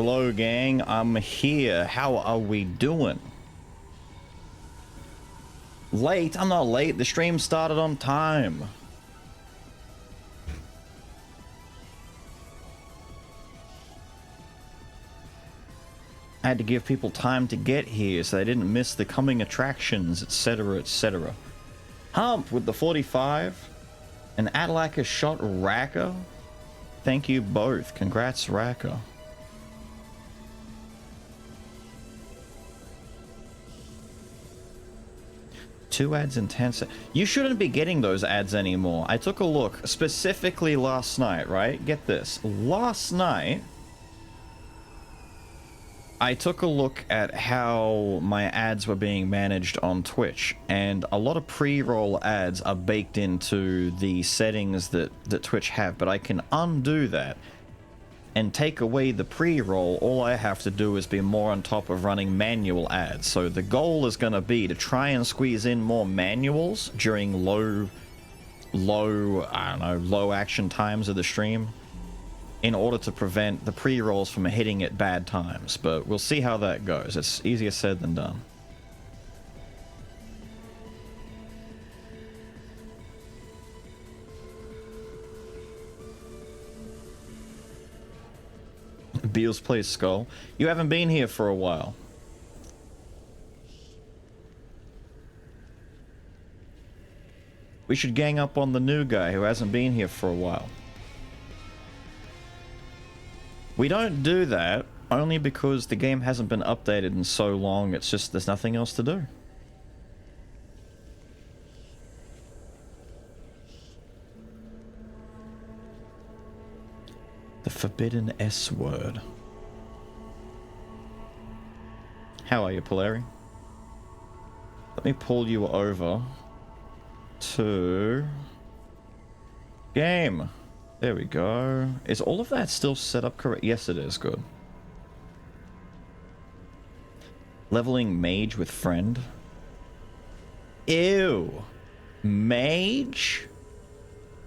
Hello, gang. I'm here. How are we doing? Late? I'm not late. The stream started on time. I had to give people time to get here so they didn't miss the coming attractions, etc., etc. Hump with the 45. And Adlaka shot Raka. Thank you both. Congrats, Raka. Two ads in 10 seconds. You shouldn't be getting those ads anymore. I took a look specifically last night, right? Get this. Last night, I took a look at how my ads were being managed on Twitch, and a lot of pre-roll ads are baked into the settings that Twitch have, but I can undo that and take away the pre-roll. All I have to do is be more on top of running manual ads. So the goal is going to be to try and squeeze in more manuals during low action times of the stream in order to prevent the pre-rolls from hitting at bad times. But we'll see how that goes. It's easier said than done. Beals plays Skull. You haven't been here for a while. We should gang up on the new guy who hasn't been here for a while. We don't do that only because the game hasn't been updated in so long. It's just there's nothing else to do. The forbidden S word. How are you, Polari? Let me pull you over to game. There we go. Is all of that still set up correct? Yes, it is. Good. Leveling mage with friend. Ew. Mage?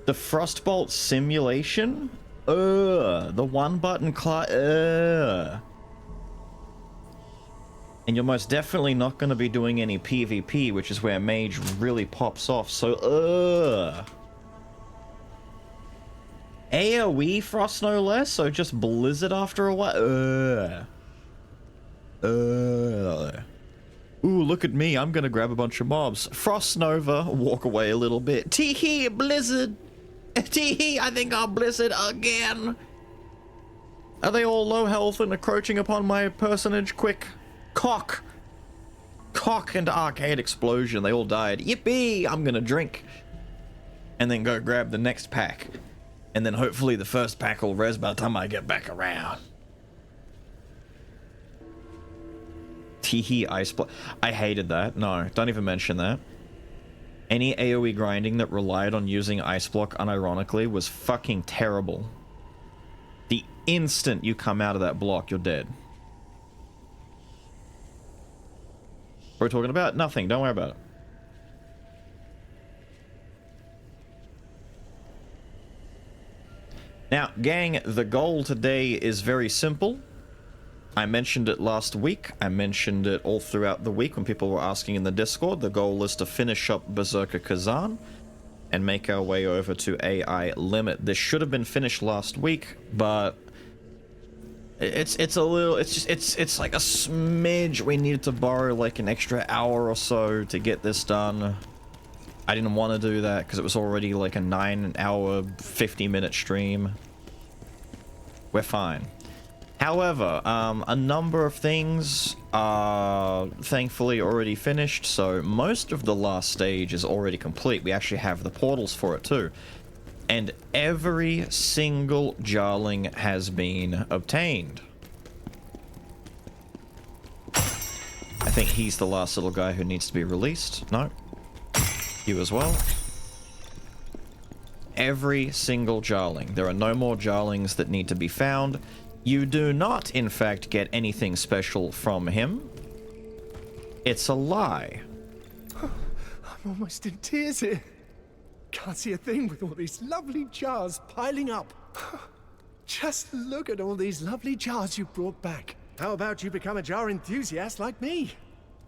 The Frostbolt simulation? The one button class. And you're most definitely not going to be doing any PvP, which is where mage really pops off. So, AoE Frost no less, so just Blizzard after a while. Ooh, look at me. I'm going to grab a bunch of mobs. Frost Nova, walk away a little bit. Tee-hee, Blizzard. Tee-hee, I think I'll Blizzard again. Are they all low health and encroaching upon my personage? Quick. Cock and arcade explosion. They all died. Yippee! I'm gonna drink. And then go grab the next pack. And then hopefully the first pack will res by the time I get back around. Teehee ice block. I hated that. No, don't even mention that. Any AoE grinding that relied on using ice block unironically was fucking terrible. The instant you come out of that block, you're dead. What are we talking about? Nothing. Don't worry about it. Now, gang, the goal today is very simple. I mentioned it last week. I mentioned it all throughout the week when people were asking in the Discord. The goal is to finish up Berserker Kazan and make our way over to AI Limit. This should have been finished last week, but it's a little, it's like a smidge. We needed to borrow like an extra hour or so to get this done. I didn't want to do that because it was already like a 9-hour, 50-minute stream. We're fine. However, a number of things are thankfully already finished, so most of the last stage is already complete. We actually have the portals for it too. And every single Jarling has been obtained. I think he's the last little guy who needs to be released. No. You as well. Every single Jarling. There are no more Jarlings that need to be found. You do not, in fact, get anything special from him. It's a lie. I'm almost in tears here. Can't see a thing with all these lovely jars piling up. Just look at all these lovely jars you brought back. How about you become a jar enthusiast like me?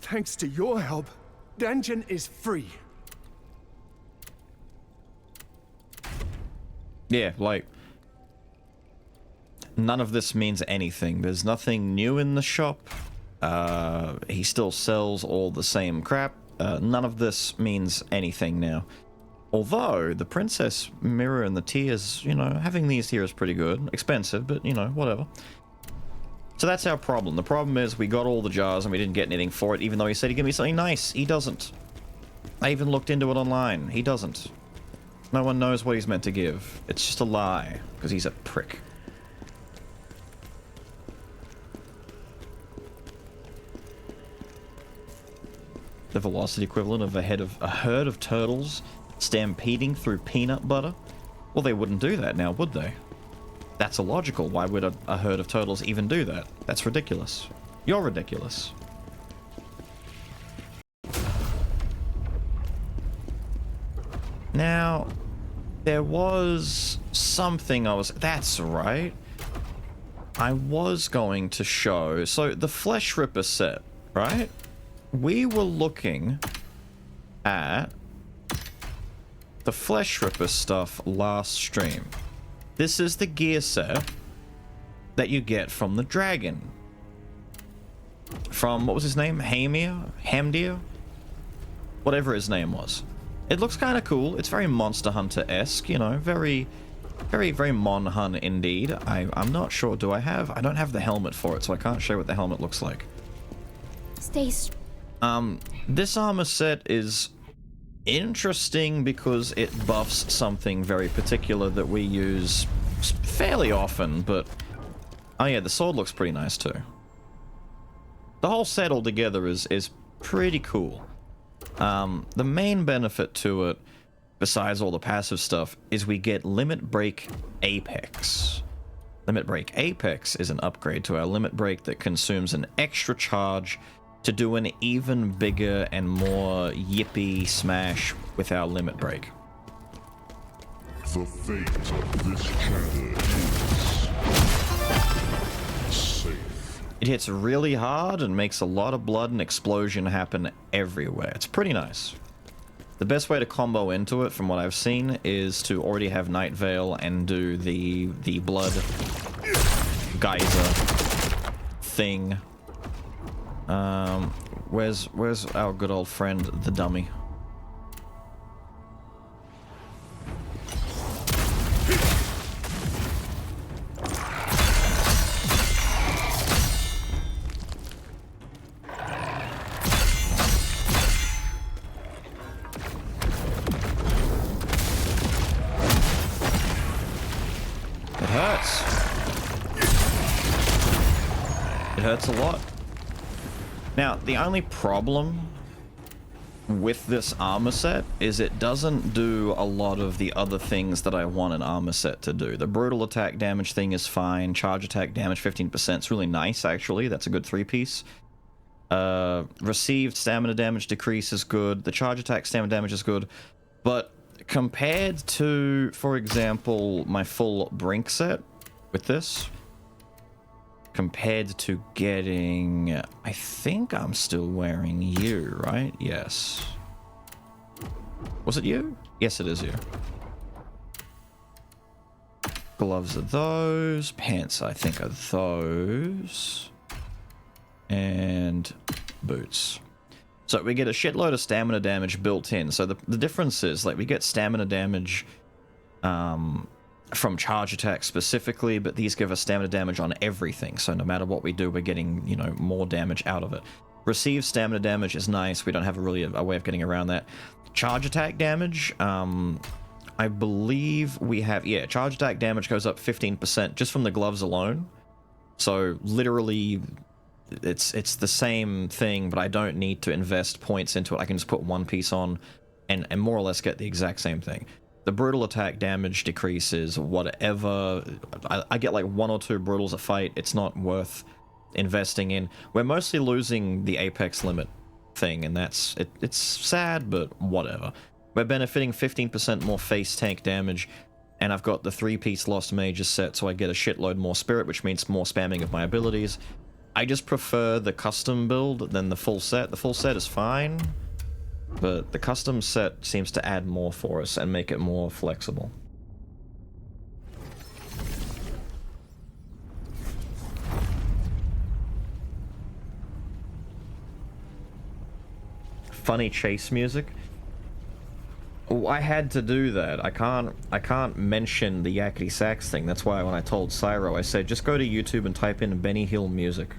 Thanks to your help, dungeon is free. Yeah, like, none of this means anything. There's nothing new in the shop. He still sells all the same crap. None of this means anything now. Although, the Princess Mirror and the Tears, you know, having these here is pretty good. Expensive, but, you know, whatever. So that's our problem. The problem is we got all the jars and we didn't get anything for it, even though he said he'd give me something nice. He doesn't. I even looked into it online. He doesn't. No one knows what he's meant to give. It's just a lie, because he's a prick. The velocity equivalent of a herd of turtles stampeding through peanut butter? Well, they wouldn't do that now, would they? That's illogical. Why would a herd of turtles even do that? That's ridiculous. You're ridiculous. Now, there was something that's right. I was going to show... So, the Flesh Ripper set, right? We were looking at the Flesh Ripper stuff last stream. This is the gear set that you get from the dragon. From, what was his name? Hamdir? Whatever his name was. It looks kind of cool. It's very Monster Hunter-esque, you know, very Mon Hun indeed. I'm not sure. I don't have the helmet for it, so I can't show what the helmet looks like. This armor set is interesting because it buffs something very particular that we use fairly often, but... Oh yeah, the sword looks pretty nice too. The whole set altogether is pretty cool. The main benefit to it, besides all the passive stuff, is we get Limit Break Apex. Limit Break Apex is an upgrade to our Limit Break that consumes an extra charge to do an even bigger and more yippee smash with our Limit Break. The fate of this chatter is safe. It hits really hard and makes a lot of blood and explosion happen everywhere. It's pretty nice. The best way to combo into it, from what I've seen, is to already have Night Veil and do the blood geyser thing. Where's our good old friend, the dummy? It hurts. It hurts a lot. Now, the only problem with this armor set is it doesn't do a lot of the other things that I want an armor set to do. The brutal attack damage thing is fine. Charge attack damage 15% is really nice, actually. That's a good 3-piece. Received stamina damage decrease is good. The charge attack stamina damage is good. But compared to, for example, my full Brink set with this... compared to getting... I think I'm still wearing you, right? Yes. Was it you? Yes, it is you. Gloves are those. Pants, I think, are those. And boots. So we get a shitload of stamina damage built in. So the difference is, like, we get stamina damage... from charge attack specifically, but these give us stamina damage on everything, so no matter what we do, we're getting, you know, more damage out of it. Received stamina damage is nice. We don't have a way of getting around that. Charge attack damage, I believe we have, yeah, charge attack damage goes up 15% just from the gloves alone. So literally it's the same thing, but I don't need to invest points into it. I can just put one piece on and more or less get the exact same thing. The brutal attack damage decreases whatever. I get like 1 or 2 brutals a fight. It's not worth investing in. We're mostly losing the apex limit thing, and it's sad, but whatever. We're benefiting 15% more face tank damage. And I've got the 3-piece Lost Mages set, so I get a shitload more spirit, which means more spamming of my abilities. I just prefer the custom build than the full set. The full set is fine, but the custom set seems to add more for us and make it more flexible. Funny chase music. Oh, I had to do that. I can't mention the yakety sax thing. That's why when I told Cyro, I said just go to YouTube and type in Benny Hill music.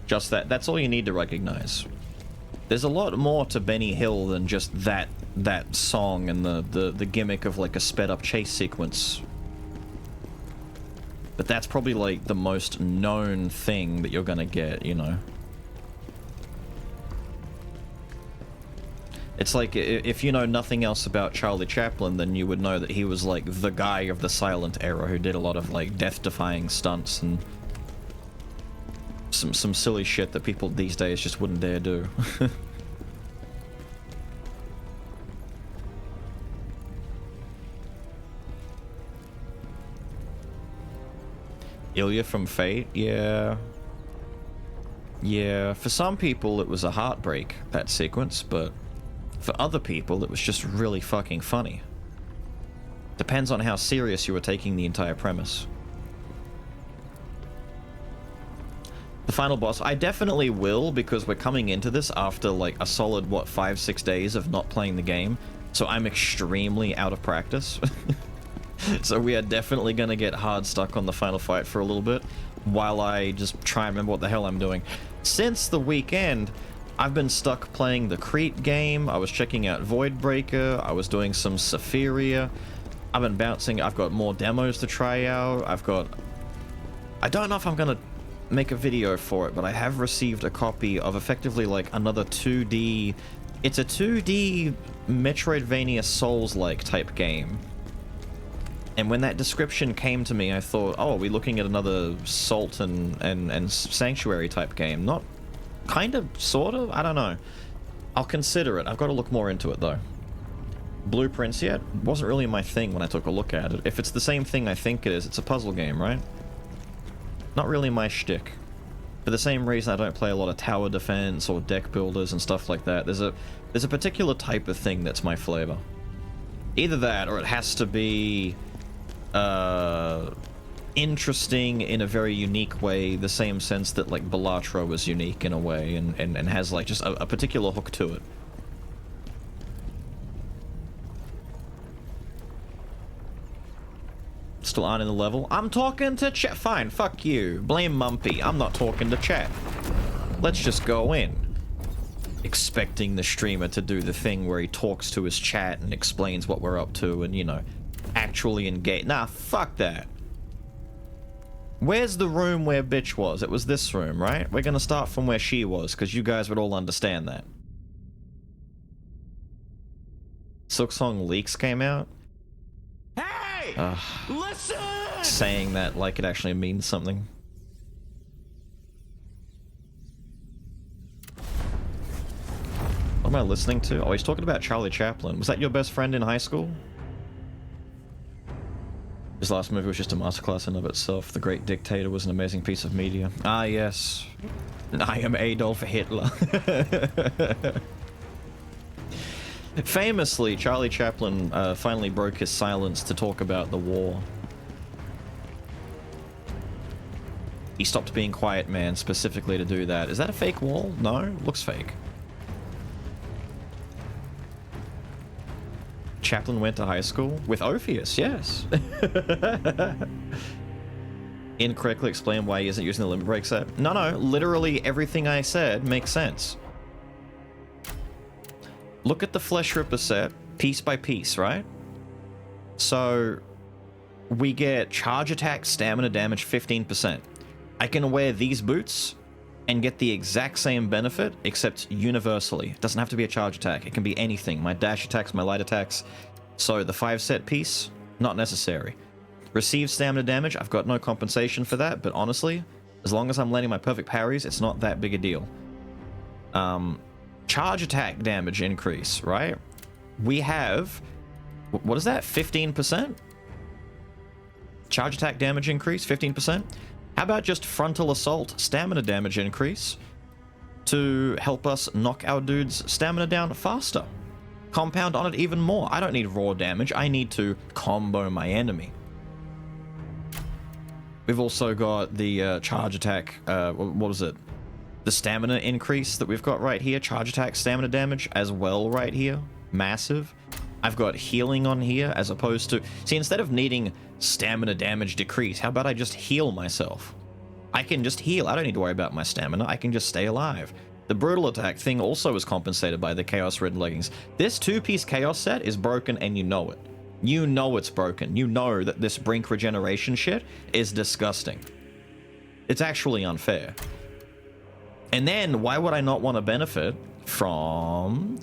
Just that. That's all you need to recognize. There's a lot more to Benny Hill than just that song and the gimmick of like a sped up chase sequence. But that's probably like the most known thing that you're gonna get, you know. It's like if you know nothing else about Charlie Chaplin, then you would know that he was like the guy of the silent era who did a lot of like death-defying stunts and some silly shit that people these days just wouldn't dare do. Ilya from Fate? Yeah. Yeah, for some people it was a heartbreak, that sequence, but for other people it was just really fucking funny. Depends on how serious you were taking the entire premise. The final boss, I definitely will, because we're coming into this after like a solid, what, 5-6 days of not playing the game, so I'm extremely out of practice. So we are definitely gonna get hard stuck on the final fight for a little bit, while I just try and remember what the hell I'm doing. Since the weekend, I've been stuck playing the Crete game, I was checking out Voidbreaker, I was doing some Sephiria, I've been bouncing, I've got more demos to try out, I don't know if I'm gonna make a video for it, but I have received a copy of effectively like another 2D... It's a 2D Metroidvania Souls-like type game. And when that description came to me, I thought, oh, are we looking at another Salt and Sanctuary type game? Not... kind of? Sort of? I don't know. I'll consider it. I've got to look more into it, though. Blueprints yet? Wasn't really my thing when I took a look at it. If it's the same thing I think it is, it's a puzzle game, right? Not really my shtick. For the same reason I don't play a lot of tower defense or deck builders and stuff like that. There's a particular type of thing that's my flavor. Either that, or it has to be... interesting in a very unique way, the same sense that like Balatro was unique in a way and has like just a particular hook to it. Still aren't in the level? I'm talking to chat. Fine, fuck you. Blame Mumpy. I'm not talking to chat. Let's just go in. Expecting the streamer to do the thing where he talks to his chat and explains what we're up to and, you know, actually engage. Nah, fuck that. Where's the room where bitch was? It was this room, right? We're gonna start from where she was, because you guys would all understand that. Silksong Leaks came out? Hey! Listen! Saying that like it actually means something. What am I listening to? Oh, he's talking about Charlie Chaplin. Was that your best friend in high school? His last movie was just a masterclass in of itself. The Great Dictator was an amazing piece of media. Ah, yes. I am Adolf Hitler. Famously, Charlie Chaplin finally broke his silence to talk about the war. He stopped being quiet man specifically to do that. Is that a fake wall? No? Looks fake. Chaplin went to high school? With Orpheus, yes. Incorrectly explain why he isn't using the limit break set. No, literally everything I said makes sense. Look at the Flesh Ripper set, piece by piece, right? So, we get charge attack, stamina damage 15%. I can wear these boots and get the exact same benefit, except universally. It doesn't have to be a charge attack. It can be anything. My dash attacks, my light attacks. So the 5-set piece, not necessary. Receive stamina damage, I've got no compensation for that, but honestly, as long as I'm landing my perfect parries, it's not that big a deal. Charge attack damage increase, right? We have, what is that, 15%? Charge attack damage increase, 15%? How about just frontal assault stamina damage increase to help us knock our dude's stamina down faster? Compound on it even more. I don't need raw damage, I need to combo my enemy. We've also got the charge attack, what was it? The stamina increase that we've got right here. Charge attack stamina damage as well right here. Massive. I've got healing on here as opposed to... See, instead of needing stamina damage decrease, how about I just heal myself? I can just heal. I don't need to worry about my stamina. I can just stay alive. The brutal attack thing also is compensated by the Chaos Ridden leggings. This two-piece Chaos set is broken and you know it. You know it's broken. You know that this Brink regeneration shit is disgusting. It's actually unfair. And then, why would I not want to benefit from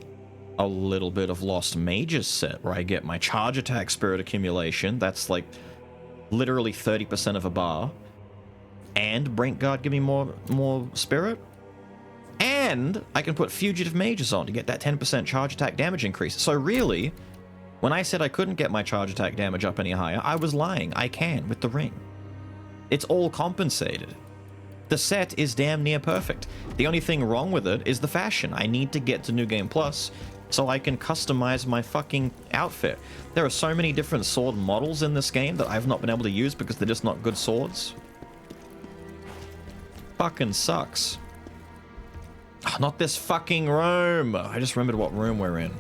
a little bit of Lost Mages set, where I get my charge attack spirit accumulation, that's like literally 30% of a bar, and Brink Guard give me more spirit, and I can put Fugitive Mages on to get that 10% charge attack damage increase. So really, when I said I couldn't get my charge attack damage up any higher, I was lying. I can with the ring. It's all compensated. The set is damn near perfect. The only thing wrong with it is the fashion. I need to get to New Game Plus so I can customize my fucking outfit. There are so many different sword models in this game that I've not been able to use because they're just not good swords. Fucking sucks. Oh, not this fucking room. I just remembered what room we're in.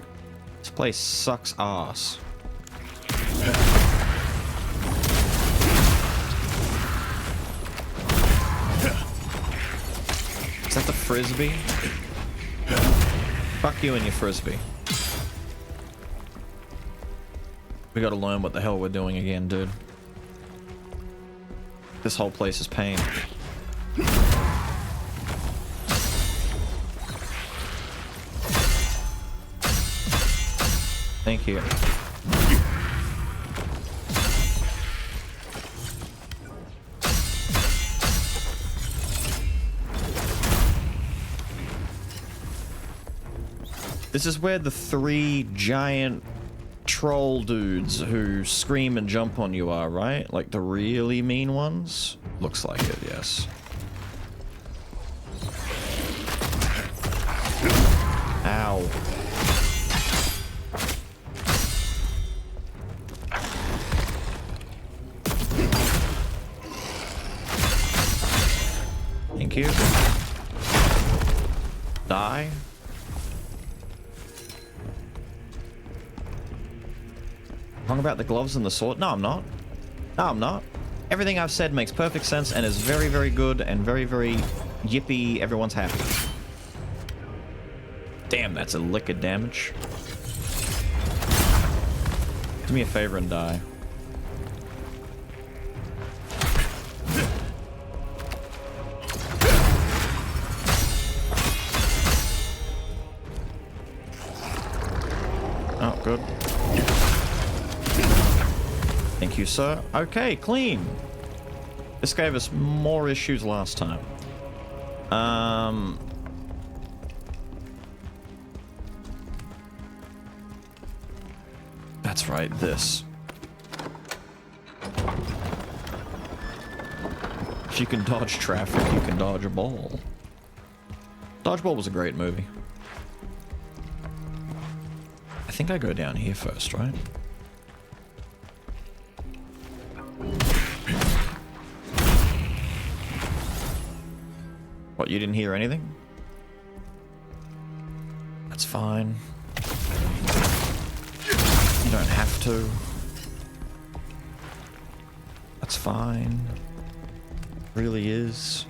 This place sucks ass. Is that the frisbee? Fuck you and your frisbee. We gotta learn what the hell we're doing again, dude. This whole place is pain. Thank you. This is where the 3 giant troll dudes who scream and jump on you are, right? Like the really mean ones? Looks like it, yes. Ow. Thank you. Die. Wrong about the gloves and the sword? No, I'm not. No, I'm not. Everything I've said makes perfect sense and is very, very good and very, very yippee. Everyone's happy. Damn, that's a lick of damage. Do me a favor and die. Oh, good. Thank you, sir. Okay, clean. This gave us more issues last time. That's right, this. If you can dodge traffic, you can dodge a ball. Dodgeball was a great movie. I think I go down here first, right? What, you didn't hear anything? That's fine. You don't have to. That's fine. Really is.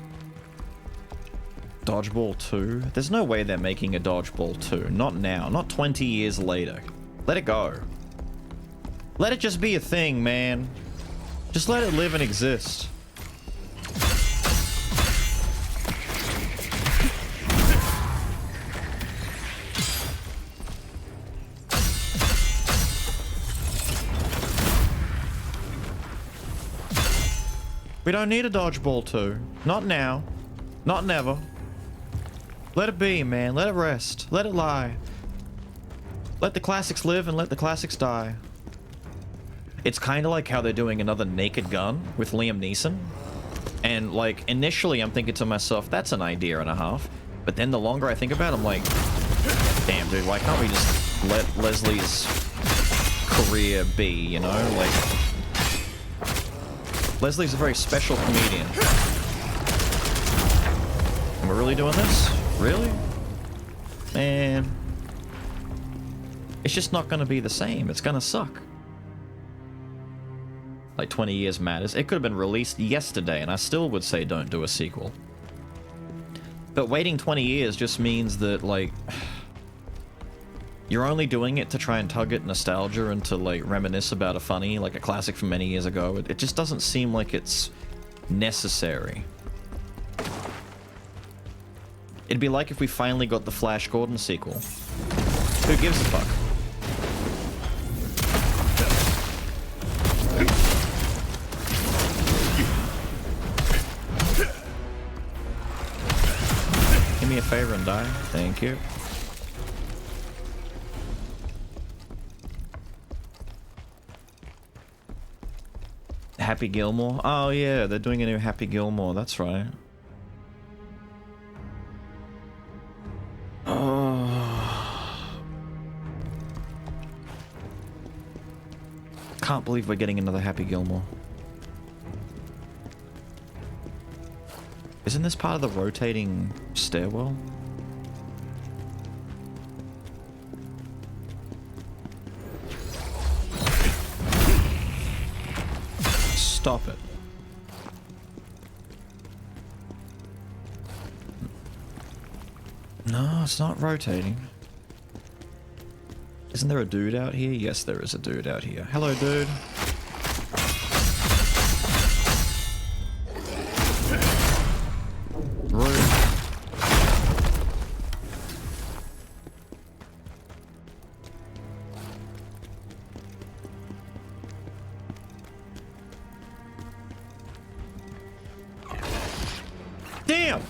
Dodgeball 2? There's no way they're making a Dodgeball 2. Not now. Not 20 years later. Let it go. Let it just be a thing, man. Just let it live and exist. We don't need a Dodgeball 2. Not now. Not never. Let it be, man. Let it rest. Let it lie. Let the classics live and let the classics die. It's kind of like how they're doing another Naked Gun with Liam Neeson. And, like, initially I'm thinking to myself, that's an idea and a half. But then the longer I think about it, I'm like, damn, dude, why can't we just let Leslie's career be, you know? Like, Leslie's a very special comedian. And we're really doing this? Really? Man. It's just not going to be the same. It's going to suck. Like 20 years matters. It could have been released yesterday, and I still would say don't do a sequel. But waiting 20 years just means that, like, you're only doing it to try and tug at nostalgia and to, like, reminisce about a funny, like a classic from many years ago. It just doesn't seem like it's necessary. It'd be like if we finally got the Flash Gordon sequel. Who gives a fuck? Do me a favor and die. Thank you. Happy Gilmore? Oh yeah, they're doing a new Happy Gilmore, that's right. Oh. Can't believe we're getting another Happy Gilmore. Isn't this part of the rotating stairwell? Stop it. No, it's not rotating. Isn't there a dude out here? Yes, there is a dude out here. Hello, dude. Damn!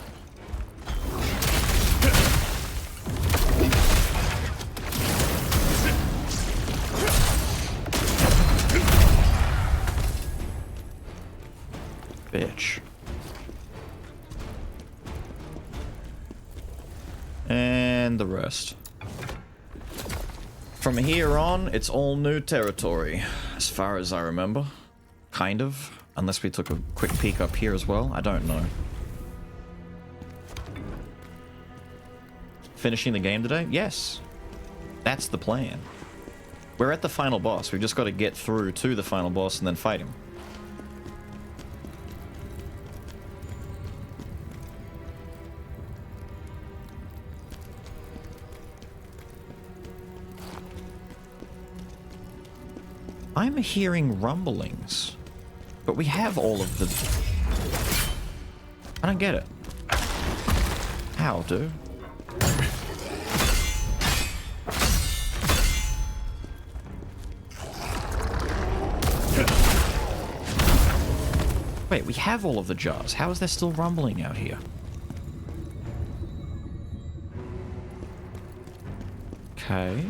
Bitch. And the rest. From here on, it's all new territory, as far as I remember. Kind of. Unless we took a quick peek up here as well. I don't know. Finishing the game today? Yes. That's the plan. We're at the final boss. We've just got to get through to the final boss and then fight him. I'm hearing rumblings, but we have all of the... I don't get it. How, dude? Wait, we have all of the jars. How is there still rumbling out here? Okay.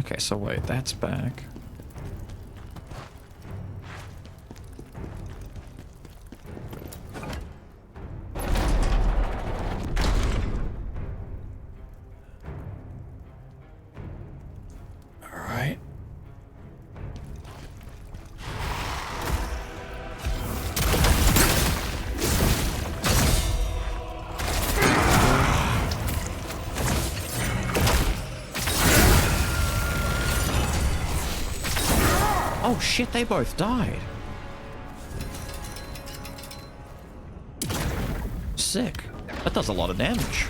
Okay, so wait, that's back. Alright. Oh shit, they both died. Sick. That does a lot of damage.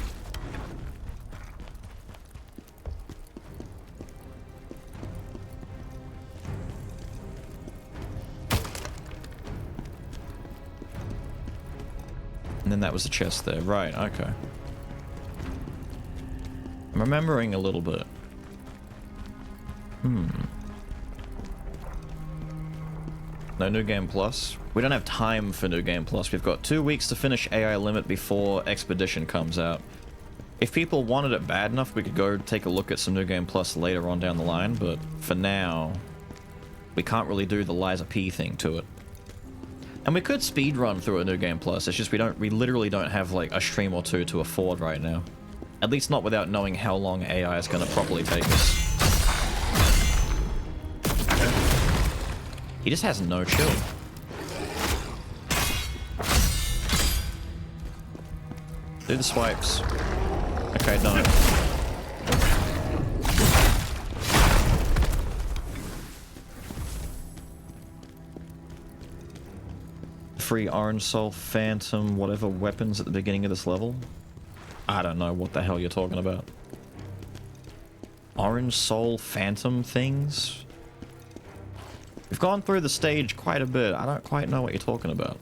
And then that was the chest there. Right, okay. I'm remembering a little bit. No New Game Plus. We don't have time for New Game Plus. We've got 2 weeks to finish AI Limit before Expedition comes out. If people wanted it bad enough, we could go take a look at some New Game Plus later on down the line, but for now, we can't really do the Liza P thing to it. And we could speedrun through a New Game Plus, it's just we literally don't have like a stream or two to afford right now. At least not without knowing how long AI is going to properly take us. He just has no chill. Do the swipes. Okay, don't. Free Orange Soul, Phantom, whatever weapons at the beginning of this level. I don't know what the hell you're talking about. Orange Soul, Phantom things? We've gone through the stage quite a bit. I don't quite know what you're talking about.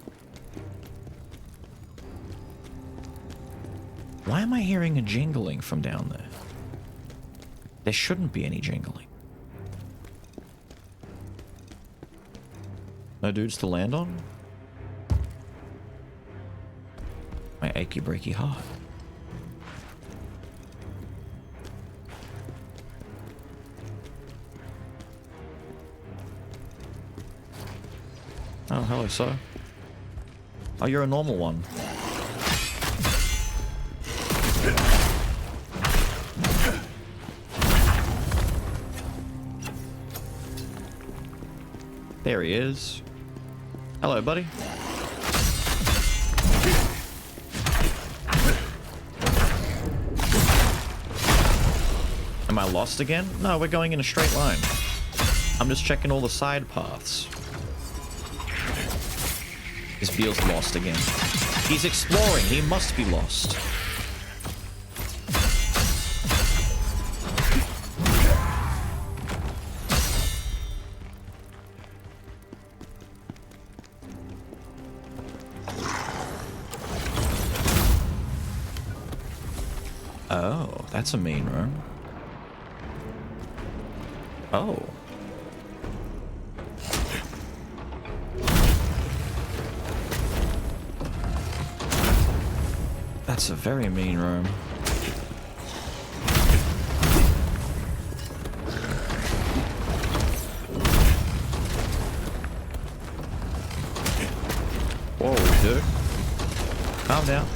Why am I hearing a jingling from down there? There shouldn't be any jingling. No dudes to land on? My achy breaky heart. Oh, hello, sir. Oh, you're a normal one. There he is. Hello, buddy. Am I lost again? No, we're going in a straight line. I'm just checking all the side paths. This Beal's lost again. He's exploring. He must be lost. Oh, that's a main room. Oh. That's a very mean room. Whoa, dude. Calm down.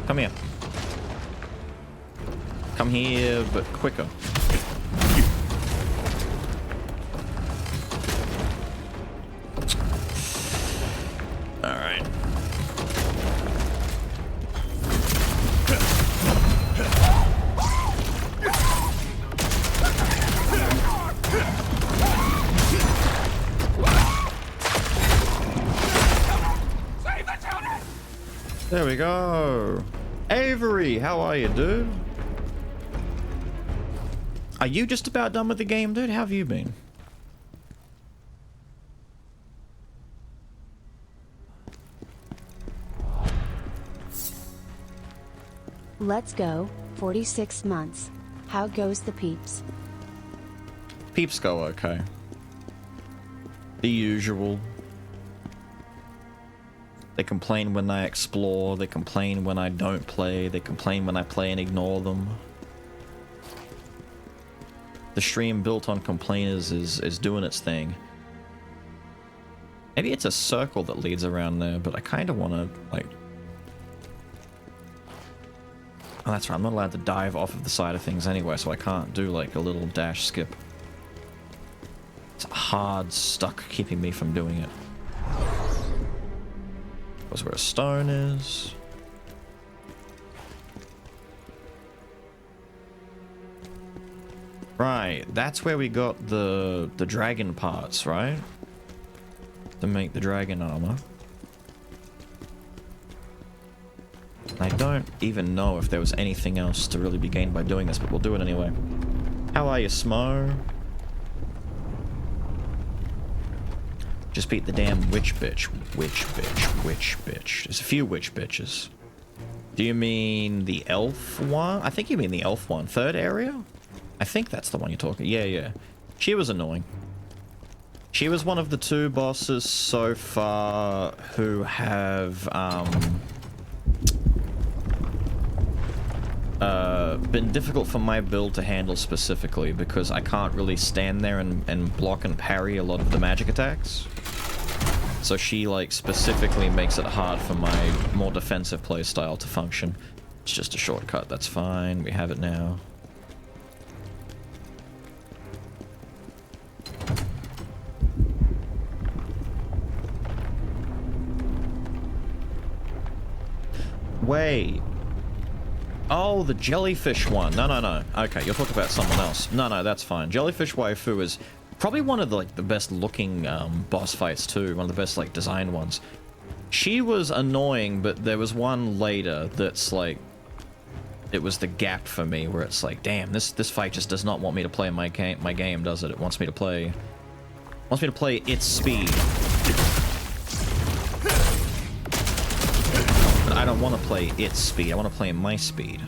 Come here. Come here, but quicker. Alright. There we go. Avery, how are you, dude? Are you just about done with the game, dude? How have you been? Let's go, 46 months. How goes the peeps? Peeps go okay. The usual. They complain when I explore, they complain when I don't play, they complain when I play and ignore them. The stream built on complainers is doing its thing. Maybe it's a circle that leads around there, but I kind of want to, like... Oh, that's right, I'm not allowed to dive off of the side of things anyway, so I can't do, like, a little dash skip. It's hard stuck keeping me from doing it. That's where a stone is. Right, that's where we got the dragon parts, right? To make the dragon armor. I don't even know if there was anything else to really be gained by doing this, but we'll do it anyway. How are you, Smo? Just beat the damn witch bitch. Witch bitch. Witch bitch. There's a few witch bitches. Do you mean the elf one? I think you mean the elf one. Third area? I think that's the one you're talking. Yeah, yeah. She was annoying. She was one of the 2 bosses so far who have been difficult for my build to handle specifically because I can't really stand there and block and parry a lot of the magic attacks. So she, like, specifically makes it hard for my more defensive playstyle to function. It's just a shortcut, that's fine. We have it now. Wait. Oh, the jellyfish one. No, no, no. Okay, you'll talk about someone else. No, no, that's fine. Jellyfish waifu is probably one of the, like, the best looking boss fights too. One of the best, like, designed ones. She was annoying, but there was one later that's like, it was the gap for me where it's like, damn, this fight just does not want me to play my game, does it? It wants me to play its speed. But I don't want to play its speed. I want to play my speed.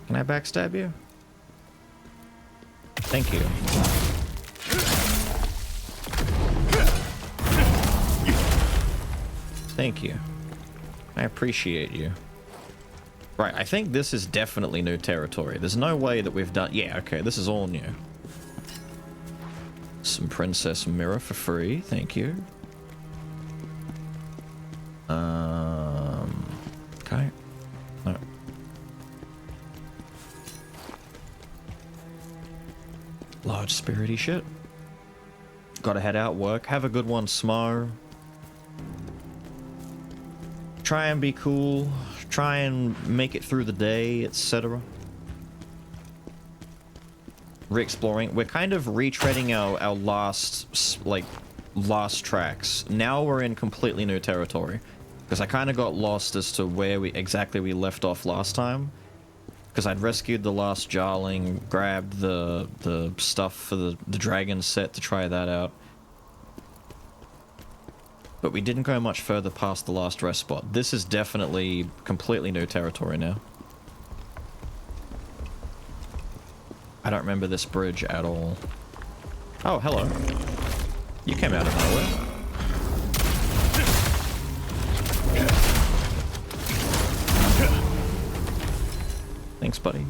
Can I backstab you? Thank you. Thank you. I appreciate you. Right, I think this is definitely new territory. There's no way that we've done... Yeah, okay, this is all new. Some princess mirror for free, thank you. Okay. No. Large spirity shit. Gotta head out, work. Have a good one, Smo. Try and be cool. Try and make it through the day, etc. Re-exploring. We're kind of retreading our last tracks. Now we're in completely new territory. Because I kind of got lost as to where exactly we left off last time. Because I'd rescued the last Jarling, grabbed the stuff for the dragon set to try that out. But we didn't go much further past the last rest spot. This is definitely completely new territory now. I don't remember this bridge at all. Oh, hello. You came out of nowhere. Thanks, buddy.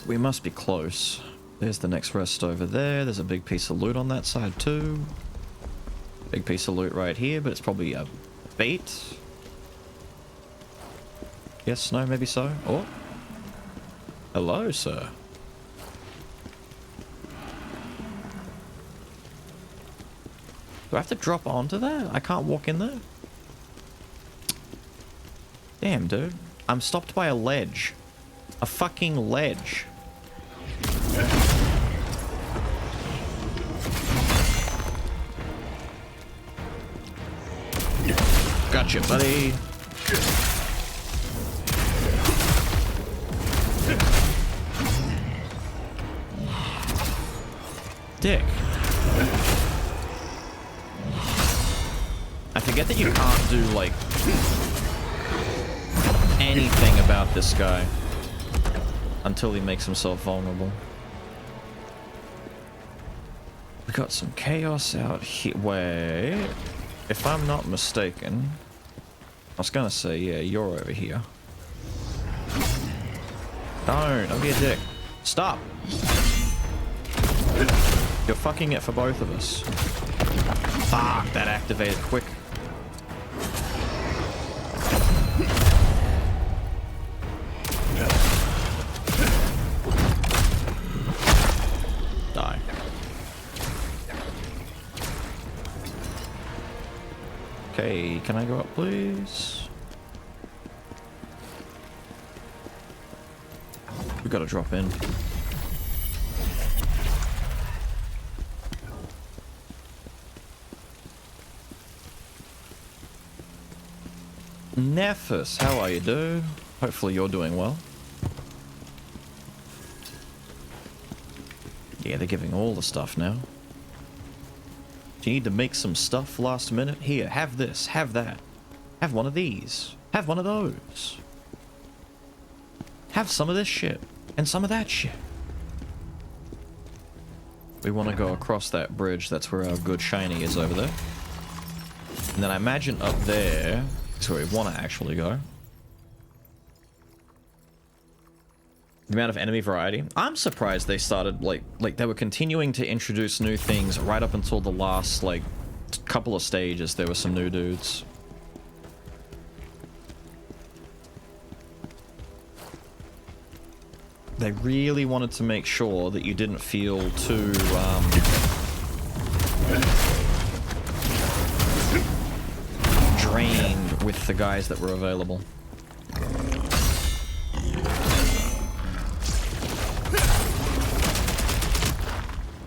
We must be close. There's the next rest over there. There's a big piece of loot on that side too. Big piece of loot right here, but it's probably a bait. Yes, no, maybe so. Oh. Hello, sir. Do I have to drop onto that? I can't walk in there? Damn, dude. I'm stopped by a ledge. A fucking ledge. Gotcha, buddy. Dick. I forget that you can't do, like, anything about this guy until he makes himself vulnerable. We got some chaos out here. Wait. If I'm not mistaken, I was gonna say, yeah, you're over here. Don't be a dick. Stop. You're fucking it for both of us. Fuck, that activated quick. Die. Okay, can I go up, please? We gotta drop in. Nephis, how are you, dude? Hopefully you're doing well. Yeah, they're giving all the stuff now. Do you need to make some stuff last minute? Here, have this, have that. Have one of these. Have one of those. Have some of this shit and some of that shit. We want to go across that bridge. That's where our good shiny is over there. And then I imagine up there is where we want to actually go. The amount of enemy variety. I'm surprised they started, like they were continuing to introduce new things right up until the last, like, couple of stages. There were some new dudes. They really wanted to make sure that you didn't feel too, drained with the guys that were available.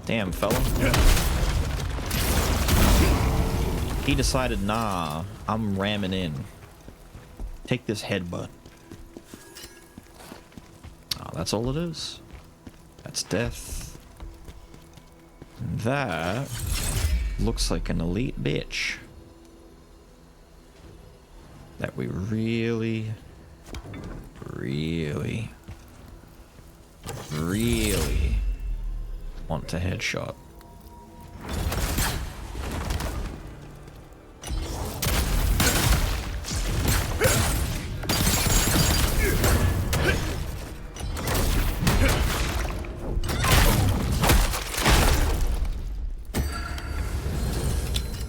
Damn, fella. He decided, nah, I'm ramming in. Take this headbutt. Oh, that's all it is. That's death. And that looks like an elite bitch that we really want to headshot.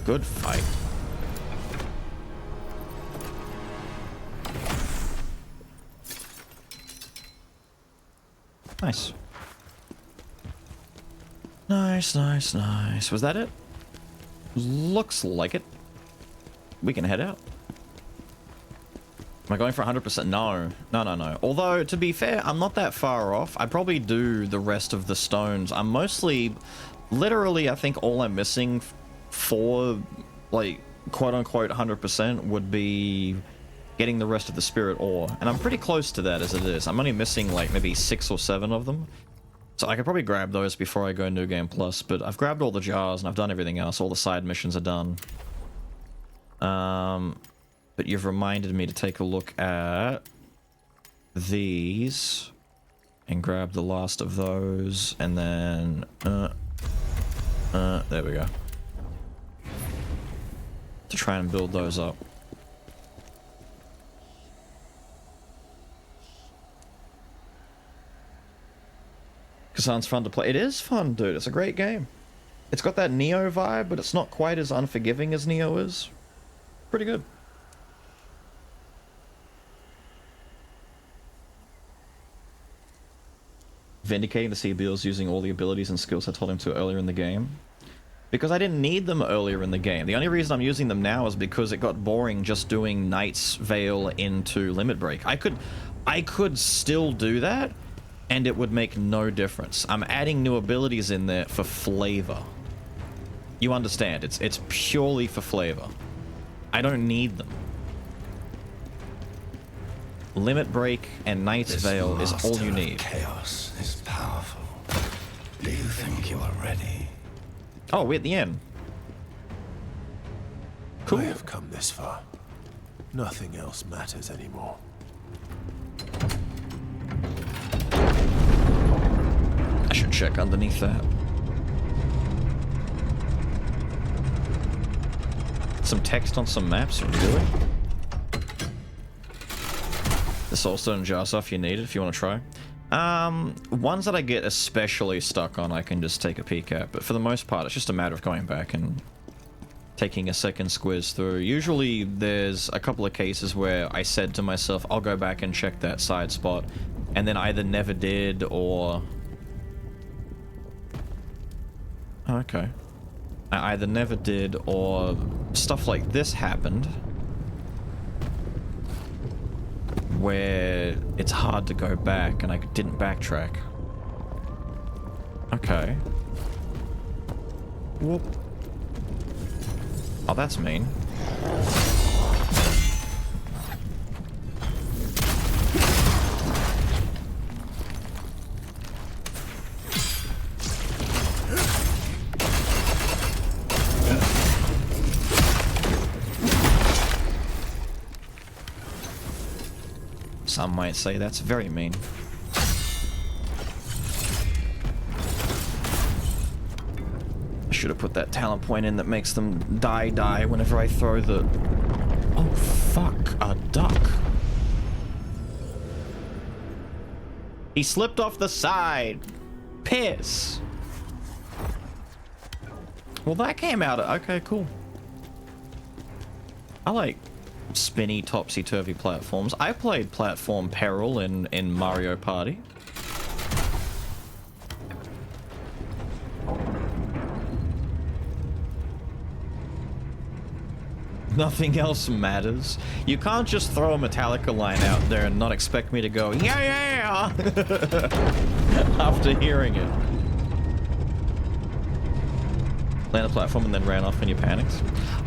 Good fight. Nice. Nice. Was that it? Looks like it. We can head out. Am I going for 100%? No. Although, to be fair, I'm not that far off. I'd probably do the rest of the stones. I'm mostly... Literally, I think all I'm missing for, like, quote-unquote 100% would be getting the rest of the spirit ore. And I'm pretty close to that as it is. I'm only missing, like, maybe 6 or 7 of them. So I could probably grab those before I go New Game Plus, but I've grabbed all the jars and I've done everything else. All the side missions are done. But you've reminded me to take a look at these and grab the last of those, and then there we go. To try and build those up. Kazan's fun to play. It is fun, dude. It's a great game. It's got that Neo vibe, but it's not quite as unforgiving as Neo is. Pretty good. Vindicating to see Beals using all the abilities and skills I told him to earlier in the game. Because I didn't need them earlier in the game. The only reason I'm using them now is because it got boring just doing Knight's Veil into Limit Break. I could still do that, and it would make no difference. I'm adding new abilities in there for flavor. You understand? It's purely for flavor. I don't need them. Limit Break and Knight's Veil is all you need. Chaos is powerful. Do you think you are ready? Oh, we're at the end. Cool. I have come this far. Nothing else matters anymore. I should check underneath that. Some text on some maps, really? The Soulstone jar stuff you need if you want to try. Ones that I get especially stuck on, I can just take a peek at. But for the most part, it's just a matter of going back and taking a second squiz through. Usually, there's a couple of cases where I said to myself, I'll go back and check that side spot, and then either never did or... Okay. I either never did or stuff like this happened where it's hard to go back and I didn't backtrack. Okay. Whoop. Oh, that's mean. Some might say that's very mean. I should have put that talent point in that makes them die whenever I throw the... Oh, fuck. A duck. He slipped off the side. Piss. Well, that came out... Okay, cool. I like spinny, topsy-turvy platforms. I played Platform Peril in Mario Party. Nothing else matters. You can't just throw a Metallica line out there and not expect me to go, yeah! After hearing it. Land a platform and then ran off in your panics.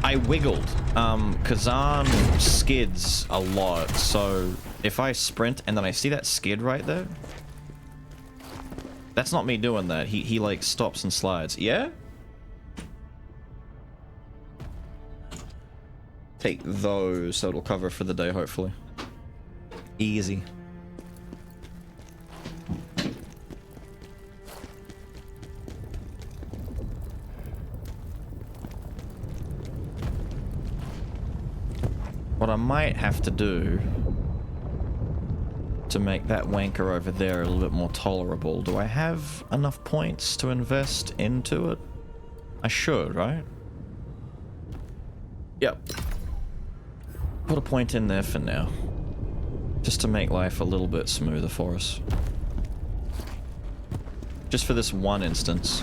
I wiggled. Kazan skids a lot, so if I sprint and then I see that skid right there, that's not me doing that. He like stops and slides. Yeah? Take those, so it'll cover for the day, hopefully. Easy. What I might have to do to make that wanker over there a little bit more tolerable, do I have enough points to invest into it? I should, right? Yep. Put a point in there for now. Just to make life a little bit smoother for us. Just for this one instance.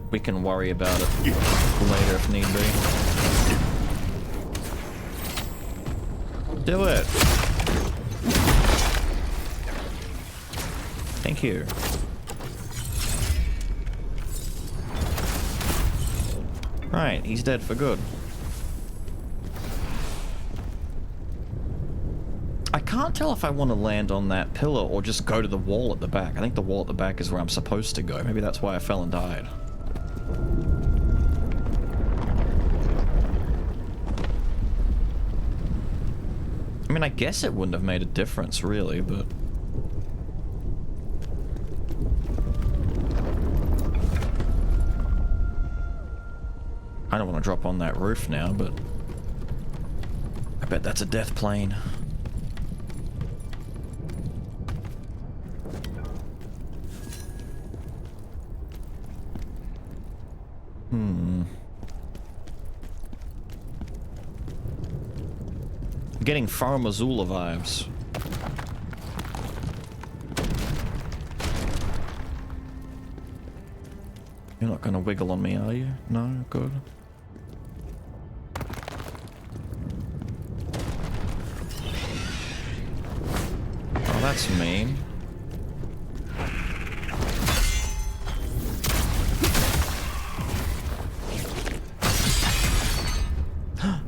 We can worry about it later if need be. Do it! Thank you. Right, he's dead for good. I can't tell if I want to land on that pillar or just go to the wall at the back. I think the wall at the back is where I'm supposed to go. Maybe that's why I fell and died. I mean, I guess it wouldn't have made a difference, really, but... I don't want to drop on that roof now, but... I bet that's a death plane. Getting Far Missoula vibes. You're not gonna wiggle on me, are you? No? Good. Oh, that's mean.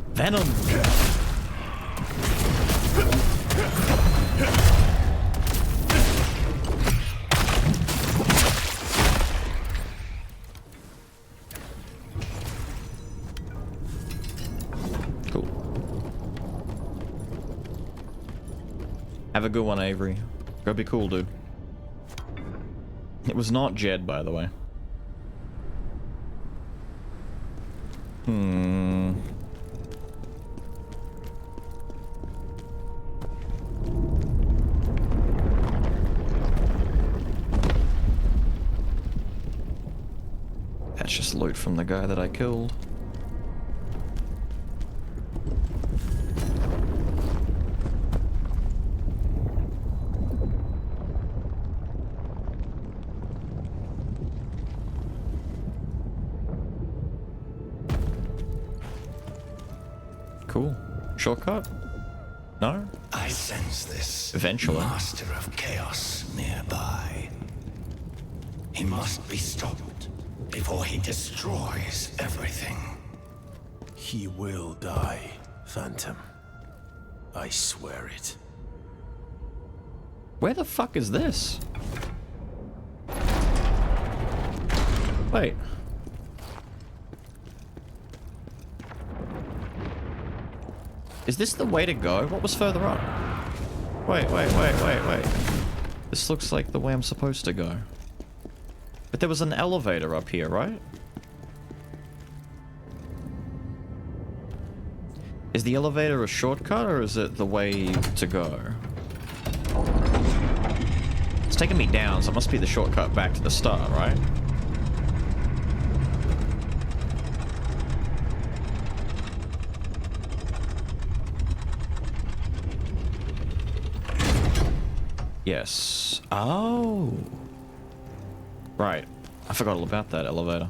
Venom! Have a good one, Avery. Go be cool, dude. It was not Jed, by the way. That's just loot from the guy that I killed. Cool. Shortcut? No? I sense this. Eventually. Master of chaos nearby. He must be stopped before he destroys everything. He will die, Phantom. I swear it. Where the fuck is this? Wait. Is this the way to go? What was further up? Wait. This looks like the way I'm supposed to go. But there was an elevator up here, right? Is the elevator a shortcut, or is it the way to go? It's taking me down, so it must be the shortcut back to the start, right? Yes. Oh. Right. I forgot all about that elevator.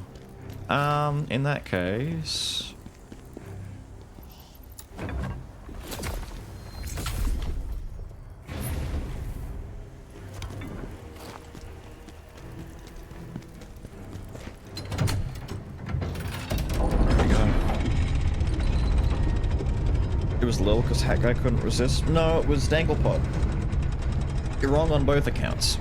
In that case... There we go. It was Lil because Hat Guy couldn't resist. No, it was Danglepot. You're wrong on both accounts.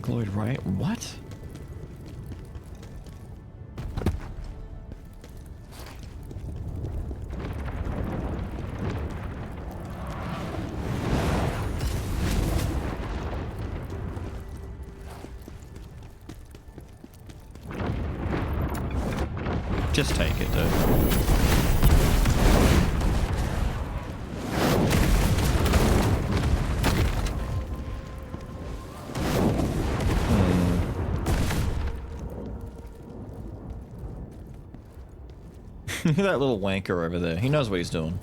Lloyd, right? What? Just take it, dude. Look at that little wanker over there. He knows what he's doing.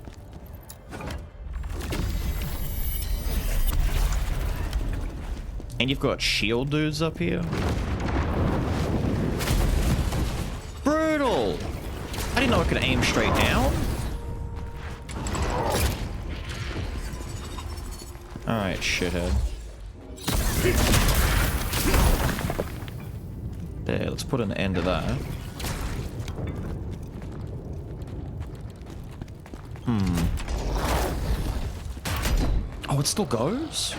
And you've got shield dudes up here. Brutal! I didn't know it could aim straight down. Alright, shithead. There, let's put an end to that. Oh, it still goes?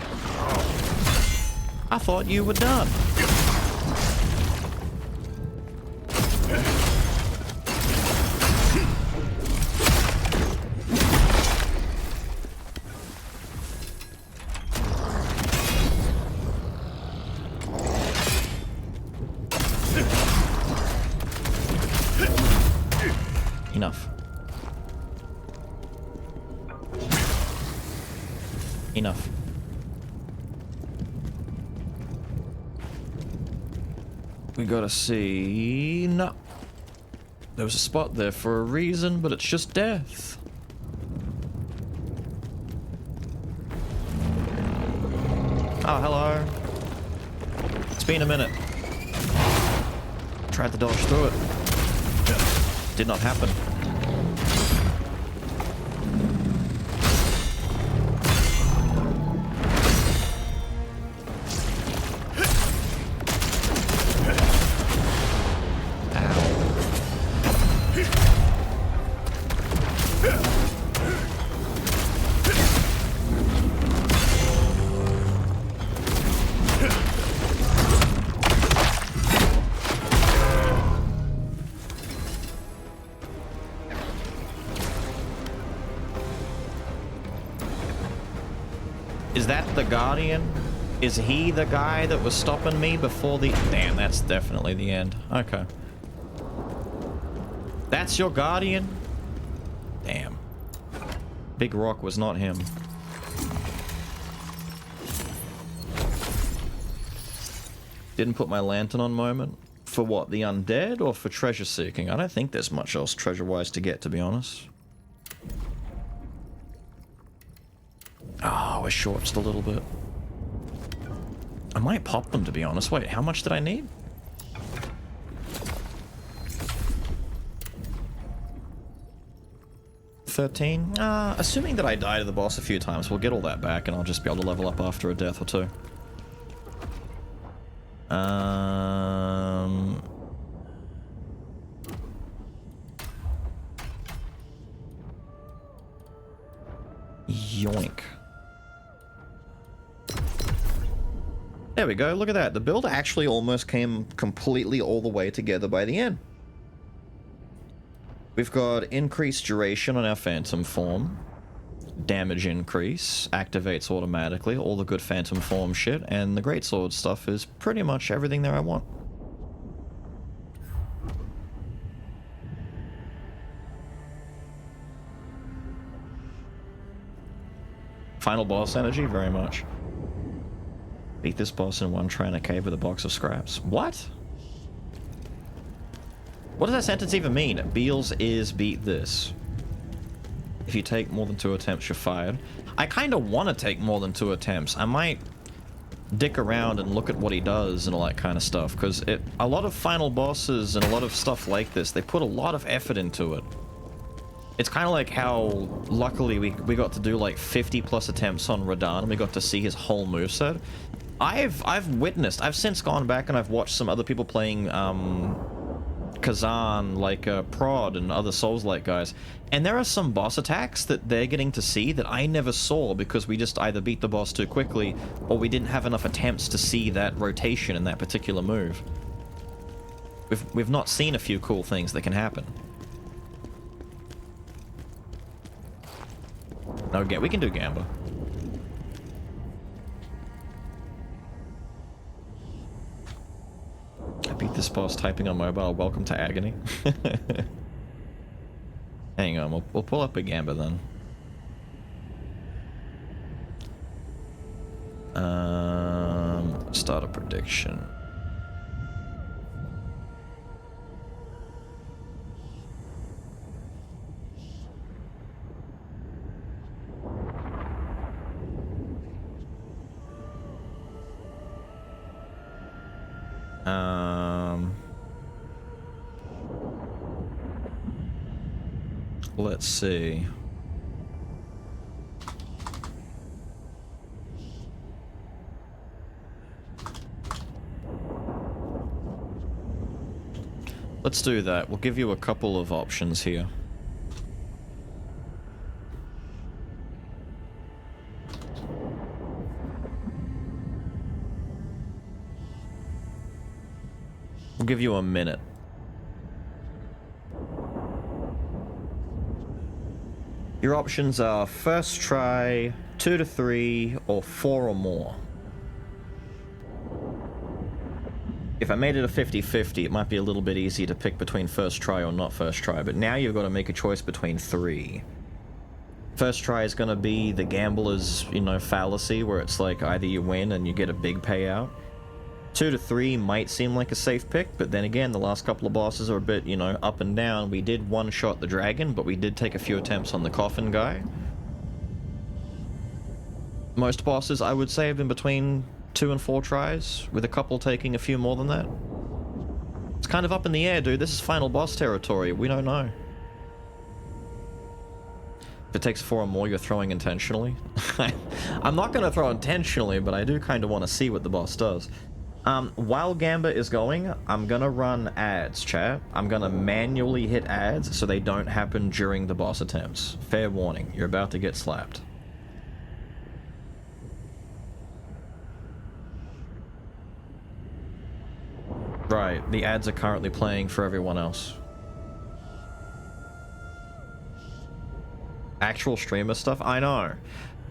I thought you were done. Enough. Enough. We gotta see... No. There was a spot there for a reason, but it's just death. Oh, hello. It's been a minute. Tried to dodge through it. Did not happen. Is that the Guardian? Is he the guy that was stopping me before the... Damn, that's definitely the end. Okay. That's your Guardian? Damn. Big Rock was not him. Didn't put my lantern on moment. For what, the undead or for treasure seeking? I don't think there's much else treasure-wise to get, to be honest. Oh, we're short just a little bit. I might pop them, to be honest. Wait, how much did I need? $13? Assuming that I die to the boss a few times, we'll get all that back and I'll just be able to level up after a death or two. Yoink. There we go, look at that. The build actually almost came completely all the way together by the end. We've got increased duration on our Phantom form. Damage increase, activates automatically, all the good Phantom form shit, and the Greatsword stuff is pretty much everything there I want. Final boss energy, very much. Beat this boss in one try in a cave with a box of scraps. What? What does that sentence even mean? Beals is beat this. If you take more than 2 attempts, you're fired. I kind of want to take more than 2 attempts. I might dick around and look at what he does and all that kind of stuff, because a lot of final bosses and a lot of stuff like this, they put a lot of effort into it. It's kind of like how, luckily, we got to do like 50 plus attempts on Radahn, and we got to see his whole moveset. I've since gone back and I've watched some other people playing Kazan, like Prod and other Souls-like guys, and there are some boss attacks that they're getting to see that I never saw because we just either beat the boss too quickly or we didn't have enough attempts to see that rotation in that particular move. We've not seen a few cool things that can happen. No, we can do Gamba. I beat this boss typing on mobile. Welcome to agony. Hang on, we'll pull up a Gamba then. Start a prediction. Let's see. Let's do that. We'll give you a couple of options here. We'll give you a minute. Your options are first try, 2 to 3, or 4 or more. If I made it a 50-50, it might be a little bit easier to pick between first try or not first try, but now you've got to make a choice between 3. First try is going to be the gambler's, you know, fallacy, where it's like either you win and you get a big payout. 2 to 3 might seem like a safe pick, but then again, the last couple of bosses are a bit, you know, up and down. We did one-shot the dragon, but we did take a few attempts on the coffin guy. Most bosses, I would say, have been between 2 and 4 tries, with a couple taking a few more than that. It's kind of up in the air, dude. This is final boss territory. We don't know. If it takes 4 or more, you're throwing intentionally. I'm not going to throw intentionally, but I do kind of want to see what the boss does. While Gamba is going, I'm gonna run ads, chat. I'm gonna manually hit ads so they don't happen during the boss attempts. Fair warning, you're about to get slapped. Right, the ads are currently playing for everyone else. Actual streamer stuff? I know.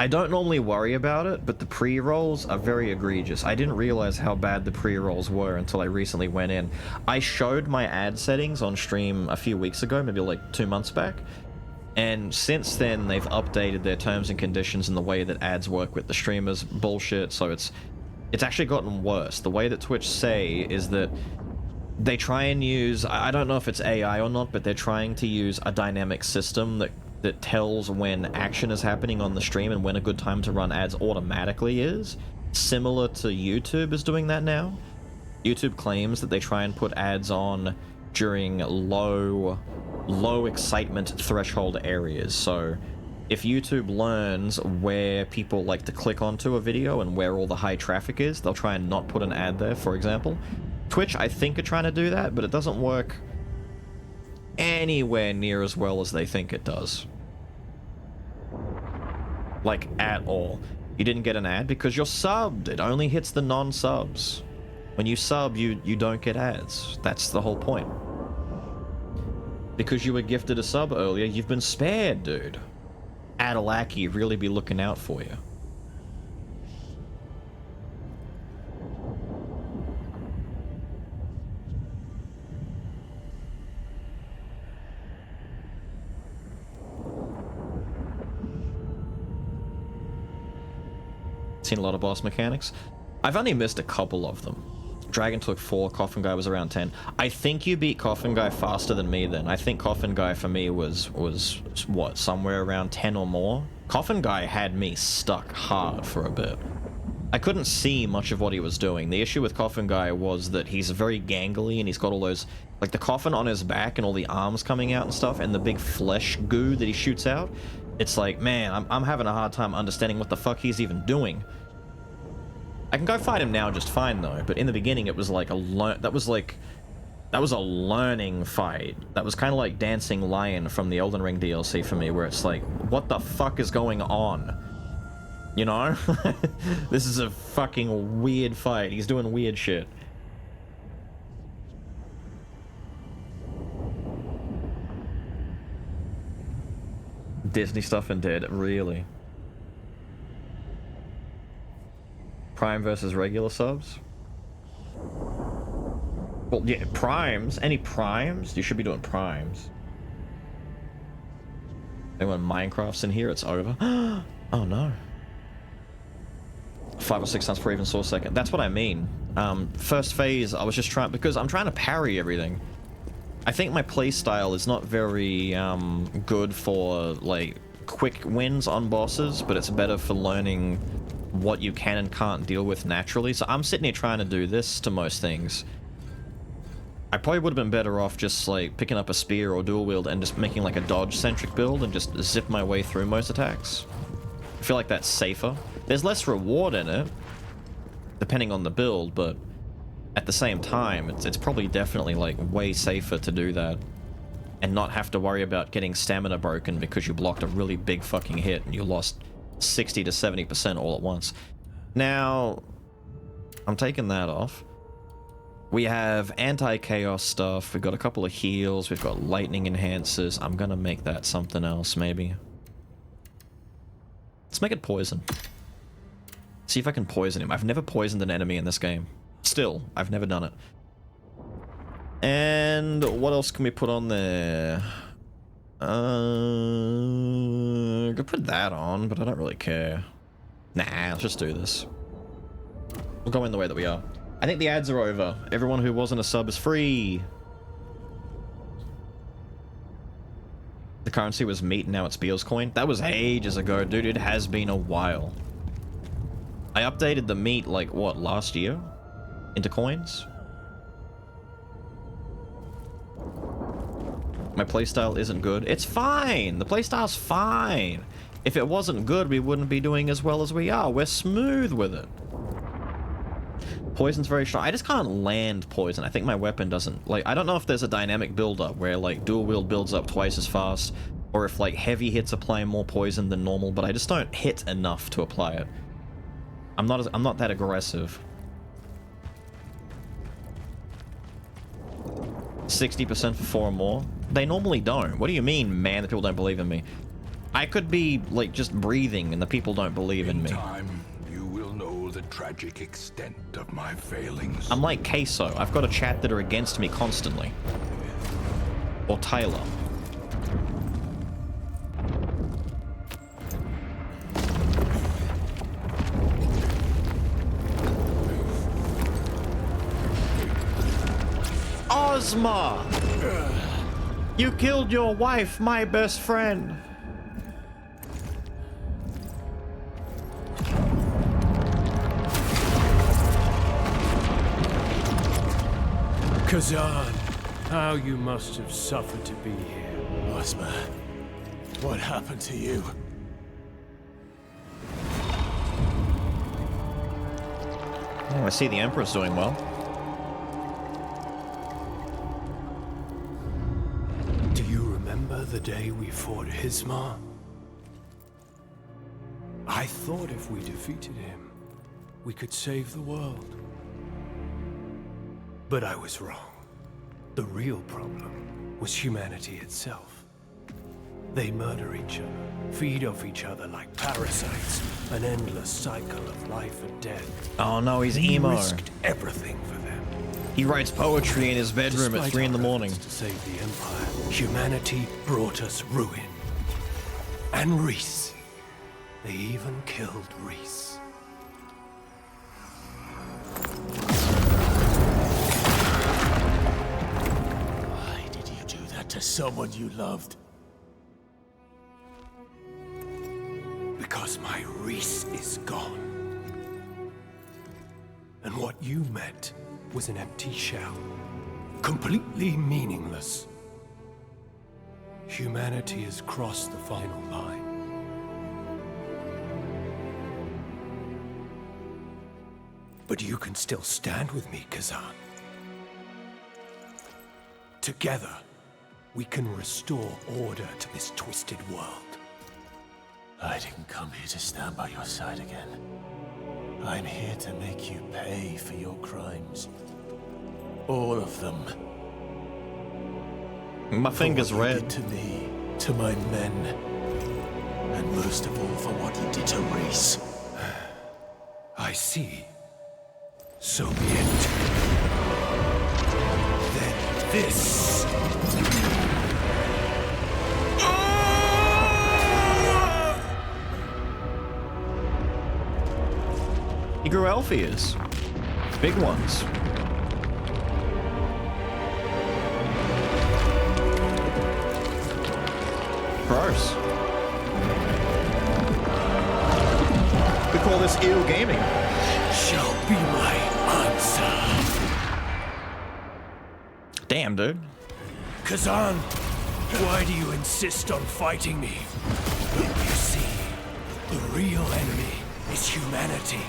I don't normally worry about it, but the pre-rolls are very egregious. I didn't realize how bad the pre-rolls were until I recently went in. I showed my ad settings on stream a few weeks ago, maybe like 2 months back, and since then they've updated their terms and conditions and the way that ads work with the streamers bullshit, so it's actually gotten worse. The way that Twitch say is that they try and use, I don't know if it's AI or not, but they're trying to use a dynamic system that tells when action is happening on the stream and when a good time to run ads automatically is. Similar to YouTube is doing that now. YouTube claims that they try and put ads on during low excitement threshold areas. So if YouTube learns where people like to click onto a video and where all the high traffic is, they'll try and not put an ad there, for example. Twitch, I think, are trying to do that, but it doesn't work anywhere near as well as they think it does. Like, at all. You didn't get an ad because you're subbed. It only hits the non-subs. When you sub, you don't get ads. That's the whole point. Because you were gifted a sub earlier, you've been spared, dude. Adalaki really be looking out for you. Seen a lot of boss mechanics. I've only missed a couple of them. Dragon took 4, Coffin Guy was around 10. I think you beat Coffin Guy faster than me then. I think Coffin Guy for me was what, somewhere around 10 or more? Coffin Guy had me stuck hard for a bit. I couldn't see much of what he was doing. The issue with Coffin Guy was that he's very gangly and he's got all those, like the coffin on his back and all the arms coming out and stuff and the big flesh goo that he shoots out. It's like, man, I'm having a hard time understanding what the fuck he's even doing. I can go fight him now just fine though, but in the beginning it was like that was a learning fight. That was kind of like Dancing Lion from the Elden Ring DLC for me, where it's like, what the fuck is going on? You know? This is a fucking weird fight. He's doing weird shit. Disney stuff and dead, really? Prime versus regular subs? Well, yeah, primes. Any primes? You should be doing primes. Anyone Minecraft's in here, it's over. Oh no. 5 or 6 times per even source second. That's what I mean. First phase, I was just trying, because I'm trying to parry everything. I think my playstyle is not very good for like quick wins on bosses, but it's better for learning what you can and can't deal with naturally. So I'm sitting here trying to do this to most things. I probably would have been better off just like picking up a spear or dual wield and just making like a dodge centric build and just zip my way through most attacks. I feel like that's safer. There's less reward in it, depending on the build, but at the same time, it's probably definitely like way safer to do that and not have to worry about getting stamina broken because you blocked a really big fucking hit and you lost 60 to 70% all at once. Now, I'm taking that off. We have anti-chaos stuff. We've got a couple of heals. We've got lightning enhancers. I'm gonna make that something else, maybe. Let's make it poison. See if I can poison him. I've never poisoned an enemy in this game. Still, I've never done it. And what else can we put on there? Could put that on, but I don't really care. Nah, let's just do this. We'll go in the way that we are. I think the ads are over. Everyone who wasn't a sub is free. The currency was meat and now it's Beals coin. That was ages ago, dude. It has been a while. I updated the meat like, what, last year? Into coins? My playstyle isn't good. It's fine. The playstyle's fine. If it wasn't good, we wouldn't be doing as well as we are. We're smooth with it. Poison's very strong. I just can't land poison. I think my weapon doesn't... Like, I don't know if there's a dynamic build-up where, like, dual wield builds up twice as fast, or if, like, heavy hits apply more poison than normal, but I just don't hit enough to apply it. I'm not that aggressive. 60% for 4 or more? They normally don't. What do you mean, man, the people don't believe in me? I could be, like, just breathing and the people don't believe in me. Time, you will know the tragic extent of my failings. I'm like Queso. I've got a chat that are against me constantly. Or Tyler. Ozma! You killed your wife, my best friend. Kazan, how you must have suffered to be here. Ozma, what happened to you? Oh, I see the Emperor's doing well. Do you remember the day we fought Hismar? I thought if we defeated him, we could save the world. But I was wrong. The real problem was humanity itself. They murder each other, feed off each other like parasites, an endless cycle of life and death. Oh no, he's We emo. risked everything for them. He writes poetry in his bedroom at Despite 3 in the our morning. efforts to save the Empire, humanity brought us ruin. And Reese. They even killed Reese. Why did you do that to someone you loved? Because my Reese is gone. And what you met was an empty shell. Completely meaningless. Humanity has crossed the final line. But you can still stand with me, Kazan. Together, we can restore order to this twisted world. I didn't come here to stand by your side again. I'm here to make you pay for your crimes. All of them. My finger's For what you red. did to me, to my men, and most of all for what you did to Reese. I see. So be it. Then this. He grew elf ears. Big ones. Gross. We call this ill gaming. Shall be my answer. Damn, dude. Kazan, why do you insist on fighting me? You see, the real enemy is humanity.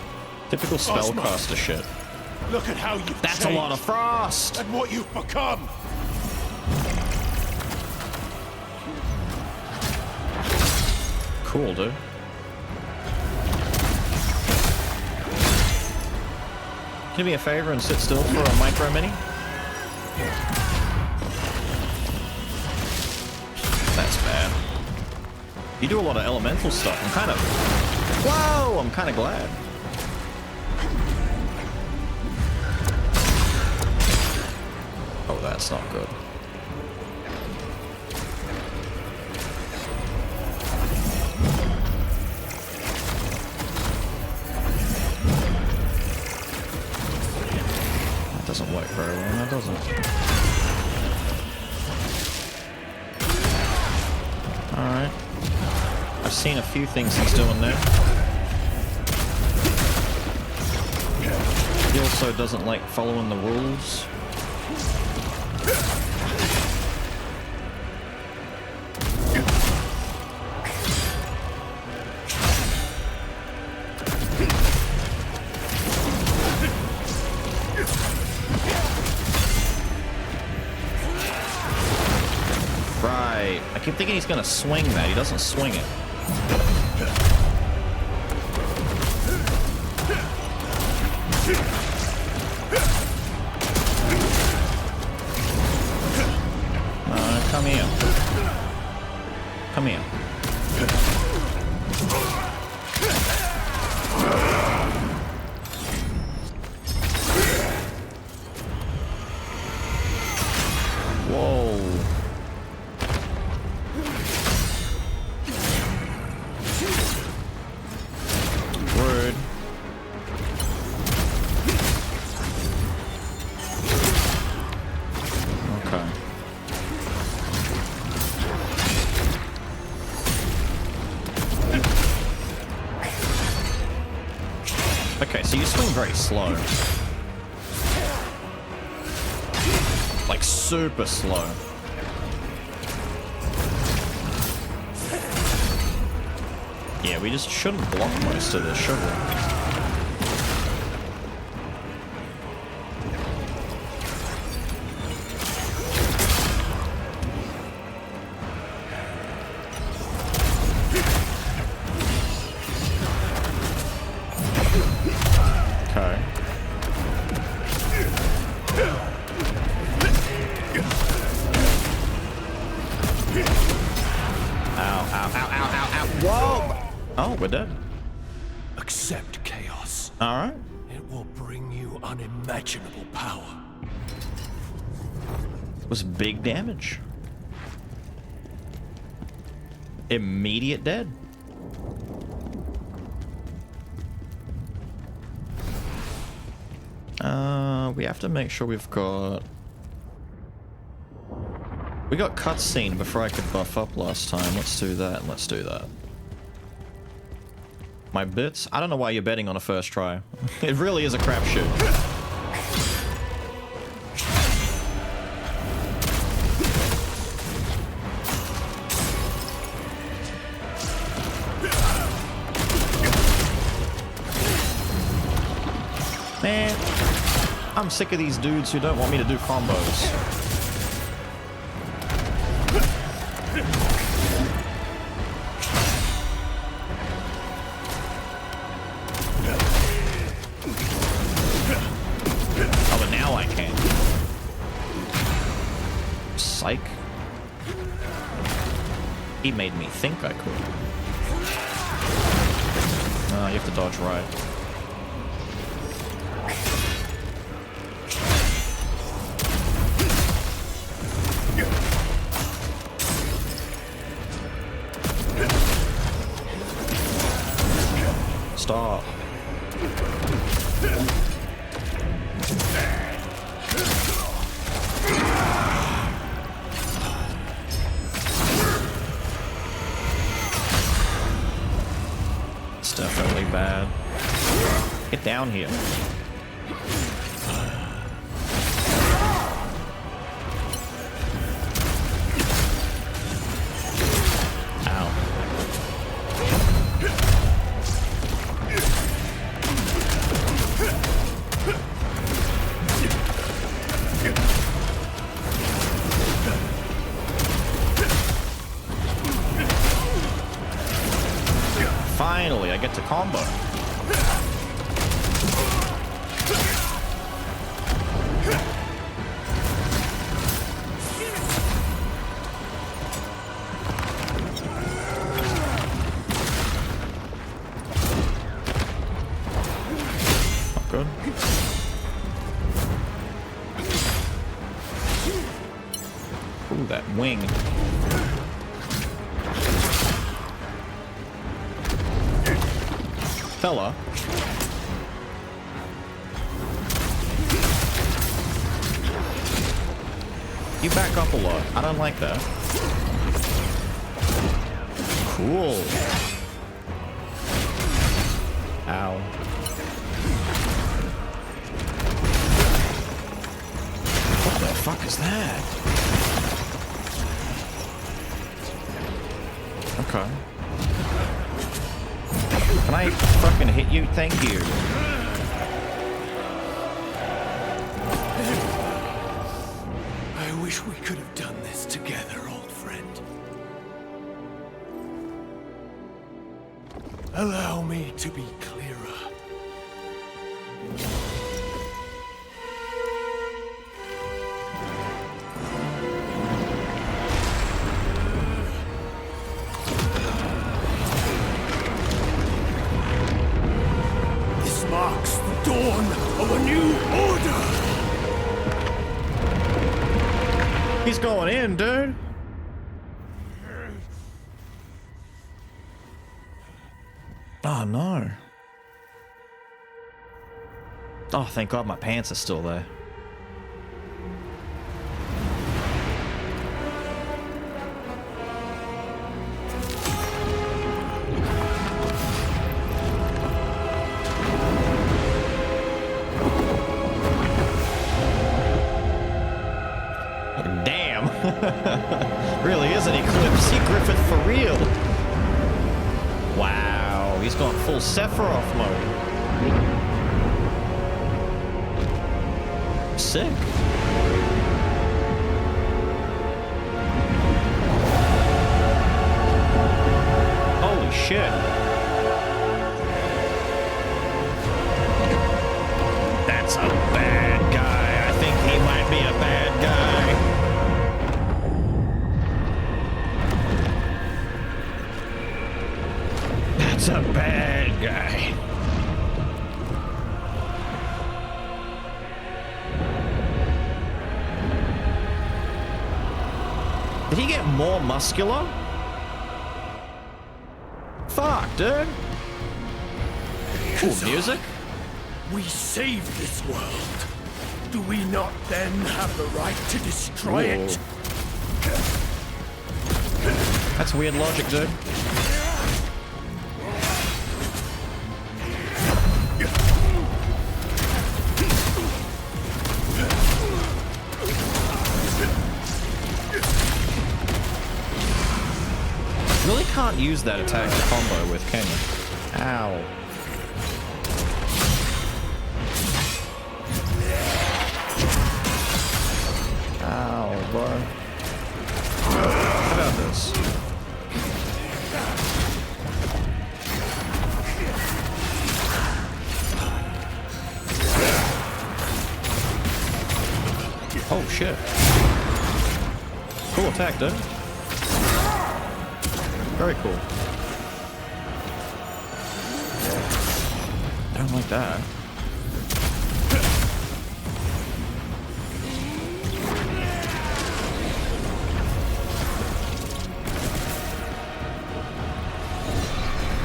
Typical spellcaster shit. Look at how you've That's a lot of frost. and what you've become. Cool, dude. Can you do me a favor and sit still for a micro mini? That's bad. You do a lot of elemental stuff. I'm kind of... Whoa! I'm kind of glad. Oh, that's not good. That doesn't work very well, now does it? Alright. I've seen a few things he's doing there. He also doesn't like following the rules. Right. I keep thinking he's gonna swing that. He doesn't swing it. Come here. Come here. Whoa. Word. Okay. Okay, so you swing very slow. Like super slow. Yeah, we just shouldn't block most of this, should we? Ow, ow, ow, ow, ow, ow. Whoa! Oh, we're dead. Accept chaos. Alright. It will bring you unimaginable power. It was big damage. Immediate dead. We have to make sure we've got... We got cutscene before I could buff up last time. Let's do that, and let's do that. My bits? I don't know why you're betting on a first try. It really is a crapshoot. Man, I'm sick of these dudes who don't want me to do combos. Oh, but now I can. Psych. He made me think I could. You have to dodge right. Stop. It's definitely bad. Get down here. Finally, I get to combo. Not good. Ooh, that wing. Fella. You back up a lot. I don't like that. Cool. Ow. What the fuck is that? Okay. Can I fucking hit you? Thank you. I wish we could have done this together, old friend. Allow me to be clearer. Marks the dawn of a new order! He's going in, dude. Oh, no. Oh, thank God my pants are still there. Really is an eclipse. See Griffith for real. Wow, he's gone full Sephiroth mode. Sick. Holy shit. That's a bad guy. I think he might be a bad guy. a bad guy. Did he get more muscular? Fuck, dude. Ooh, music? We saved this world. Do we not then have the right to destroy it? That's weird logic, dude. Really can't use that attack to combo with, can you? Ow. Ow, bro. How about this? Oh shit. Cool attack, dude. Very cool. I don't like that.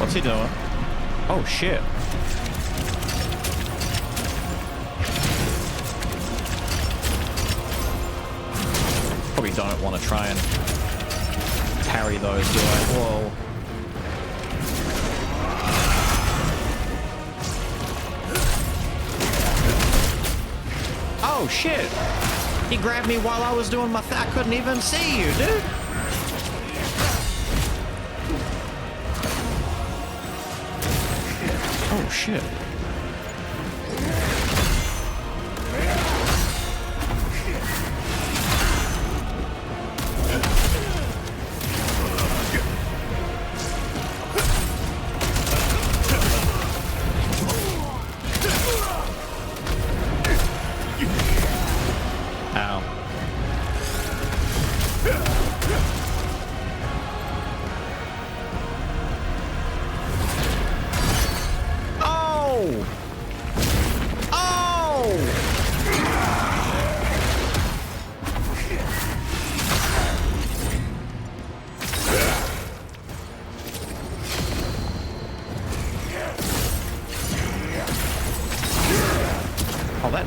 What's he doing? Oh shit. Probably don't want to try and parry those, do I? Whoa. Oh shit! He grabbed me while I was doing my I couldn't even see you, dude! Oh shit.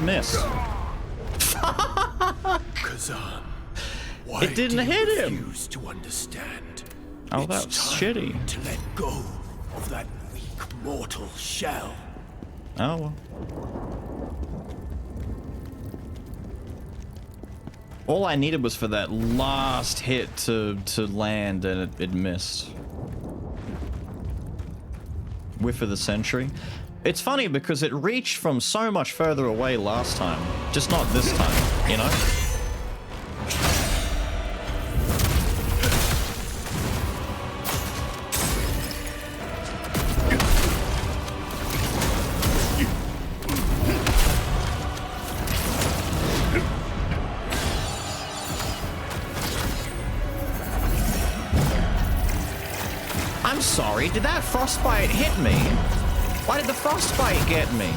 Miss. Kazan, why it didn't hit him. Refuse to understand. Oh, that was shitty. To let go of that weak mortal shell. Oh well. All I needed was for that last hit to land, and it missed. Whiff of the century. It's funny because it reached from so much further away last time, just not this time, you know? I'm sorry, did that frostbite hit me? Why did the frostbite get me?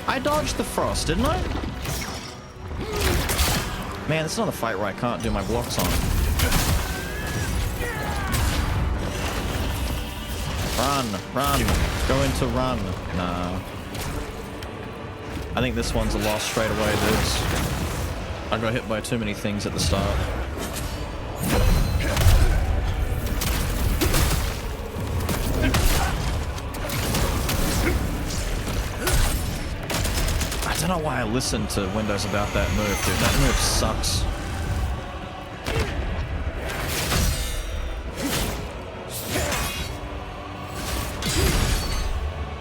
I dodged the frost, didn't I? Man, this is not a fight where I can't do my blocks on. Run. Go into run. Nah. I think this one's a loss straight away, dudes. I got hit by too many things at the start. I don't know why I listened to Windows about that move, dude. That move sucks.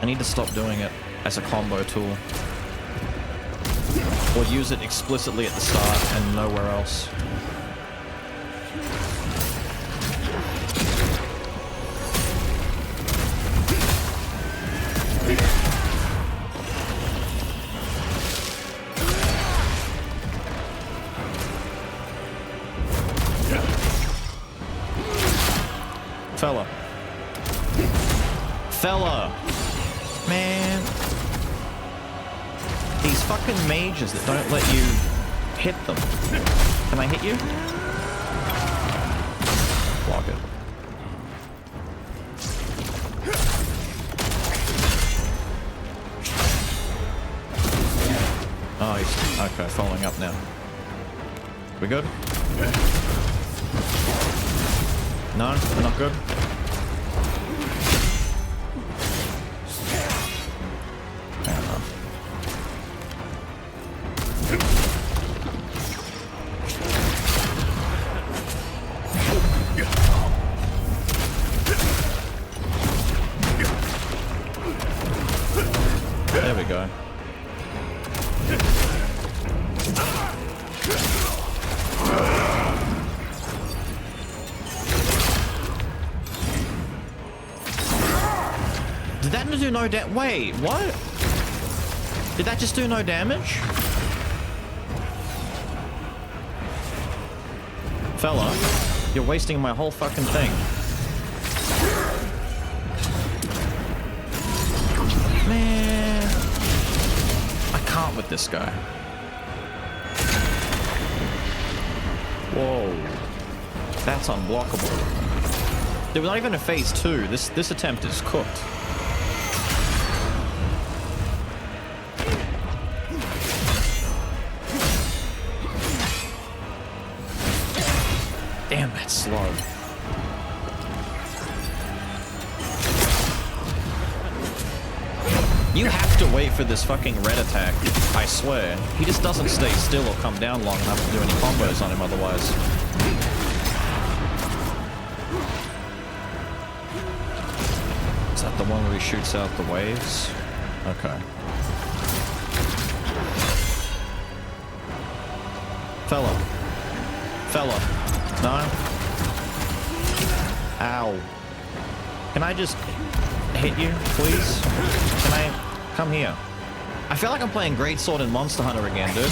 I need to stop doing it as a combo tool. Or use it explicitly at the start and nowhere else. Fella. Fella! Man. These fucking mages that don't let you hit them. Can I hit you? Block it. Oh, he's... okay, following up now. We good? No? We're not good? Fair enough. There we go. Did that do no damage? Wait, what? Did that just do no damage? Fella, you're wasting my whole fucking thing. Man. I can't with this guy. Whoa. That's unblockable. Dude, we're not even in phase 2. This attempt is cooked. Damn, that's slow. You have to wait for this fucking red attack, I swear. He just doesn't stay still or come down long enough to do any combos on him otherwise. Is that the one where he shoots out the waves? Okay. Fella. Fella. No? Ow. Can I just hit you, please? Can I come here? I feel like I'm playing Greatsword and Monster Hunter again, dude.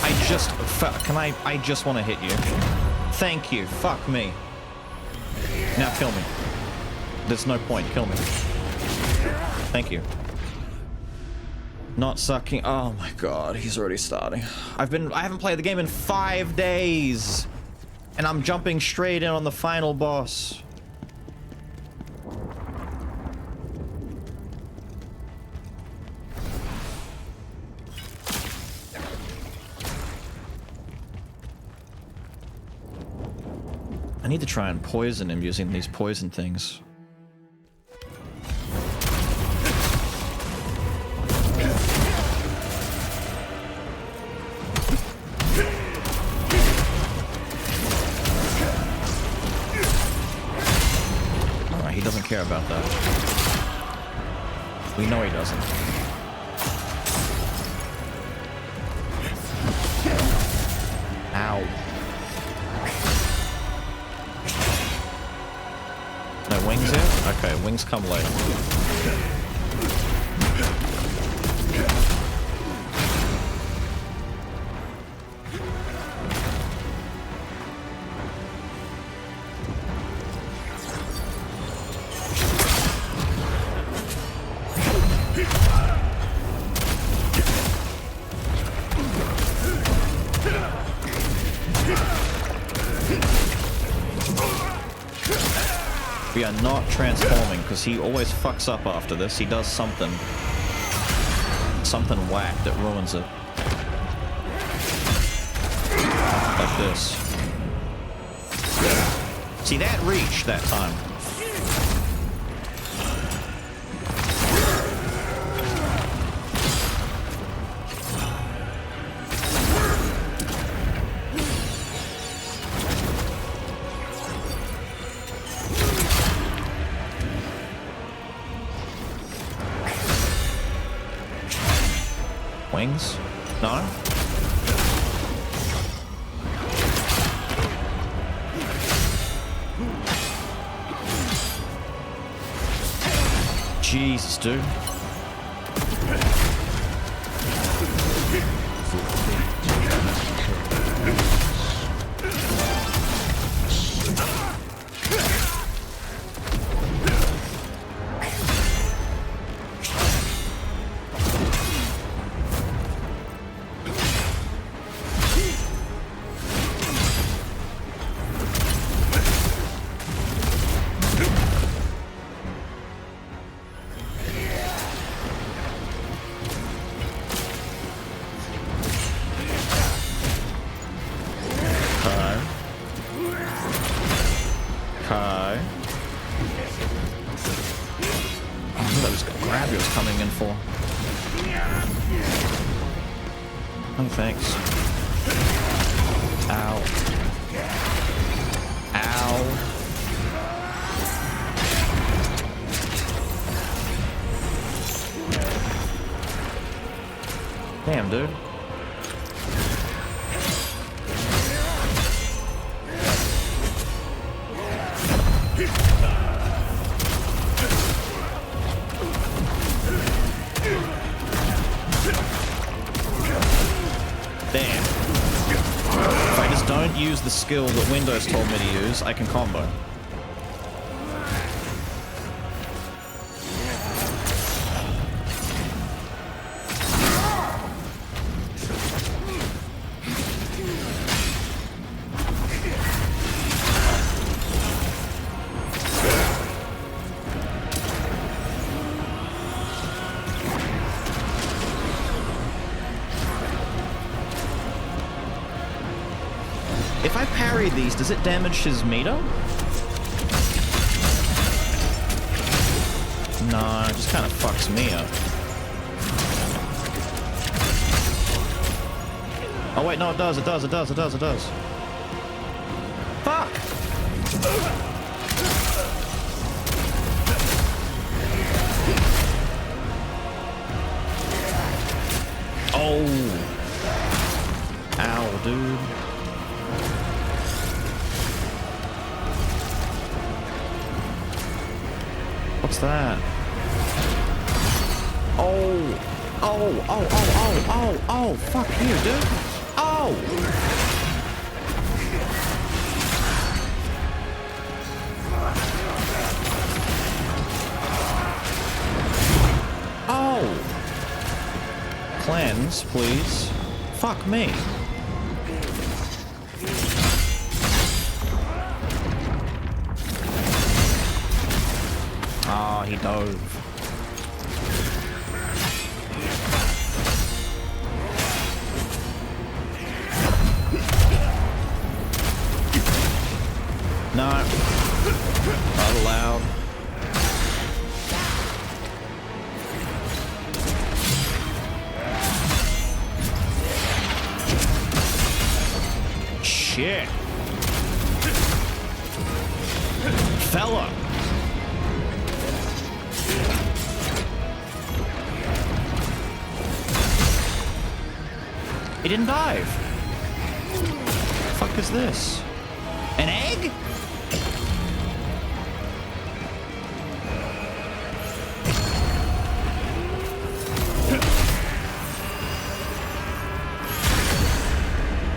I just want to hit you. Thank you. Fuck me. Now kill me. There's no point. Kill me. Thank you. Not sucking. Oh my god, he's already starting. I haven't played the game in 5 days. And I'm jumping straight in on the final boss. I need to try and poison him using these poison things. He doesn't care about that. We know he doesn't. Ow. No wings yet? Okay, wings come later. We are not transforming because he always fucks up after this. He does something whack that ruins it. Like this. See, that reached that time. Wings? No? Jesus, dude. for? Oh, thanks. Ow. Ow. Damn, dude. Damn. If I just don't use the skill that Windows told me to use, I can combo. If I parry these, does it damage his meter? No, it just kind of fucks me up. Oh wait, no, it does, it does, it does, it does, it does. Fuck! Oh! Ow, dude. What's that? Oh! Oh, oh, oh, oh, oh, oh! Fuck you, dude! Oh! Oh! Cleanse, please. Fuck me. Ah, he dove. No. Not allowed. Shit. Fella. He didn't dive. The fuck is this? An egg?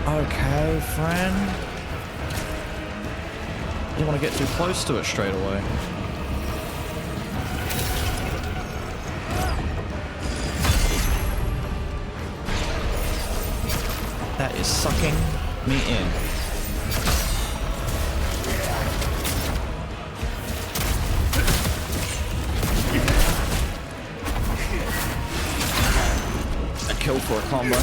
Okay, friend. You don't want to get too close to it straight away. That is sucking me in. A kill for a combo.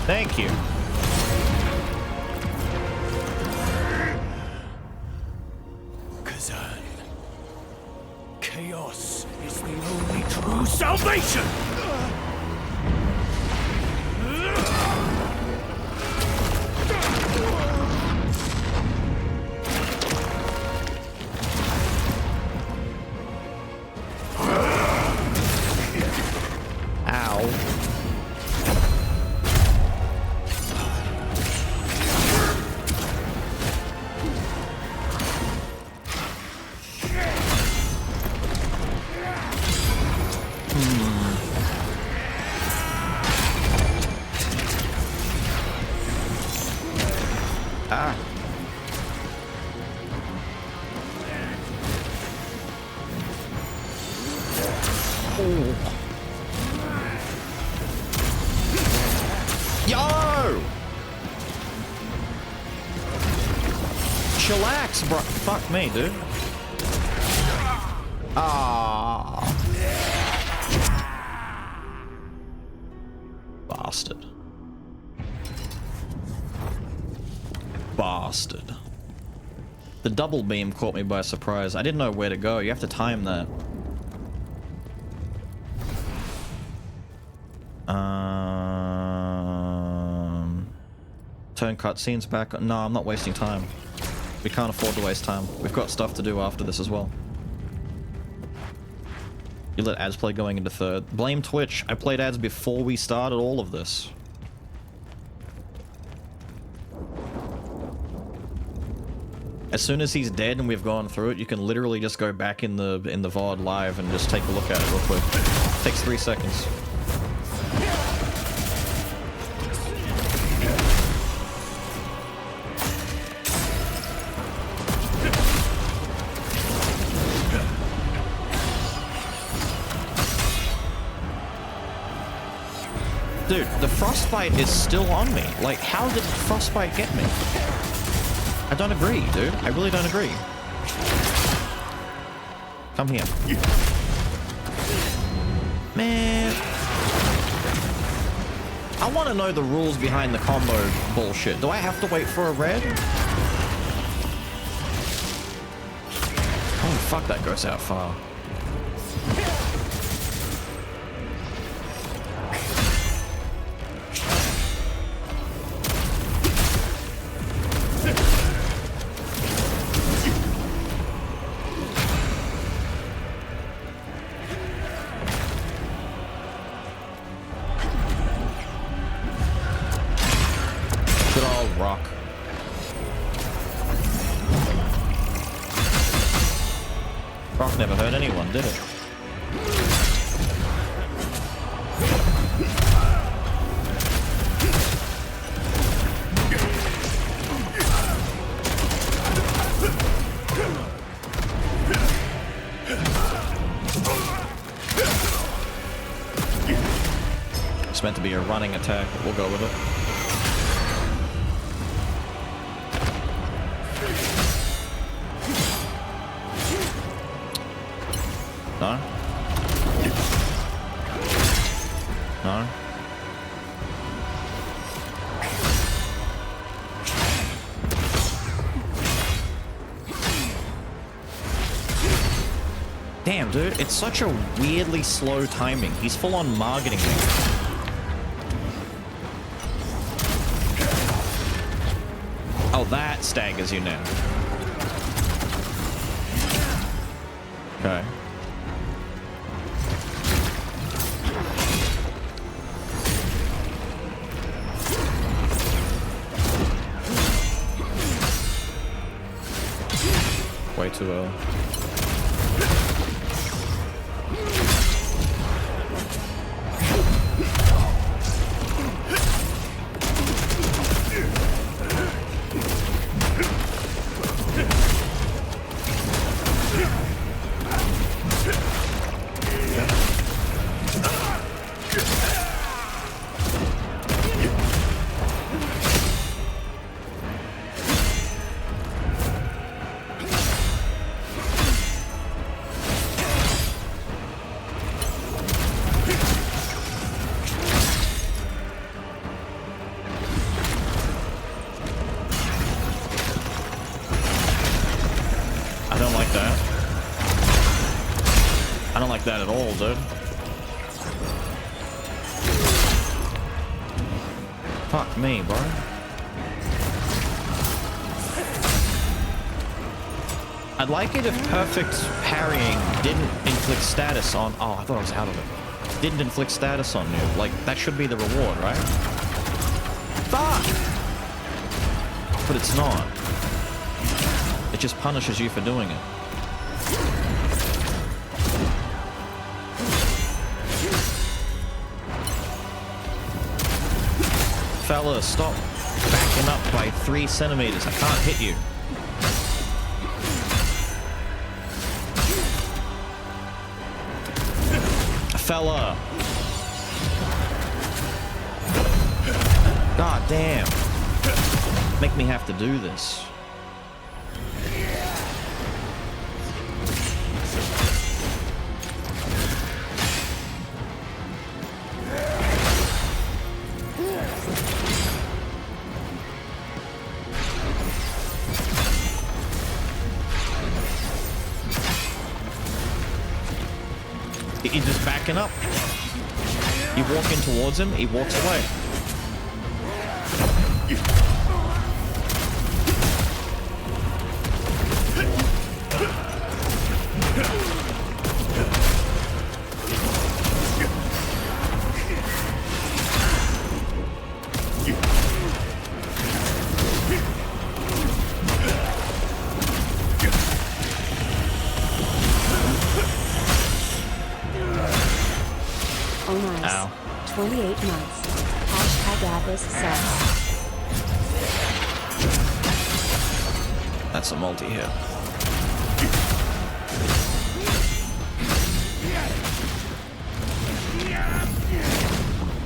Thank you. Kazan. Chaos is the only true salvation! Ow. Ah. Ooh. Yo! Chill chillax, bro. Fuck me, dude. Ah. Bastard. Bastard. The double beam caught me by surprise. I didn't know where to go. You have to time that. Turn cutscenes back. No, I'm not wasting time. We can't afford to waste time. We've got stuff to do after this as well. You let ads play going into third. Blame Twitch. I played ads before we started all of this. As soon as he's dead and we've gone through it, you can literally just go back in the VOD live and just take a look at it real quick. Takes 3 seconds. Dude, the frostbite is still on me. Like, how did frostbite get me? I don't agree, dude. I really don't agree. Come here. Man. I want to know the rules behind the combo bullshit. Do I have to wait for a red? Oh, fuck, that goes out far. Never hurt anyone, did it? It's meant to be a running attack, but we'll go with it. No? No? Damn, dude, it's such a weirdly slow timing. He's full on marketing me. Oh, that staggers you now. Okay. Way too early. That at all, dude. Fuck me, bro. I'd like it if perfect parrying didn't inflict status on... Oh, I thought I was out of it. Didn't inflict status on you. Like, that should be the reward, right? Fuck! But it's not. It just punishes you for doing it. Fella, stop backing up by 3 centimeters. I can't hit you. Fella. God damn. Make me have to do this. He's just backing up. You walk in towards him, he walks away. Oh nice. Ow. 28 months. Hashtag Abyss sucks. That's a multi hit.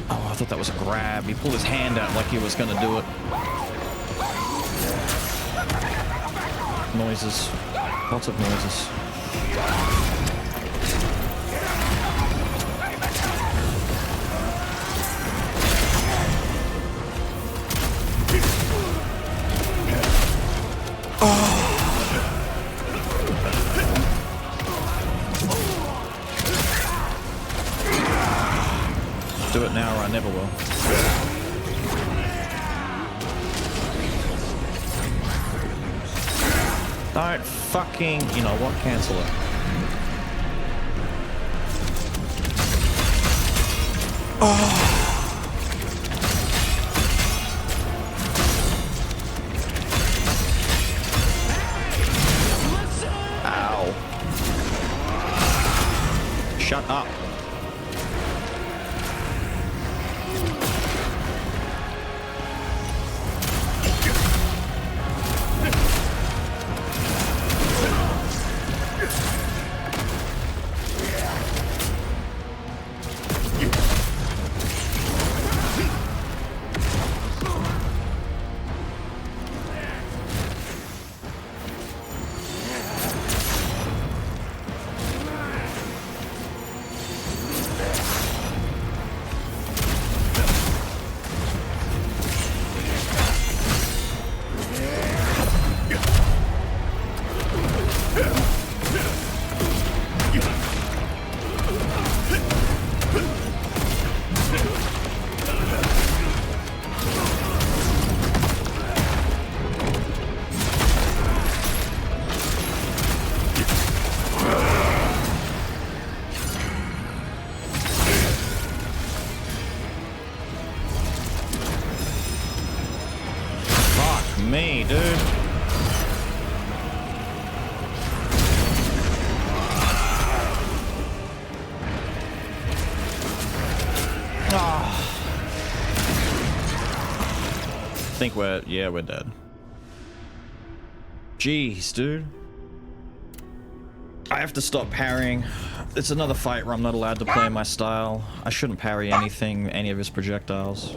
Oh, I thought that was a grab. He pulled his hand out like he was gonna do it. Noises. Lots of noises. Do it now or I never will. Don't fucking... You know what? Cancel it. Ow. Shut up. Me, dude. I think we're dead. Jeez, dude. I have to stop parrying. It's another fight where I'm not allowed to play my style. I shouldn't parry anything, any of his projectiles.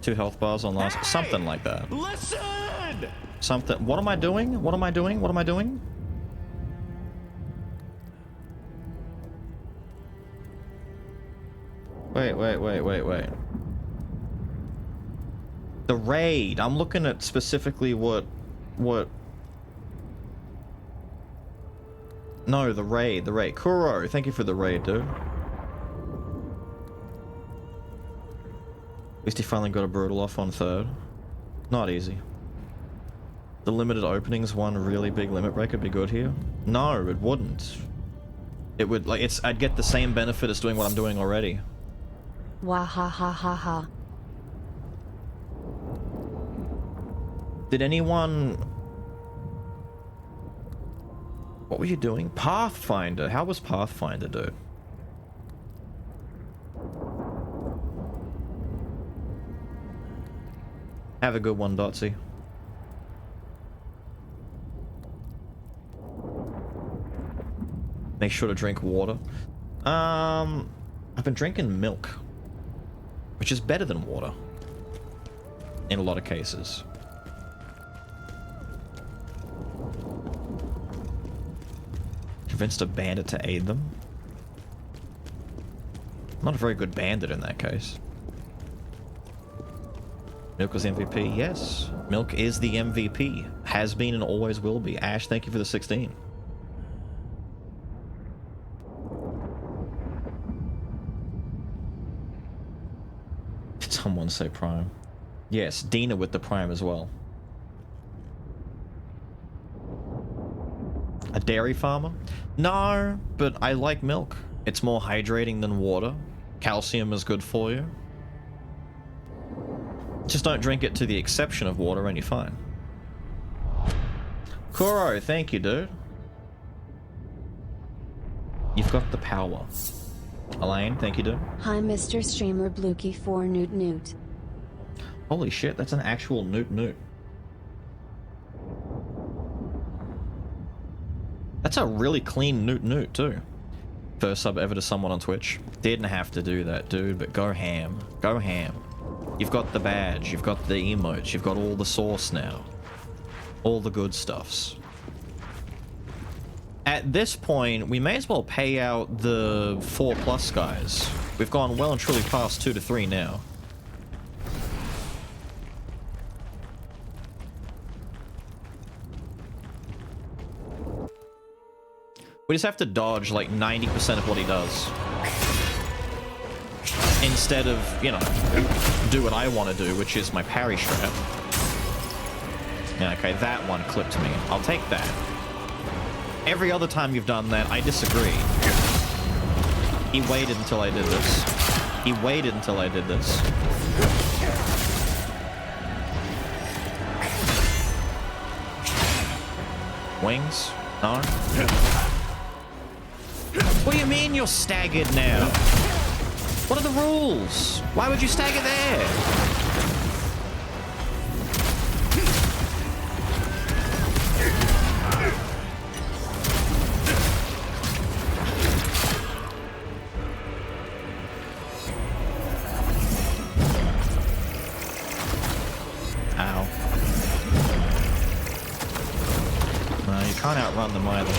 Two health bars on last, something like that. Listen! Something. What am I doing? What am I doing? What am I doing? Wait. The raid. I'm looking at specifically what... No, the raid. Kuro, thank you for the raid, dude. At least he finally got a brutal off on third. Not easy. The limited openings, one really big limit break would be good here. No, it wouldn't. It would, like, I'd get the same benefit as doing what I'm doing already. Wahahaha. Did anyone... What were you doing? Pathfinder. How was Pathfinder, dude? Have a good one, Dotsy. Make sure to drink water. I've been drinking milk, which is better than water in a lot of cases. Convinced a bandit to aid them. Not a very good bandit in that case. Milk was MVP. Yes, Milk is the MVP. Has been and always will be. Ash, thank you for the 16. Did someone say Prime? Yes, Dina with the Prime as well. A dairy farmer? No, but I like milk. It's more hydrating than water. Calcium is good for you. Just don't drink it to the exception of water and you're fine. Kuro, thank you, dude. You've got the power. Elaine, thank you, dude. Hi, Mr. Streamer Blukey for Newt Newt. Holy shit, that's an actual Newt Newt. That's a really clean Newt Newt, too. First sub ever to someone on Twitch. Didn't have to do that, dude, but go ham. Go ham. You've got the badge, you've got the emotes, you've got all the sauce now. All the good stuffs. At this point, we may as well pay out the 4+ guys. We've gone well and truly past 2 to 3 now. We just have to dodge like 90% of what he does. Instead of, you know, do what I want to do, which is my parry strap. Yeah, okay, that one clipped me. I'll take that. Every other time you've done that, I disagree. He waited until I did this. He waited until I did this. Wings? No? What do you mean you're staggered now? What are the rules? Why would you stagger there? Ow. No, you can't outrun them either.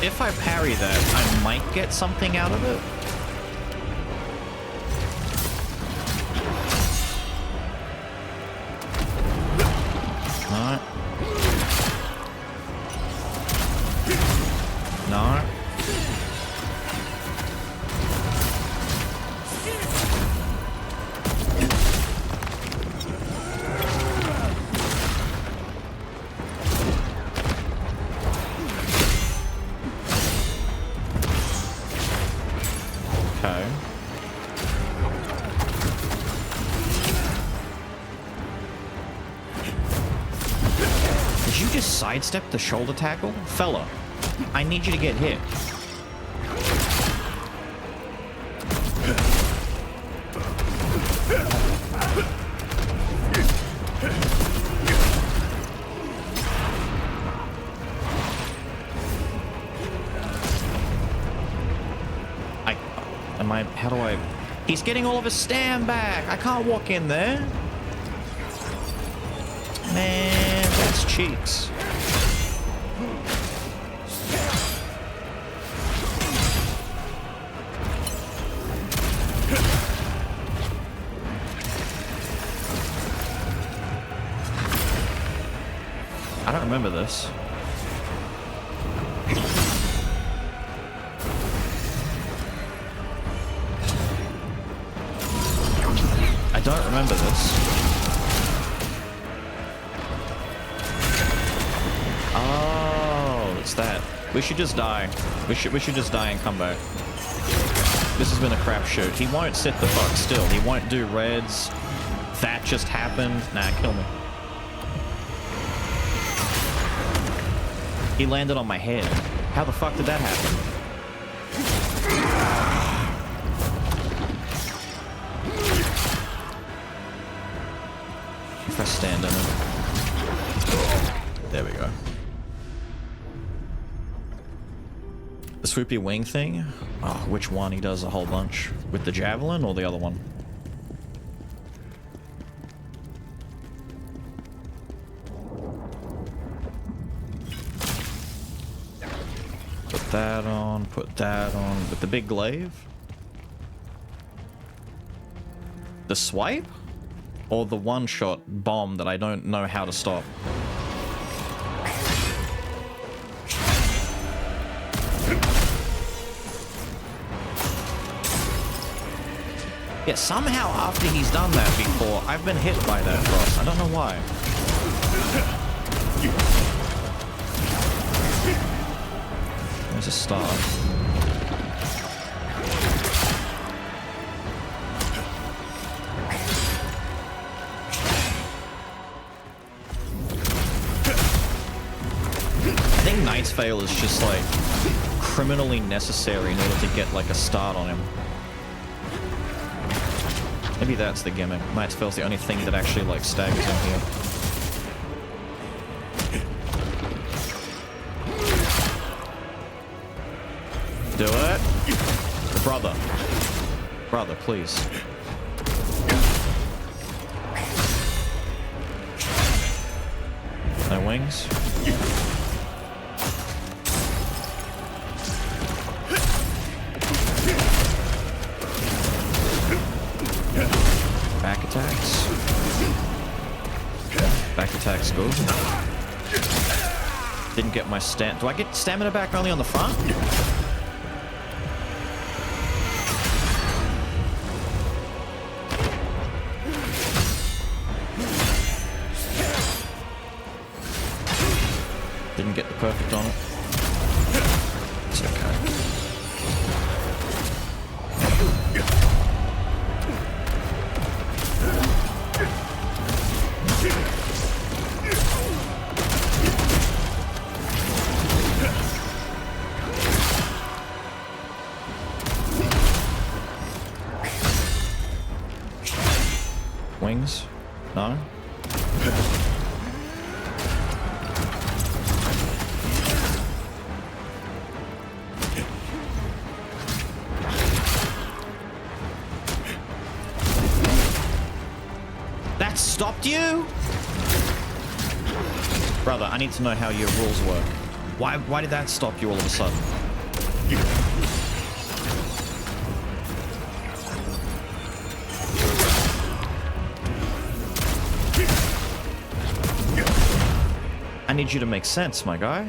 If I parry that, I might get something out of it. No. No. Sidestep the shoulder tackle? Fella, I need you to get hit. How do I... He's getting all of his stam back. I can't walk in there. Man, that's cheeks. I don't remember this. I don't remember this. Oh, it's that. We should just die. We should just die and come back. This has been a crapshoot. He won't sit the fuck still. He won't do reds. That just happened. Nah, kill me. He landed on my head. How the fuck did that happen? If I stand in it. There we go. The swoopy wing thing? Oh, which one? He does a whole bunch. With the javelin or the other one? Put that on, put that on. With the big glaive? The swipe? Or the one-shot bomb that I don't know how to stop? Yeah, somehow after he's done that before, I've been hit by that frost. I don't know why. There's a star. I think Knight's Veil is just like criminally necessary in order to get like a start on him. Maybe that's the gimmick. Knight's Veil's the only thing that actually like staggers him here. Do it. Brother. Brother, please. No wings. Back attacks. Back attacks good. Didn't get my stamina. Do I get stamina back only on the front? Didn't get the perfect on it. It's okay. Wings? No? That stopped you? Brother, I need to know how your rules work. Why did that stop you all of a sudden? I need you to make sense, my guy.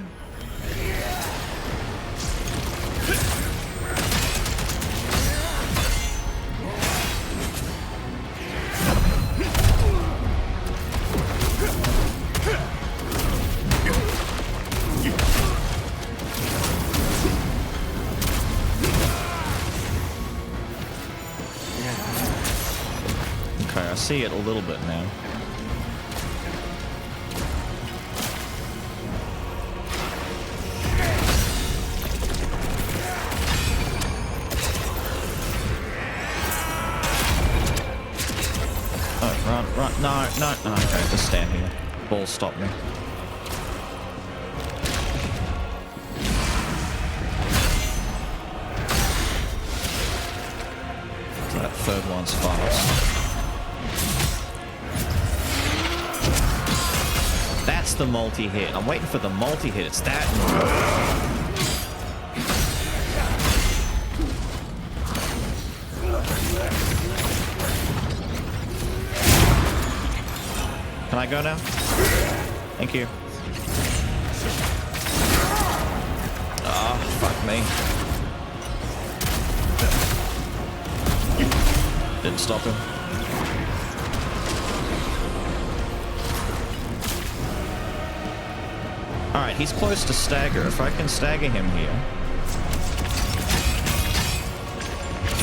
Okay, I see it a little bit now. Run. No. Okay, just stand here. Balls stop me. So that third one's fast. That's the multi-hit. I'm waiting for the multi-hit. It's that move. Can I go now? Thank you. Ah, fuck me. Didn't stop him. Alright, he's close to stagger. If I can stagger him here.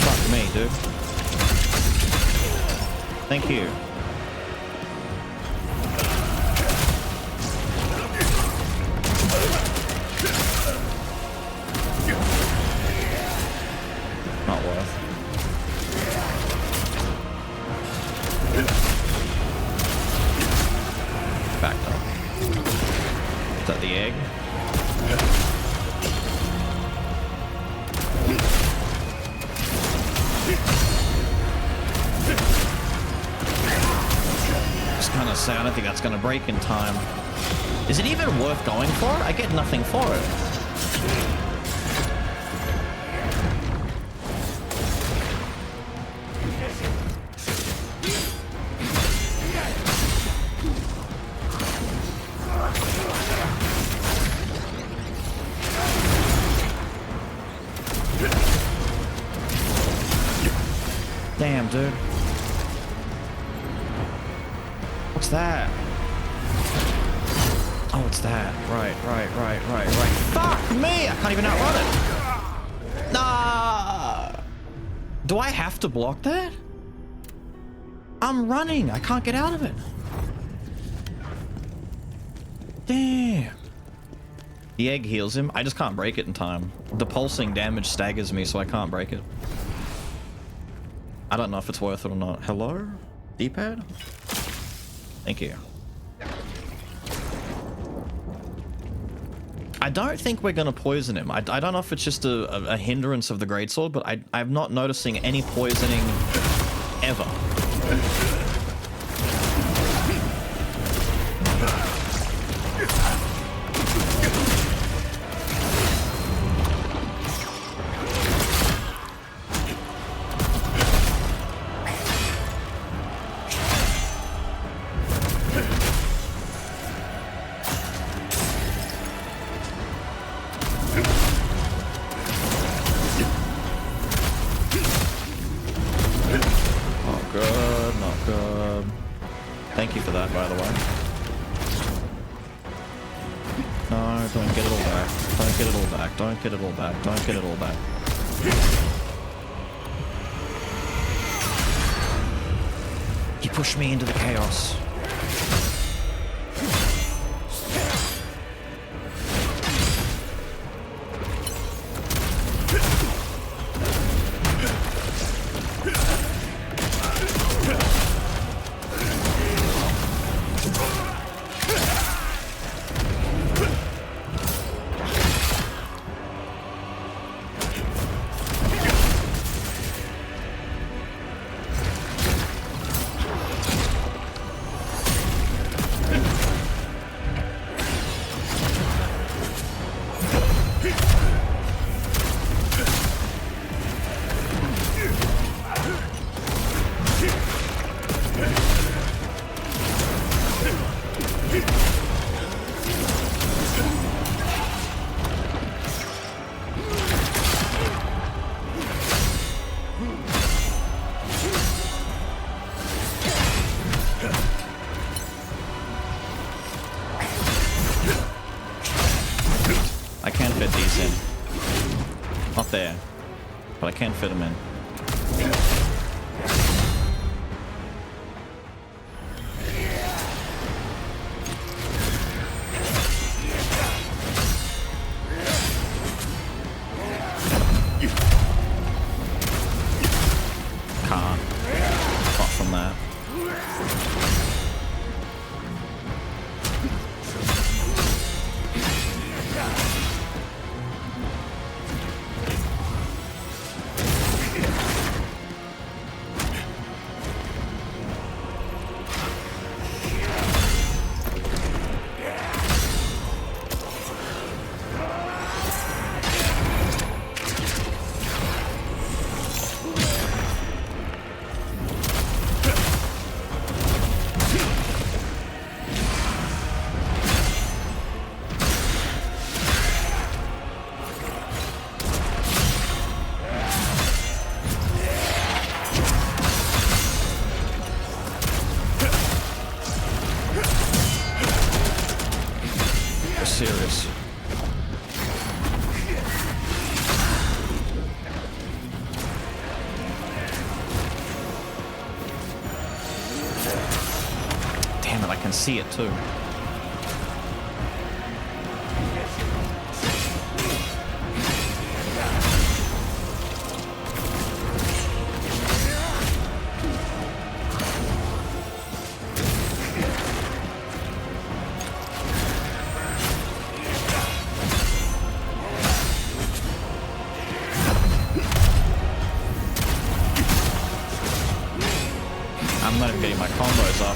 Fuck me, dude. Thank you. Not worth. backed up. Is that the egg? It's kind of sad. I don't think that's going to break in time. Is it even worth going for it? I get nothing for it. Damn, dude. What's that? Oh, it's that. Right. Fuck me! I can't even outrun it. Nah! Do I have to block that? I'm running. I can't get out of it. Damn. The egg heals him. I just can't break it in time. The pulsing damage staggers me, so I can't break it. I don't know if it's worth it or not. Hello? D-pad? Thank you. I don't think we're going to poison him. I don't know if it's just a hindrance of the greatsword, but I'm not noticing any poisoning ever. Thank you for that, by the way. No, don't get it all back. Don't get it all back. Don't get it all back. Don't get it all back. You pushed me into the chaos. I can fit these in. Not there, but I can fit them in. Can't. Apart from that. Serious. Damn it, I can see it too.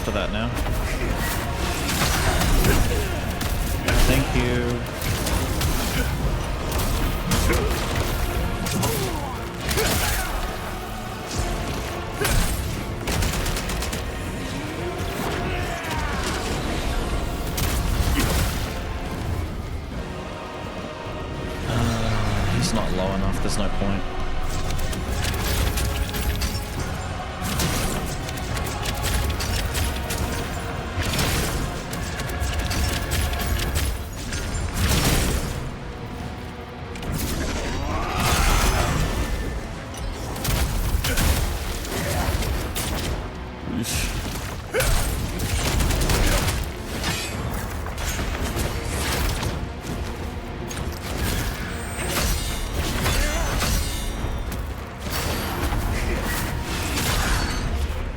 after that now. Thank you. He's not low enough, there's no point.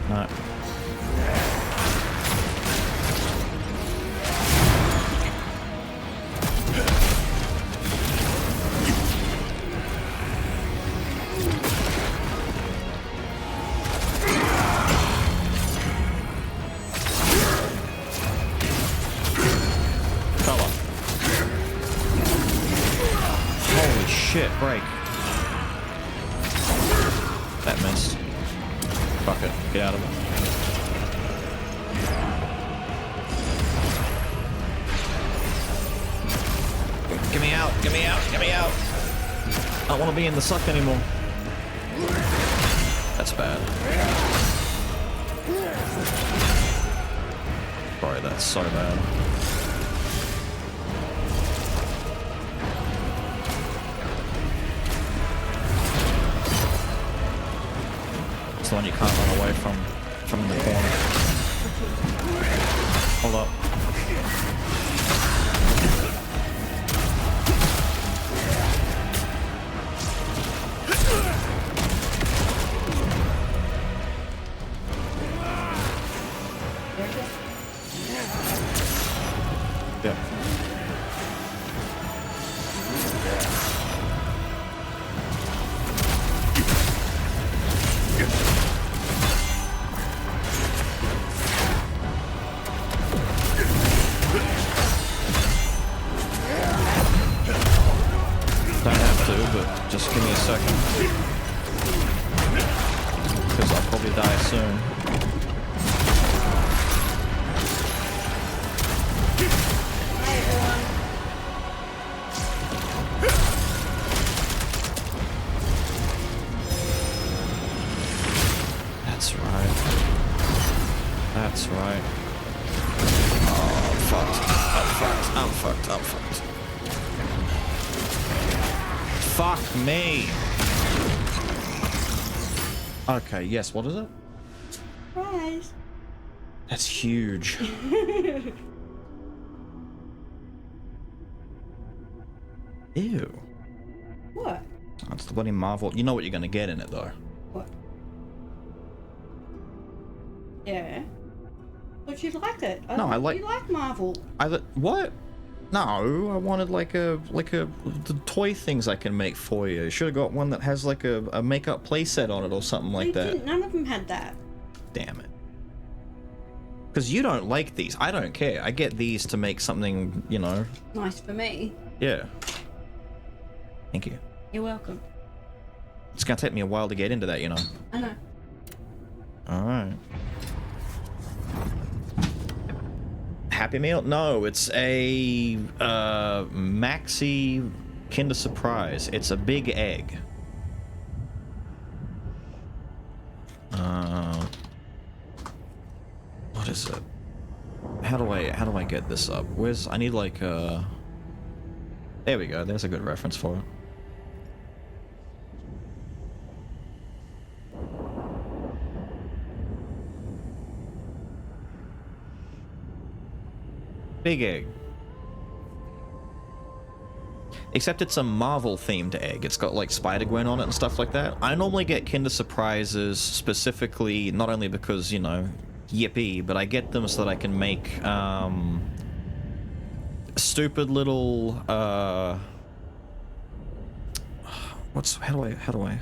No. Fella. Holy shit, break. That missed. Fuck it. Get out of it. Get me out. Get me out. Get me out. I don't want to be in the suck anymore. That's bad. Bro, that's so bad. It's the one you can't run away from the corner. Hold up. Yeah. Don't have to, but just give me a second. Because I'll probably die soon. That's right. That's right. Oh, I'm fucked. I'm fucked. I'm fucked. I'm fucked. Fuck me. Okay, yes, what is it? Surprise. That's huge. Ew. What? That's the bloody Marvel. You know what you're gonna get in it, though. What? Yeah. But you like it. No, I like- You like Marvel. What? No, I wanted like the toy things I can make for you. You should have got one that has like a makeup playset on it or something like They that. didn't. None of them had that. Damn it. Because you don't like these. I don't care. I get these to make something, you know. Nice for me. Yeah. Thank you. You're welcome. It's gonna take me a while to get into that, you know. I know. Alright. Happy Meal? No, it's a Maxi Kinder Surprise. It's a big egg. What is it? How do I get this up? I need like there we go. There's a good reference for it. Big egg. Except it's a Marvel themed egg. It's got like Spider-Gwen on it and stuff like that. I normally get Kinder Surprises specifically, not only because, you know, yippee, but I get them so that I can make stupid little how do I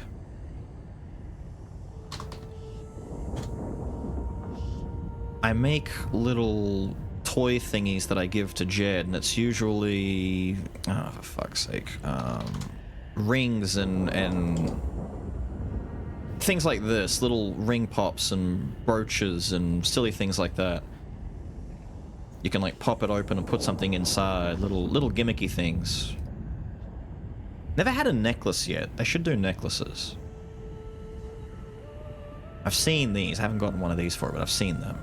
I make little toy thingies that I give to Jed, and it's usually, oh, for fuck's sake, rings and things like this, little ring pops and brooches and silly things like that. You can like pop it open and put something inside, little gimmicky things. Never had a necklace yet. They should do necklaces. I've seen these. I haven't gotten one of these for it, but I've seen them.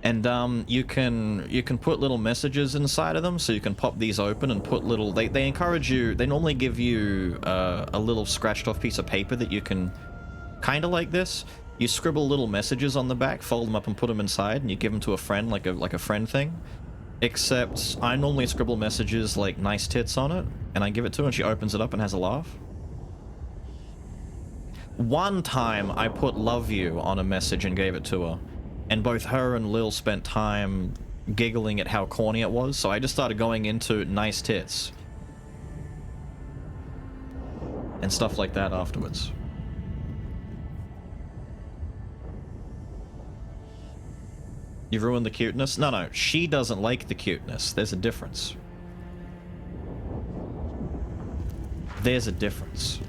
And you can put little messages inside of them, so you can pop these open and put little. They encourage you. They normally give you a little scratched off piece of paper that you can, kind of like this. You scribble little messages on the back, fold them up, and put them inside, and you give them to a friend, like a friend thing. Except I normally scribble messages like "nice tits" on it, and I give it to her, and she opens it up and has a laugh. One time I put "love you" on a message and gave it to her, and both her and Lil spent time giggling at how corny it was, so I just started going into "nice tits" and stuff like that afterwards. You ruined the cuteness? No, she doesn't like the cuteness. There's a difference. There's a difference.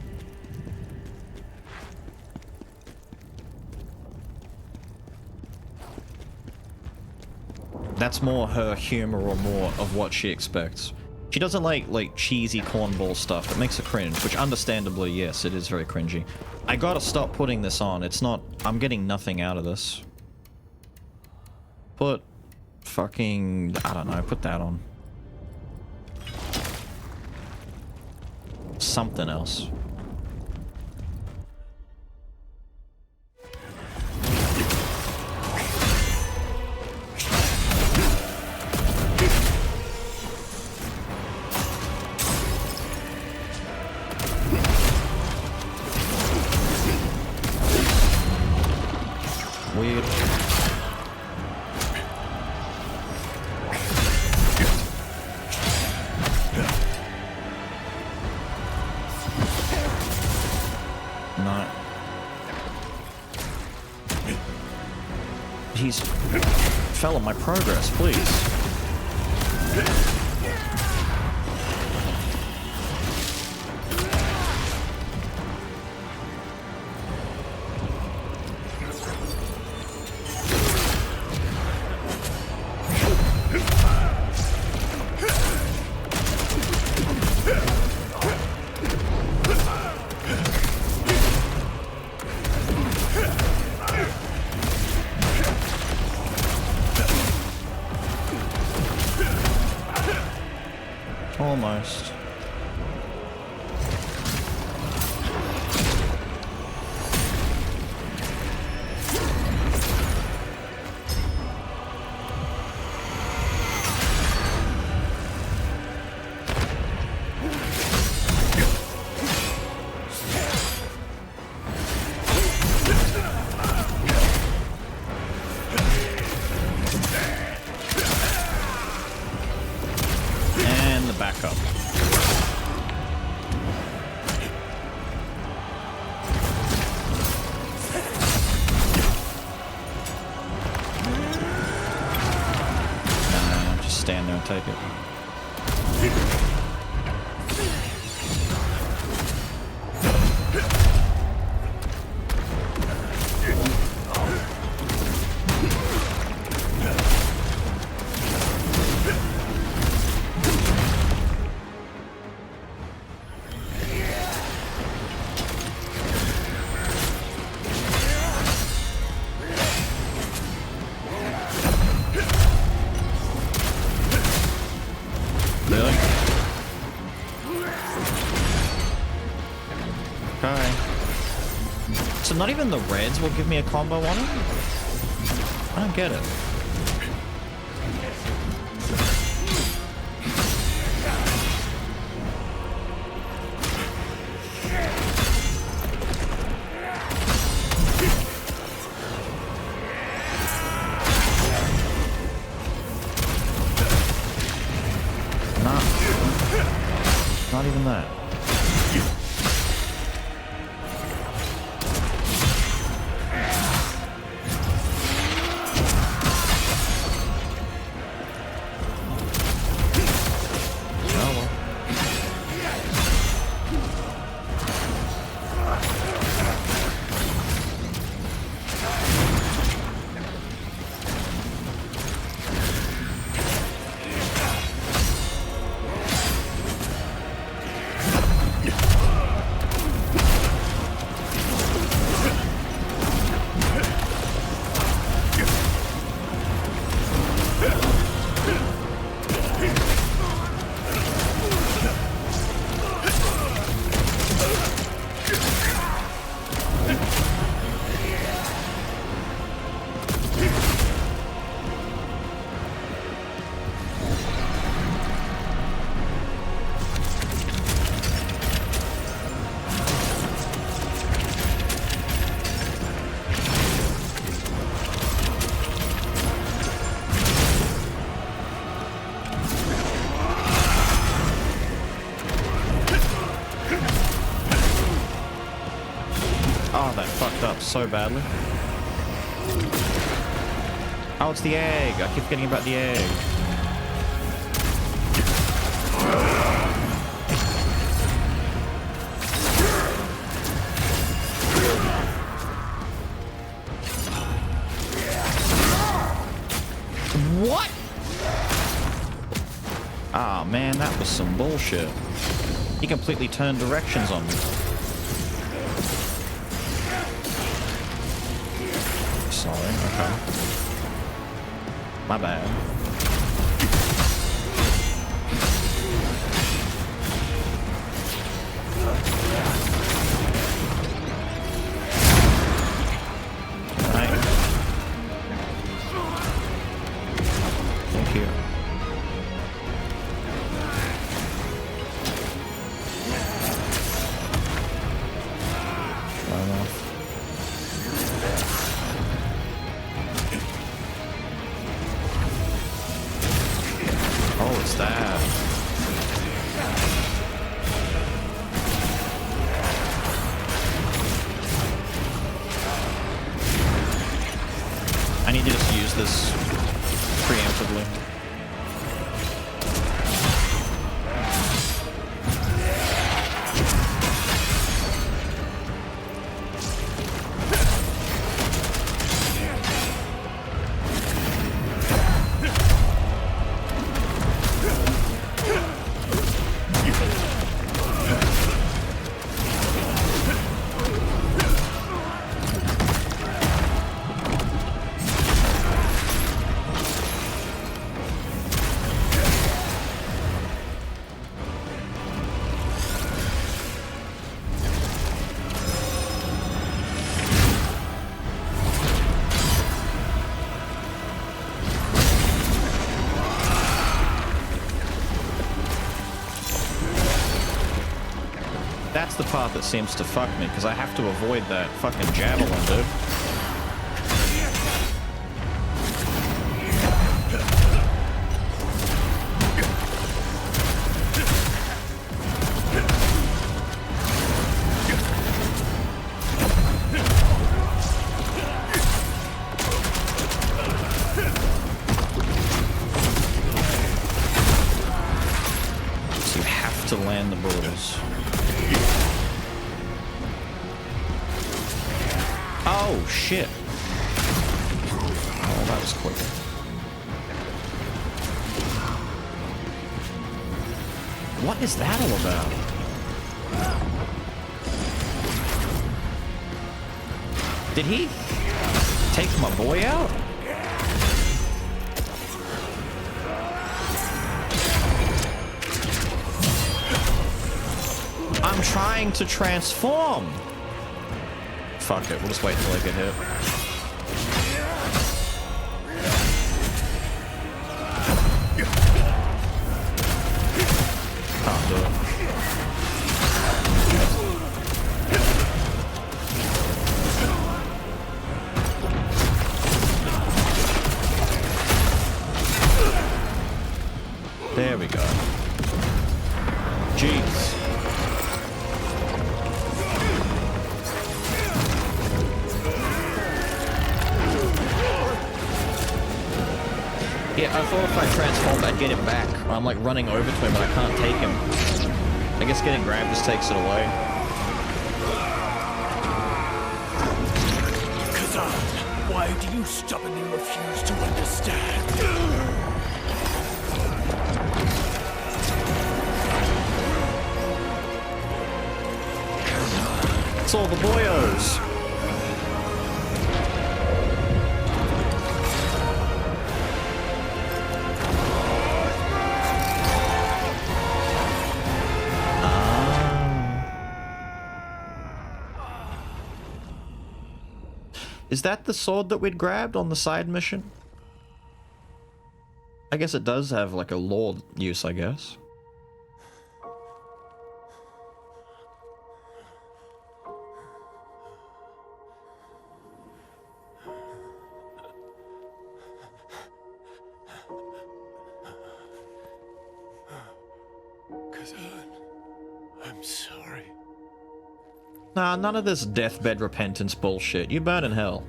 That's more her humor or more of what she expects. She doesn't like cheesy cornball stuff that makes her cringe, which understandably, yes, it is very cringy. I gotta stop putting this on. It's not... I'm getting nothing out of this. Put fucking... I don't know, put that on. Something else. Weird. No. He's fell on my progress, please. Almost. Backup. Nah, just stand there and take it. Really? Okay. So not even the reds will give me a combo on it? I don't get it. Not even that. so badly. Oh, it's the egg. I keep forgetting about the egg. What? Ah, man, that was some bullshit. He completely turned directions on me. Sorry, okay. My bad. Right. Thank you. Fair enough. Oh, it's that. I need to just use this preemptively. That's the part that seems to fuck me, because I have to avoid that fucking javelin, dude. So you have to land the balls. Oh, shit. Oh, that was quick. What is that all about? Did he take my boy out? I'm trying to transform. Fuck it, we'll just wait until I get hit. Can't do it. There we go. Jeez. Yeah, I thought if I transformed, I'd get him back. I'm like running over to him, but I can't take him. I guess getting grabbed just takes it away. Kazan, why do you stubbornly refuse to understand? It's all the boyos. Is that the sword that we'd grabbed on the side mission? I guess it does have like a lore use, I guess. Nah, none of this deathbed repentance bullshit. You burn in hell.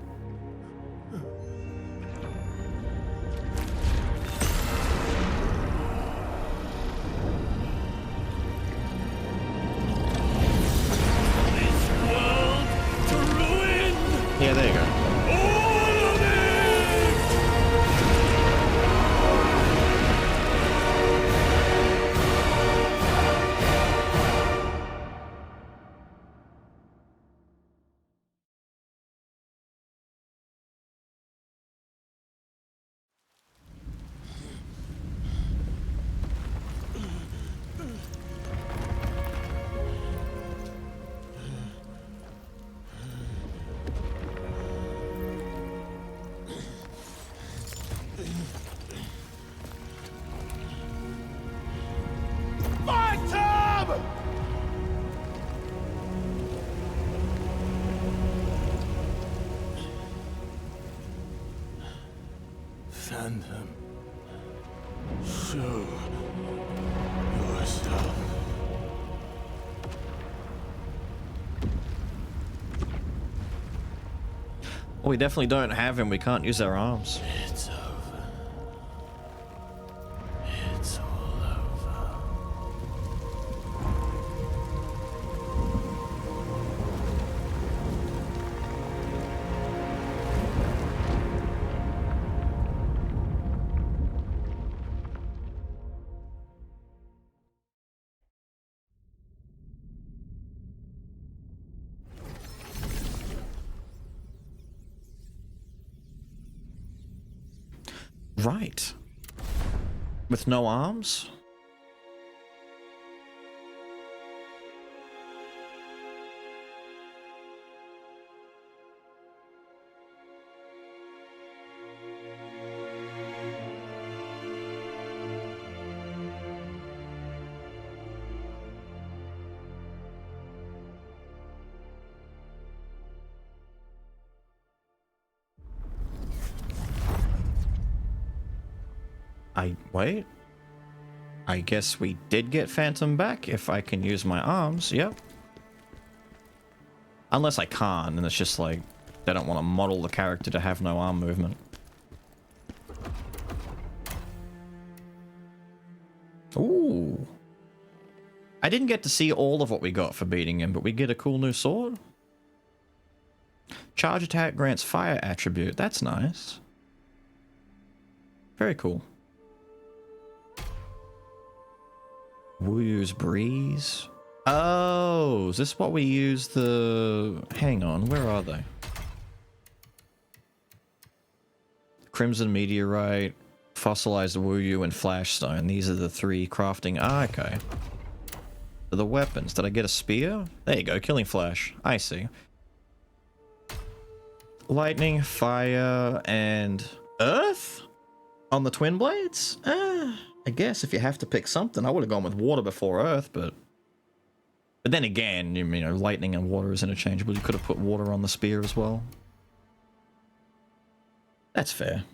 Yeah, there you go. Phantom, show yourself. Well, we definitely don't have him. We can't use our arms. It's over. It's all over. Right. With no arms? Wait. I guess we did get Phantom back if I can use my arms. Yep. Unless I can't, and it's just like they don't want to model the character to have no arm movement. Ooh. I didn't get to see all of what we got for beating him, but we get a cool new sword. Charge attack grants fire attribute. That's nice. Very cool. Wu's breeze. Oh, is this what we use the... Hang on, where are they? Crimson Meteorite, Fossilized Wuyu, and Flashstone. These are the three crafting... Ah, okay. The weapons. Did I get a spear? There you go, Killing Flash. I see. Lightning, fire, and... Earth? On the twin blades? I guess if you have to pick something, I would have gone with water before earth, but then again, you know, lightning and water is interchangeable. You could have put water on the spear as well. That's fair.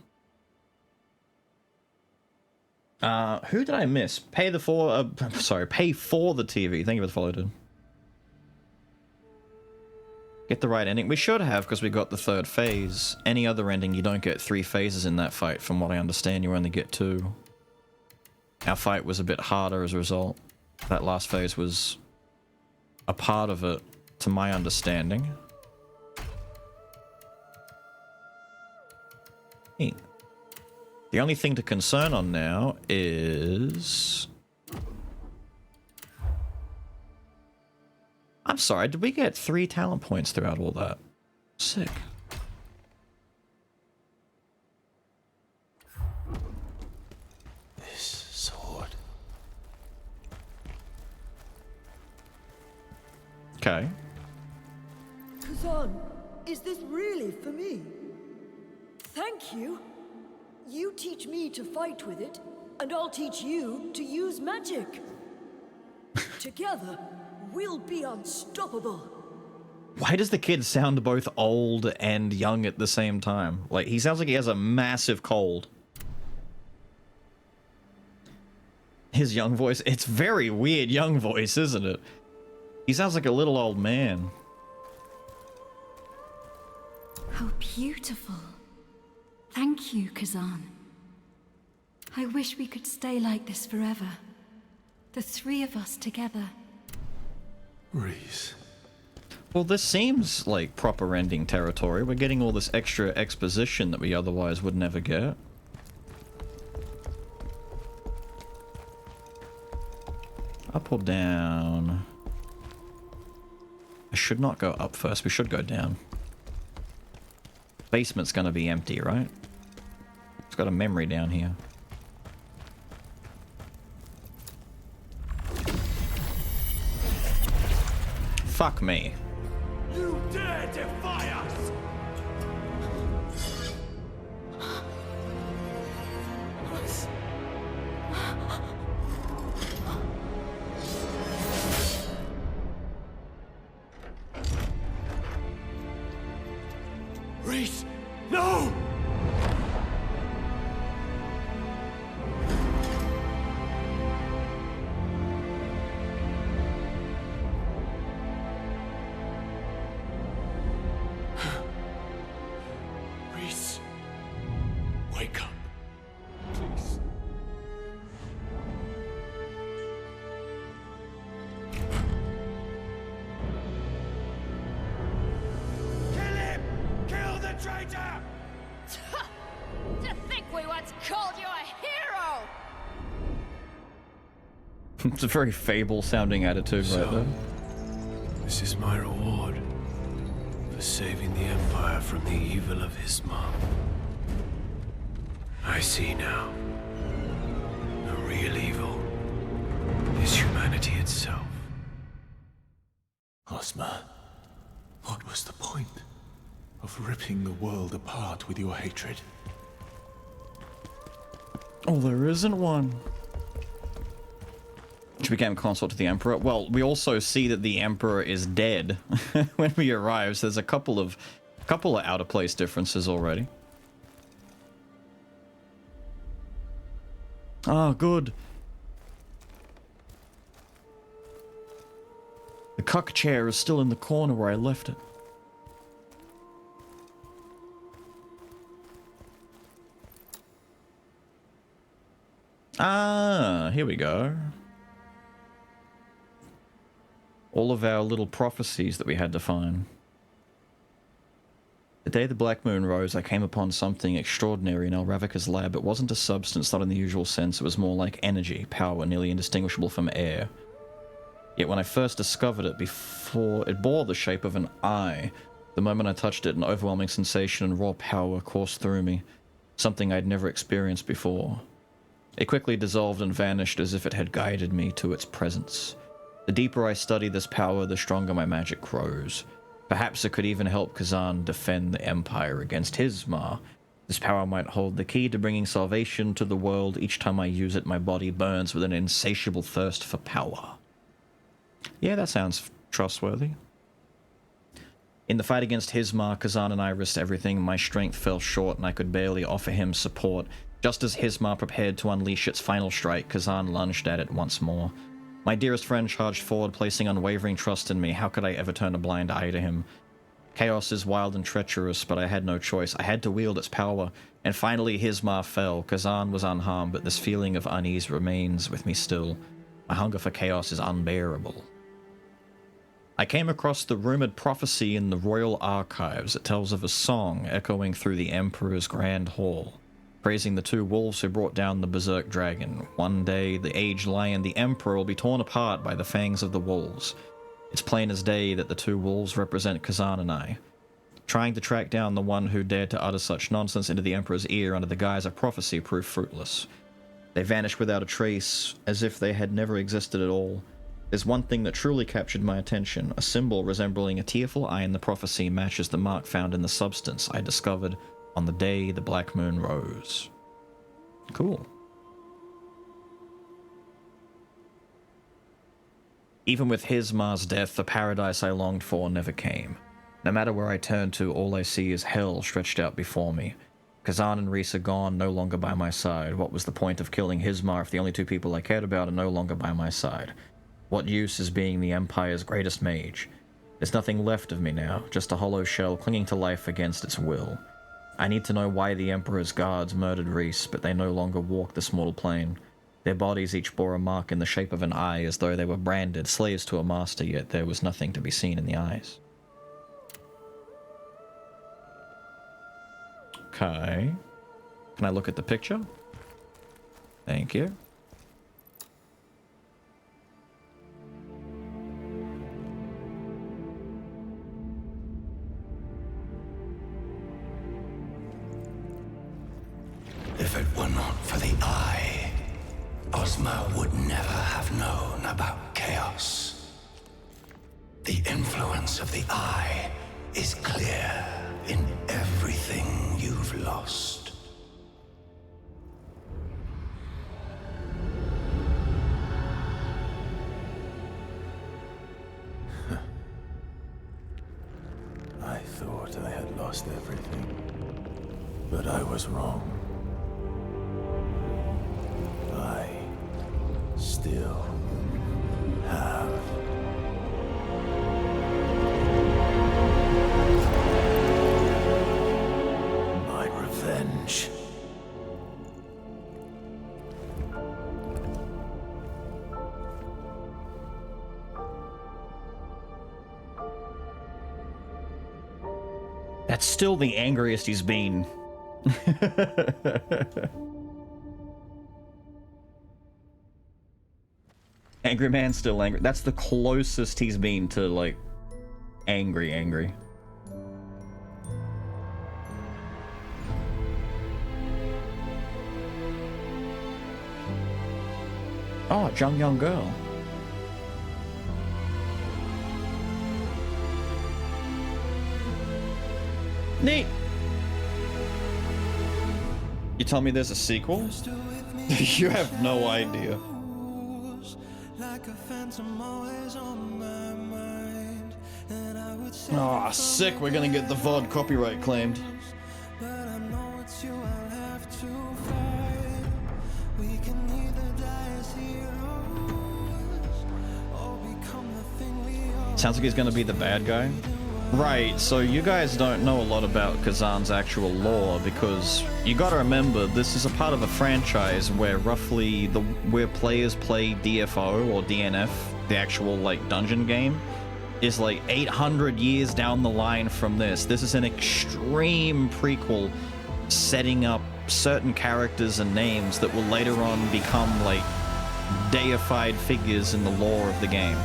Who did I miss? Pay for the TV. Thank you for the follow, dude. Get the right ending. We should have, because we got the third phase. Any other ending, you don't get 3 phases in that fight. From what I understand, you only get 2. Our fight was a bit harder as a result. That last phase was a part of it, to my understanding. Neat. The only thing to concern on now is... I'm sorry, did we get 3 talent points throughout all that? Sick. Okay. Kazan, is this really for me? Thank you. You teach me to fight with it, and I'll teach you to use magic. Together, we'll be unstoppable. Why does the kid sound both old and young at the same time? Like, he sounds like he has a massive cold. His young voice, it's very weird young voice, isn't it? He sounds like a little old man. How beautiful. Thank you, Kazan. I wish we could stay like this forever. The three of us together. Reese. Well, this seems like proper ending territory. We're getting all this extra exposition that we otherwise would never get. Up or down? I should not go up first. We should go down. Basement's gonna be empty, right? It's got a memory down here. Fuck me. You dare defy us! Reese, no! Reese, wake up, please. Kill him! Kill the traitor! To think we once called you a hero! It's a very fable-sounding attitude right there. This is my reward for saving the Empire from the evil of Ismar. I see now. The real evil is humanity itself. Ozma, what was the point of ripping the world apart with your hatred? Oh, there isn't one. She became consort to the Emperor. Well, we also see that the Emperor is dead when we arrive, so there's a couple of out of place differences already. Ah, good. The cuck chair is still in the corner where I left it. Ah, here we go. All of our little prophecies that we had to find. The day the black moon rose, I came upon something extraordinary in Elravika's lab. It wasn't a substance, not in the usual sense. It was more like energy, power, nearly indistinguishable from air. Yet when I first discovered it, it bore the shape of an eye. The moment I touched it, an overwhelming sensation and raw power coursed through me. Something I'd never experienced before. It quickly dissolved and vanished as if it had guided me to its presence. The deeper I study this power, the stronger my magic grows. Perhaps it could even help Kazan defend the Empire against Ismar. This power might hold the key to bringing salvation to the world. Each time I use it, my body burns with an insatiable thirst for power. Yeah, that sounds trustworthy. In the fight against Hismar, Kazan and I risked everything. My strength fell short and I could barely offer him support. Just as Hismar prepared to unleash its final strike, Kazan lunged at it once more. My dearest friend charged forward, placing unwavering trust in me. How could I ever turn a blind eye to him? Chaos is wild and treacherous, but I had no choice. I had to wield its power. And finally Hismar fell. Kazan was unharmed, but this feeling of unease remains with me still. My hunger for chaos is unbearable. I came across the rumored prophecy in the royal archives. It tells of a song echoing through the Emperor's grand hall, praising the two wolves who brought down the berserk dragon. One day, the aged lion, the Emperor, will be torn apart by the fangs of the wolves. It's plain as day that the two wolves represent Kazan and I. Trying to track down the one who dared to utter such nonsense into the Emperor's ear under the guise of prophecy proved fruitless. They vanished without a trace, as if they had never existed at all. There's one thing that truly captured my attention. A symbol resembling a tearful eye in the prophecy matches the mark found in the substance I discovered on the day the black moon rose. Cool. Even with Hismar's death, the paradise I longed for never came. No matter where I turn to, all I see is hell stretched out before me. Kazan and Reese are gone, no longer by my side. What was the point of killing Hismar if the only two people I cared about are no longer by my side? What use is being the Empire's greatest mage? There's nothing left of me now, just a hollow shell clinging to life against its will. I need to know why the Emperor's guards murdered Reese, but they no longer walk this mortal plane. Their bodies each bore a mark in the shape of an eye, as though they were branded, slaves to a master, yet there was nothing to be seen in the eyes. Okay. Can I look at the picture? Thank you. If it were not for the eye, Ozma would never have known about chaos. The influence of the eye is clear in everything you've lost. I thought I had lost everything, but I was wrong. I still have my revenge. That's still the angriest he's been. Angry man, still angry. That's the closest he's been to, like, angry. Oh, young girl. Neat. You tell me there's a sequel? You have no idea. Oh, sick. We're gonna get the VOD copyright claimed. Sounds like he's gonna be the bad guy. Right, so you guys don't know a lot about Kazan's actual lore, because you gotta remember, this is a part of a franchise where where players play DFO or DNF, the actual, like, dungeon game, is like 800 years down the line from this. This is an extreme prequel setting up certain characters and names that will later on become, like, deified figures in the lore of the game.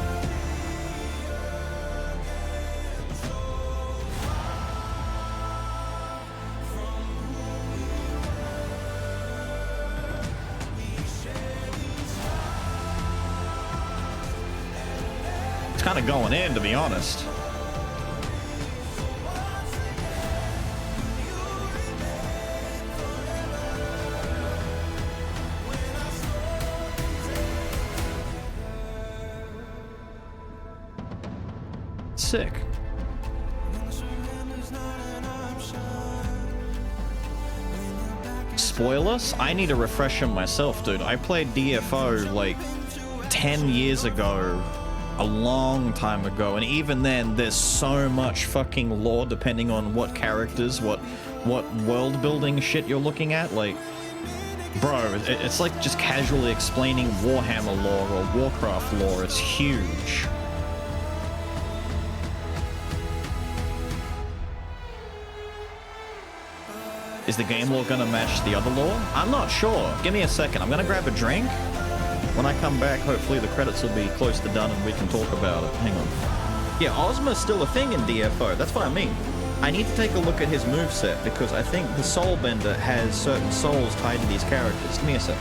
Kind of going in, to be honest. Sick. Spoilers? I need to refresh them myself, dude. I played DFO like 10 years ago. A long time ago, and even then there's so much fucking lore depending on what characters, what world building shit you're looking at. Like, bro, it's like just casually explaining Warhammer lore or Warcraft lore. It's huge. Is the game lore gonna match the other lore? I'm not sure. Give me a second. I'm gonna grab a drink. When I come back, hopefully the credits will be close to done and we can talk about it. Hang on. Yeah, Ozma's still a thing in DFO. That's what I mean. I need to take a look at his moveset because I think the Soulbender has certain souls tied to these characters. Give me a sec.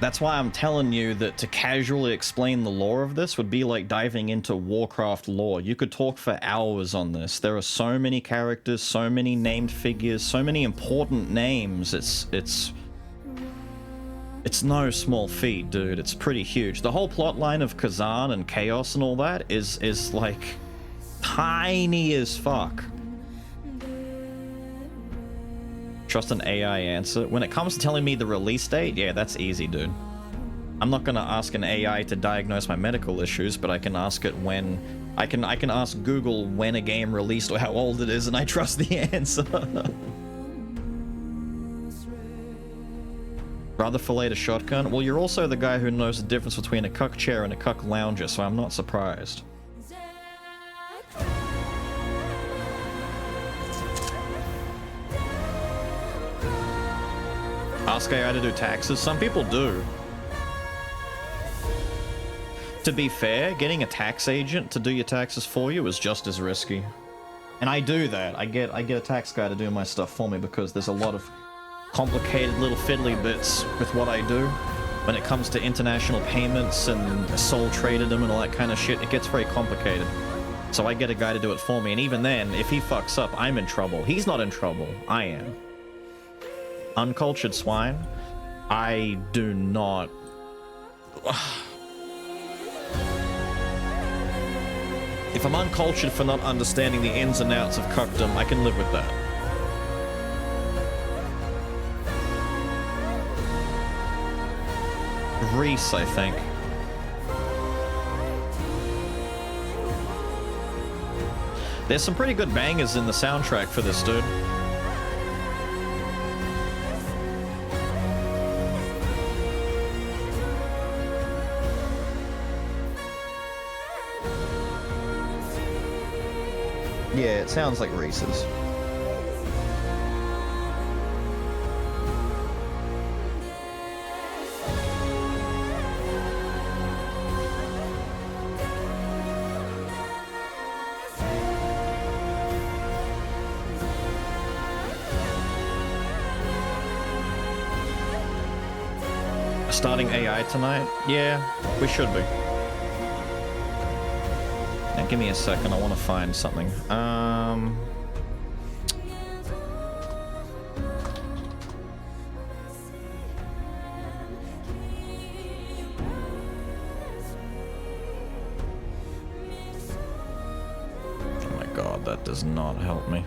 That's why I'm telling you that to casually explain the lore of this would be like diving into Warcraft lore. You could talk for hours on this. There are so many characters, so many named figures, so many important names. It's no small feat, dude. It's pretty huge. The whole plot line of Kazan and Chaos and all that is like tiny as fuck. Trust an AI answer. When it comes to telling me the release date, yeah, that's easy, dude. I'm not gonna ask an AI to diagnose my medical issues, but I can ask it when... I can ask Google when a game released or how old it is, and I trust the answer. Rather fillet a shotgun? Well, you're also the guy who knows the difference between a cuck chair and a cuck lounger, so I'm not surprised. Ask AI to do taxes? Some people do. To be fair, getting a tax agent to do your taxes for you is just as risky. And I do that. I get a tax guy to do my stuff for me because there's a lot of complicated little fiddly bits with what I do. When it comes to international payments and sole tradedom and all that kind of shit, it gets very complicated. So I get a guy to do it for me, and even then, if he fucks up, I'm in trouble. He's not in trouble. I am. Uncultured swine, I do not... If I'm uncultured for not understanding the ins and outs of cuckdom, I can live with that. Reese, I think. There's some pretty good bangers in the soundtrack for this, dude. Yeah, it sounds like Reese's. Starting AI tonight? Yeah, we should be. Now give me a second, I want to find something. Oh my god, that does not help me.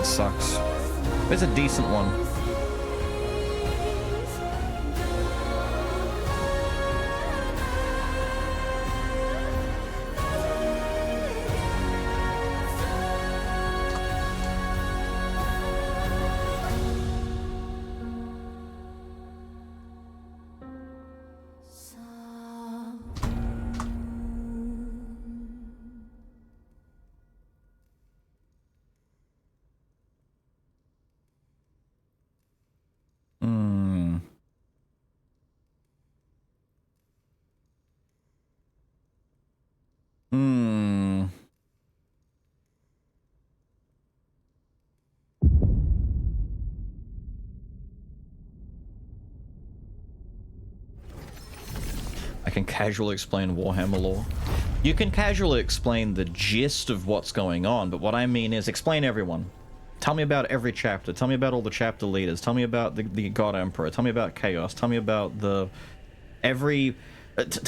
Sucks. It's a decent one. I can casually explain Warhammer lore. You can casually explain the gist of what's going on, but what I mean is explain everyone. Tell me about every chapter. Tell me about all the chapter leaders. Tell me about the God Emperor. Tell me about Chaos. Tell me about tell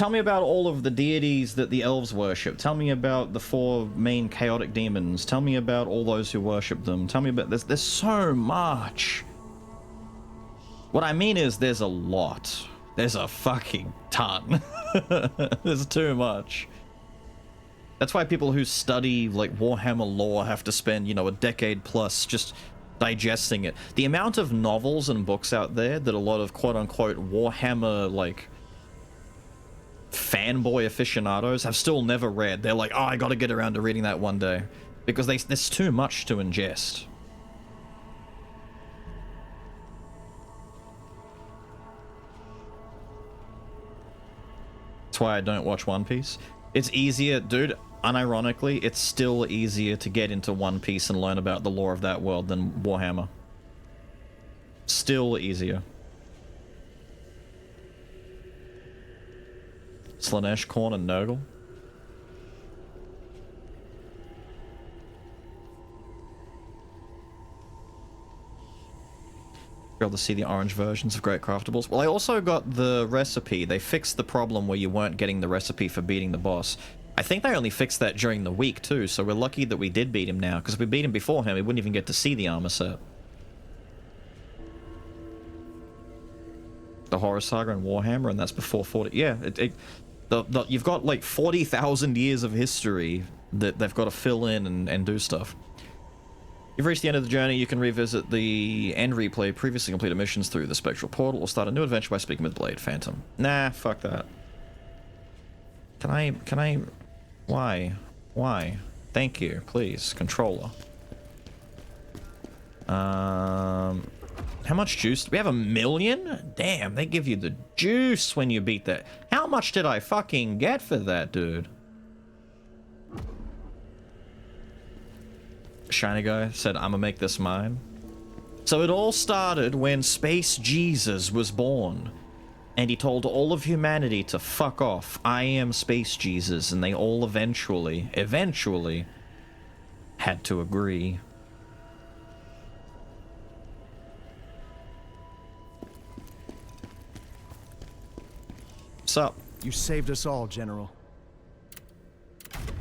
me about all of the deities that the elves worship. Tell me about the 4 main chaotic demons. Tell me about all those who worship them. Tell me about... There's so much. What I mean is there's a lot. There's a fucking ton. There's too much. That's why people who study, like, Warhammer lore have to spend, you know, a decade plus just digesting it. The amount of novels and books out there that a lot of quote-unquote Warhammer, like, fanboy aficionados have still never read. They're like, oh, I gotta get around to reading that one day. Because there's too much to ingest. That's why I don't watch One Piece. It's easier, dude, unironically, it's still easier to get into One Piece and learn about the lore of that world than Warhammer. Still easier. Slanesh, Korn, and Nurgle. Be able to see the orange versions of Great Craftables. Well, I also got the recipe. They fixed the problem where you weren't getting the recipe for beating the boss. I think they only fixed that during the week too, so we're lucky that we did beat him now, because if we beat him beforehand, we wouldn't even get to see the armor set. The Horror Saga and Warhammer, and that's before 40... Yeah, you've got like 40,000 years of history that they've got to fill in and do stuff. You've reached the end of the journey. You can revisit the end replay previously completed missions through the Spectral Portal, or start a new adventure by speaking with Blade Phantom. Nah, fuck that. Can I... Why? Why? Thank you, please. Controller. How much juice? We have 1 million? Damn, they give you the juice when you beat that. How much did I fucking get for that, dude? Shiny guy said, I'm gonna make this mine. So it all started when Space Jesus was born. And he told all of humanity to fuck off. I am Space Jesus. And they all eventually had to agree. What's up? You saved us all, General.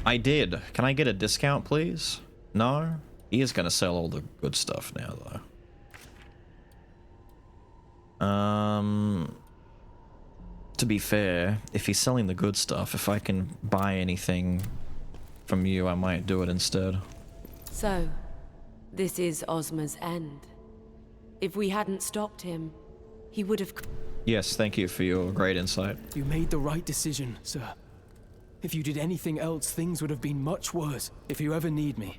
I did. Can I get a discount, please? No? He is gonna sell all the good stuff now, though. To be fair, if he's selling the good stuff, if I can buy anything from you, I might do it instead. So, this is Ozma's end. If we hadn't stopped him, he would have... Yes, thank you for your great insight. You made the right decision, sir. If you did anything else, things would have been much worse. If you ever need me.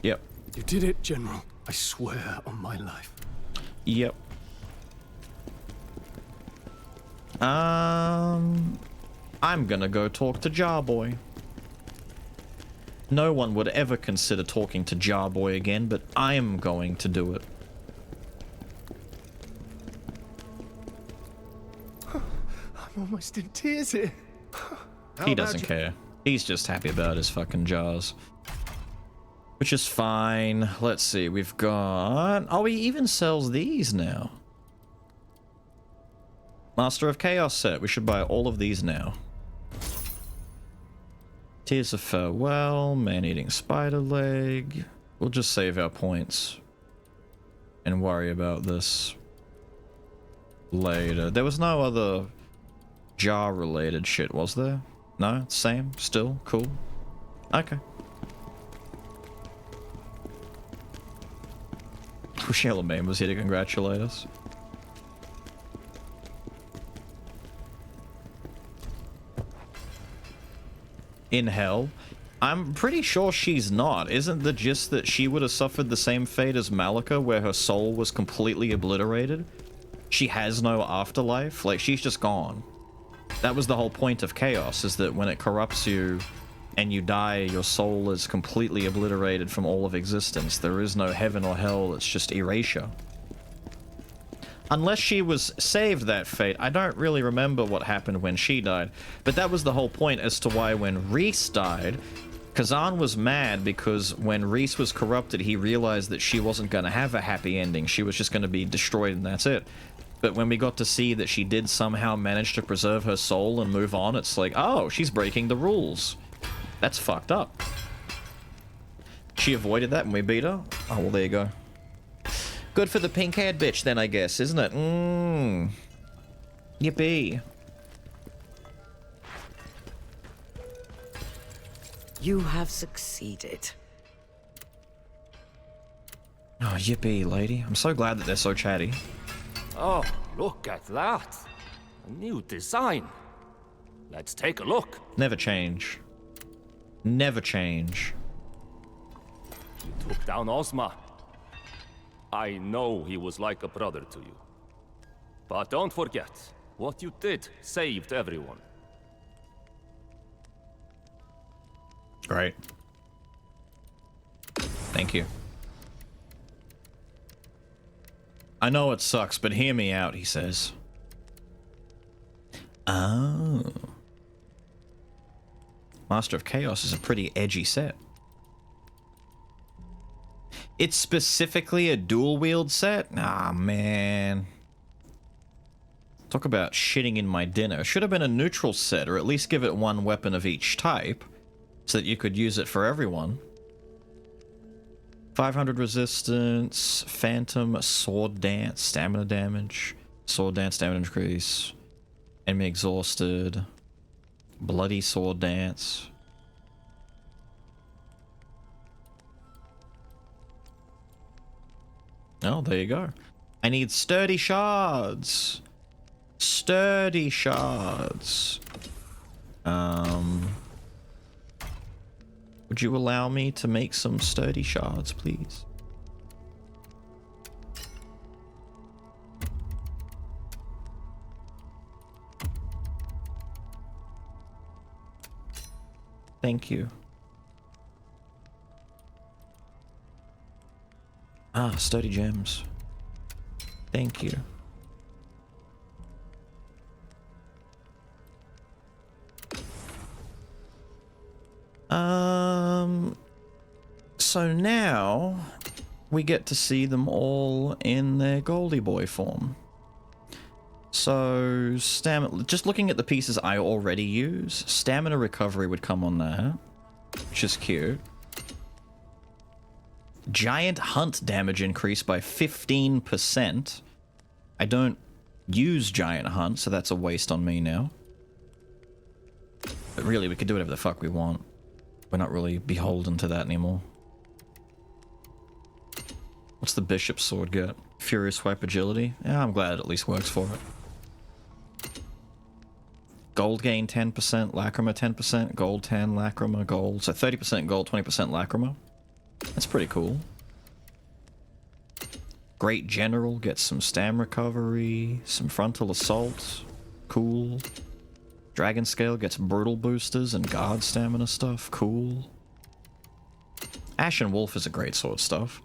Yep. You did it, General. I swear on my life. Yep. I'm gonna go talk to Jarboy. No one would ever consider talking to Jarboy again, but I am going to do it. I'm almost in tears here. He doesn't care. He's just happy about his fucking jars. Which is fine. Let's see, we've got... Oh, he even sells these now. Master of Chaos set. We should buy all of these now. Tears of Farewell, Man-Eating Spider Leg. We'll just save our points and worry about this later. There was no other jar-related shit, was there? No? Same? Still? Cool? Okay. Wish Main was here to congratulate us. In hell? I'm pretty sure she's not. Isn't the gist that she would have suffered the same fate as Malika, where her soul was completely obliterated? She has no afterlife? Like, she's just gone. That was the whole point of chaos, is that when it corrupts you and you die, your soul is completely obliterated from all of existence. There is no heaven or hell, it's just erasure. Unless she was saved that fate. I don't really remember what happened when she died. But that was the whole point as to why when Reese died, Kazan was mad because when Reese was corrupted, he realized that she wasn't going to have a happy ending. She was just going to be destroyed and that's it. But when we got to see that she did somehow manage to preserve her soul and move on, it's like, oh, she's breaking the rules. That's fucked up. She avoided that and we beat her? Oh, well, there you go. Good for the pink-haired bitch then, I guess, isn't it? Yippee. You have succeeded. Oh, yippee, lady. I'm so glad that they're so chatty. Oh, look at that. A new design. Let's take a look. Never change. Never change. You took down Ozma. I know he was like a brother to you. But don't forget, what you did saved everyone. Great. Thank you. I know it sucks, but hear me out, he says. Oh. Master of Chaos is a pretty edgy set. It's specifically a dual wield set? Ah, man. Talk about shitting in my dinner. Should have been a neutral set, or at least give it one weapon of each type, so that you could use it for everyone. 500 resistance, phantom, sword dance, stamina damage, sword dance, stamina increase, enemy exhausted, bloody sword dance. Oh, there you go. I need sturdy shards. Sturdy shards. Would you allow me to make some sturdy shards, please? Thank you. Ah, sturdy gems. Thank you. So now we get to see them all in their Goldie Boy form. So stamina, just looking at the pieces I already use, stamina recovery would come on there, which is cute. Giant hunt damage increase by 15%. I don't use giant hunt, so that's a waste on me now. But really, we could do whatever the fuck we want. We're not really beholden to that anymore. What's the bishop's sword get? Furious swipe agility? Yeah, I'm glad it at least works for it. Gold gain 10%, lacrima 10%, gold 10, lacrima, gold. So 30% gold, 20% lacrima. That's pretty cool. Great General gets some stam recovery, some frontal assault. Cool. Dragon Scale gets brutal boosters and guard stamina stuff. Cool. Ashen Wolf is a great sword stuff.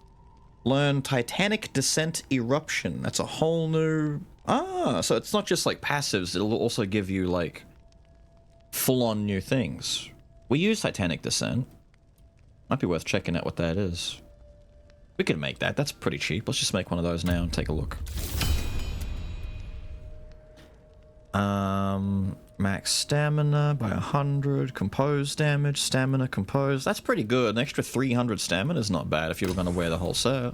Learn Titanic Descent Eruption. That's a whole new... Ah, so it's not just like passives. It'll also give you like full-on new things. We use Titanic Descent. Might be worth checking out what that is. We can make that. That's pretty cheap. Let's just make one of those now and take a look. Max stamina by 100. Compose damage. Stamina compose. That's pretty good. An extra 300 stamina is not bad if you were going to wear the whole set.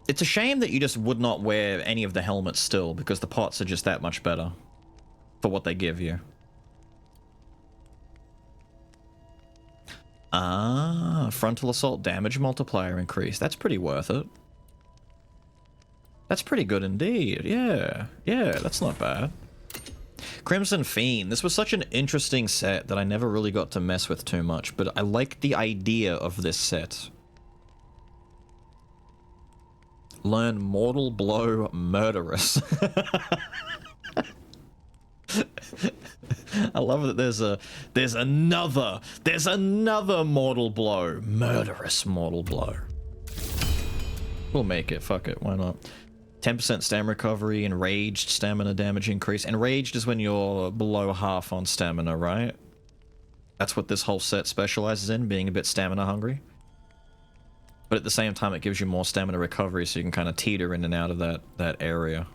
It's a shame that you just would not wear any of the helmets still, because the pots are just that much better for what they give you. Ah, frontal assault damage multiplier increase. That's pretty worth it. That's pretty good indeed. Yeah, that's not bad. Crimson Fiend. This was such an interesting set that I never really got to mess with too much, but I like the idea of this set. Learn Mortal Blow Murderous. I love that there's another Mortal Blow. Murderous Mortal Blow. We'll make it, fuck it, why not? 10% stamina recovery, enraged stamina damage increase. Enraged is when you're below half on stamina, right? That's what this whole set specializes in, being a bit stamina hungry. But at the same time, it gives you more stamina recovery, so you can kind of teeter in and out of that area.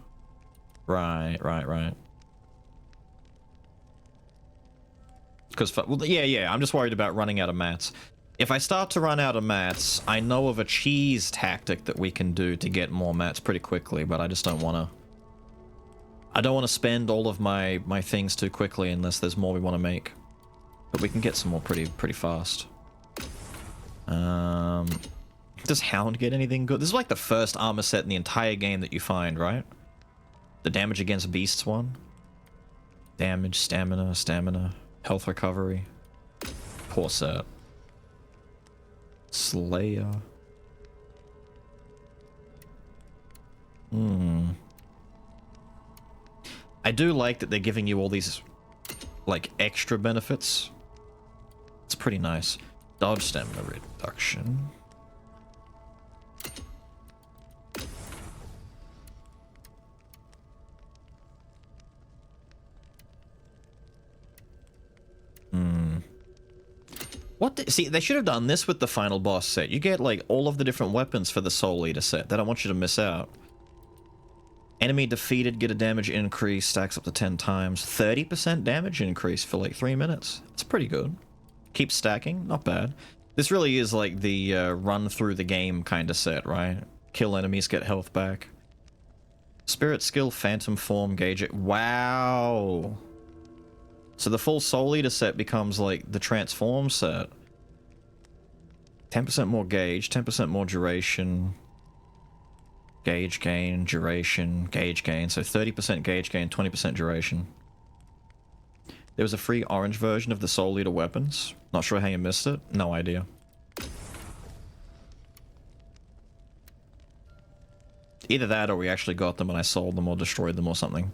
Right. Because, well, yeah, I'm just worried about running out of mats. If I start to run out of mats, I know of a cheese tactic that we can do to get more mats pretty quickly, but I just don't want to... I don't want to spend all of my things too quickly unless there's more we want to make. But we can get some more pretty fast. Does Hound get anything good? This is like the first armor set in the entire game that you find, right? The damage against beasts one. Damage, stamina, health recovery. Poor set. Slayer. I do like that they're giving you all these, like, extra benefits. It's pretty nice. Dodge stamina reduction. See, they should have done this with the final boss set. You get, like, all of the different weapons for the Soul Eater set. They don't want you to miss out. Enemy defeated, get a damage increase, stacks up to 10 times. 30% damage increase for, like, 3 minutes. That's pretty good. Keep stacking, not bad. This really is, like, the run through the game kind of set, right? Kill enemies, get health back. Spirit skill, phantom form, gauge it. Wow! So the full Soul Eater set becomes like the transform set. 10% more gauge, 10% more duration. Gauge gain, duration, gauge gain. So 30% gauge gain, 20% duration. There was a free orange version of the Soul Eater weapons. Not sure how you missed it. No idea. Either that or we actually got them and I sold them or destroyed them or something.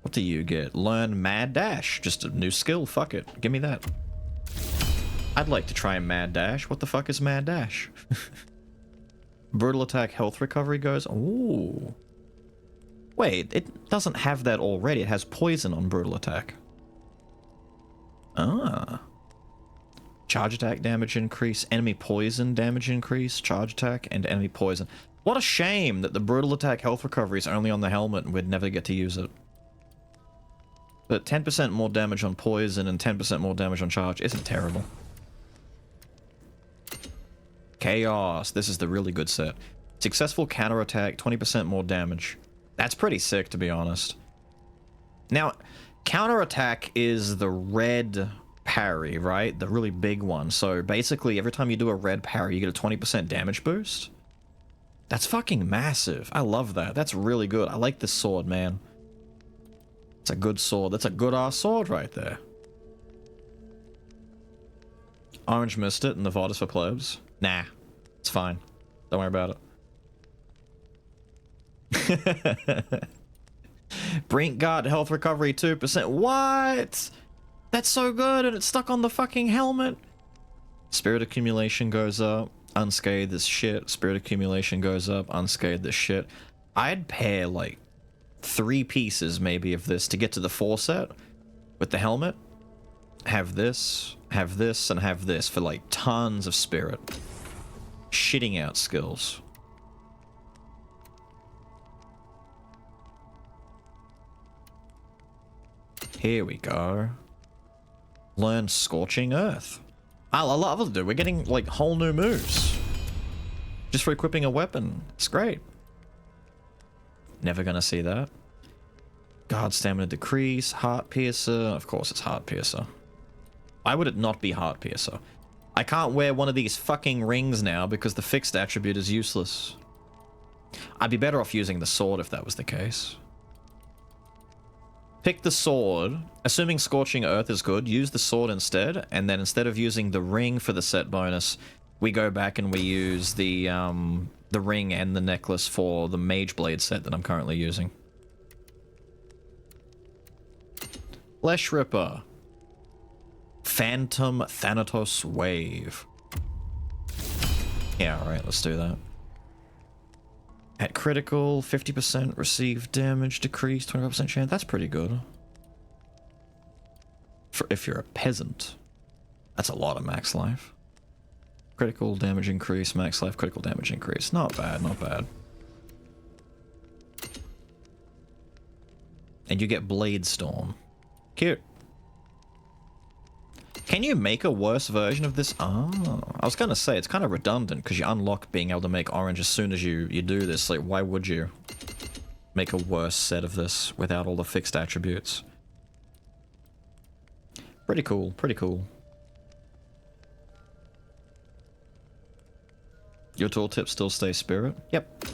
What do you get? Learn Mad Dash. Just a new skill. Fuck it. Give me that. I'd like to try Mad Dash. What the fuck is Mad Dash? Brutal attack health recovery goes... Ooh. Wait, it doesn't have that already. It has poison on brutal attack. Ah. Charge attack damage increase, enemy poison damage increase, charge attack, and enemy poison. What a shame that the brutal attack health recovery is only on the helmet and we'd never get to use it. But 10% more damage on poison and 10% more damage on charge isn't terrible. Chaos. This is the really good set. Successful counterattack, 20% more damage. That's pretty sick, to be honest. Now, counterattack is the red parry, right? The really big one. So basically, every time you do a red parry, you get a 20% damage boost. That's fucking massive. I love that. That's really good. I like this sword, man. It's a good sword. That's a good-ass sword right there. Orange missed it, and Nevada's for plebs. Nah. It's fine. Don't worry about it. Brink Guard health recovery 2%. What? That's so good, and it's stuck on the fucking helmet. Spirit accumulation goes up. Unscathed as shit. Spirit accumulation goes up. Unscathed as shit. I'd pair, like, 3 pieces, maybe, of this to get to the 4 set with the helmet. Have this, and have this for, like, tons of spirit. Shitting out skills. Here we go. Learn Scorching Earth. I love it, dude. We're getting, like, whole new moves. Just for equipping a weapon. It's great. Never gonna see that. Guard stamina decrease. Heart Piercer. Of course it's Heart Piercer. Why would it not be Heart Piercer? I can't wear one of these fucking rings now because the fixed attribute is useless. I'd be better off using the sword if that was the case. Pick the sword. Assuming Scorching Earth is good, use the sword instead, and then instead of using the ring for the set bonus, we go back and we use the ring and the necklace for the Mage Blade set that I'm currently using. Flesh Ripper. Phantom Thanatos Wave. Yeah, alright, let's do that. At critical, 50% receive damage decrease, 25% chance. That's pretty good. For if you're a peasant. That's a lot of max life. Critical damage increase, max life, critical damage increase. Not bad, not bad. And you get Blade Storm. Cute. Can you make a worse version of this? Oh, I was gonna say, it's kind of redundant because you unlock being able to make orange as soon as you do this. Like, why would you? make a worse set of this without all the fixed attributes. Pretty cool, pretty cool. Your tooltip still stays spirit? Yep.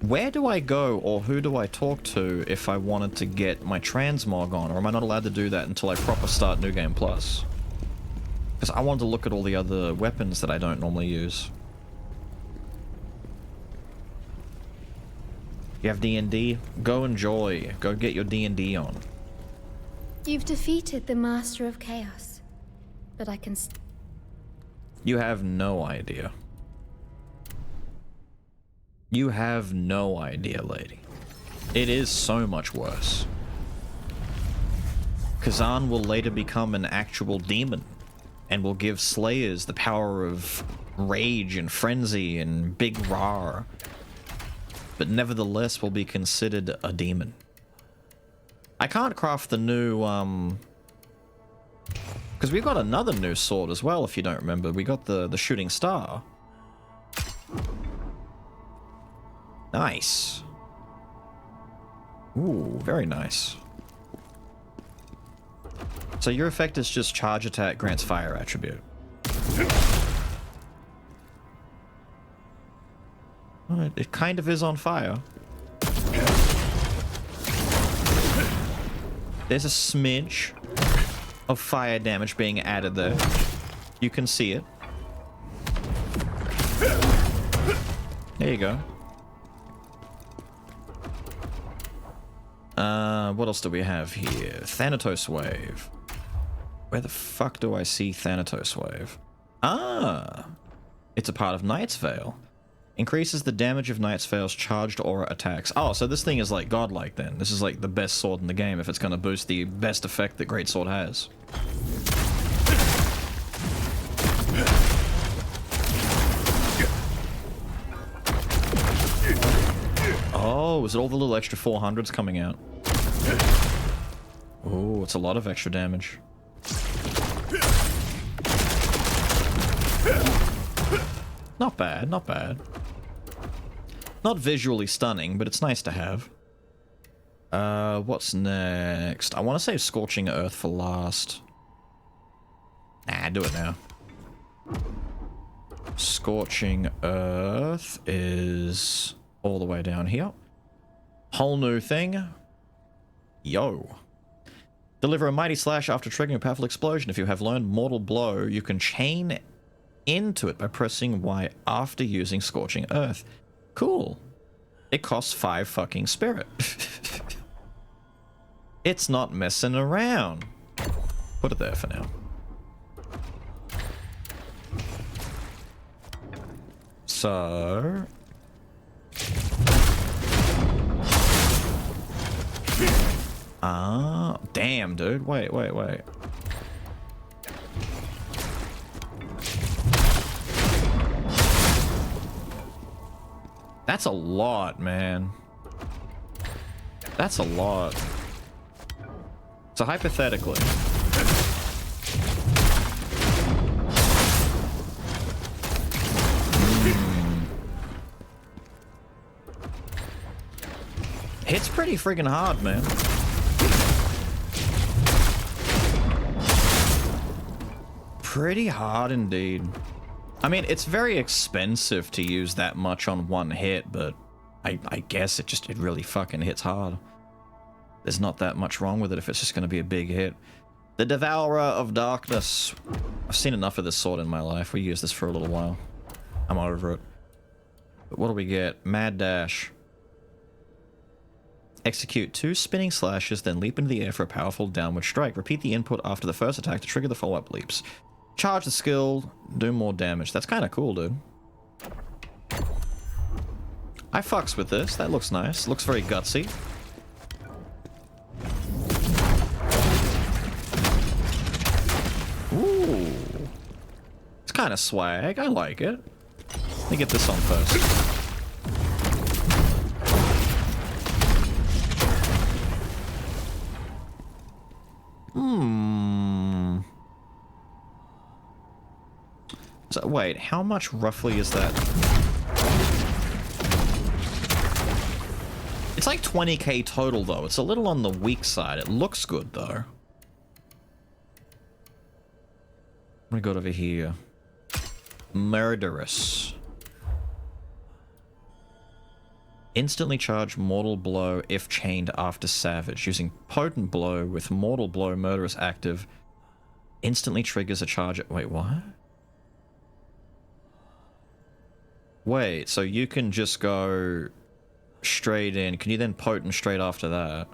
Where do I go, or who do I talk to if I wanted to get my transmog on, or am I not allowed to do that until I proper start New Game Plus? Because I wanted to look at all the other weapons that I don't normally use. You have D&D? Go enjoy. Go get your D&D on. You've defeated the Master of Chaos, but I can... You have no idea. You have no idea, lady. It is so much worse. Kazan will later become an actual demon, and will give Slayers the power of rage and frenzy and big rar, but nevertheless will be considered a demon. I can't craft the new, because we've got another new sword as well, if you don't remember. We got the shooting star. Nice. Ooh, very nice. So your effect is just charge attack grants fire attribute. Alright, it kind of is on fire. There's a smidge of fire damage being added there. You can see it. There you go. What else do we have here? Thanatos Wave. Where the fuck do I see Thanatos Wave? Ah! It's a part of Knight's Veil. Increases the damage of Knight's Veil's charged aura attacks. Oh, so this thing is like godlike then. This is like the best sword in the game if it's going to boost the best effect that Greatsword has. Oh, is it all the little extra 400s coming out? Oh, it's a lot of extra damage. Not bad, not bad. Not visually stunning, but it's nice to have. What's next? I want to save Scorching Earth for last. Nah, do it now. Scorching Earth is all the way down here. Whole new thing. Yo. Deliver a mighty slash after triggering a powerful explosion. If you have learned Mortal Blow, you can chain into it by pressing Y after using Scorching Earth. Cool. It costs 5 fucking spirit. It's not messing around. Put it there for now. So... Ah, damn, dude. Wait. That's a lot, man. That's a lot. So hypothetically... Hits pretty friggin' hard, man. Pretty hard indeed. I mean, it's very expensive to use that much on one hit, but I guess it really fucking hits hard. There's not that much wrong with it if it's just going to be a big hit. The Devourer of Darkness. I've seen enough of this sword in my life. We used this for a little while. I'm over it. But what do we get? Mad Dash. Execute 2 spinning slashes, then leap into the air for a powerful downward strike. Repeat the input after the first attack to trigger the follow-up leaps. Charge the skill, do more damage. That's kind of cool, dude. I fucks with this. That looks nice. Looks very gutsy. Ooh. It's kind of swag. I like it. Let me get this on first. So, wait, how much roughly is that? It's like 20k total, though. It's a little on the weak side. It looks good, though. I'm gonna go over here. Murderous. Instantly charge mortal blow if chained after savage. Using potent blow with mortal blow murderous active. Instantly triggers a charge. Wait, what? Wait, so you can just go straight in. Can you then potent straight after that?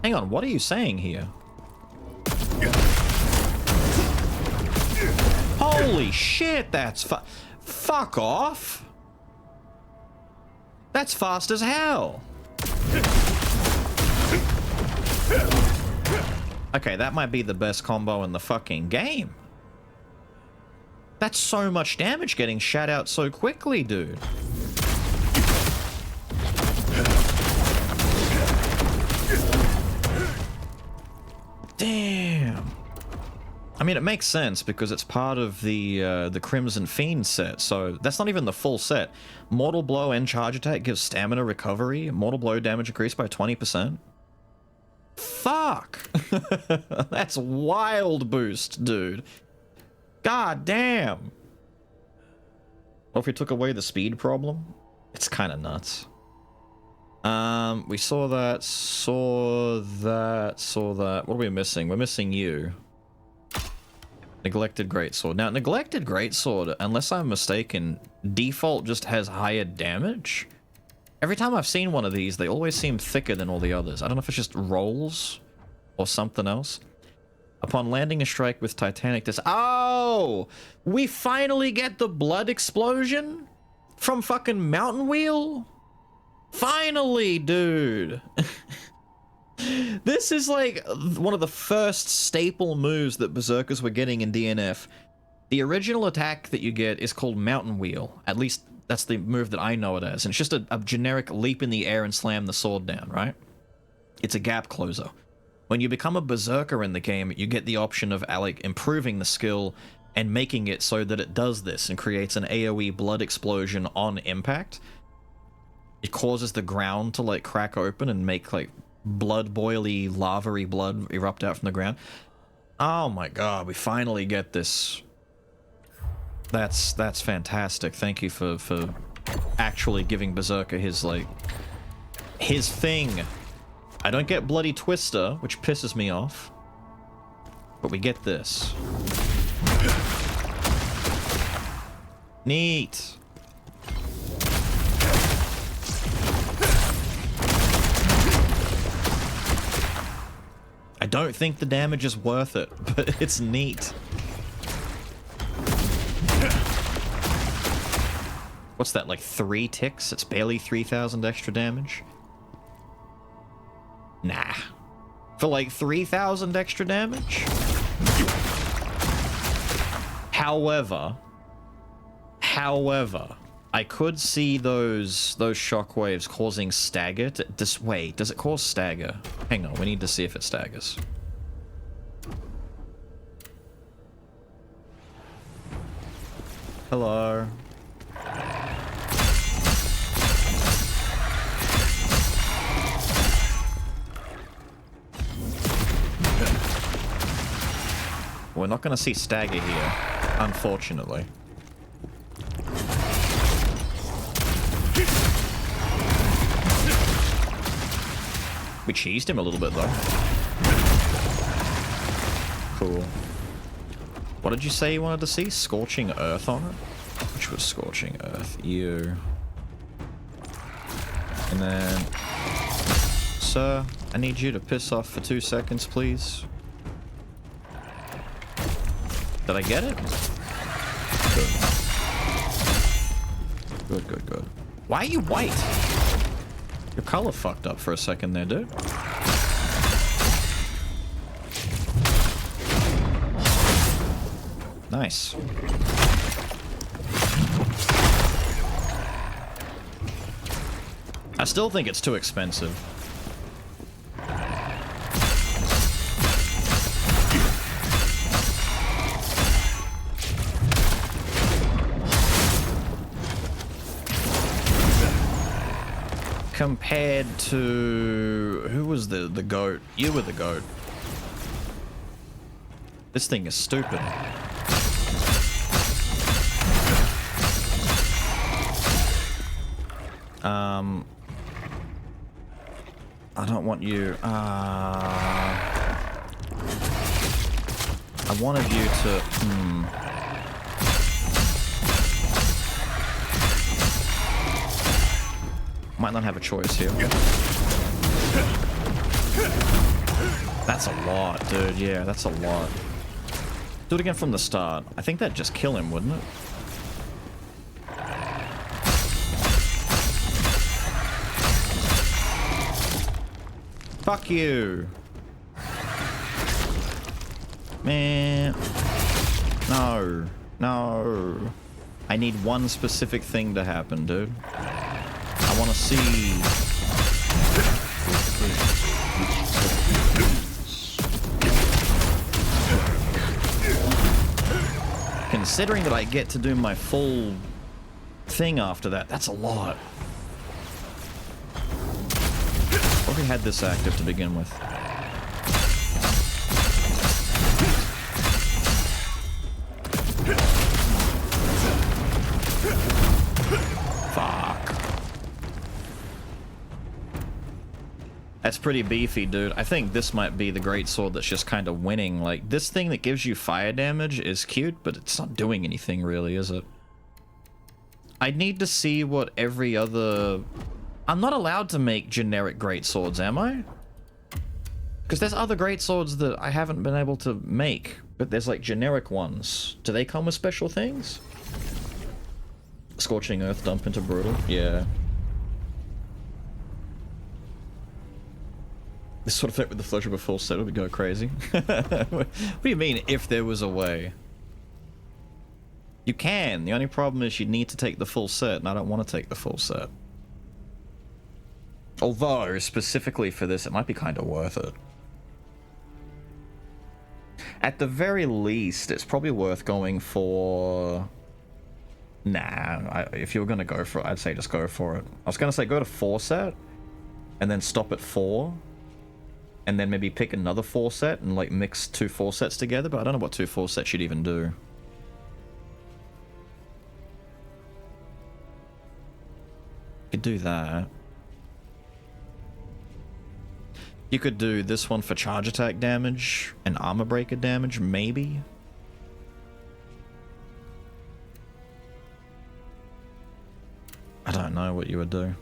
Hang on, what are you saying here? Holy shit, that's fuck off. That's fast as hell. Okay, that might be the best combo in the fucking game. That's so much damage getting shat out so quickly, dude. Damn. I mean, it makes sense because it's part of the Crimson Fiend set, so that's not even the full set. Mortal Blow and Charge Attack gives stamina recovery. Mortal Blow damage increased by 20%. Fuck! That's wild boost, dude. God damn! What if we took away the speed problem? It's kind of nuts. We saw that. What are we missing? We're missing you. Neglected Greatsword. Now, Neglected Greatsword, unless I'm mistaken, default just has higher damage. Every time I've seen one of these, they always seem thicker than all the others. I don't know if it's just rolls or something else. Upon landing a strike with Titanic Oh! We finally get the blood explosion from fucking Mountain Wheel? Finally, dude! This is like one of the first staple moves that Berserkers were getting in DNF. The original attack that you get is called Mountain Wheel. At least that's the move that I know it as. And it's just a generic leap in the air and slam the sword down, right? It's a gap closer. When you become a Berserker in the game, you get the option of like improving the skill and making it so that it does this and creates an AoE blood explosion on impact. It causes the ground to like crack open and make like blood boily, lava-y blood erupt out from the ground. Oh my god, we finally get this. That's fantastic. Thank you for actually giving Berserker his like his thing. I don't get Bloody Twister, which pisses me off. But we get this. Neat. I don't think the damage is worth it, but it's neat. What's that, like 3 ticks? It's barely 3,000 extra damage? Nah. For like 3,000 extra damage? However, I could see those shockwaves causing stagger. Wait, does it cause stagger? Hang on, we need to see if it staggers. Hello. We're not going to see stagger here, unfortunately. We cheesed him a little bit, though. Cool. What did you say you wanted to see? Scorching Earth on it? Which was Scorching Earth? You. And then... Sir, I need you to piss off for 2 seconds, please. Did I get it? Good. Good. Why are you white? Your color fucked up for a second there, dude. Nice. I still think it's too expensive. compared to... Who was the goat? You were the goat. This thing is stupid. I don't want you... I wanted you to... Might not have a choice here. That's a lot, dude. Yeah, that's a lot. Do it again from the start. I think that'd just kill him, wouldn't it? Fuck you. Man. No. No. I need one specific thing to happen, dude. I want to see... Considering that I get to do my full thing after that, that's a lot. Probably had this active to begin with. Fuck. That's pretty beefy, dude. I think this might be the greatsword that's just kind of winning. Like, this thing that gives you fire damage is cute, but it's not doing anything really, is it? I need to see what every other... I'm not allowed to make generic greatswords, am I? Because there's other greatswords that I haven't been able to make, but there's like generic ones. Do they come with special things? Scorching Earth, dump into Brutal? Yeah. This sort of effect with the flesh of a full set would go crazy. What do you mean, if there was a way? You can. The only problem is you need to take the full set, and I don't want to take the full set. Although, specifically for this, it might be kind of worth it. At the very least, it's probably worth going for... Nah, if you were going to go for it, I'd say just go for it. I was going to say go to 4 set, and then stop at 4. And then maybe pick another 4 set and like mix 2 4 sets together, but I don't know what 2 4 sets you'd even do. You could do that. You could do this one for charge attack damage and armor breaker damage, maybe. I don't know what you would do.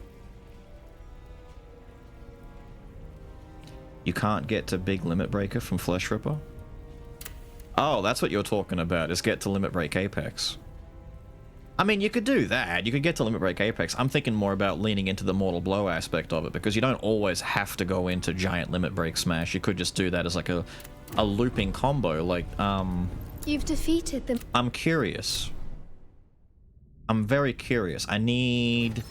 You can't get to big limit breaker from Flesh Ripper? Oh, that's what you're talking about, is get to limit break Apex. I mean, you could do that. You could get to limit break Apex. I'm thinking more about leaning into the mortal blow aspect of it, because you don't always have to go into giant limit break smash. You could just do that as like a looping combo, like, You've defeated them. I'm curious. I'm very curious. I need...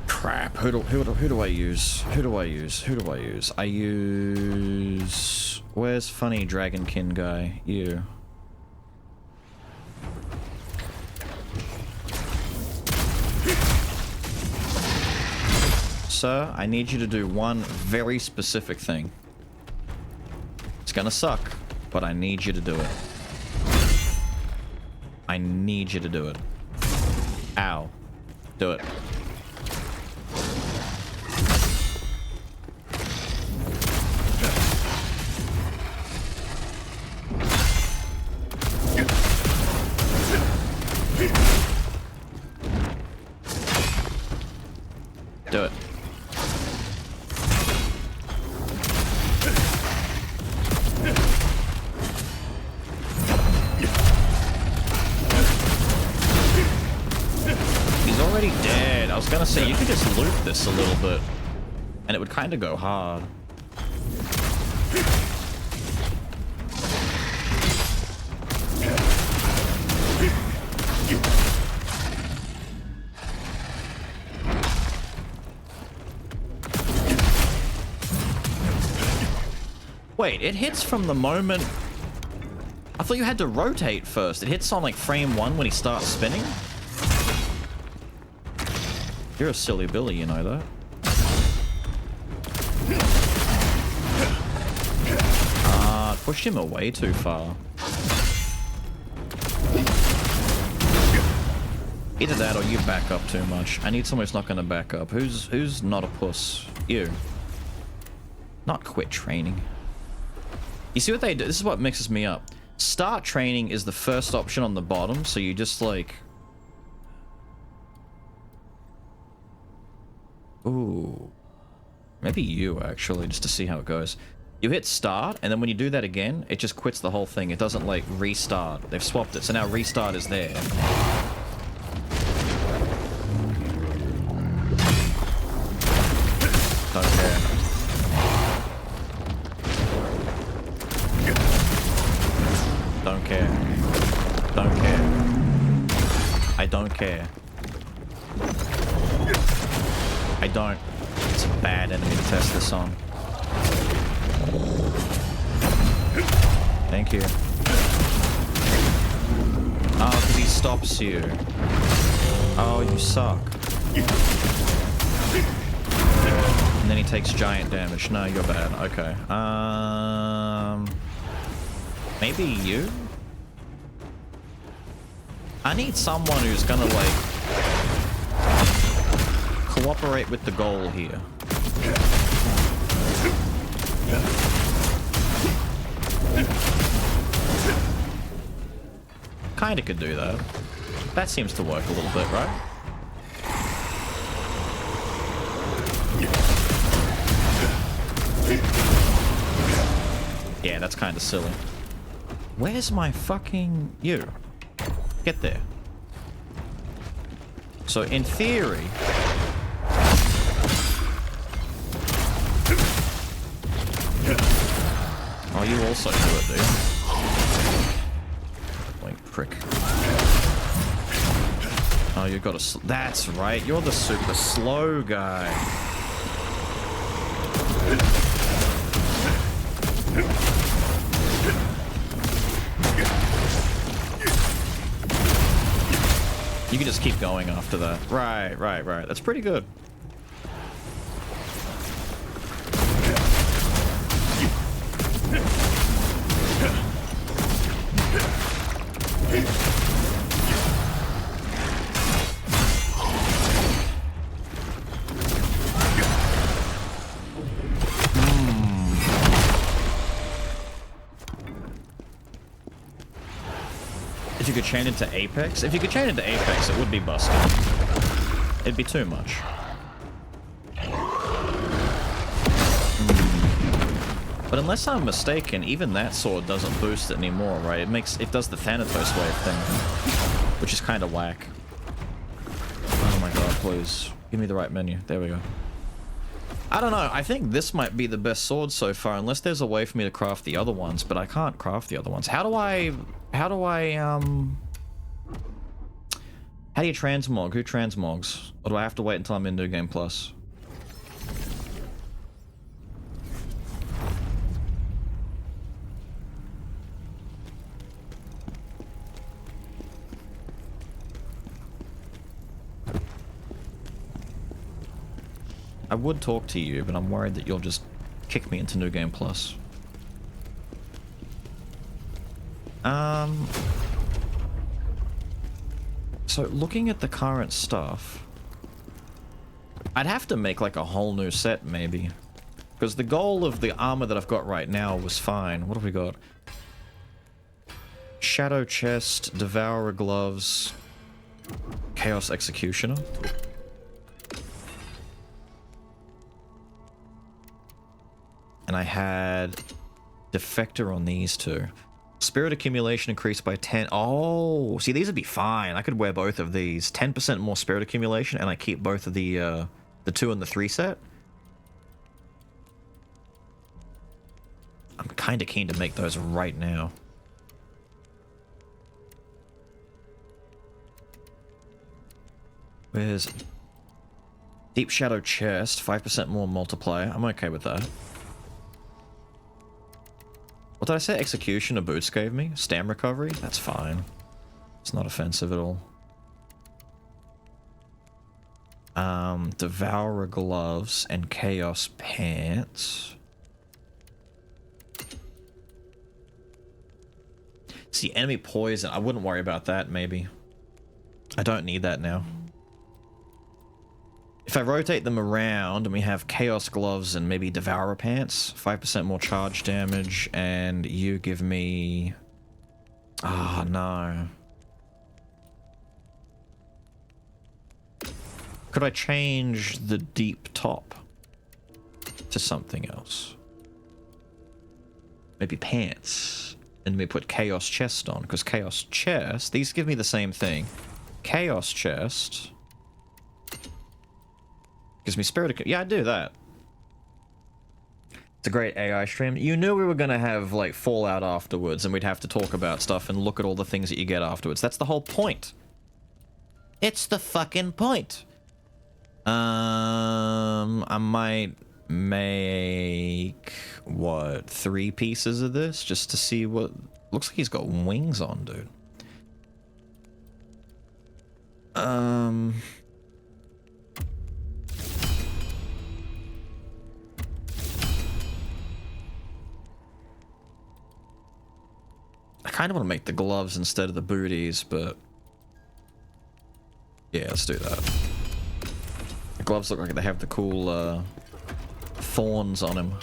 Crap, who do I use? Who do I use? I use... Where's funny Dragonkin guy? You. Sir, I need you to do one very specific thing. It's gonna suck, but I need you to do it. I need you to do it. Ow. Do it. Do it. He's already dead. I was gonna say, you could just loop this a little bit, and it would kind of go hard. Wait, it hits from the moment... I thought you had to rotate first. It hits on like frame 1 when he starts spinning? You're a silly Billy, you know that. Pushed him away too far. Either that or you back up too much. I need someone who's not going to back up. Who's not a puss? You. Not quit training. You see what they do? This is what mixes me up. Start training is the first option on the bottom, so you just like... Ooh. Maybe you, actually, just to see how it goes. You hit start, and then when you do that again, it just quits the whole thing. It doesn't, like, restart. They've swapped it, so now restart is there. Don't care. Don't care. Don't care. I don't care. I don't. It's a bad enemy to test this on. Thank you. Oh, because he stops you. Oh, you suck. And then he takes giant damage. No, you're bad. Okay. Maybe you? I need someone who's gonna, like, cooperate with the goal here. Kinda could do that. That seems to work a little bit, right? Yeah, that's kinda silly. Where's my fucking... you? Get there. So, in theory... Oh, you also do it, dude. Like, prick. Oh, you got a... That's right, you're the super slow guy. You can just keep going after that. Right. That's pretty good. If you could chain into Apex? If you could chain into Apex, it would be busted. It'd be too much. But unless I'm mistaken, even that sword doesn't boost it anymore, right? It does the Thanatos wave thing, which is kind of whack. Oh my god, please. Give me the right menu. There we go. I don't know. I think this might be the best sword so far, unless there's a way for me to craft the other ones, but I can't craft the other ones. How do you transmog? Who transmogs? Or do I have to wait until I'm in New Game Plus? I would talk to you, but I'm worried that you'll just kick me into New Game Plus. So looking at the current stuff, I'd have to make like a whole new set maybe, because the goal of the armor that I've got right now was fine. What have we got? Shadow Chest, Devourer Gloves, Chaos Executioner. And I had Defector on these two. Spirit accumulation increased by 10. Oh, see, these would be fine. I could wear both of these. 10% more spirit accumulation, and I keep both of the 2 and the 3 set. I'm kind of keen to make those right now. Where's Deep Shadow Chest? 5% more multiplier. I'm okay with that. What did I say? Execution, a boots gave me? Stam recovery? That's fine. It's not offensive at all. Devourer gloves and Chaos pants. See, enemy poison. I wouldn't worry about that, maybe. I don't need that now. If I rotate them around and we have Chaos gloves and maybe Devourer pants, 5% more charge damage, and you give me... Ah, no. Could I change the deep top to something else? Maybe pants. And we put Chaos chest on, because Chaos chest, these give me the same thing. Chaos chest gives me spirit of... Yeah, I'd do that. It's a great AI stream. You knew we were going to have, like, Fallout afterwards, and we'd have to talk about stuff and look at all the things that you get afterwards. That's the whole point. It's the fucking point. I might make, what, 3 pieces of this just to see what... Looks like he's got wings on, dude. I kind of want to make the gloves instead of the booties, but... Yeah, let's do that. The gloves look like they have the cool, thorns on him.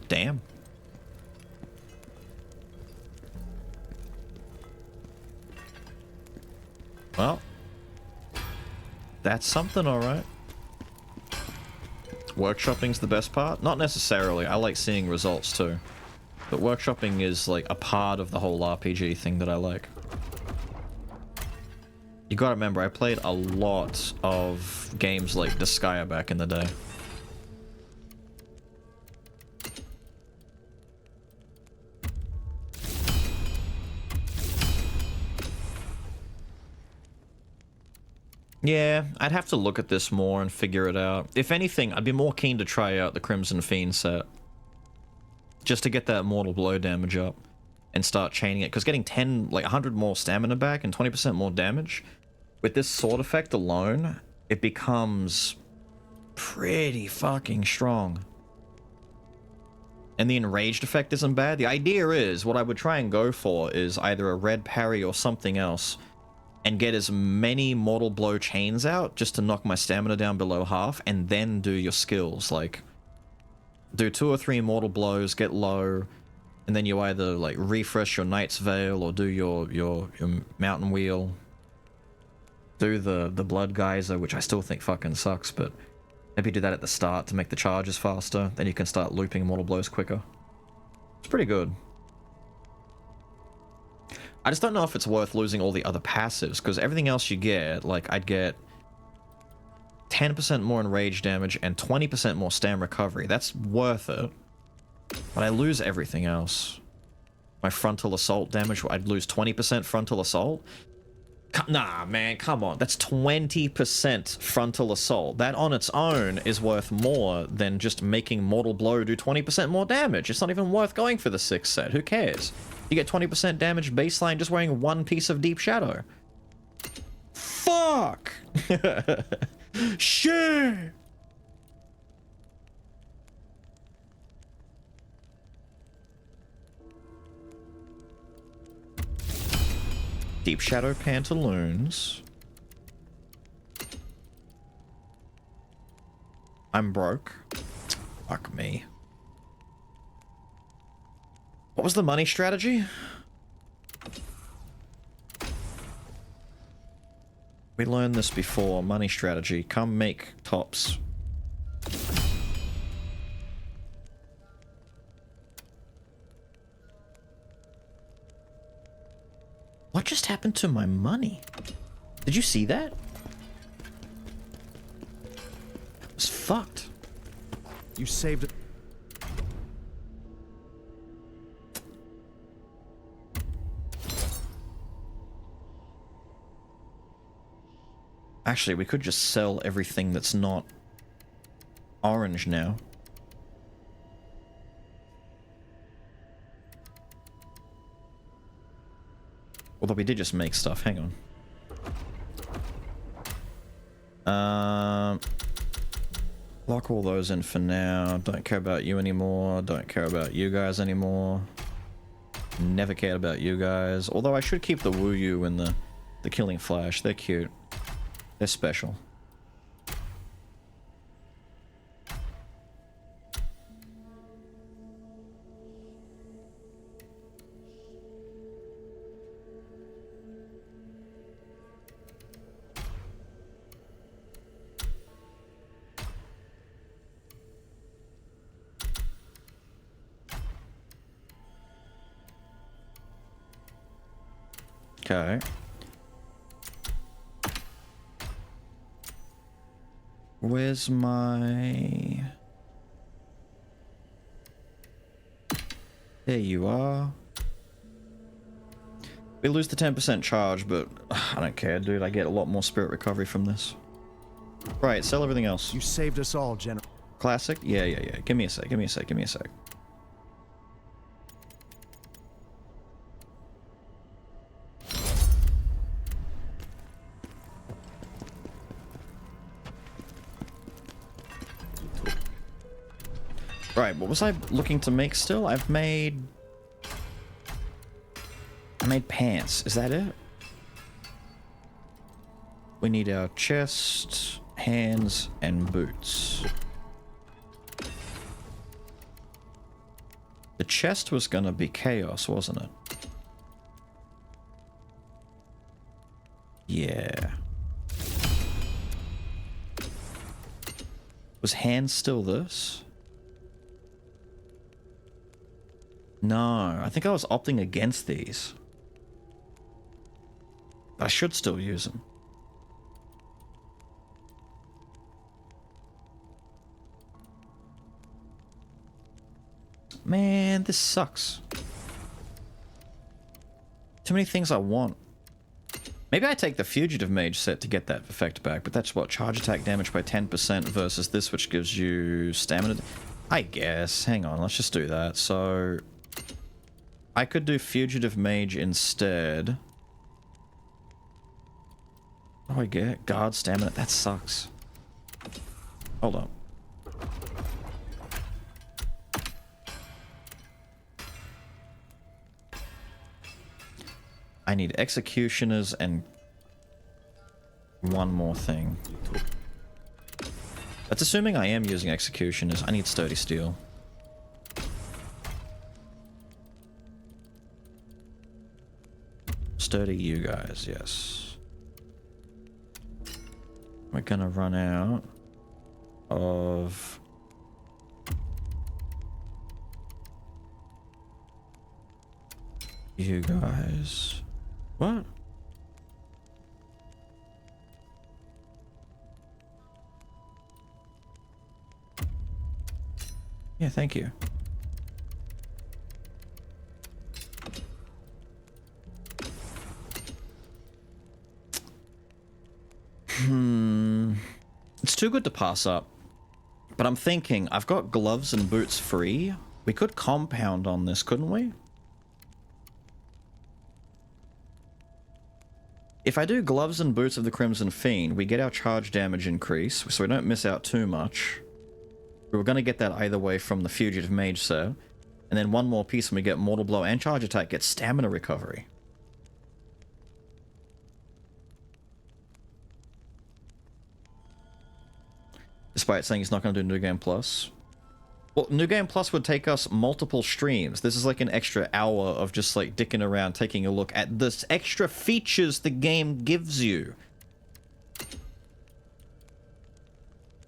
Damn. Well, that's something, alright. Workshopping's the best part? Not necessarily. I like seeing results too. But workshopping is like a part of the whole RPG thing that I like. You gotta remember, I played a lot of games like Disgaea back in the day. Yeah, I'd have to look at this more and figure it out. If anything, I'd be more keen to try out the Crimson Fiend set. Just to get that mortal blow damage up and start chaining it. Because getting 100 more stamina back and 20% more damage, with this sword effect alone, it becomes pretty fucking strong. And the enraged effect isn't bad. The idea is, what I would try and go for is either a red parry or something else, and get as many mortal blow chains out just to knock my stamina down below half, and then do your skills. Like, do 2 or 3 mortal blows, get low, and then you either like refresh your Knight's Veil or do your Mountain Wheel. Do the Blood Geyser, which I still think fucking sucks, but maybe do that at the start to make the charges faster. Then you can start looping mortal blows quicker. It's pretty good. I just don't know if it's worth losing all the other passives, because everything else you get, like, I'd get 10% more enrage damage and 20% more stam recovery. That's worth it. But I lose everything else. My frontal assault damage, I'd lose 20% frontal assault. Nah, man, come on. That's 20% frontal assault. That on its own is worth more than just making Mortal Blow do 20% more damage. It's not even worth going for the 6th set. Who cares? You get 20% damage baseline just wearing 1 piece of Deep Shadow. Fuck! Shit! Deep Shadow Pantaloons. I'm broke. Fuck me. What was the money strategy? We learned this before. Money strategy. Come make tops. What just happened to my money? Did you see that? It was fucked. You saved it. Actually, we could just sell everything that's not orange now. Although we did just make stuff. Hang on. Lock all those in for now. Don't care about you anymore. Don't care about you guys anymore. Never cared about you guys. Although I should keep the Wu Yu and the Killing Flash. They're cute. They're special. Okay. Where's my... There you are. We lose the 10% charge, but I don't care, dude. I get a lot more spirit recovery from this. Right, sell everything else. You saved us all, General. Classic? Yeah. Give me a sec. Right, what was I looking to make still? I made pants. Is that it? We need our chest, hands, and boots. The chest was gonna be chaos, wasn't it? Yeah. Was hands still this? No, I think I was opting against these. I should still use them. Man, this sucks. Too many things I want. Maybe I take the Fugitive Mage set to get that effect back, but that's what, charge attack damage by 10% versus this, which gives you stamina. I guess. Hang on, let's just do that. So I could do Fugitive Mage instead. What do I get? Guard stamina. That sucks. Hold on. I need Executioners and one more thing. That's assuming I am using Executioners. I need Sturdy Steel. Sturdy you guys, yes. We're gonna run out of... you guys. What? Yeah, thank you. It's too good to pass up. But I'm thinking, I've got gloves and boots free. We could compound on this, couldn't we? If I do gloves and boots of the Crimson Fiend, we get our charge damage increase, so we don't miss out too much. We were going to get that either way from the Fugitive Mage set. And then one more piece when we get Mortal Blow and Charge Attack gets stamina recovery. Despite saying he's not going to do New Game Plus. Well, New Game Plus would take us multiple streams. This is like an extra hour of just like dicking around, taking a look at the extra features the game gives you.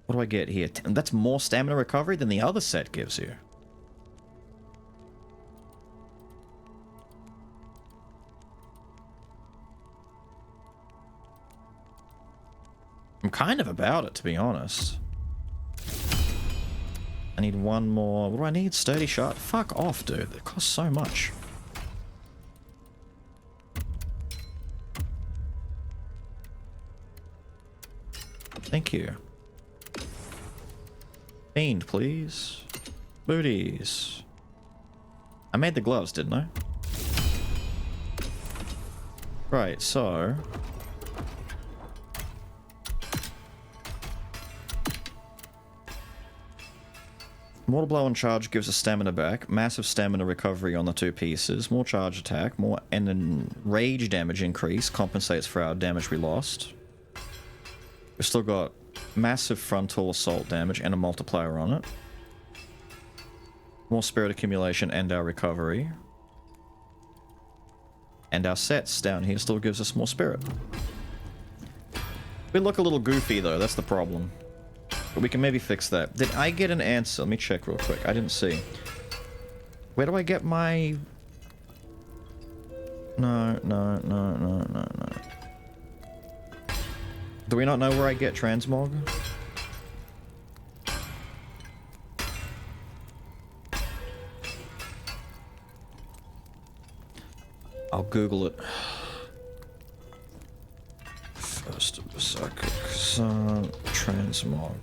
What do I get here? That's more stamina recovery than the other set gives you. I'm kind of about it, to be honest. I need one more. What do I need? Sturdy Shot? Fuck off, dude. It costs so much. Thank you. Fiend, please. Booties. I made the gloves, didn't I? Right, so... Mortal Blow on charge gives a stamina back, massive stamina recovery on the 2 pieces, more charge attack, more and then rage damage increase, compensates for our damage we lost. We've still got massive frontal assault damage and a multiplier on it. More spirit accumulation and our recovery. And our sets down here still gives us more spirit. We look a little goofy though, that's the problem. But we can maybe fix that. Did I get an answer? Let me check real quick. I didn't see. Where do I get my... No. Do we not know where I get transmog? I'll Google it. First of Berserker Kazan transmog.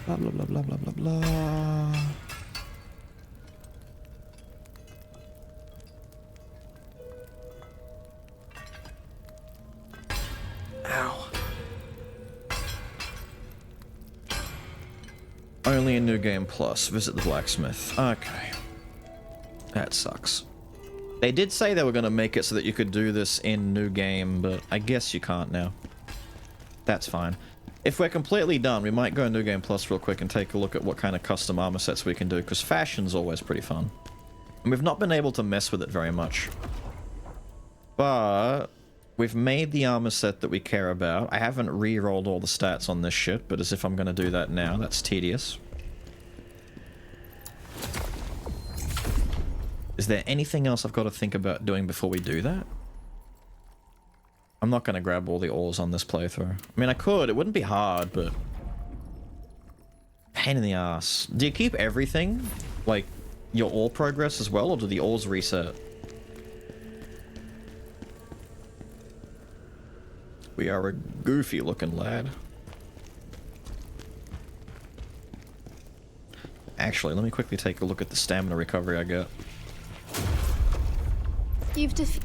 Blah blah blah blah blah blah blah. Ow. Only in New Game Plus. Visit the blacksmith. Okay. That sucks. They did say they were going to make it so that you could do this in New Game, but I guess you can't now. That's fine. If we're completely done, we might go New Game Plus real quick and take a look at what kind of custom armor sets we can do, because fashion's always pretty fun. And we've not been able to mess with it very much. But we've made the armor set that we care about. I haven't re-rolled all the stats on this shit, but as if I'm going to do that now, that's tedious. Is there anything else I've got to think about doing before we do that? I'm not going to grab all the ores on this playthrough. I mean, I could. It wouldn't be hard, but... Pain in the ass. Do you keep everything? Like, your ore progress as well, or do the ores reset? We are a goofy-looking lad. Actually, let me quickly take a look at the stamina recovery I got. You've defeated.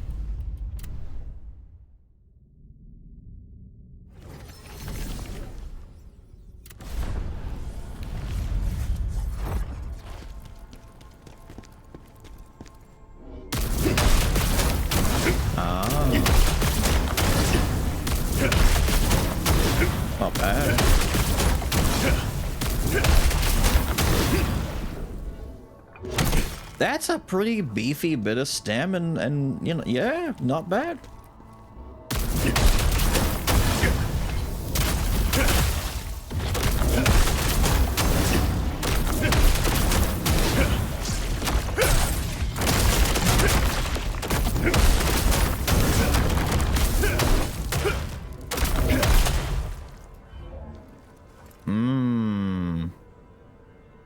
Not bad. That's a pretty beefy bit of stam and you know, yeah, not bad.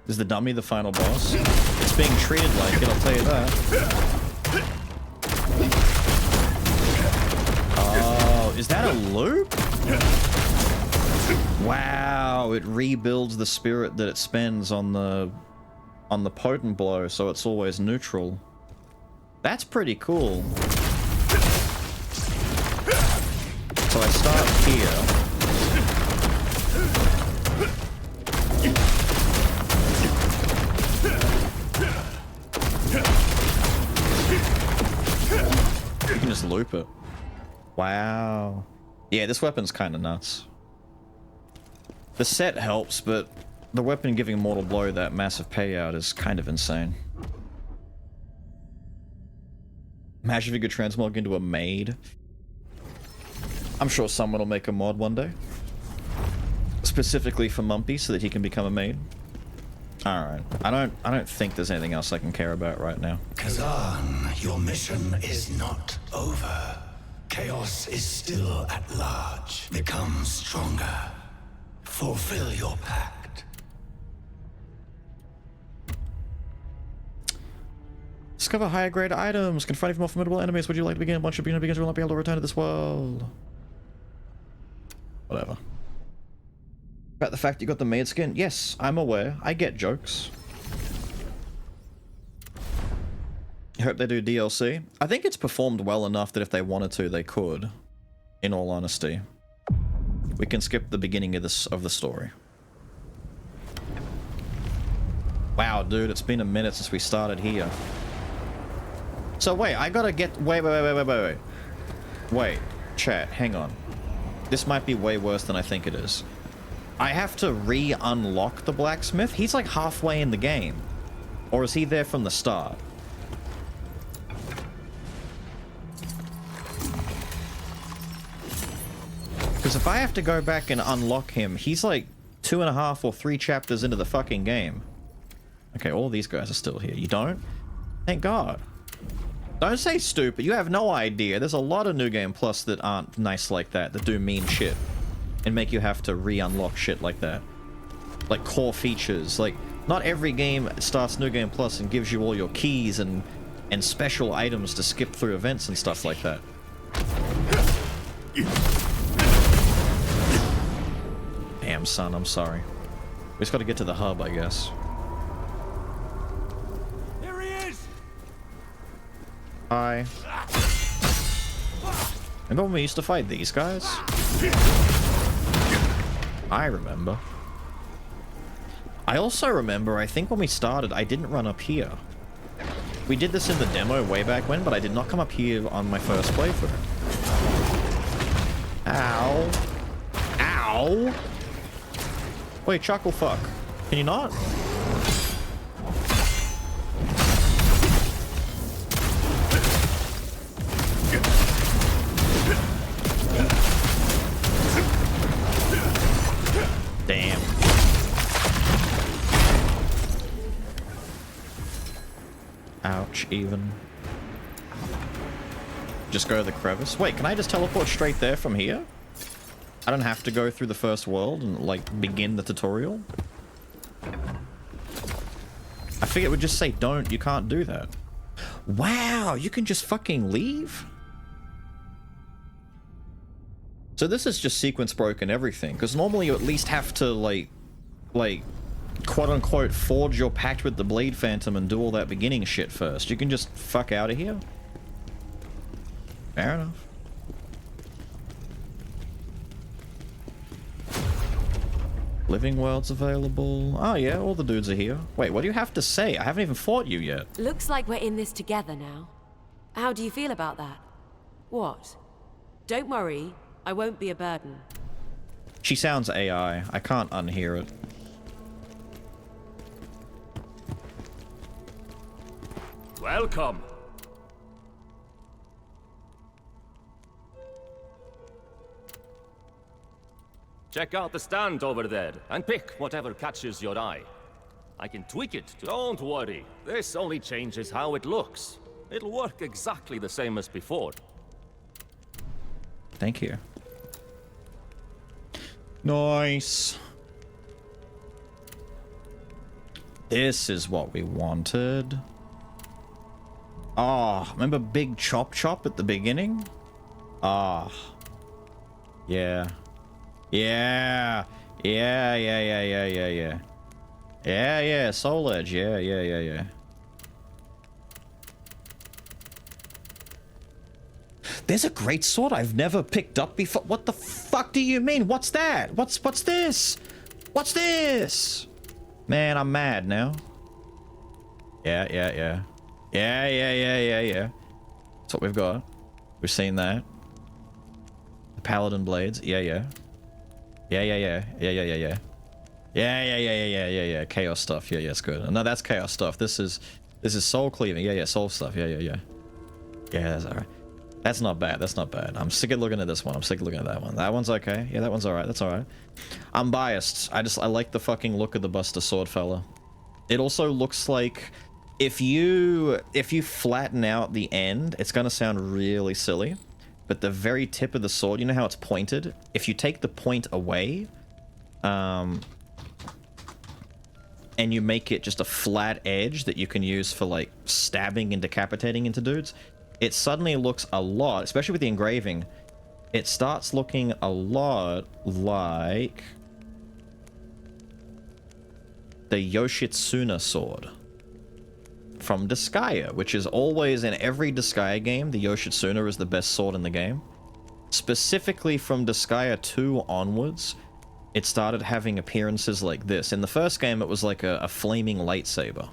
Is the dummy the final boss? It's being treated like it, I'll tell you that. Oh, is that a loop? Wow, it rebuilds the spirit that it spends on the potent blow, so it's always neutral. That's pretty cool. So I start here. You can just loop it. Wow. Yeah, this weapon's kind of nuts. The set helps, but the weapon giving Mortal Blow that massive payout is kind of insane. Imagine if you could transmog into a maid. I'm sure someone will make a mod one day. Specifically for Mumpy, so that he can become a maid. Alright. I don't think there's anything else I can care about right now. Kazan, your mission is not over. Chaos is still at large. Become stronger. Fulfill your pact. Discover higher grade items. Confronting more formidable enemies. Would you like to begin? Once you begin, will not be able to return to this world. Whatever. About the fact you got the maid skin? Yes, I'm aware. I get jokes. I hope they do DLC. I think it's performed well enough that if they wanted to, they could. In all honesty. We can skip the beginning of the story. Wow, dude, it's been a minute since we started here. So wait, I gotta get... Wait. Wait, chat, hang on. This might be way worse than I think it is. I have to re-unlock the blacksmith? He's like halfway in the game. Or is he there from the start? Because if I have to go back and unlock him, he's like 2.5 or 3 chapters into the fucking game. Okay, all these guys are still here. You don't? Thank God. Don't say stupid. You have no idea. There's a lot of New Game Plus that aren't nice like that do mean shit. And make you have to re-unlock shit like that. Like core features. Like, not every game starts New Game Plus and gives you all your keys and special items to skip through events and stuff like that. Damn, son, I'm sorry. We just gotta get to the hub, I guess. There he is! Hi. Remember when we used to fight these guys? I remember. I also remember, I think when we started, I didn't run up here. We did this in the demo way back when, but I did not come up here on my first playthrough. Ow. Ow! Wait, chuckle fuck. Can you not? Damn. Ouch, even. Just go to the crevice. Wait, can I just teleport straight there from here? I don't have to go through the first world and, like, begin the tutorial? I figured it would just say, don't, you can't do that. Wow, you can just fucking leave? So this is just sequence broken everything, because normally you at least have to, like, quote-unquote, forge your pact with the Blade Phantom and do all that beginning shit first. You can just fuck out of here? Fair enough. Living worlds available. Oh yeah, all the dudes are here. Wait, what do you have to say? I haven't even fought you yet. Looks like we're in this together now. How do you feel about that? What? Don't worry, I won't be a burden. She sounds AI. I can't unhear it. Welcome. Check out the stand over there and pick whatever catches your eye. I can tweak it, don't worry. This only changes how it looks. It'll work exactly the same as before. Thank you. Nice. This is what we wanted. Ah, remember Big Chop Chop at the beginning? Ah. Yeah. Yeah. Yeah, Soul Edge. Yeah. There's a great sword I've never picked up before. What the fuck do you mean? What's that? What's this? What's this? Man, I'm mad now. Yeah. That's what we've got. We've seen that. The Paladin Blades. Yeah. Chaos stuff. Yeah, it's good. No, that's chaos stuff. This is soul cleaving. Yeah, soul stuff. Yeah. Yeah, that's alright. That's not bad. I'm sick of looking at this one. I'm sick of looking at that one. That one's okay. Yeah, that one's alright. That's alright. I'm biased. I like the fucking look of the Buster Sword fella. It also looks like if you flatten out the end, it's gonna sound really silly. But the very tip of the sword, you know how it's pointed? If you take the point away, and you make it just a flat edge that you can use for, like, stabbing and decapitating into dudes, it suddenly looks a lot, especially with the engraving, it starts looking a lot like the Yoshitsuna sword from Disgaea, which is always in every Disgaea game, the Yoshitsuna is the best sword in the game. Specifically from Disgaea 2 onwards, it started having appearances like this. In the first game, it was like a flaming lightsaber.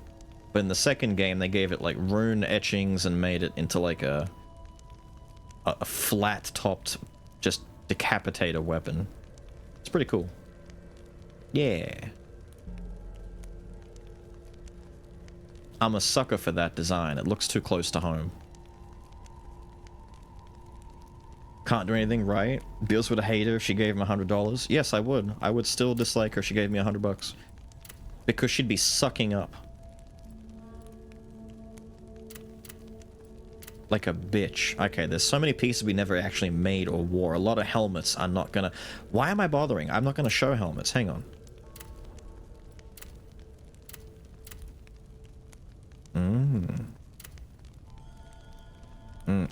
But in the second game, they gave it like rune etchings and made it into like a flat-topped, just decapitator weapon. It's pretty cool. Yeah. I'm a sucker for that design. It looks too close to home. Can't do anything, right? Beals would hate her if she gave him $100. Yes, I would. I would still dislike her if she gave me $100. Because she'd be sucking up. Like a bitch. Okay, there's so many pieces we never actually made or wore. A lot of helmets are not gonna... Why am I bothering? I'm not gonna show helmets. Hang on.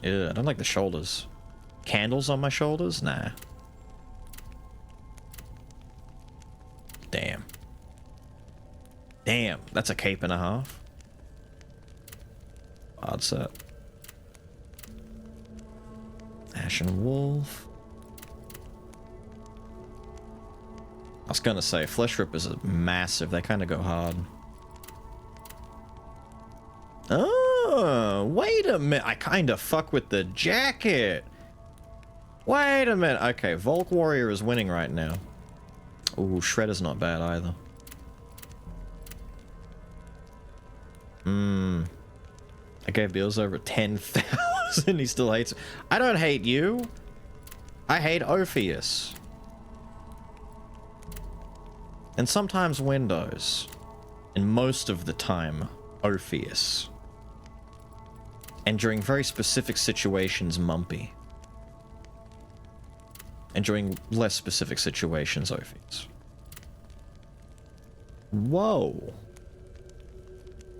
Ew, I don't like the shoulders. Candles on my shoulders? Nah. Damn. Damn, that's a cape and a half. Odd set. Ashen Wolf. I was gonna say, Flesh Rippers are massive. They kind of go hard. Oh, wait a minute. I kind of fuck with the jacket. Wait a minute. Okay, Volk Warrior is winning right now. Ooh, Shredder's not bad either. I gave Beals over 10,000. He still hates. I don't hate you. I hate Orpheus. And sometimes Windows. And most of the time, Orpheus. And during very specific situations, Mumpy. And during less specific situations, Orpheus. Whoa.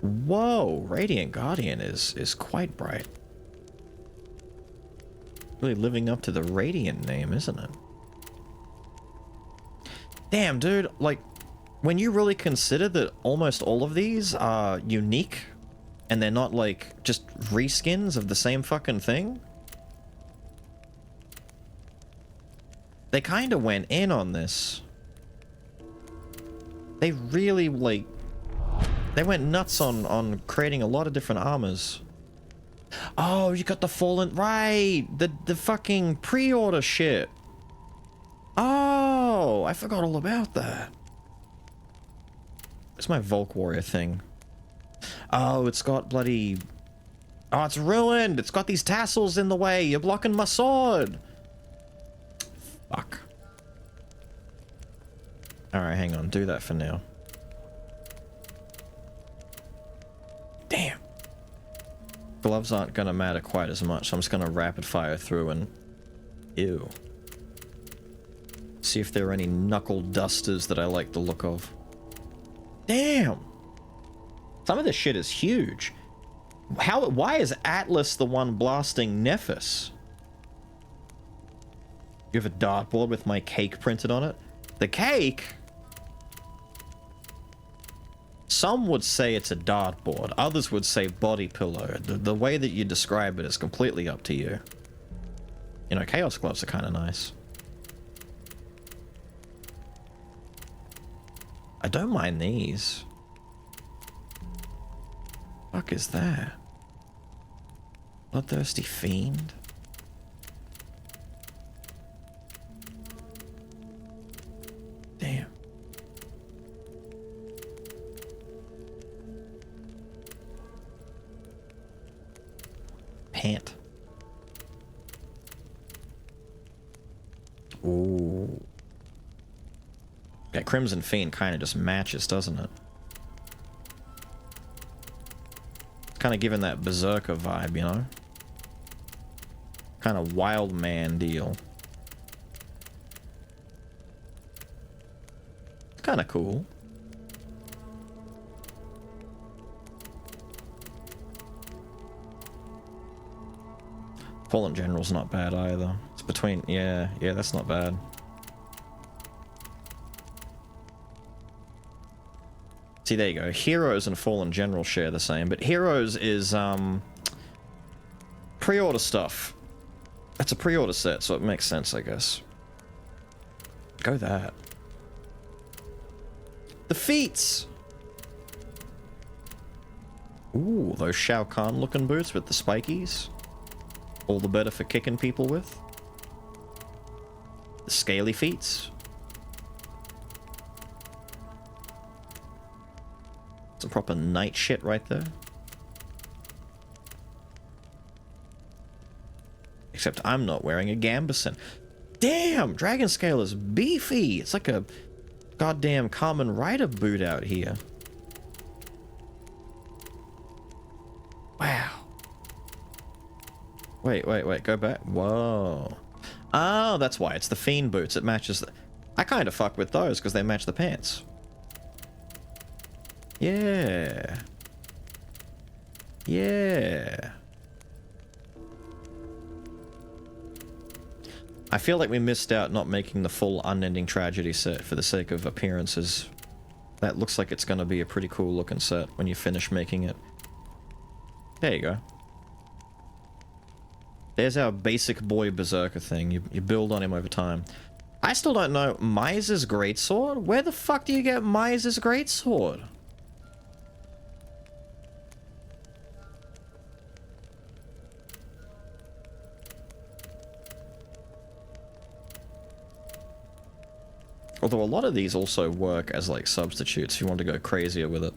Whoa, Radiant Guardian is quite bright. Really living up to the Radiant name, isn't it? Damn, dude, like, when you really consider that almost all of these are unique, and they're not, like, just reskins of the same fucking thing, they kind of went in on this. They really, like... They went nuts on creating a lot of different armors. Oh, you got the Fallen... Right! The fucking pre-order shit. Oh, I forgot all about that. It's my Volk Warrior thing. Oh, it's got bloody... Oh, it's ruined! It's got these tassels in the way! You're blocking my sword! Fuck. Alright, hang on. Do that for now. Damn. Gloves aren't gonna matter quite as much, so I'm just gonna rapid fire through and... Ew. See if there are any knuckle dusters that I like the look of. Damn! Some of this shit is huge. Why is Atlas the one blasting Nephis? You have a dartboard with my cake printed on it? The cake? Some would say it's a dartboard. Others would say body pillow. The way that you describe it is completely up to you. You know, Chaos Gloves are kind of nice. I don't mind these. Fuck is that? Bloodthirsty Fiend? Damn. Pant. Ooh. That Crimson Fiend kind of just matches, doesn't it? It's kind of giving that Berserker vibe, you know? Kind of wild man deal. It's kind of cool. Fallen General's not bad either. It's between... Yeah, that's not bad. See, there you go. Heroes and Fallen General share the same, but Heroes is, pre-order stuff. That's a pre-order set, so it makes sense, I guess. Go that. The feats! Ooh, those Shao Kahn looking boots with the spikies. All the better for kicking people with. The scaly feats. Some proper knight shit right there. Except I'm not wearing a gambeson. Damn! Dragon Scale is beefy! It's like a goddamn Kamen Rider boot out here. Wow. Wait, go back. Whoa. Oh, that's why. It's the Fiend boots. It matches the... I kind of fuck with those because they match the pants. Yeah. Yeah. I feel like we missed out not making the full Unending Tragedy set for the sake of appearances. That looks like it's going to be a pretty cool looking set when you finish making it. There you go. There's our basic boy Berserker thing. You build on him over time. I still don't know Miser's Greatsword? Where the fuck do you get Miser's Greatsword? Although a lot of these also work as like substitutes if you want to go crazier with it.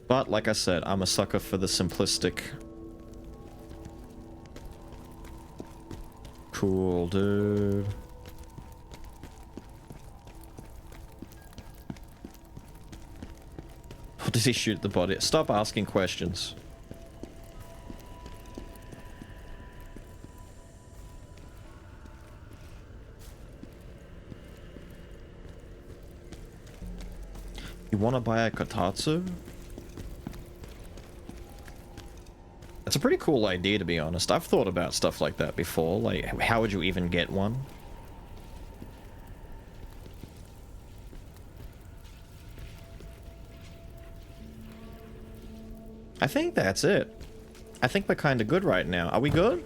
But like I said, I'm a sucker for the simplistic. Cool, dude. What does he shoot the body? Stop asking questions. You want to buy a Kotatsu? It's a pretty cool idea, to be honest. I've thought about stuff like that before. Like, how would you even get one? I think that's it. I think we're kind of good right now. Are we good?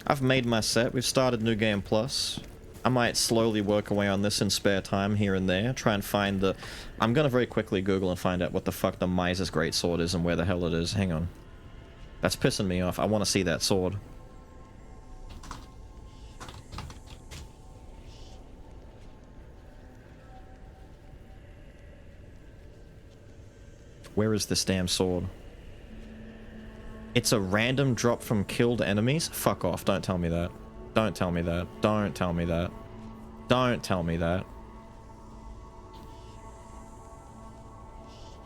I've made my set. We've started New Game Plus. I might slowly work away on this in spare time here and there. Try and find the... I'm gonna very quickly Google and find out what the fuck the Miser's Greatsword is and where the hell it is. Hang on. That's pissing me off. I want to see that sword. Where is this damn sword? It's a random drop from killed enemies? Fuck off. Don't tell me that. Don't tell me that. Don't tell me that. Don't tell me that.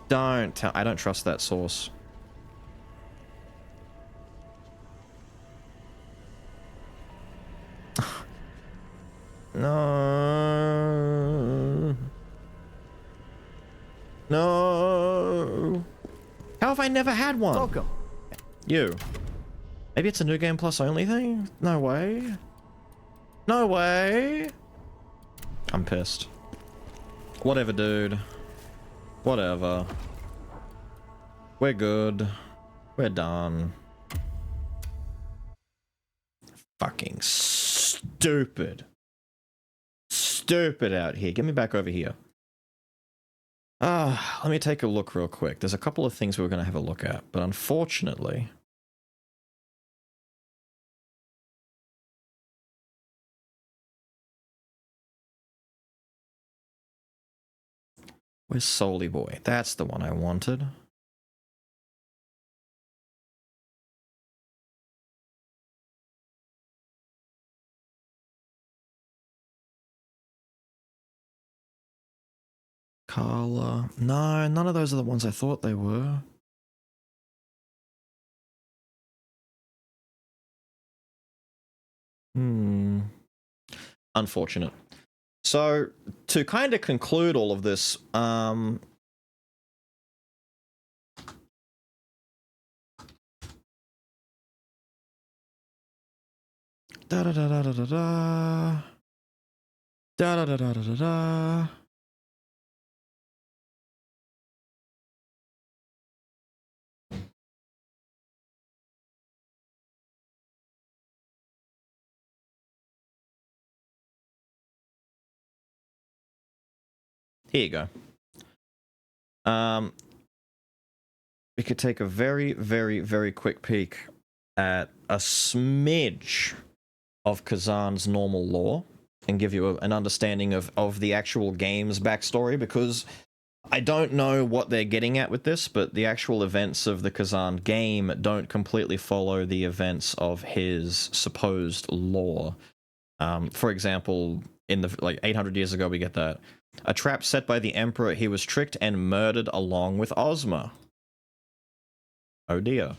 Don't tell... I don't trust that source. No. No. How have I never had one? Welcome. You. Maybe it's a New Game Plus only thing? No way. No way. I'm pissed. Whatever, dude. Whatever. We're good. We're done. Fucking stupid. Stupid out here. Get me back over here. Let me take a look real quick. There's a couple of things we were going to have a look at, but unfortunately... Where's Soly Boy? That's the one I wanted. Carla. No, none of those are the ones I thought they were. Unfortunate. So, to kind of conclude all of this, da da da da da da da. Da da da da da da da. Here you go. We could take a very, very, very quick peek at a smidge of Kazan's normal lore and give you an understanding of the actual game's backstory, because I don't know what they're getting at with this, but the actual events of the Kazan game don't completely follow the events of his supposed lore. For example, in the 800 years ago, we get that a trap set by the Emperor, he was tricked and murdered along with Ozma. Oh dear.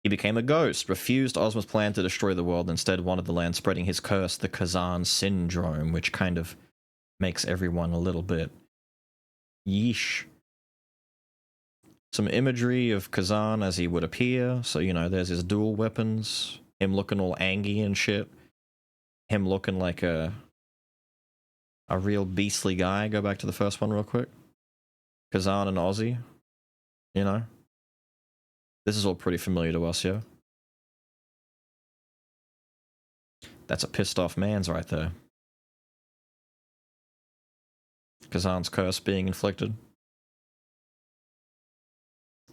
He became a ghost, refused Ozma's plan to destroy the world, instead wanted the land, spreading his curse, the Kazan syndrome, which kind of makes everyone a little bit yeesh. Some imagery of Kazan as he would appear. So, you know, there's his dual weapons, him looking all angry and shit, him looking like a real beastly guy. Go back to the first one real quick. Kazan and Ozzy, you know. This is all pretty familiar to us, yeah? That's a pissed off man's right there. Kazan's curse being inflicted.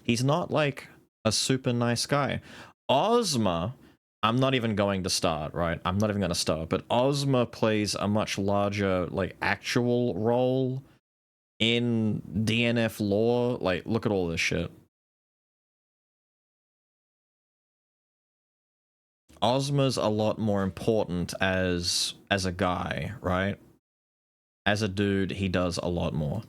He's not like a super nice guy. Ozma, I'm not even going to start, right? I'm not even going to start, but Ozma plays a much larger, like, actual role in DNF lore. Like, look at all this shit. Ozma's a lot more important as a guy, right? As a dude, he does a lot more.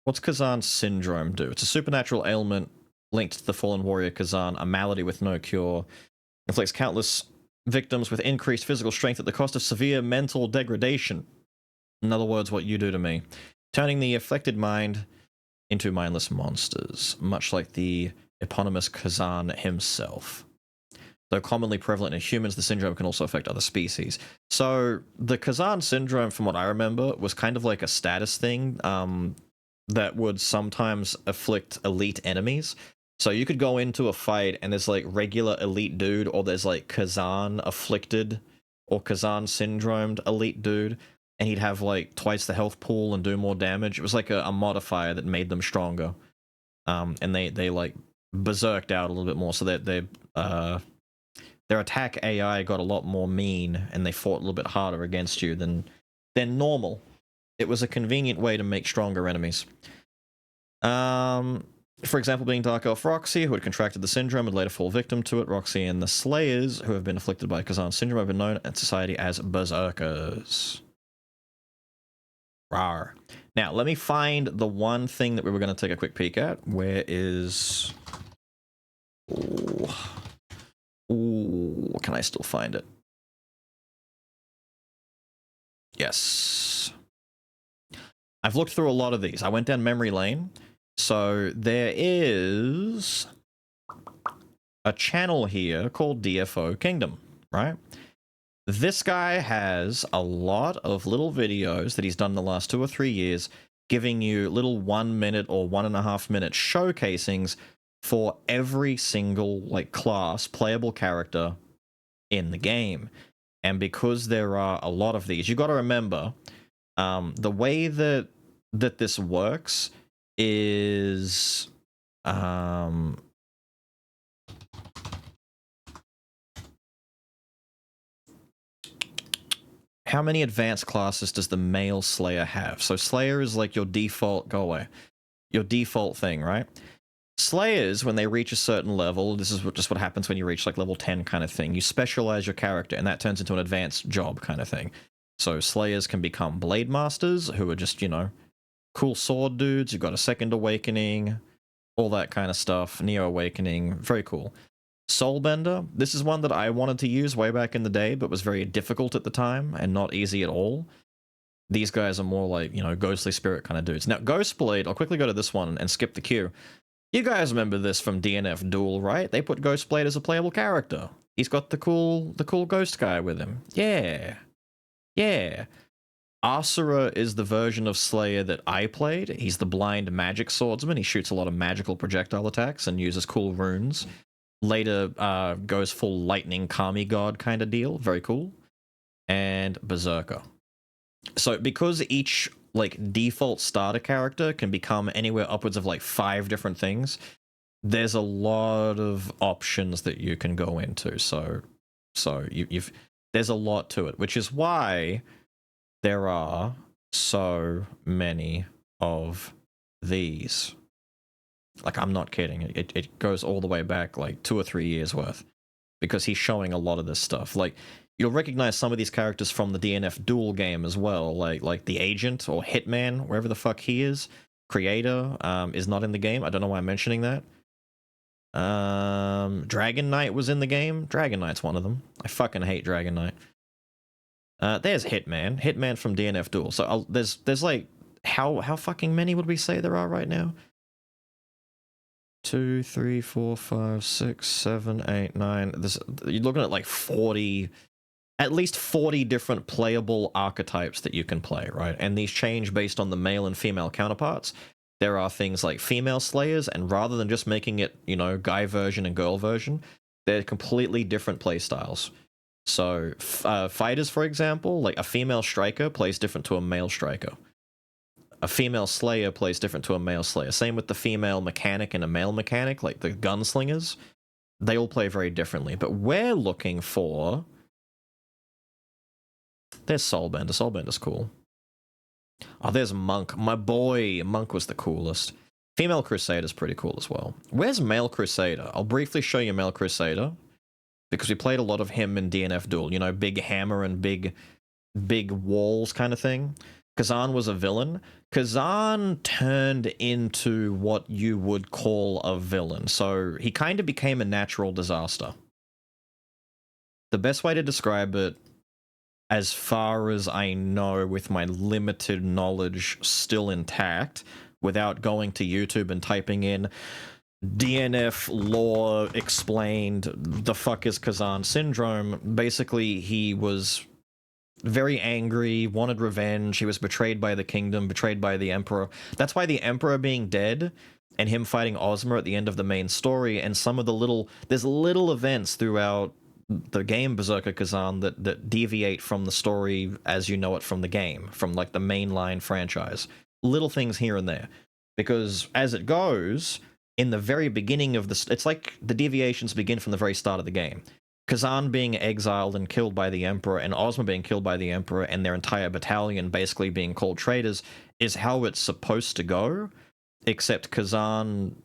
What's Kazan's syndrome do? It's a supernatural ailment linked to the fallen warrior Kazan, a malady with no cure. Inflicts countless victims with increased physical strength at the cost of severe mental degradation. In other words, what you do to me. Turning the afflicted mind into mindless monsters, much like the eponymous Kazan himself. Though commonly prevalent in humans, the syndrome can also affect other species. So the Kazan syndrome, from what I remember, was kind of like a status thing that would sometimes afflict elite enemies. So you could go into a fight and there's like regular elite dude, or there's like Kazan afflicted or Kazan syndromed elite dude, and he'd have like twice the health pool and do more damage. It was like a modifier that made them stronger. And they like berserked out a little bit more, so that their attack AI got a lot more mean, and they fought a little bit harder against you than normal. It was a convenient way to make stronger enemies. For example, being Dark Elf Roxy, who had contracted the syndrome and later fall victim to it. Roxy and the Slayers, who have been afflicted by Kazan syndrome, have been known in society as Berserkers. Rawr. Now, let me find the one thing that we were going to take a quick peek at. Where is... Ooh, can I still find it? Yes. I've looked through a lot of these. I went down memory lane. So there is a channel here called DFO Kingdom, right? This guy has a lot of little videos that he's done in the last 2 or 3 years, giving you little 1 minute or 1.5 minute showcasings for every single like class, playable character in the game. And because there are a lot of these, you got to remember the way that this works is how many advanced classes does the male Slayer have? So Slayer is like your default, go away, your default thing, right? Slayers, when they reach a certain level, this is just what happens when you reach like level 10 kind of thing. You specialize your character, and that turns into an advanced job kind of thing. So Slayers can become Blade Masters, who are just, you know, cool sword dudes. You've got a Second Awakening, all that kind of stuff. Neo Awakening, very cool. Soulbender, this is one that I wanted to use way back in the day, but was very difficult at the time and not easy at all. These guys are more like, you know, ghostly spirit kind of dudes. Now, Ghostblade, I'll quickly go to this one and skip the queue. You guys remember this from DNF Duel, right? They put Ghostblade as a playable character. He's got the cool ghost guy with him. Yeah. Yeah. Asura is the version of Slayer that I played. He's the blind magic swordsman. He shoots a lot of magical projectile attacks and uses cool runes. Later goes full lightning kami god kind of deal. Very cool. And Berserker. So because each like default starter character can become anywhere upwards of like 5 different things, there's a lot of options that you can go into. So you've there's a lot to it, which is why there are so many of these. Like, I'm not kidding. It goes all the way back like 2 or 3 years worth, because he's showing a lot of this stuff. Like, you'll recognize some of these characters from the DNF Duel game as well, like the Agent or Hitman, wherever the fuck he is. Creator is not in the game. I don't know why I'm mentioning that. Dragon Knight was in the game. Dragon Knight's one of them. I fucking hate Dragon Knight. There's Hitman from DNF Duel. So there's like, how fucking many would we say there are right now? 2, 3, 4, 5, 6, 7, 8, 9. You're looking at like 40, at least 40 different playable archetypes that you can play, right? And these change based on the male and female counterparts. There are things like female slayers, and rather than just making it, you know, guy version and girl version, they're completely different play styles. So fighters, for example, like a female striker plays different to a male striker. A female slayer plays different to a male slayer. Same with the female mechanic and a male mechanic, like the gunslingers. They all play very differently. But we're looking for... There's Soulbender. Soulbender's cool. Oh, there's Monk. My boy, Monk was the coolest. Female Crusader's pretty cool as well. Where's Male Crusader? I'll briefly show you Male Crusader, because we played a lot of him in DNF Duel. You know, big hammer and big walls kind of thing. Kazan was a villain. Kazan turned into what you would call a villain. So he kind of became a natural disaster. The best way to describe it, as far as I know, with my limited knowledge still intact, without going to YouTube and typing in DNF lore explained, the fuck is Kazan syndrome, basically he was very angry, wanted revenge, he was betrayed by the kingdom, betrayed by the emperor. That's why the emperor being dead and him fighting Ozma at the end of the main story, and some of the there's little events throughout the game Berserker Kazan that deviate from the story as you know it from the game, from like the mainline franchise. Little things here and there. Because as it goes, in the very beginning of it's like the deviations begin from the very start of the game. Kazan being exiled and killed by the Emperor, and Ozma being killed by the Emperor, and their entire battalion basically being called traitors, is how it's supposed to go, except Kazan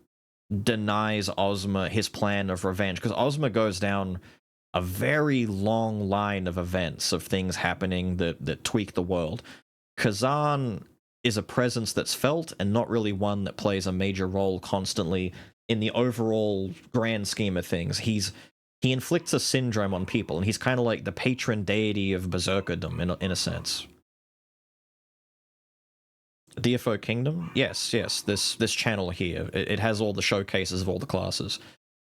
denies Ozma his plan of revenge, because Ozma goes down a very long line of events, of things happening that tweak the world. Kazan is a presence that's felt, and not really one that plays a major role constantly in the overall grand scheme of things. He inflicts a syndrome on people, and he's kind of like the patron deity of berserkerdom in a sense. DFO Kingdom? Yes, this channel here. It has all the showcases of all the classes.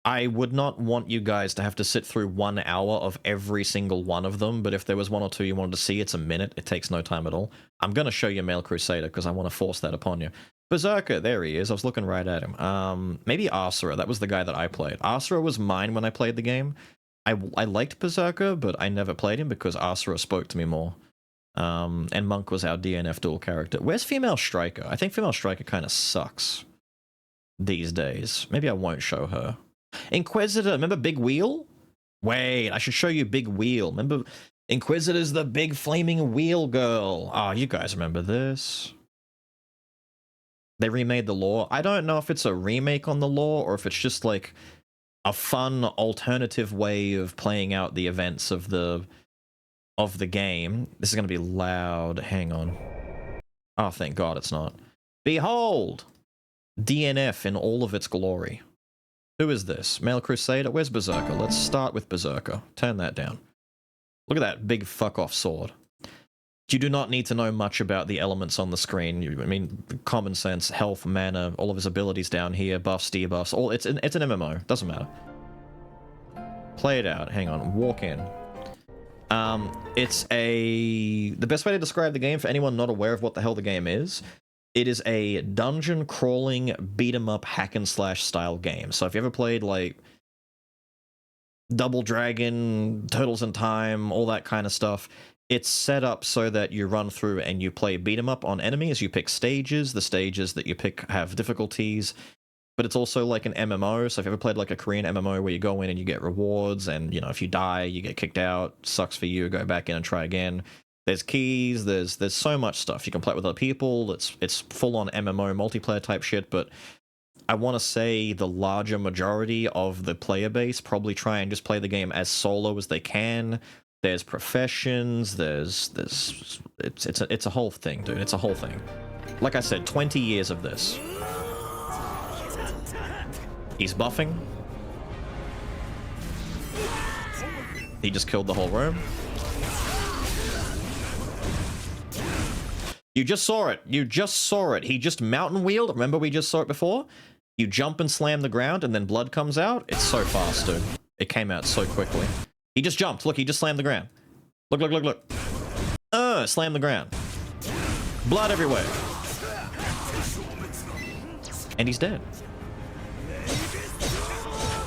I would not want you guys to have to sit through 1 hour of every single one of them, but if there was 1 or 2 you wanted to see, it's a minute. It takes no time at all. I'm going to show you Male Crusader, because I want to force that upon you. Berserker, there he is. I was looking right at him. Maybe Asura, that was the guy that I played. Asura was mine when I played the game. I liked Berserker, but I never played him because Asura spoke to me more. And Monk was our DNF Duel character. Where's Female Striker? I think Female Striker kind of sucks these days. Maybe I won't show her. Inquisitor, remember Big Wheel? Wait, I should show you Big Wheel. Remember, Inquisitor's the big flaming wheel girl. Oh, you guys remember this? They remade the lore. I don't know if it's a remake on the lore, or if it's just like a fun alternative way of playing out the events of the game. This is going to be loud. Hang on. Oh, thank God it's not. Behold! DNF in all of its glory. Who is this? Male Crusader? Where's Berserker? Let's start with Berserker. Turn that down. Look at that big fuck-off sword. You do not need to know much about the elements on the screen. I mean, common sense, health, mana, all of his abilities down here, buffs, debuffs, all. It's an MMO. Doesn't matter. Play it out. Hang on. Walk in. It's the best way to describe the game for anyone not aware of what the hell the game is, it is a dungeon crawling beat 'em up hack and slash style game. So if you ever played like Double Dragon, Turtles in Time, all that kind of stuff, it's set up so that you run through and you play beat 'em up on enemies. You pick stages. The stages that you pick have difficulties, but it's also like an MMO. So if you ever played like a Korean MMO where you go in and you get rewards, and you know, if you die, you get kicked out. Sucks for you. Go back in and try again. There's keys. There's so much stuff. You can play with other people. It's full on MMO multiplayer type shit. But I want to say the larger majority of the player base probably try and just play the game as solo as they can. There's professions. It's a whole thing, dude. It's a whole thing. Like I said, 20 years of this. He's buffing. He just killed the whole room. You just saw it. You just saw it. He just mountain wheeled. Remember we just saw it before? You jump and slam the ground and then blood comes out. It's so fast, dude. It came out so quickly. He just jumped. Look, he just slammed the ground. Look, look, look, look. Slam the ground. Blood everywhere. And he's dead.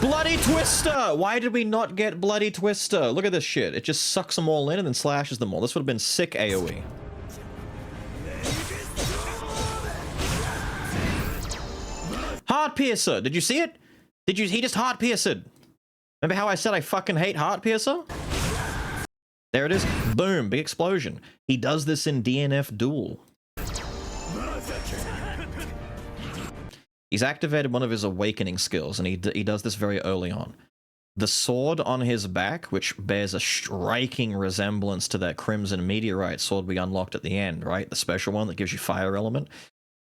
Bloody Twister! Why did we not get Bloody Twister? Look at this shit. It just sucks them all in and then slashes them all. This would have been sick AoE. Heart Piercer! Did you see it? He just Heart Pierced. Remember how I said I fucking hate Heart Piercer? There it is. Boom. Big explosion. He does this in DNF Duel. He's activated one of his awakening skills, and he does this very early on. The sword on his back, which bears a striking resemblance to that Crimson Meteorite sword we unlocked at the end, right? The special one that gives you fire element.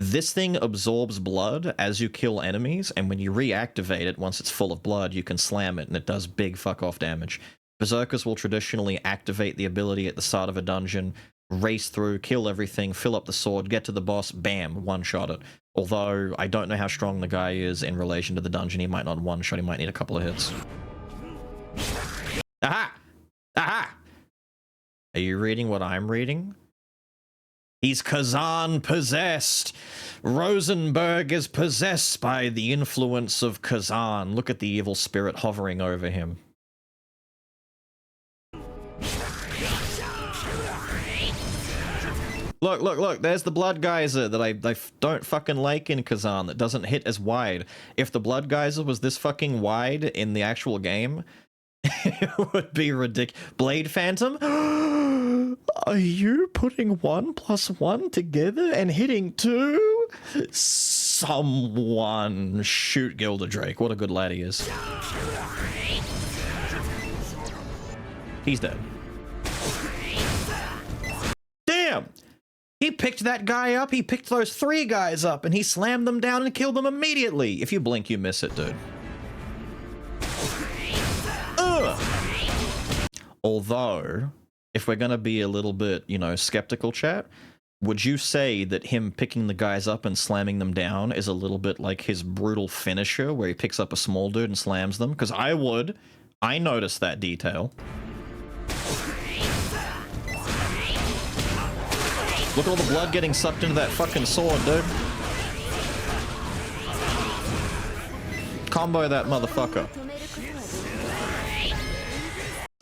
This thing absorbs blood as you kill enemies, and when you reactivate it, once it's full of blood, you can slam it, and it does big fuck-off damage. Berserkers will traditionally activate the ability at the start of a dungeon, race through, kill everything, fill up the sword, get to the boss, bam, one-shot it. Although, I don't know how strong the guy is in relation to the dungeon. He might not one-shot, he might need a couple of hits. Aha! Aha! Are you reading what I'm reading? He's Kazan possessed! Rosenberg is possessed by the influence of Kazan. Look at the evil spirit hovering over him. Look, look, look, there's the blood geyser that I don't fucking like in Kazan, that doesn't hit as wide. If the blood geyser was this fucking wide in the actual game, it would be ridiculous. Blade Phantom? Are you putting 1 + 1 together and hitting 2? Someone shoot Gilda Drake. What a good lad he is. He's dead. Damn! He picked that guy up, he picked those 3 guys up, and he slammed them down and killed them immediately. If you blink, you miss it, dude. Ugh! Although, if we're gonna be a little bit, you know, skeptical, chat, would you say that him picking the guys up and slamming them down is a little bit like his brutal finisher, where he picks up a small dude and slams them? Because I would. I noticed that detail. Look at all the blood getting sucked into that fucking sword, dude. Combo that motherfucker.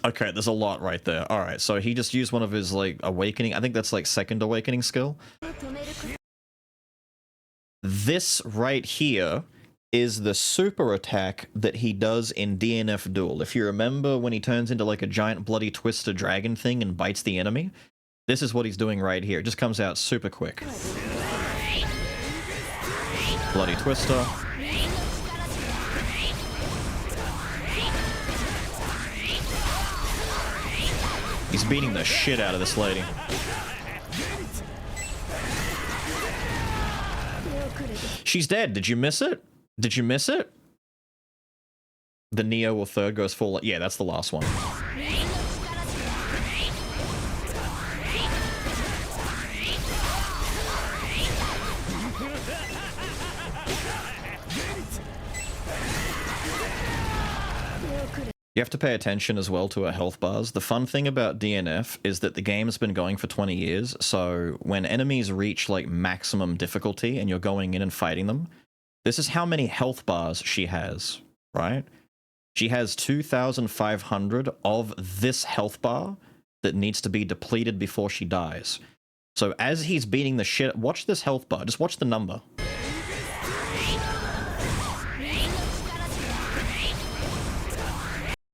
Okay, there's a lot right there. Alright, so he just used one of his, like, awakening. I think that's, like, second awakening skill. This right here is the super attack that he does in DNF Duel. If you remember when he turns into, like, a giant bloody twister dragon thing and bites the enemy, this is what he's doing right here. It just comes out super quick. Bloody twister. He's beating the shit out of this lady. She's dead. Did you miss it? Did you miss it? The Neo or third goes full. Yeah, that's the last one. You have to pay attention as well to her health bars. The fun thing about DNF is that the game has been going for 20 years, so when enemies reach like maximum difficulty and you're going in and fighting them, this is how many health bars she has, right? She has 2,500 of this health bar that needs to be depleted before she dies. So as he's beating the shit, watch this health bar, just watch the number.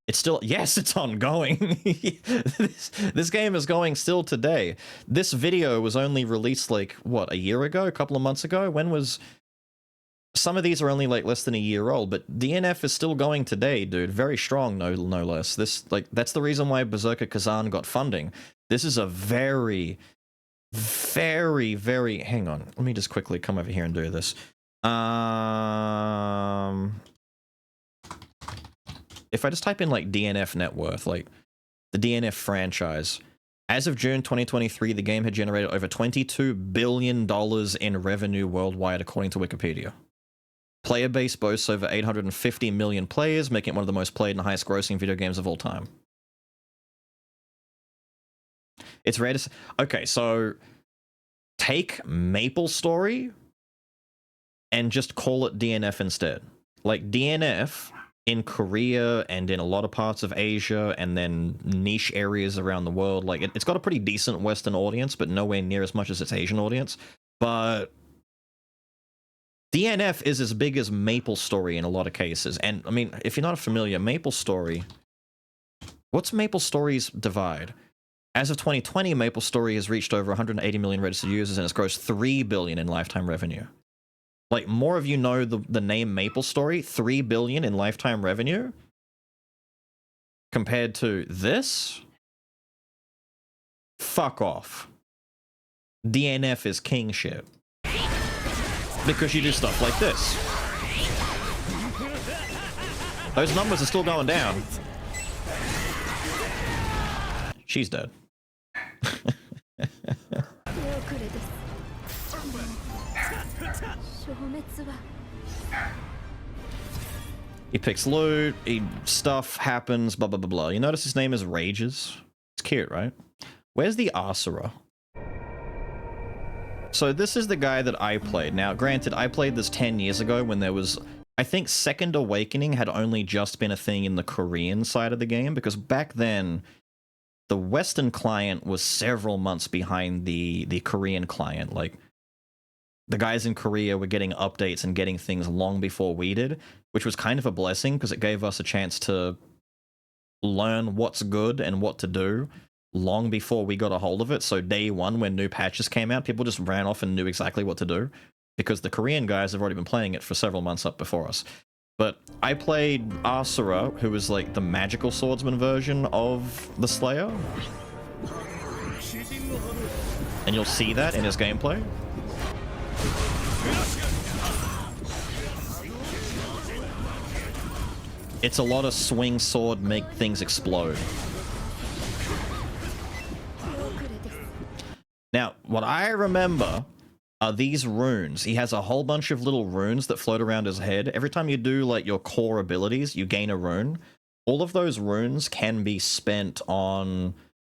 It's still, yes, it's ongoing. this game is going still today. This video was only released like, what, a year ago? A couple of months ago? When was... Some of these are only like less than a year old, but DNF is still going today, dude. Very strong, no less. This, like, that's the reason why Berserker Kazan got funding. This is a very, very, very... Hang on, let me just quickly come over here and do this. If I just type in like DNF net worth, like the DNF franchise, as of June 2023, the game had generated over $22 billion in revenue worldwide, according to Wikipedia. Player base boasts over 850 million players, making it one of the most played and highest grossing video games of all time. It's rare to... Okay, so take Maple Story and just call it DNF instead. Like DNF... in Korea and in a lot of parts of Asia and then niche areas around the world. Like, it's got a pretty decent Western audience, but nowhere near as much as its Asian audience. But DNF is as big as Maple Story in a lot of cases. And, I mean, if you're not familiar, Maple Story... What's Maple Story's divide? As of 2020, Maple Story has reached over 180 million registered users and has grossed $3 billion in lifetime revenue. Like, more of you know the name Maple Story, $3 billion in lifetime revenue, compared to this? Fuck off. DNF is king shit. Because you do stuff like this. Those numbers are still going down. She's dead. He picks loot, stuff happens, blah blah blah blah. You notice his name is Rages? It's cute, right? Where's the Asura? So this is the guy that I played. Now, granted, I played this 10 years ago when there was... I think Second Awakening had only just been a thing in the Korean side of the game, because back then, the Western client was several months behind the Korean client. Like, the guys in Korea were getting updates and getting things long before we did, which was kind of a blessing because it gave us a chance to learn what's good and what to do long before we got a hold of it. So day one, when new patches came out, people just ran off and knew exactly what to do because the Korean guys have already been playing it for several months up before us. But I played Asura, who was like the magical swordsman version of the Slayer. And you'll see that in his gameplay. It's a lot of swing sword, make things explode. Now, what I remember are these runes. He has a whole bunch of little runes that float around his head. Every time you do like your core abilities, you gain a rune. All of those runes can be spent on...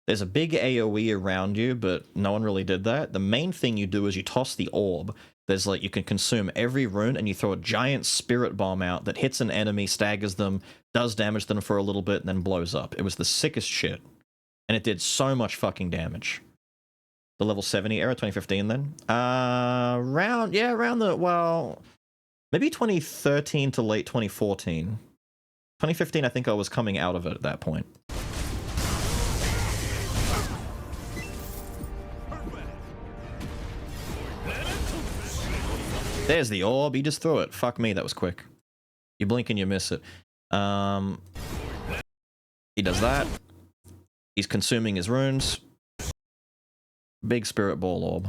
There's a big AoE around you, but no one really did that. The main thing you do is you toss the orb. There's like, you can consume every rune and you throw a giant spirit bomb out that hits an enemy, staggers them, does damage them for a little bit, and then blows up. It was the sickest shit. And it did so much fucking damage. The level 70 era, 2015 then? Around the, well, maybe 2013 to late 2014. 2015, I think I was coming out of it at that point. There's the orb, you just threw it. Fuck me, that was quick. You blink and you miss it. He does that. He's consuming his runes. Big spirit ball orb.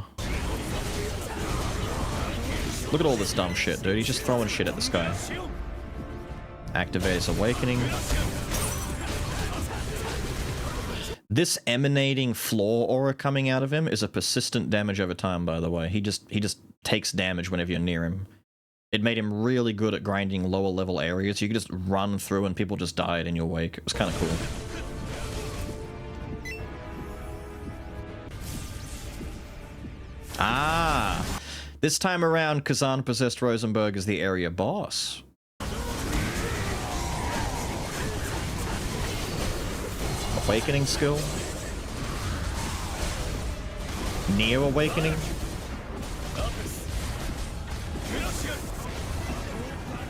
Look at all this dumb shit, dude. He's just throwing shit at the sky. Activates Awakening. This emanating floor aura coming out of him is a persistent damage over time, by the way. He just takes damage whenever you're near him. It made him really good at grinding lower level areas. You could just run through and people just died in your wake. It was kind of cool. Ah! This time around, Kazan possessed Rosenberg as the area boss. Awakening skill? Neo Awakening?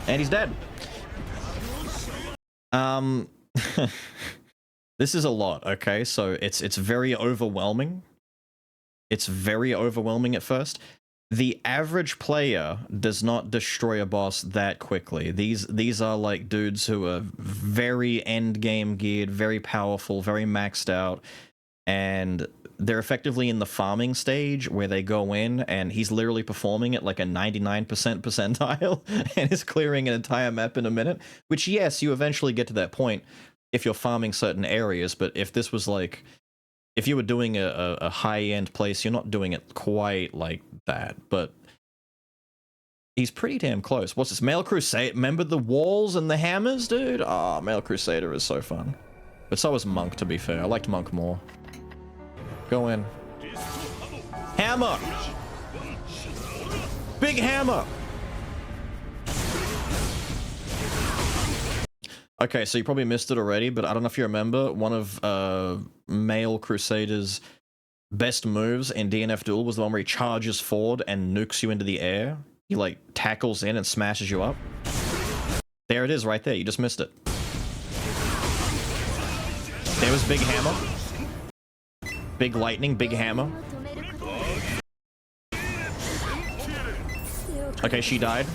And he's dead. This is a lot, okay? So it's very overwhelming. It's very overwhelming at first. The average player does not destroy a boss that quickly. These are like dudes who are very endgame geared, very powerful, very maxed out, and they're effectively in the farming stage where they go in and he's literally performing at like a 99% percentile and is clearing an entire map in a minute, which yes, you eventually get to that point if you're farming certain areas, but if this was like, if you were doing a high-end place, you're not doing it quite like that, but he's pretty damn close. What's this? Male Crusade? Remember the walls and the hammers, dude? Ah, Male Crusader is so fun. But so was Monk, to be fair. I liked Monk more. Go in. Hammer! Big hammer! Okay, so you probably missed it already, but I don't know if you remember, one of Male Crusader's best moves in DNF Duel was the one where he charges forward and nukes you into the air. He, like, tackles in and smashes you up. There it is right there, you just missed it. There was Big Hammer. Big lightning, big hammer. Okay, she died.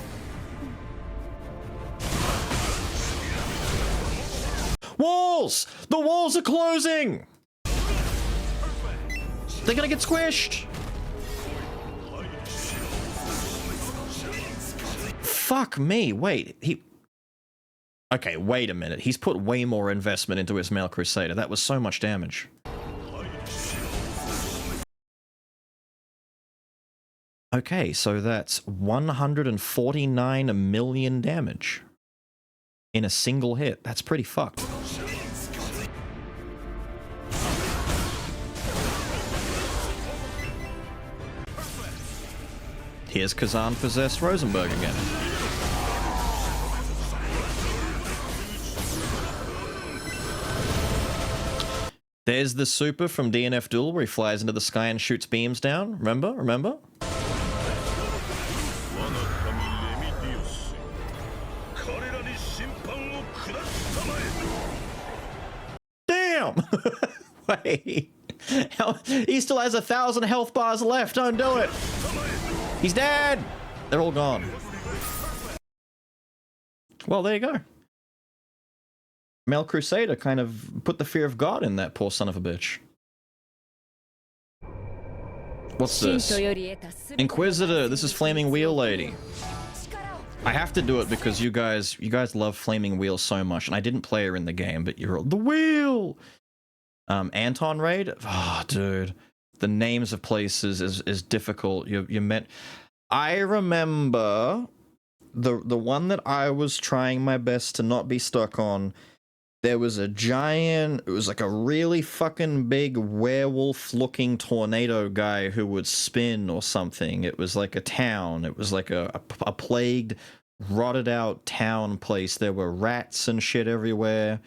Walls! The walls are closing! They're gonna get squished! Fuck me, wait, okay, wait a minute. He's put way more investment into his Male Crusader. That was so much damage. Okay, so that's 149 million damage in a single hit. That's pretty fucked. Here's Kazan possessed Rosenberg again. There's the super from DNF Duel where he flies into the sky and shoots beams down. Remember? Damn! Wait. He still has 1,000 health bars left. Don't do it. He's dead. They're all gone. Well, there you go. Male Crusader kind of put the fear of God in that poor son of a bitch. What's this? Inquisitor, this is Flaming Wheel Lady. I have to do it because you guys love Flaming Wheel so much, and I didn't play her in the game, but you're the wheel. Anton raid? Oh, dude. The names of places is difficult. You meant. I remember the one that I was trying my best to not be stuck on. There was a giant, it was like a really fucking big werewolf-looking tornado guy who would spin or something. It was like a town. It was like a plagued, rotted-out town place. There were rats and shit everywhere.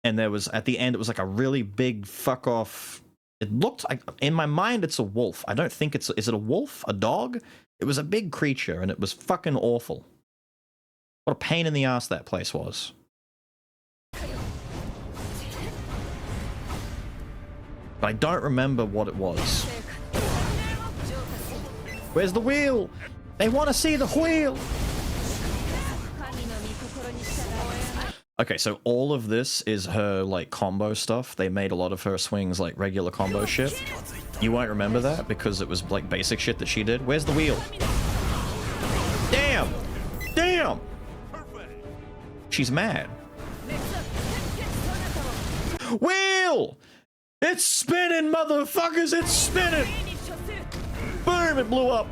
And there was, at the end, it was like a really big fuck-off. It looked like, in my mind, it's a wolf. I don't think it's, is it a wolf? A dog? It was a big creature, and it was fucking awful. What a pain in the ass that place was. But I don't remember what it was. Where's the wheel? They want to see the wheel! Okay, so all of this is her, like, combo stuff. They made a lot of her swings, like, regular combo shit. You won't remember that because it was, like, basic shit that she did. Where's the wheel? Damn! Damn! She's mad. Wheel! It's spinning, motherfuckers! It's spinning! Boom! It blew up!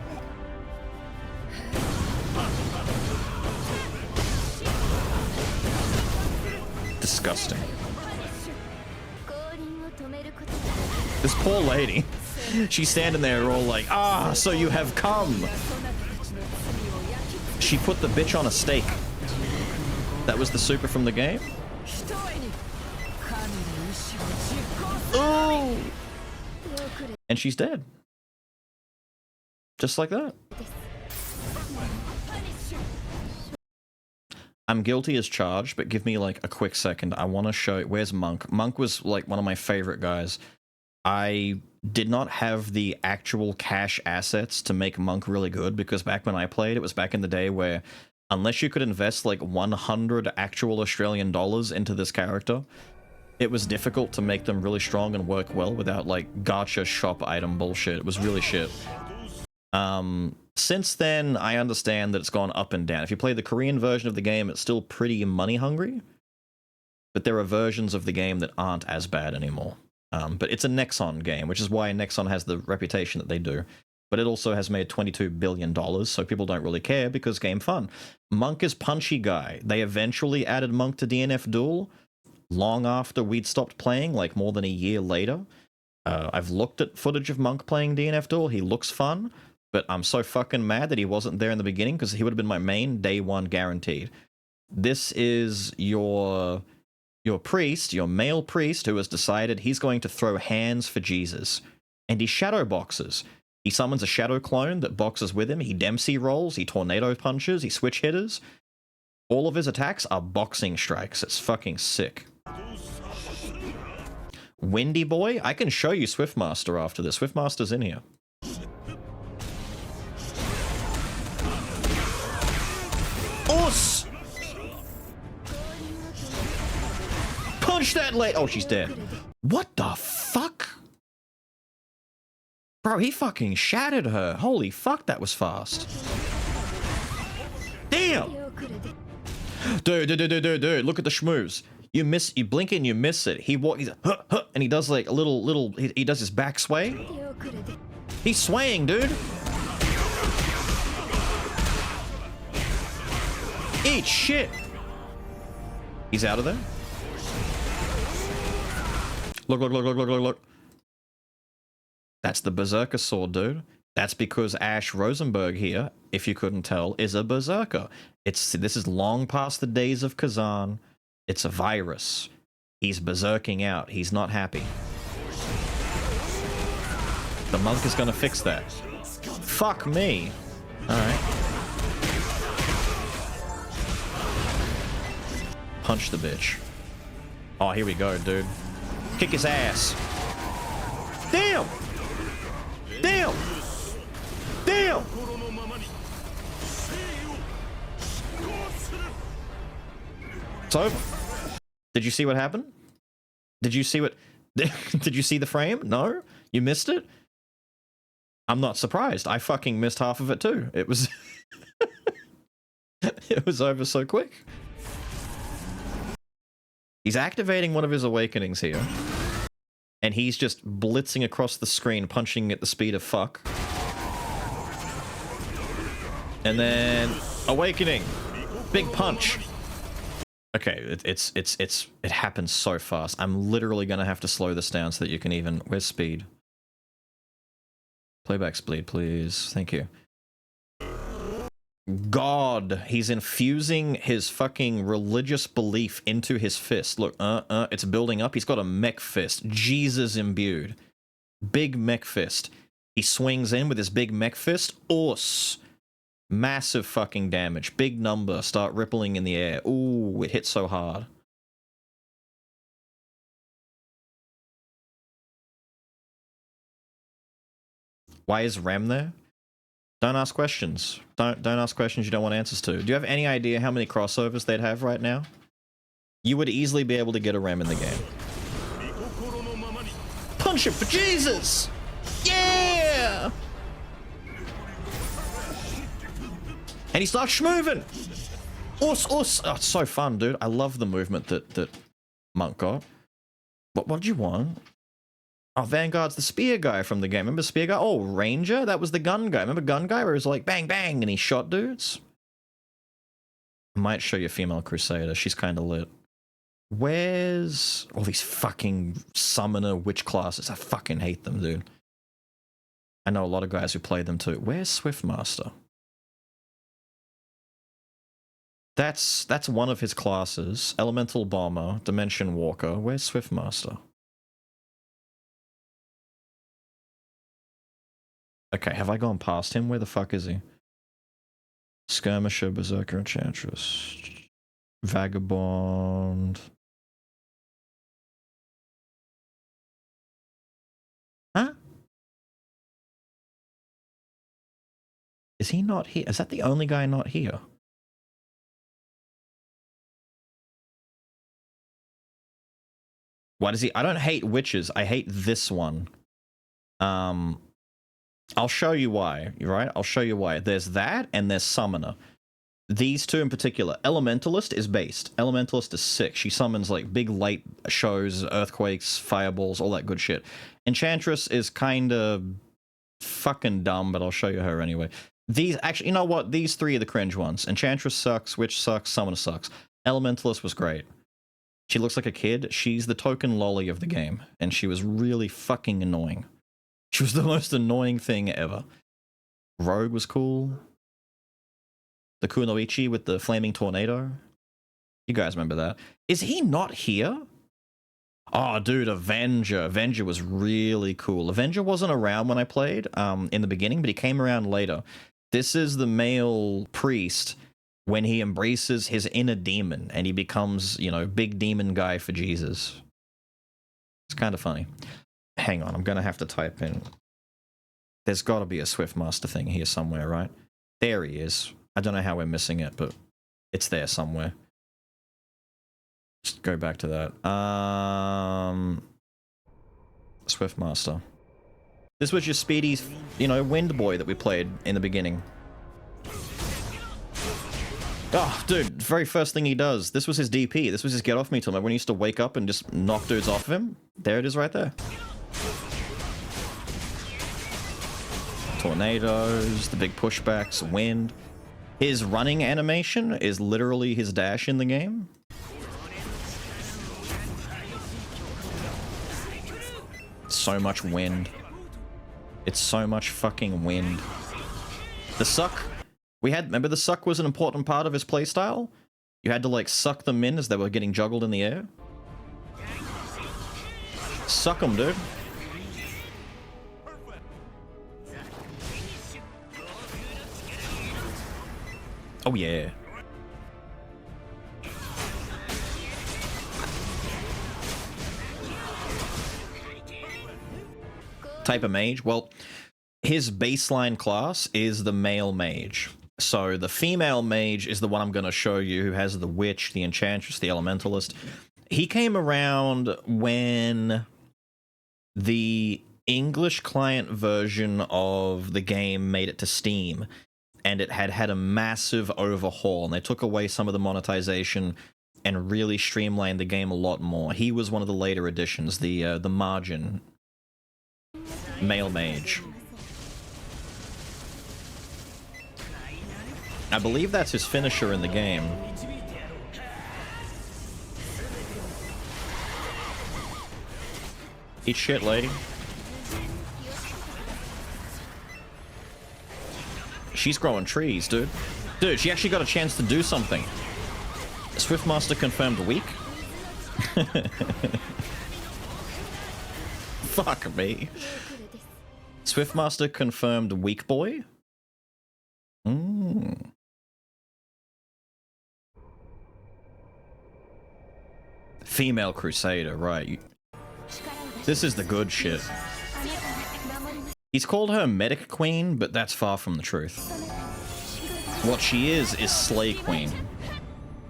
Disgusting. This poor lady. She's standing there all like, ah, so you have come. She put the bitch on a stake. That was the super from the game? Oh! And she's dead. Just like that. I'm guilty as charged, but give me like a quick second. I want to show... Where's Monk? Monk was like one of my favorite guys. I did not have the actual cash assets to make Monk really good, because back when I played, it was back in the day where unless you could invest like 100 actual Australian dollars into this character, it was difficult to make them really strong and work well without like gacha shop item bullshit. It was really shit. Since then, I understand that it's gone up and down. If you play the Korean version of the game, it's still pretty money hungry, but there are versions of the game that aren't as bad anymore. But it's a Nexon game, which is why Nexon has the reputation that they do. But it also has made $22 billion, so people don't really care because game fun. Monk is punchy guy. They eventually added Monk to DNF Duel long after we'd stopped playing, like more than a year later. I've looked at footage of Monk playing DNF Duel. He looks fun, but I'm so fucking mad that he wasn't there in the beginning, because he would have been my main day one guaranteed. This is your priest, your male priest, who has decided he's going to throw hands for Jesus. And he shadow boxes. He summons a shadow clone that boxes with him. He Dempsey rolls, he tornado punches, he switch hitters. All of his attacks are boxing strikes. It's fucking sick. Windy Boy? I can show you Swiftmaster after this. Swiftmaster's in here. Us! Punch that lady! Oh, she's dead. What the fuck? Bro, he fucking shattered her. Holy fuck, that was fast. Damn! Dude, look at the schmooze. You blink and you miss it. He's and he does like a little, he does his back sway. He's swaying, dude. Eat shit. He's out of there. Look. That's the Berserker sword, dude. That's because Ash Rosenberg here, if you couldn't tell, is a Berserker. This is long past the days of Kazan. It's a virus. He's berserking out. He's not happy. The monk is gonna fix that. Fuck me. Alright. Punch the bitch. Oh, here we go, dude. Kick his ass. Damn! Damn! Damn! It's over. Did you see what happened? Did you see what... Did you see the frame? No? You missed it? I'm not surprised. I fucking missed half of it too. It was... It was over so quick. He's activating one of his awakenings here. And he's just blitzing across the screen, punching at the speed of fuck. And then... Awakening! Big punch! Okay, it happens so fast. I'm literally gonna have to slow this down so that you can even... Where's speed? Playback speed, please. Thank you. God, he's infusing his fucking religious belief into his fist. Look, it's building up. He's got a mech fist. Jesus imbued. Big mech fist. He swings in with his big mech fist. Us. Massive fucking damage. Big number. Start rippling in the air. Ooh, it hit so hard. Why is Rem there? Don't ask questions. Don't ask questions you don't want answers to. Do you have any idea how many crossovers they'd have right now? You would easily be able to get a Rem in the game. Punch him for Jesus! Yeah! And he starts schmoving! Us! Oh, it's so fun, dude. I love the movement that Monk got. What do you want? Oh, Vanguard's the spear guy from the game. Remember spear guy? Oh, Ranger? That was the gun guy. Remember gun guy where it was like bang, bang, and he shot dudes? I might show you Female Crusader. She's kind of lit. Where's all these fucking summoner witch classes? I fucking hate them, dude. I know a lot of guys who play them too. Where's Swiftmaster? That's one of his classes. Elemental Bomber, Dimension Walker. Where's Swiftmaster? Okay, have I gone past him? Where the fuck is he? Skirmisher, Berserker, Enchantress. Vagabond. Huh? Is he not here? Is that the only guy not here? Why does he? I don't hate witches. I hate this one. I'll show you why, right? I'll show you why. There's that, and there's Summoner. These two in particular. Elementalist is based. Elementalist is sick. She summons, like, big light shows, earthquakes, fireballs, all that good shit. Enchantress is kinda fucking dumb, but I'll show you her anyway. These, actually, you know what? These three are the cringe ones. Enchantress sucks, Witch sucks, Summoner sucks. Elementalist was great. She looks like a kid. She's the token lolly of the game, and she was really fucking annoying. She was the most annoying thing ever. Rogue was cool. The Kunoichi with the flaming tornado. You guys remember that. Is he not here? Oh, dude, Avenger. Avenger was really cool. Avenger wasn't around when I played in the beginning, but he came around later. This is the male priest when he embraces his inner demon and he becomes, you know, big demon guy for Jesus. It's kind of funny. Hang on, I'm going to have to type in. There's got to be a Swiftmaster thing here somewhere, right? There he is. I don't know how we're missing it, but it's there somewhere. Just go back to that. Swiftmaster. This was your Speedy's, you know, Wind Boy that we played in the beginning. Oh, dude, very first thing he does. This was his DP. This was his get off me time. When he used to wake up and just knock dudes off of him. There it is right there. Tornadoes, the big pushbacks, wind. His running animation is literally his dash in the game. So much wind. It's so much fucking wind. The suck. Remember the suck was an important part of his playstyle? You had to like suck them in as they were getting juggled in the air. Suck them, dude. Oh yeah. Type of mage? Well, his baseline class is the male mage. So the female mage is the one I'm going to show you, who has the witch, the enchantress, the elementalist. He came around when the English client version of the game made it to Steam, and it had a massive overhaul, and they took away some of the monetization and really streamlined the game a lot more. He was one of the later additions, the margin male mage. I believe that's his finisher in the game. Eat shit, lady. She's growing trees, dude. Dude, she actually got a chance to do something. Swiftmaster confirmed weak. Fuck me. Swiftmaster confirmed weak boy? Female Crusader, right. This is the good shit. He's called her Medic Queen, but that's far from the truth. What she is Slay Queen.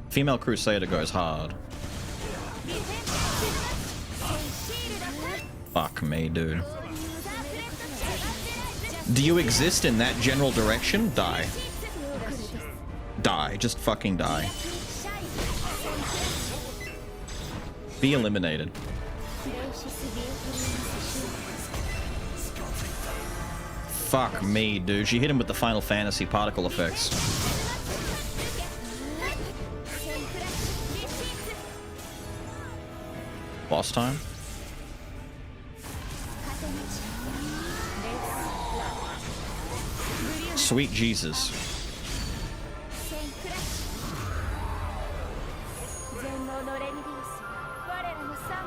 Female Crusader goes hard. Fuck me, dude. Do you exist in that general direction? Die. Die. Just fucking die. Be eliminated. Fuck me, dude. She hit him with the Final Fantasy particle effects. Boss time. Sweet Jesus.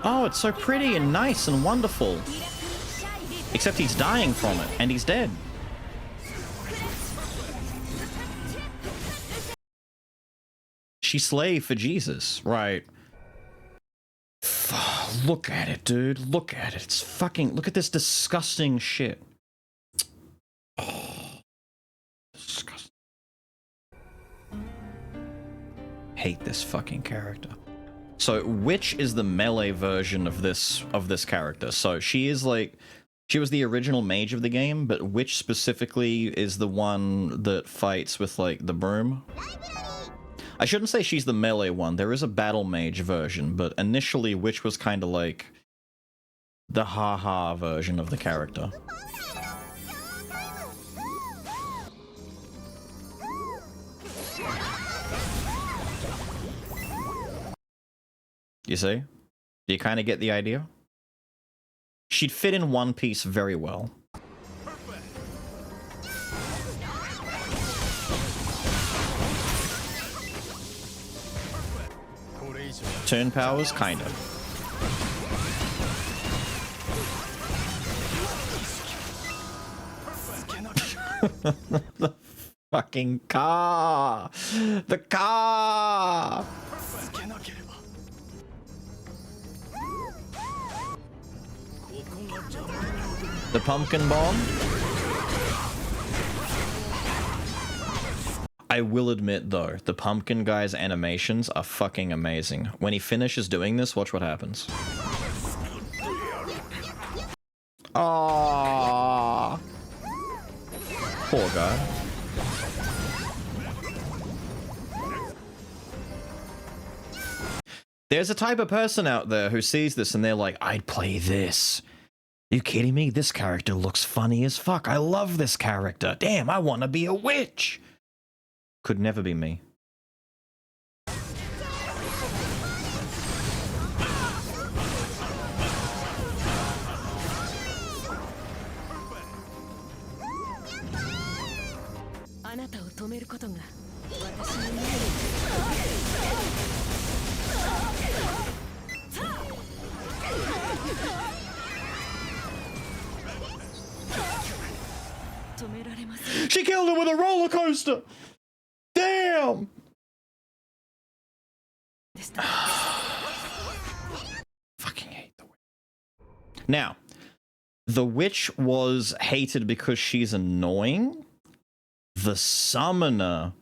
Oh, it's so pretty and nice and wonderful. Except he's dying from it, and he's dead. She slave for Jesus, right? Look at it, dude. Look at it. It's fucking... Look at this disgusting shit. Oh, disgusting. Hate this fucking character. So, which is the melee version of this character? So, she is like... She was the original mage of the game, but which specifically is the one that fights with, like, the broom? I shouldn't say she's the melee one. There is a battle mage version, but initially Witch was kind of like the haha version of the character. You see? Do you kind of get the idea? She'd fit in one piece very well. Turn powers, kind of. The fucking car! The car! The pumpkin bomb? I will admit, though, the pumpkin guy's animations are fucking amazing. When he finishes doing this, watch what happens. Aww. Poor guy. There's a type of person out there who sees this and they're like, I'd play this. You kidding me? This character looks funny as fuck. I love this character. Damn, I want to be a witch. Could never be me. She killed him with a roller coaster! Damn! Fucking hate the witch. Now, the witch was hated because she's annoying. The summoner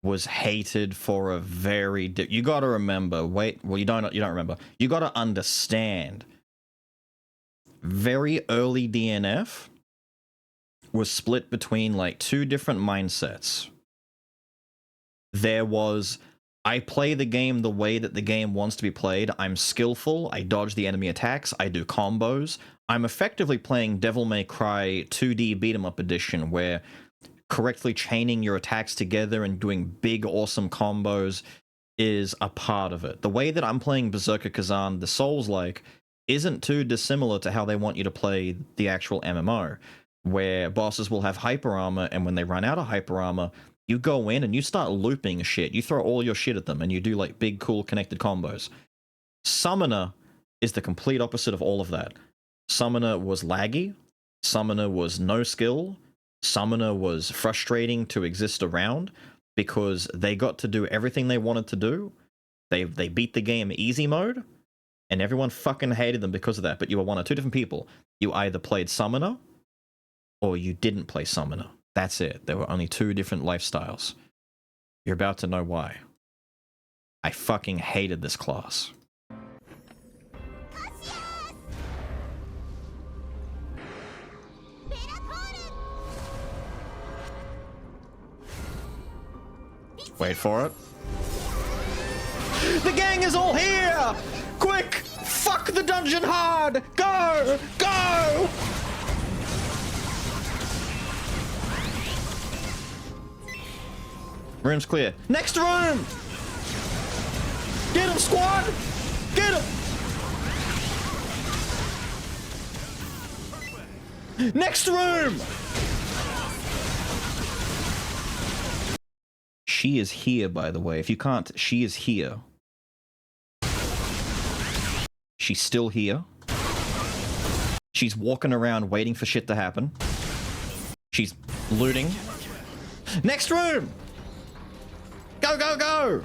was hated for a very... You gotta remember, you don't remember. You gotta understand. Very early DNF was split between like two different mindsets. There was, I play the game the way that the game wants to be played. I'm skillful. I dodge the enemy attacks. I do combos. I'm effectively playing Devil May Cry 2D Beat 'em Up Edition, where correctly chaining your attacks together and doing big, awesome combos is a part of it. The way that I'm playing Berserker Kazan, the Souls-like, isn't too dissimilar to how they want you to play the actual MMO, where bosses will have hyper armor, and when they run out of hyper armor, you go in and you start looping shit. You throw all your shit at them and you do like big, cool, connected combos. Summoner is the complete opposite of all of that. Summoner was laggy. Summoner was no skill. Summoner was frustrating to exist around because they got to do everything they wanted to do. They beat the game easy mode, and everyone fucking hated them because of that. But you were one of two different people. You either played Summoner or you didn't play Summoner. That's it. There were only two different lifestyles. You're about to know why. I fucking hated this class. Wait for it. The gang is all here! Quick! Fuck the dungeon hard! Go! Go! Room's clear. Next room! Get him, squad! Get him! Next room! She is here, by the way. If you can't, she is here. She's still here. She's walking around waiting for shit to happen. She's looting. Next room! Go, go, go!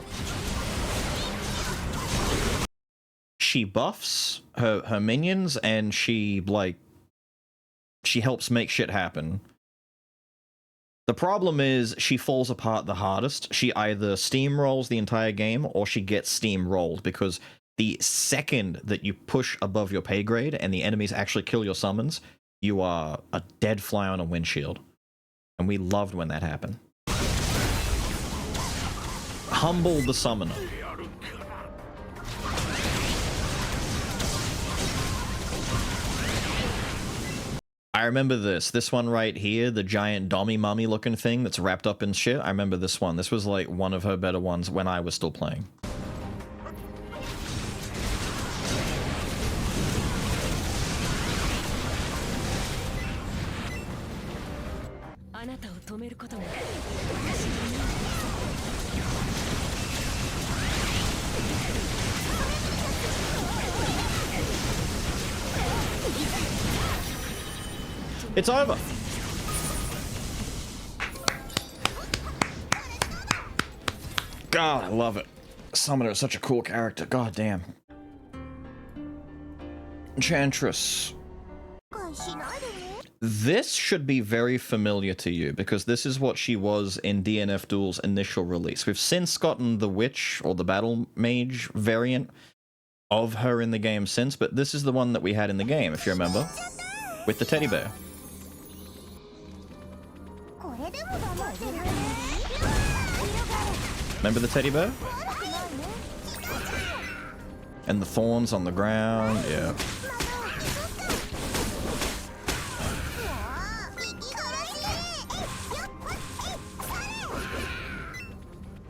She buffs her minions and she, like, she helps make shit happen. The problem is she falls apart the hardest. She either steamrolls the entire game or she gets steamrolled, because the second that you push above your pay grade and the enemies actually kill your summons, you are a dead fly on a windshield. And we loved when that happened. Humble the summoner. I remember this one right here, the giant dummy mummy looking thing that's wrapped up in shit. I remember this one. This was like one of her better ones when I was still playing. It's over. God, I love it. Summoner is such a cool character. God damn. Enchantress. This should be very familiar to you, because this is what she was in DNF Duel's initial release. We've since gotten the Witch, or the Battle Mage variant of her in the game since, but this is the one that we had in the game, if you remember, with the teddy bear. Remember the teddy bear? And the thorns on the ground, yeah.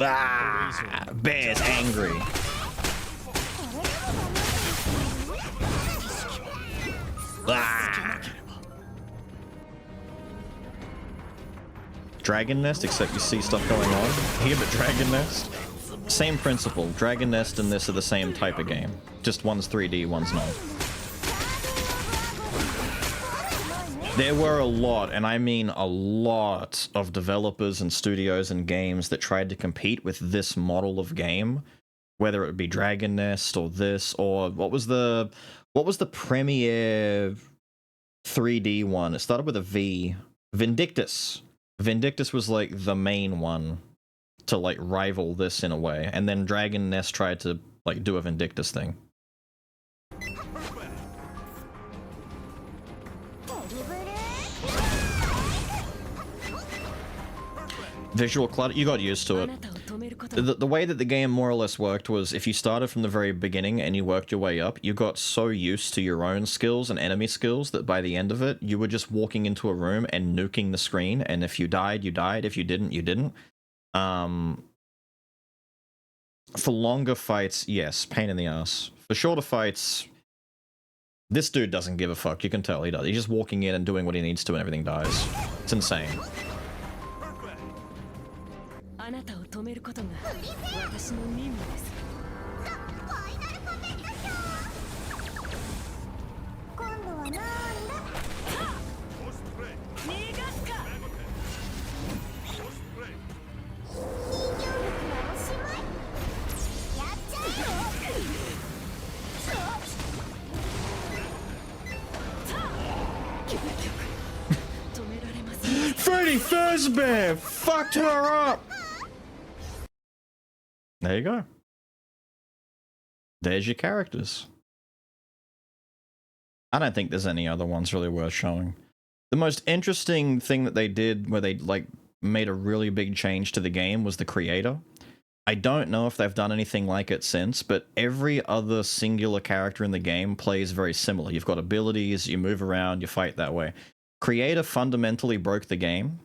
Ah, bear's angry. Ah. Dragon Nest, except you see stuff going on here, but Dragon Nest, same principle. Dragon Nest and this are the same type of game. Just one's 3D, one's not. There were a lot, and I mean a lot, of developers and studios and games that tried to compete with this model of game, whether it be Dragon Nest or this, or what was the premier 3D one? It started with a V. Vindictus. Vindictus was like the main one to like rival this in a way, and then Dragon Nest tried to like do a Vindictus thing. Visual clutter, you got used to it. The way that the game more or less worked was, if you started from the very beginning and you worked your way up, you got so used to your own skills and enemy skills that by the end of it, you were just walking into a room and nuking the screen, and if you died, you died. If you didn't, you didn't. For longer fights, yes, pain in the ass. For shorter fights, this dude doesn't give a fuck. You can tell he does. He's just walking in and doing what he needs to and everything dies. It's insane. Freddy Fazbear fucked her up! There you go. There's your characters. I don't think there's any other ones really worth showing. The most interesting thing that they did, where they like made a really big change to the game, was the creator. I don't know if they've done anything like it since, but every other singular character in the game plays very similar. You've got abilities, you move around, you fight that way. Creator fundamentally broke the game,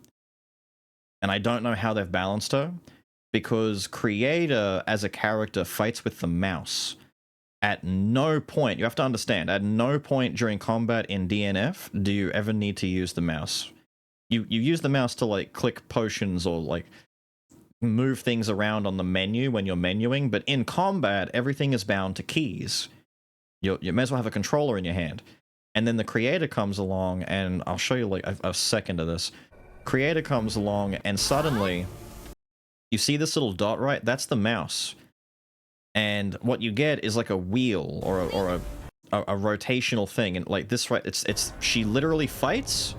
and I don't know how they've balanced her, because Creator as a character fights with the mouse, At no point, you have to understand, at no point during combat in DNF do you ever need to use the mouse. You use the mouse to like click potions or like move things around on the menu when you're menuing, but in combat, everything is bound to keys. You may as well have a controller in your hand. And then the creator comes along, and I'll show you like a second of this. Creator comes along, and suddenly, you see this little dot, right? That's the mouse. And what you get is like a wheel or a rotational thing, and like this, right? She literally fights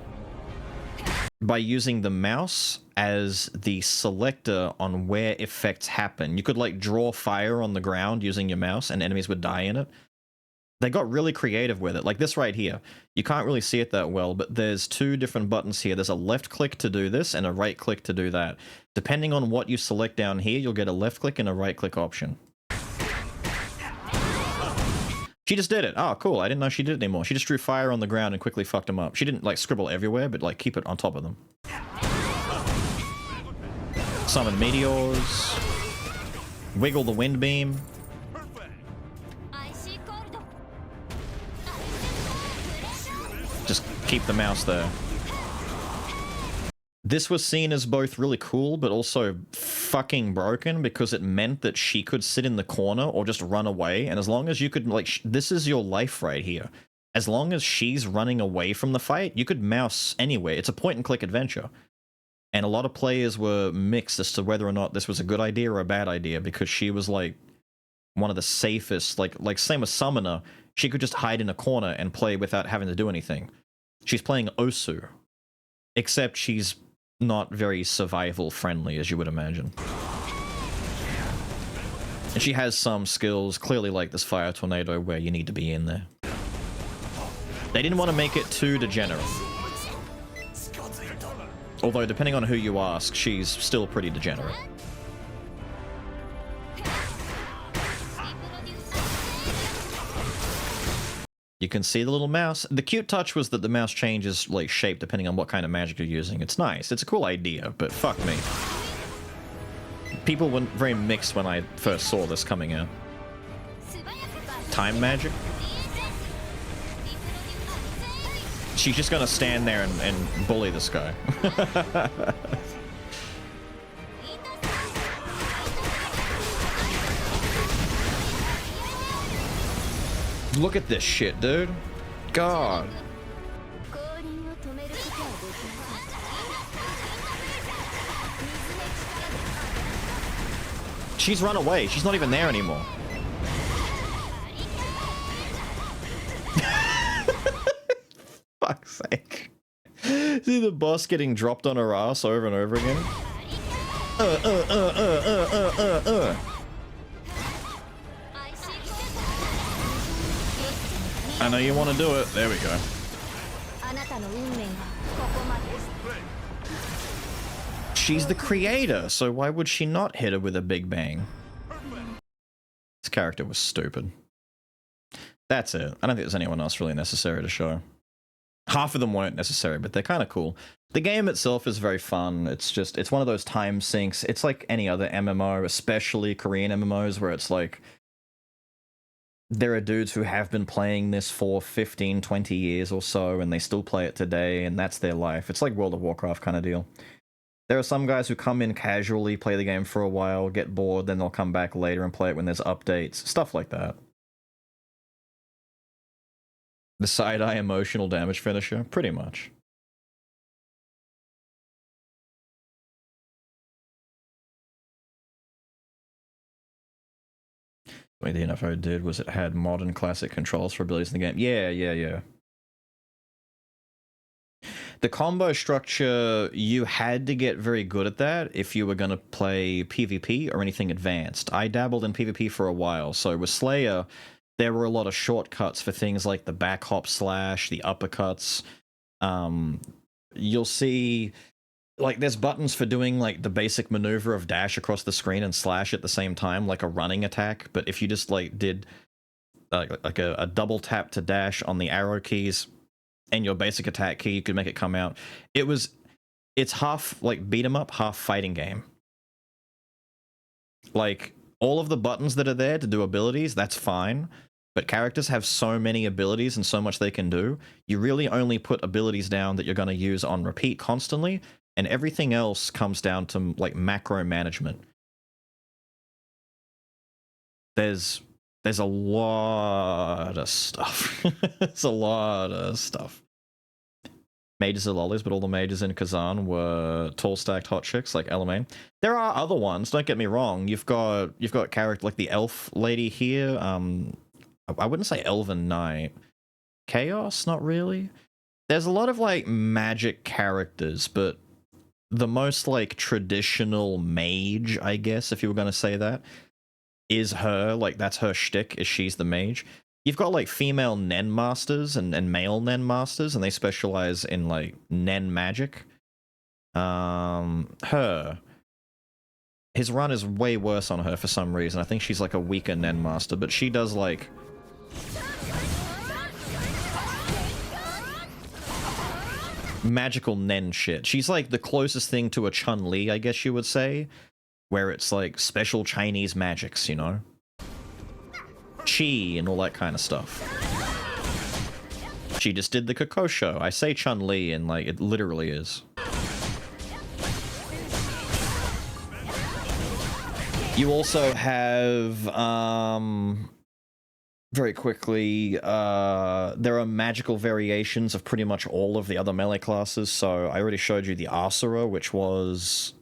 by using the mouse as the selector on where effects happen. You could like draw fire on the ground using your mouse, and enemies would die in it. They got really creative with it. Like this right here. You can't really see it that well, but there's two different buttons here. There's a left click to do this and a right click to do that. Depending on what you select down here, you'll get a left click and a right click option. She just did it. Oh, cool. I didn't know she did it anymore. She just drew fire on the ground and quickly fucked them up. She didn't like scribble everywhere, but like keep it on top of them. Summon meteors. Wiggle the wind beam. Just keep the mouse there. This was seen as both really cool, but also fucking broken, because it meant that she could sit in the corner or just run away, and as long as you could, like, this is your life right here. As long as she's running away from the fight, you could mouse anywhere. It's a point-and-click adventure. And a lot of players were mixed as to whether or not this was a good idea or a bad idea, because she was, like, one of the safest, like same as Summoner, she could just hide in a corner and play without having to do anything. She's playing Osu, except she's not very survival friendly, as you would imagine. And she has some skills, clearly like this fire tornado, where you need to be in there. They didn't want to make it too degenerate. Although, depending on who you ask, she's still pretty degenerate. You can see the little mouse. The cute touch was that the mouse changes like shape depending on what kind of magic you're using. It's nice. It's a cool idea, but fuck me. People were very mixed when I first saw this coming out. Time magic? She's just gonna stand there and bully this guy. Look at this shit, dude. God. She's run away. She's not even there anymore. Fuck's sake. See the boss getting dropped on her ass over and over again? I know you want to do it. There we go. She's the creator, so why would she not hit her with a big bang? This character was stupid. That's it. I don't think there's anyone else really necessary to show. Half of them weren't necessary, but they're kind of cool. The game itself is very fun. It's one of those time sinks. It's like any other MMO, especially Korean MMOs, where it's like, there are dudes who have been playing this for 15, 20 years or so, and they still play it today, and that's their life. It's like World of Warcraft kind of deal. There are some guys who come in casually, play the game for a while, get bored, then they'll come back later and play it when there's updates. Stuff like that. The side-eye emotional damage finisher? Pretty much. What the NFO did was it had modern classic controls for abilities in the game. Yeah. The combo structure, you had to get very good at that if you were going to play PvP or anything advanced. I dabbled in PvP for a while, so with Slayer, there were a lot of shortcuts for things like the back hop slash, the uppercuts. You'll see, like, there's buttons for doing, like, the basic maneuver of dash across the screen and slash at the same time, like a running attack. But if you just, like, did, like a double tap to dash on the arrow keys and your basic attack key, you could make it come out. It's half, like, beat 'em up, half fighting game. Like, all of the buttons that are there to do abilities, that's fine. But characters have so many abilities and so much they can do, you really only put abilities down that you're going to use on repeat constantly, and everything else comes down to like macro management. There's a lot of stuff. It's a lot of stuff. Mages are lollies, but all the mages in Kazan were tall stacked hot chicks like Elamane. There are other ones, don't get me wrong. You've got character like the elf lady here. I wouldn't say Elven Knight. Chaos? Not really. There's a lot of like magic characters, but the most like traditional mage, I guess, if you were gonna say that, is her. Like that's her shtick, is she's the mage. You've got like female Nen masters and male Nen masters, and they specialize in like Nen magic. His run is way worse on her for some reason. I think she's like a weaker Nen master, but she does like magical Nen shit. She's like the closest thing to a Chun-Li, I guess you would say, where it's like special Chinese magics, you know? Chi and all that kind of stuff. She just did the Kokosho. I say Chun-Li and like it literally is. You also have very quickly there are magical variations of pretty much all of the other melee classes. So I already showed you the Asura, which was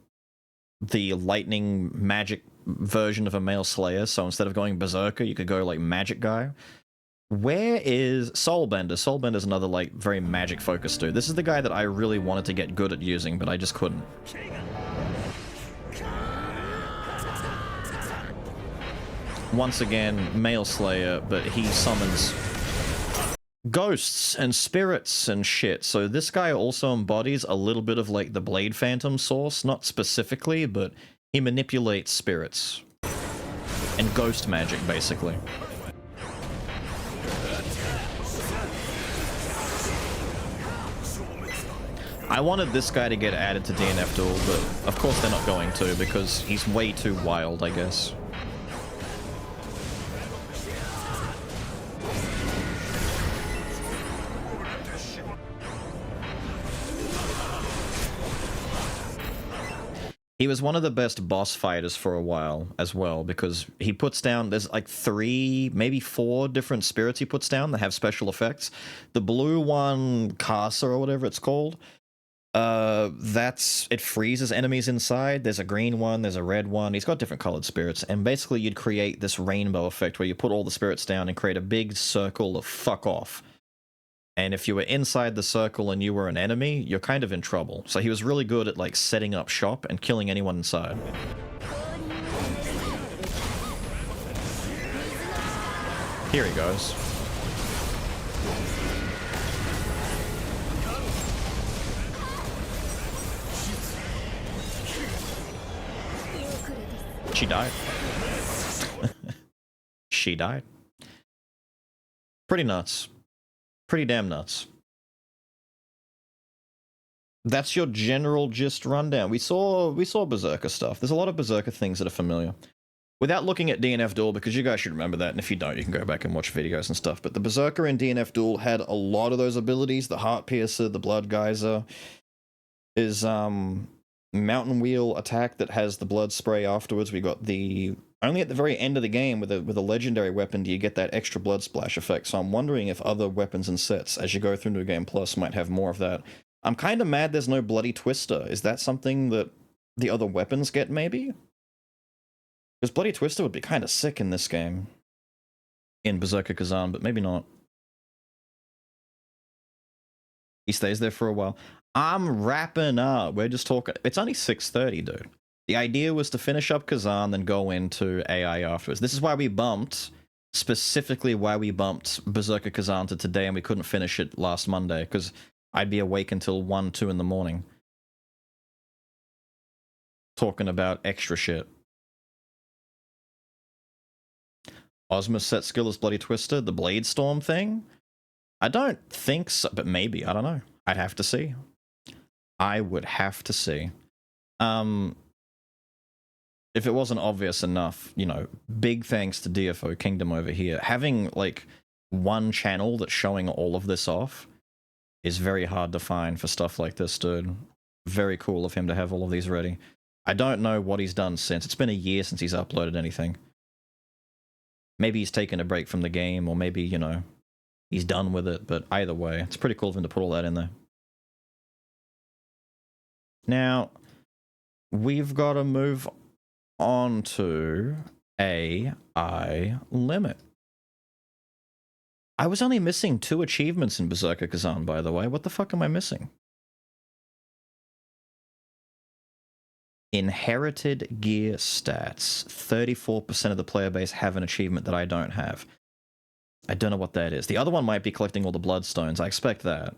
the lightning magic version of a male slayer. So instead of going berserker, you could go like magic guy. Where is Soulbender? Soulbender's another like very magic focused dude. This is the guy that I really wanted to get good at using, but I just couldn't. Once again, male slayer, but he summons ghosts and spirits and shit. So this guy also embodies a little bit of like the Blade Phantom source, not specifically, but he manipulates spirits and ghost magic, basically. I wanted this guy to get added to DNF Duel, but of course they're not going to because he's way too wild, I guess. He was one of the best boss fighters for a while as well, because he puts down, there's like 3, maybe 4 different spirits he puts down that have special effects. The blue one, Casa or whatever it's called, it freezes enemies inside. There's a green one, there's a red one. He's got different colored spirits, and basically you'd create this rainbow effect where you put all the spirits down and create a big circle of fuck off. And if you were inside the circle and you were an enemy, you're kind of in trouble. So he was really good at like setting up shop and killing anyone inside. Here he goes. She died. She died. Pretty nuts. Pretty damn nuts. That's your general gist rundown. We saw Berserker stuff. There's a lot of Berserker things that are familiar. Without looking at DNF Duel, because you guys should remember that, and if you don't, you can go back and watch videos and stuff. But the Berserker in DNF Duel had a lot of those abilities. The Heart Piercer, the Blood Geyser, is Mountain Wheel attack that has the blood spray afterwards. We got the... Only at the very end of the game with a legendary weapon do you get that extra blood splash effect, so I'm wondering if other weapons and sets as you go through New Game Plus might have more of that. I'm kind of mad there's no Bloody Twister. Is that something that the other weapons get, maybe? Because Bloody Twister would be kind of sick in this game. In Berserker Kazan, but maybe not. He stays there for a while. I'm wrapping up. We're just talking... It's only 6:30, dude. The idea was to finish up Kazan, then go into AI afterwards. This is why we bumped, specifically why we bumped Berserker Kazan to today, and we couldn't finish it last Monday, because I'd be awake until 1, 2 in the morning. Talking about extra shit. Ozma's set skill is Bloody Twister, the Blade Storm thing? I don't think so, but maybe, I don't know. I'd have to see. I would have to see. if it wasn't obvious enough, you know, big thanks to DFO Kingdom over here. Having, like, one channel that's showing all of this off is very hard to find for stuff like this, dude. Very cool of him to have all of these ready. I don't know what he's done since. It's been a year since he's uploaded anything. Maybe he's taken a break from the game, or maybe, you know, he's done with it, but either way, it's pretty cool of him to put all that in there. Now, we've got to move on to AI limit. I was only missing 2 achievements in Berserker Kazan, by the way. What the fuck am I missing? Inherited gear stats. 34% of the player base have an achievement that I don't have. I don't know what that is. The other one might be collecting all the bloodstones. I expect that.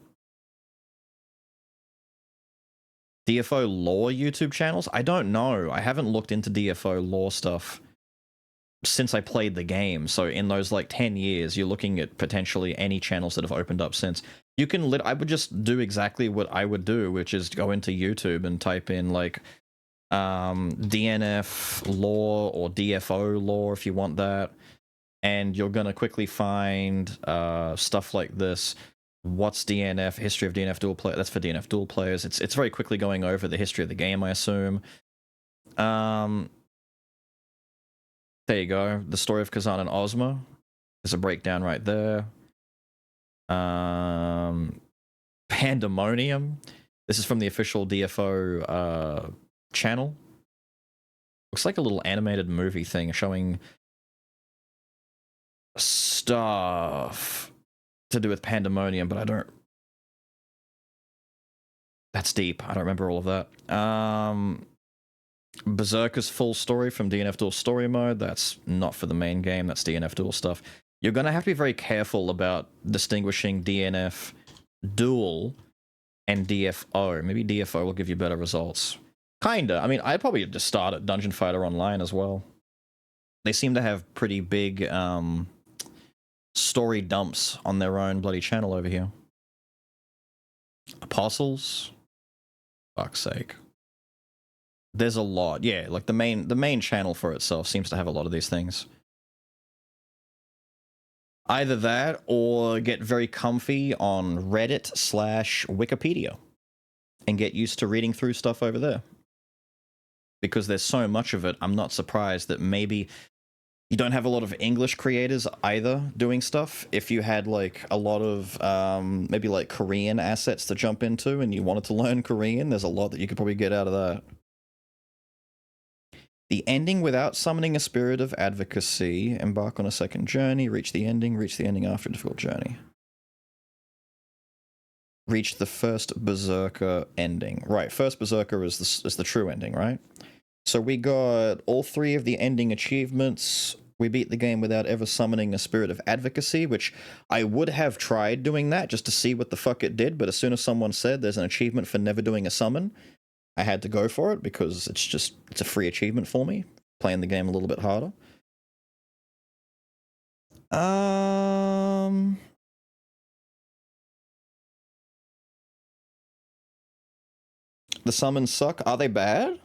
DFO lore YouTube channels? I don't know. I haven't looked into DFO lore stuff since I played the game. So in those like 10 years, you're looking at potentially any channels that have opened up since. You can I would just do exactly what I would do, which is go into YouTube and type in like DNF lore or DFO lore if you want that. And you're going to quickly find stuff like this. What's DNF? History of DNF dual player. That's for DNF dual players. It's very quickly going over the history of the game, I assume. There you go. The story of Kazan and Ozma. There's a breakdown right there. Pandemonium. This is from the official DFO channel. Looks like a little animated movie thing showing stuff to do with Pandemonium, but I don't... That's deep. I don't remember all of that. Berserker's full story from DNF Duel story mode. That's not for the main game. That's DNF Duel stuff. You're going to have to be very careful about distinguishing DNF Duel and DFO. Maybe DFO will give you better results. Kinda. I mean, I'd probably just start at Dungeon Fighter Online as well. They seem to have pretty big story dumps on their own bloody channel over here. Apostles? Fuck's sake. There's a lot. Yeah, like the main channel for itself seems to have a lot of these things. Either that, or get very comfy on Reddit/Wikipedia and get used to reading through stuff over there. Because there's so much of it, I'm not surprised that maybe you don't have a lot of English creators either doing stuff. If you had like a lot of maybe like Korean assets to jump into and you wanted to learn Korean, there's a lot that you could probably get out of that. The ending without summoning a spirit of advocacy. Embark on a second journey. Reach the ending after a difficult journey. Reach the first Berserker ending. Right, first Berserker is the true ending, right? So we got all 3 of the ending achievements. We beat the game without ever summoning a spirit of advocacy, which I would have tried doing that just to see what the fuck it did, but as soon as someone said there's an achievement for never doing a summon, I had to go for it because it's a free achievement for me, playing the game a little bit harder. The summons suck. Are they bad?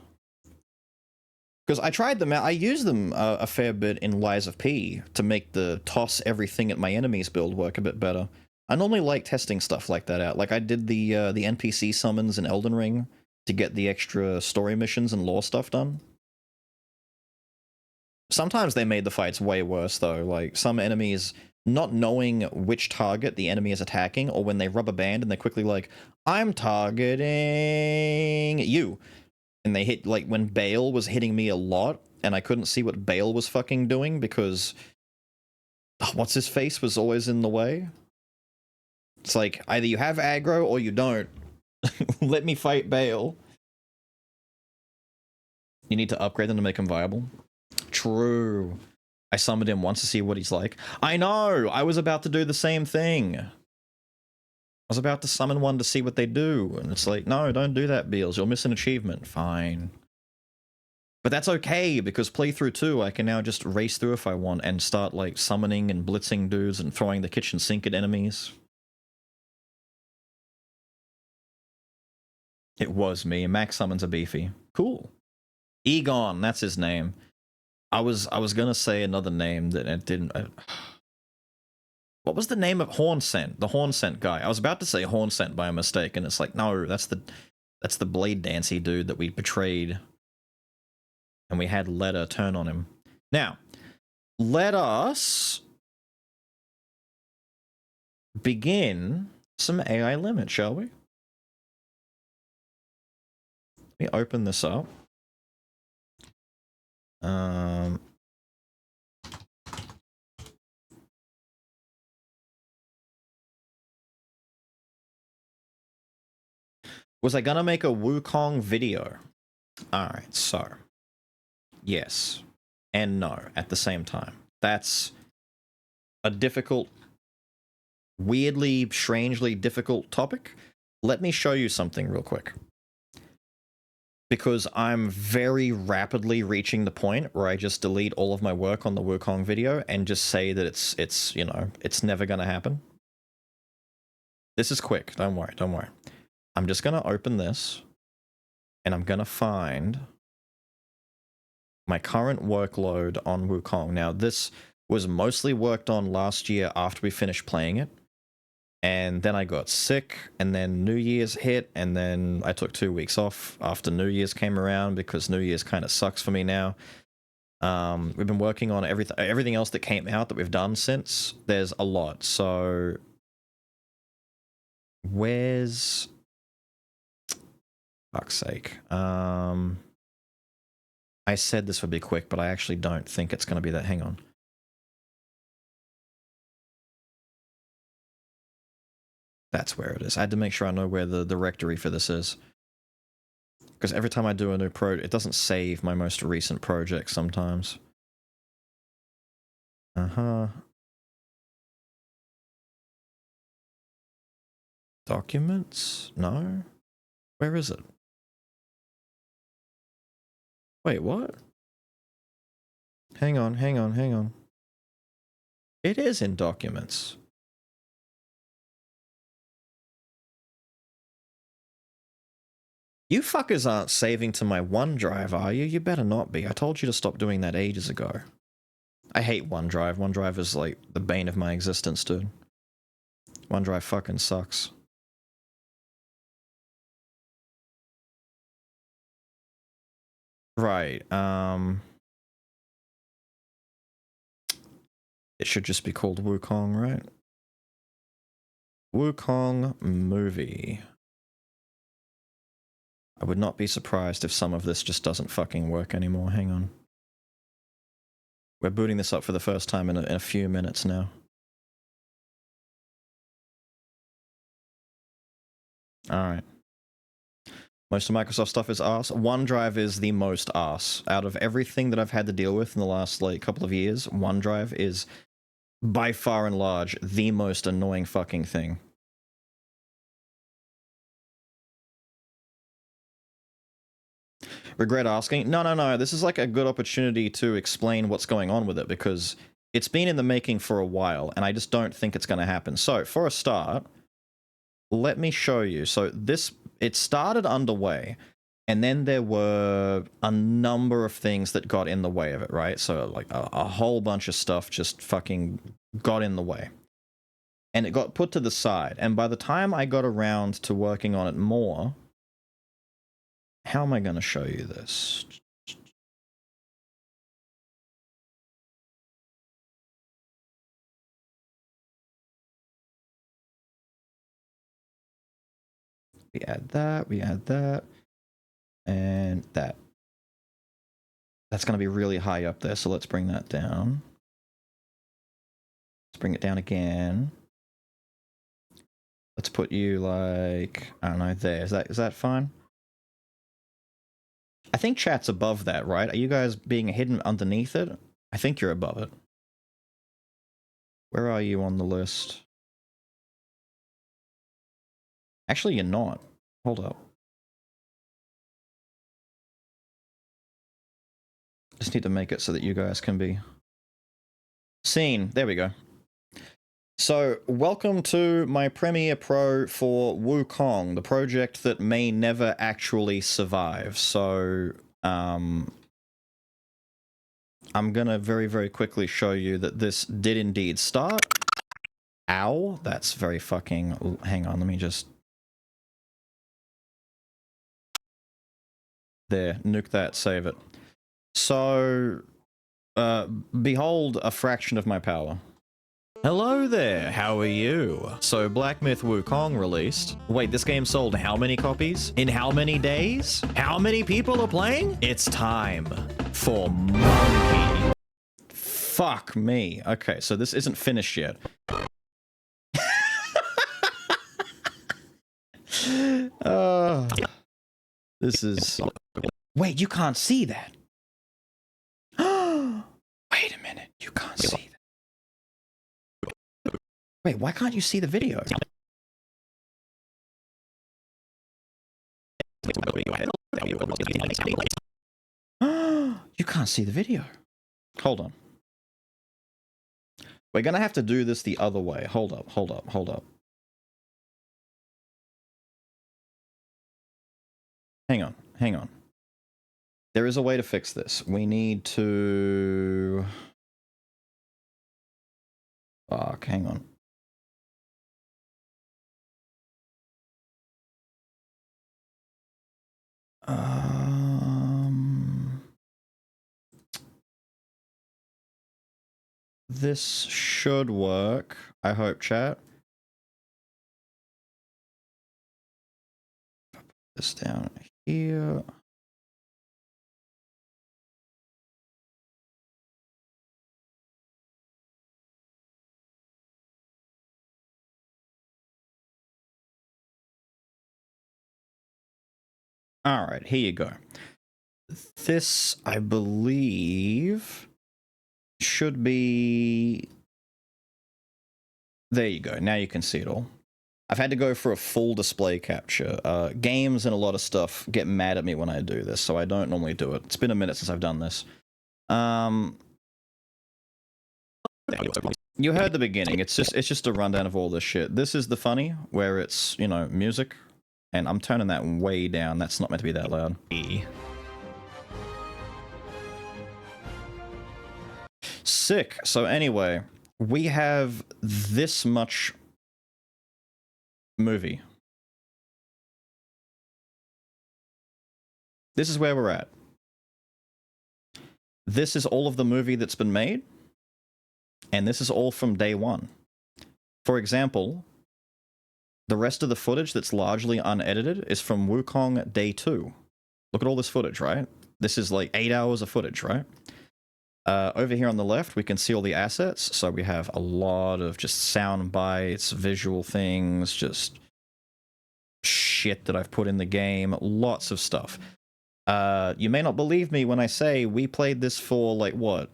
Because I tried them out. I used them a fair bit in Lies of P to make the toss everything at my enemies build work a bit better. I normally like testing stuff like that out. Like I did the NPC summons in Elden Ring to get the extra story missions and lore stuff done. Sometimes they made the fights way worse though. Like some enemies not knowing which target the enemy is attacking, or when they rubber band and they're quickly like, I'm targeting you. And they hit, like, when Bale was hitting me a lot, and I couldn't see what Bale was fucking doing because what's-his-face was always in the way. It's like, either you have aggro or you don't. Let me fight Bale. You need to upgrade them to make him viable. True. I summoned him once to see what he's like. I know! I was about to do the same thing. I was about to summon one to see what they do, and it's like, no, don't do that, Beals. You'll miss an achievement. Fine. But that's okay, because playthrough 2, I can now just race through if I want and start, like, summoning and blitzing dudes and throwing the kitchen sink at enemies. It was me. Max summons are beefy. Cool. Egon, that's his name. I was gonna say another name that it didn't. What was the name of Horn Scent? The Horn Scent guy. I was about to say Horn Scent by mistake, and it's like, no, that's the Blade Dancy dude that we betrayed, and we had Leda turn on him. Now, let us begin some AI limit, shall we? Let me open this up. Was I gonna make a Wukong video? Alright, so. Yes. And no at the same time. That's a difficult, weirdly, strangely difficult topic. Let me show you something real quick. Because I'm very rapidly reaching the point where I just delete all of my work on the Wukong video and just say that it's you know, it's never gonna happen. This is quick, don't worry, don't worry. I'm just gonna open this, and I'm gonna find my current workload on Wukong. Now, this was mostly worked on last year after we finished playing it, and then I got sick, and then New Year's hit, and then I took 2 weeks off after New Year's came around, because New Year's kind of sucks for me now. We've been working on everything else that came out that we've done since. There's a lot, so where's... Fuck's sake. I said this would be quick, but I actually don't think it's going to be that. Hang on. That's where it is. I had to make sure I know where the directory for this is. Because every time I do a new it doesn't save my most recent project sometimes. Uh-huh. Documents? No? Where is it? Wait, what? Hang on, hang on, hang on. It is in documents. You fuckers aren't saving to my OneDrive, are you? You better not be. I told you to stop doing that ages ago. I hate OneDrive. OneDrive is like the bane of my existence, dude. OneDrive fucking sucks. Right, it should just be called Wukong, right? Wukong movie. I would not be surprised if some of this just doesn't fucking work anymore. Hang on. We're booting this up for the first time in a few minutes now. Alright. Most of Microsoft stuff is arse. OneDrive is the most arse. Out of everything that I've had to deal with in the last, like, couple of years, OneDrive is, by far and large, the most annoying fucking thing. Regret asking? No. This is, like, a good opportunity to explain what's going on with it, because it's been in the making for a while, and I just don't think it's going to happen. So, for a start, let me show you. So, it started underway, and then there were a number of things that got in the way of it, right? So, like, a whole bunch of stuff just fucking got in the way. And it got put to the side, and by the time I got around to working on it more... How am I going to show you this? We add that, and that. That's going to be really high up there, so let's bring that down. Let's bring it down again. Let's put you, like, I don't know, there. Is that fine? I think chat's above that, right? Are you guys being hidden underneath it? I think you're above it. Where are you on the list? Actually, you're not. Hold up. Just need to make it so that you guys can be seen. There we go. So, welcome to my Premiere Pro for Wukong, the project that may never actually survive. So, I'm gonna very, very quickly show you that this did indeed start. Ow, that's very fucking... Hang on, let me just... There, nuke that, save it. So, behold a fraction of my power. Hello there, how are you? So Black Myth Wukong released. Wait, this game sold how many copies? In how many days? How many people are playing? It's time for Monkey. Fuck me. Okay, so this isn't finished yet. This is... Wait, you can't see that. Wait a minute, you can't see that. Wait, why can't you see the video? You can't see the video. Hold on. We're gonna have to do this the other way. Hold up, hold up, hold up. Hang on, hang on. There is a way to fix this. We need to... Fuck, hang on. This should work. I hope, chat. Put this down here. All right, here you go. This, I believe, should be... There you go. Now you can see it all. I've had to go for a full display capture. Games and a lot of stuff get mad at me when I do this, so I don't normally do it. It's been a minute since I've done this. You heard the beginning. It's just a rundown of all this shit. This is the funny, where it's, you know, music. And I'm turning that way down. That's not meant to be that loud. Sick. So anyway, we have this much movie. This is where we're at. This is all of the movie that's been made. And this is all from day one. For example, the rest of the footage that's largely unedited is from Wukong Day 2. Look at all this footage, right? This is like 8 hours of footage, right? Over here on the left, we can see all the assets. So we have a lot of just sound bites, visual things, just shit that I've put in the game. Lots of stuff. You may not believe me when I say we played this for, like, what?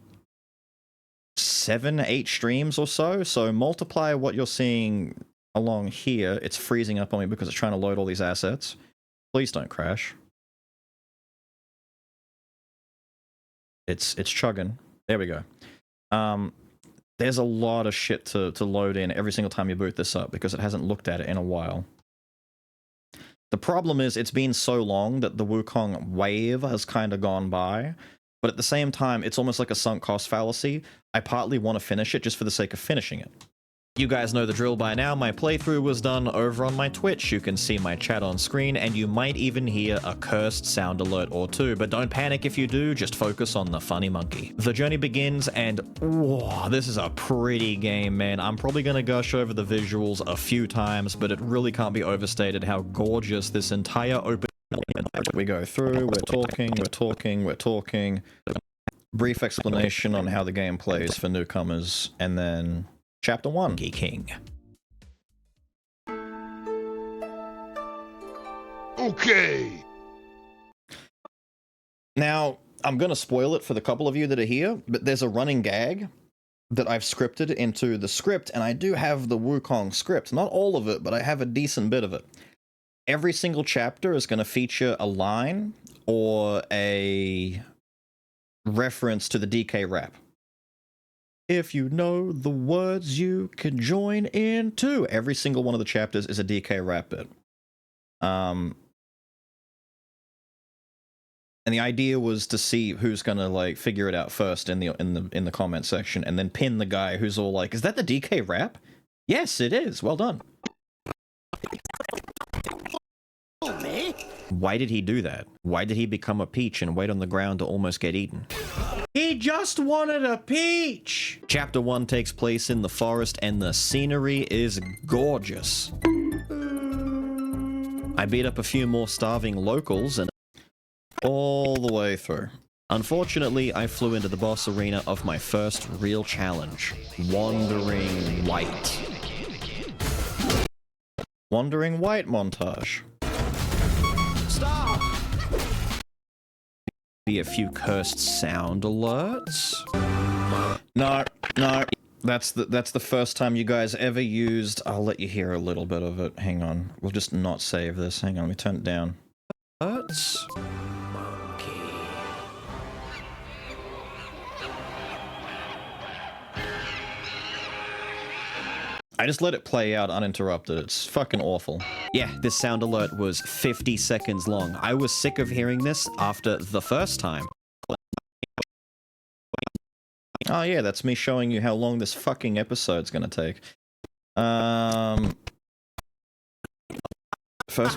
7, 8 streams or so? So multiply what you're seeing along here. It's freezing up on me because it's trying to load all these assets. Please don't crash. It's chugging. There we go. There's a lot of shit to load in every single time you boot this up because it hasn't looked at it in a while. The problem is it's been so long that the Wukong wave has kind of gone by, but at the same time, it's almost like a sunk cost fallacy. I partly want to finish it just for the sake of finishing it. You guys know the drill by now. My playthrough was done over on my Twitch. You can see my chat on screen, and you might even hear a cursed sound alert or two, but don't panic if you do, just focus on the funny monkey. The journey begins, and whoa, this is a pretty game, man. I'm probably gonna gush over the visuals a few times, but it really can't be overstated how gorgeous this entire open... We go through, we're talking. Brief explanation on how the game plays for newcomers, and then... Chapter 1. Monkey King. Okay. Now, I'm going to spoil it for the couple of you that are here, but there's a running gag that I've scripted into the script, and I do have the Wukong script. Not all of it, but I have a decent bit of it. Every single chapter is going to feature a line or a reference to the DK rap. If you know the words, you can join in too. Every single one of the chapters is a DK rap bit. And And the idea was to see who's gonna like figure it out first in the comment section, and then pin the guy who's all like, "Is that the DK rap?" Yes, it is. Well done. Why did he do that? Why did he become a peach and wait on the ground to almost get eaten? He just wanted a peach! Chapter 1 takes place in the forest and the scenery is gorgeous. I beat up a few more starving locals and all the way through. Unfortunately, I flew into the boss arena of my first real challenge, Wandering White. Wandering White montage. Stop! Be a few cursed sound alerts. No, that's the first time you guys ever used. I'll let you hear a little bit of it. Hang on, we'll just not save this. Hang on, let me turn it down. Alerts. I just let it play out uninterrupted. It's fucking awful. Yeah, this sound alert was 50 seconds long. I was sick of hearing this after the first time. Oh yeah, that's me showing you how long this fucking episode's gonna take. First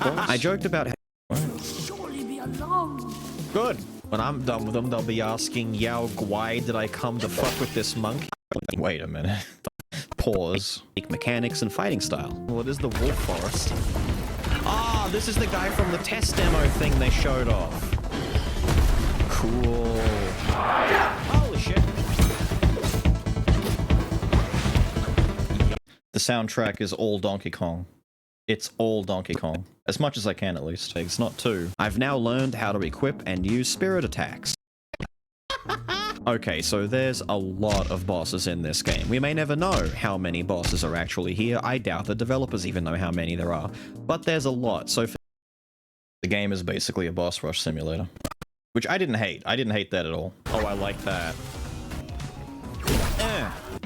boss? I joked about how... Surely be alone. Good. When I'm done with them, they'll be asking, Yao Guai, did I come to fuck with this monkey? Wait a minute. Pause. Mechanics and fighting style. What is the wolf forest? Ah, this is the guy from the test demo thing they showed off. Cool. Holy shit. The soundtrack is all Donkey Kong. It's all Donkey Kong. As much as I can, at least. It's not too. I've now learned how to equip and use spirit attacks. Okay, so there's a lot of bosses in this game. We may never know how many bosses are actually here. I doubt the developers even know how many there are. But there's a lot, so the game is basically a boss rush simulator. Which I didn't hate. I didn't hate that at all. Oh, I like that.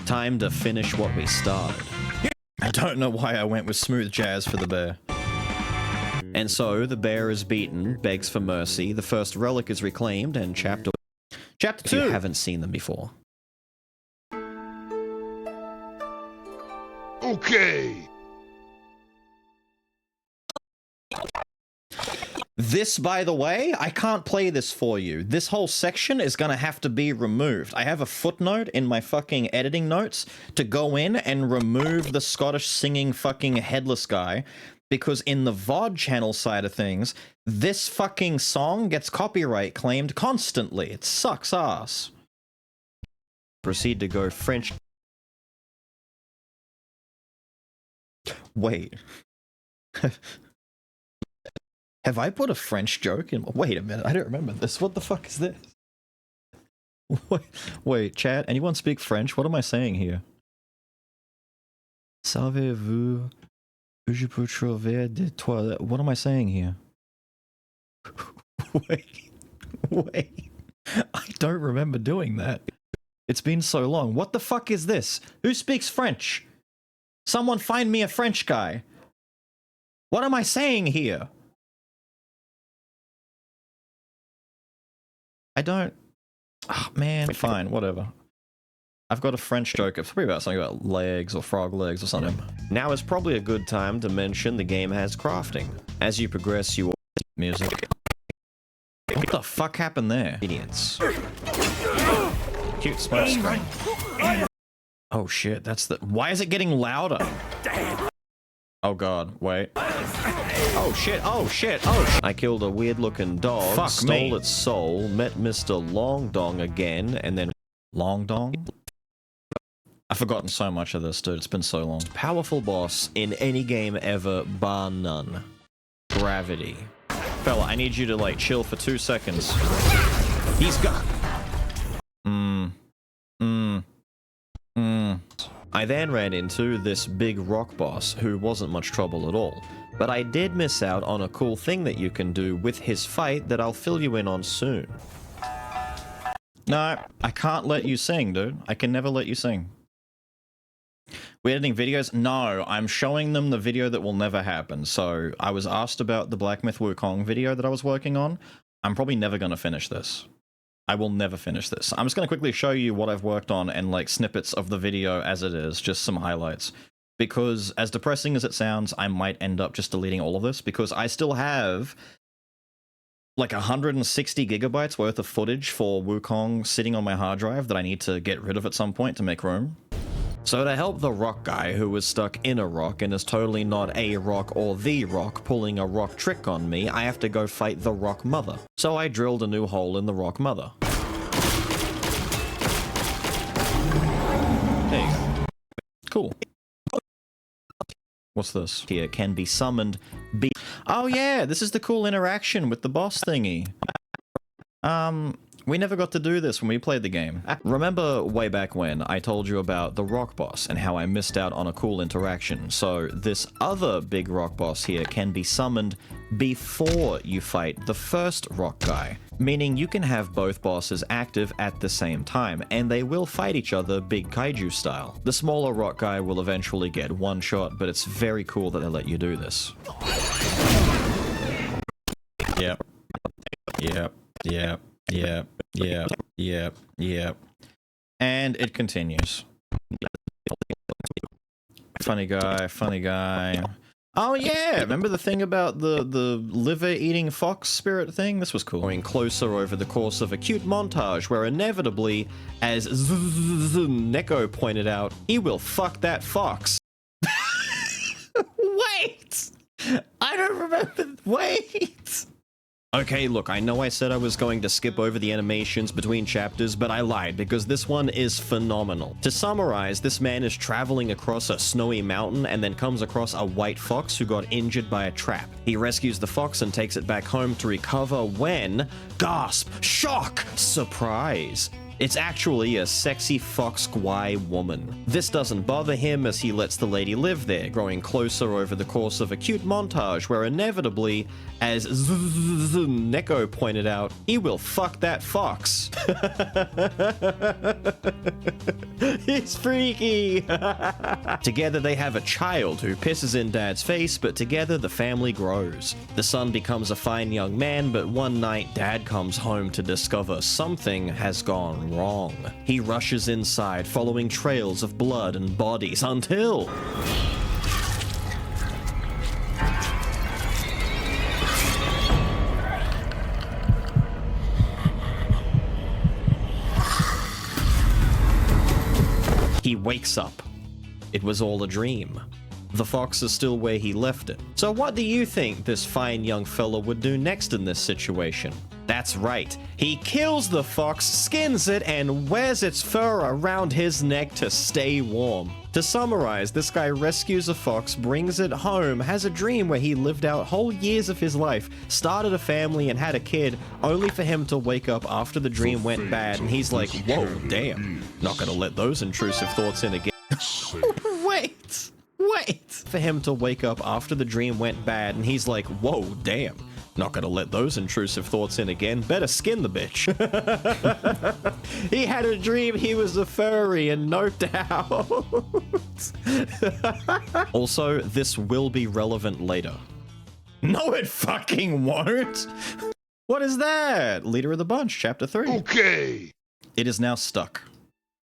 Time to finish what we started. I don't know why I went with smooth jazz for the bear. And so, the bear is beaten, begs for mercy, the first relic is reclaimed, and Chapter 2! If you haven't seen them before. Okay! This, by the way, I can't play this for you. This whole section is gonna have to be removed. I have a footnote in my fucking editing notes to go in and remove the Scottish singing fucking headless guy, because in the VOD channel side of things, this fucking song gets copyright claimed constantly. It sucks ass. Proceed to go French. Wait. Have I put a French joke in? Wait a minute, I don't remember this. What the fuck is this? Wait, chat, anyone speak French? What am I saying here? Savez-vous que je peux trouver des toilettes? What am I saying here? Wait. I don't remember doing that. It's been so long. What the fuck is this? Who speaks French? Someone find me a French guy. What am I saying here? I don't... Oh, man. Fine, whatever. I've got a French joke. It's probably about something about legs or frog legs or something. Now is probably a good time to mention the game has crafting. As you progress, you... Music. What the fuck happened there? Idiots. Cute smoke screen. Oh shit, that's the... Why is it getting louder? Oh god, wait. Oh shit, oh shit, oh I killed a weird looking dog, fuck stole its soul, met Mr. Long Dong again, and then... Long Dong? I've forgotten so much of this, dude. It's been so long. Powerful boss in any game ever, bar none. Gravity. Fella, I need you to, like, chill for 2 seconds. He's got... I then ran into this big rock boss, who wasn't much trouble at all. But I did miss out on a cool thing that you can do with his fight that I'll fill you in on soon. No, I can't let you sing, dude. I can never let you sing. We're editing videos? No, I'm showing them the video that will never happen. So, I was asked about the Black Myth Wukong video that I was working on. I'm probably never going to finish this. I will never finish this. I'm just going to quickly show you what I've worked on and like snippets of the video as it is, just some highlights. Because as depressing as it sounds, I might end up just deleting all of this because I still have like 160 gigabytes worth of footage for Wukong sitting on my hard drive that I need to get rid of at some point to make room. So to help the rock guy who was stuck in a rock and is totally not a rock or the rock pulling a rock trick on me, I have to go fight the rock mother. So I drilled a new hole in the rock mother. There you go. Cool. What's this? Here can be summoned. Oh yeah, this is the cool interaction with the boss thingy. We never got to do this when we played the game. Remember way back when I told you about the rock boss and how I missed out on a cool interaction. So this other big rock boss here can be summoned before you fight the first rock guy, meaning you can have both bosses active at the same time, and they will fight each other big kaiju style. The smaller rock guy will eventually get one shot, but it's very cool that they let you do this. Yep. Yep. Yep. Yep. Yep. Yep. Yep. And it continues. Funny guy, funny guy. Oh yeah, remember the thing about the liver-eating fox spirit thing? This was cool. Going closer over the course of a cute montage where inevitably, as Neko pointed out, he will fuck that fox. Wait! I don't remember. Wait! Okay, look, I know I said I was going to skip over the animations between chapters, but I lied because this one is phenomenal. To summarize, this man is traveling across a snowy mountain and then comes across a white fox who got injured by a trap. He rescues the fox and takes it back home to recover when, gasp, shock, surprise, it's actually a sexy fox Gwai woman. This doesn't bother him as he lets the lady live there, growing closer over the course of a cute montage where inevitably, as Neko pointed out, he will fuck that fox. It's freaky. Together they have a child who pisses in dad's face, but together the family grows. The son becomes a fine young man, but one night dad comes home to discover something has gone wrong. He rushes inside, following trails of blood and bodies until... he wakes up. It was all a dream. The fox is still where he left it. So what do you think this fine young fella would do next in this situation? That's right. He kills the fox, skins it, and wears its fur around his neck to stay warm. To summarize, this guy rescues a fox, brings it home, has a dream where he lived out whole years of his life, started a family and had a kid, only for him to wake up after the dream went bad, and he's like, whoa, damn, not gonna let those intrusive thoughts in again. Wait! For him to wake up after the dream went bad, and he's like, whoa, damn. Not gonna let those intrusive thoughts in again. Better skin the bitch. He had a dream he was a furry, and no doubt. Also, this will be relevant later. No, it fucking won't. What is that? Leader of the Bunch, Chapter 3. Okay. It is now stuck.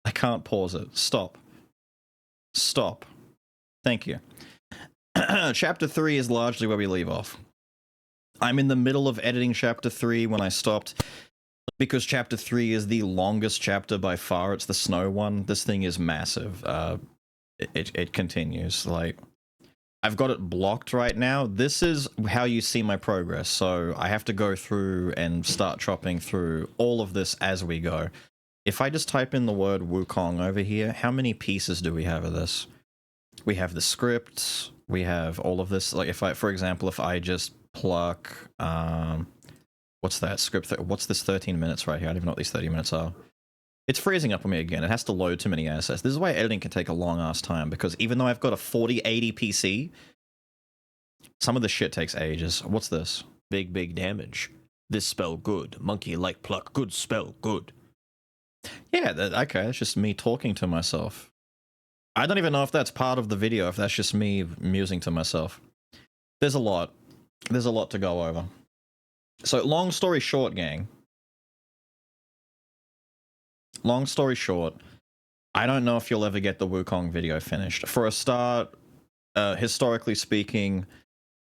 I can't pause it. Stop. Stop. Thank you. Chapter 3 is largely where we leave off. I'm in the middle of editing Chapter 3 when I stopped, because Chapter 3 is the longest chapter by far. It's the snow one. This thing is massive. It continues. Like, I've got it blocked right now. This is how you see my progress, so I have to go through and start chopping through all of this as we go. If I just type in the word Wukong over here, how many pieces do we have of this? We have the script, we have all of this. Like, if I, for example, if I just pluck, what's that script? What's this 13 minutes right here? I don't even know what these 30 minutes are. It's freezing up on me again. It has to load too many assets. This is why editing can take a long ass time, because even though I've got a 4080 PC, some of the shit takes ages. What's this? Big damage. This spell good. Monkey like pluck. Good spell. Good. Yeah, okay, that's just me talking to myself. I don't even know if that's part of the video, if that's just me musing to myself. There's a lot. There's a lot to go over. So, long story short, gang. Long story short, I don't know if you'll ever get the Wukong video finished. For a start, historically speaking,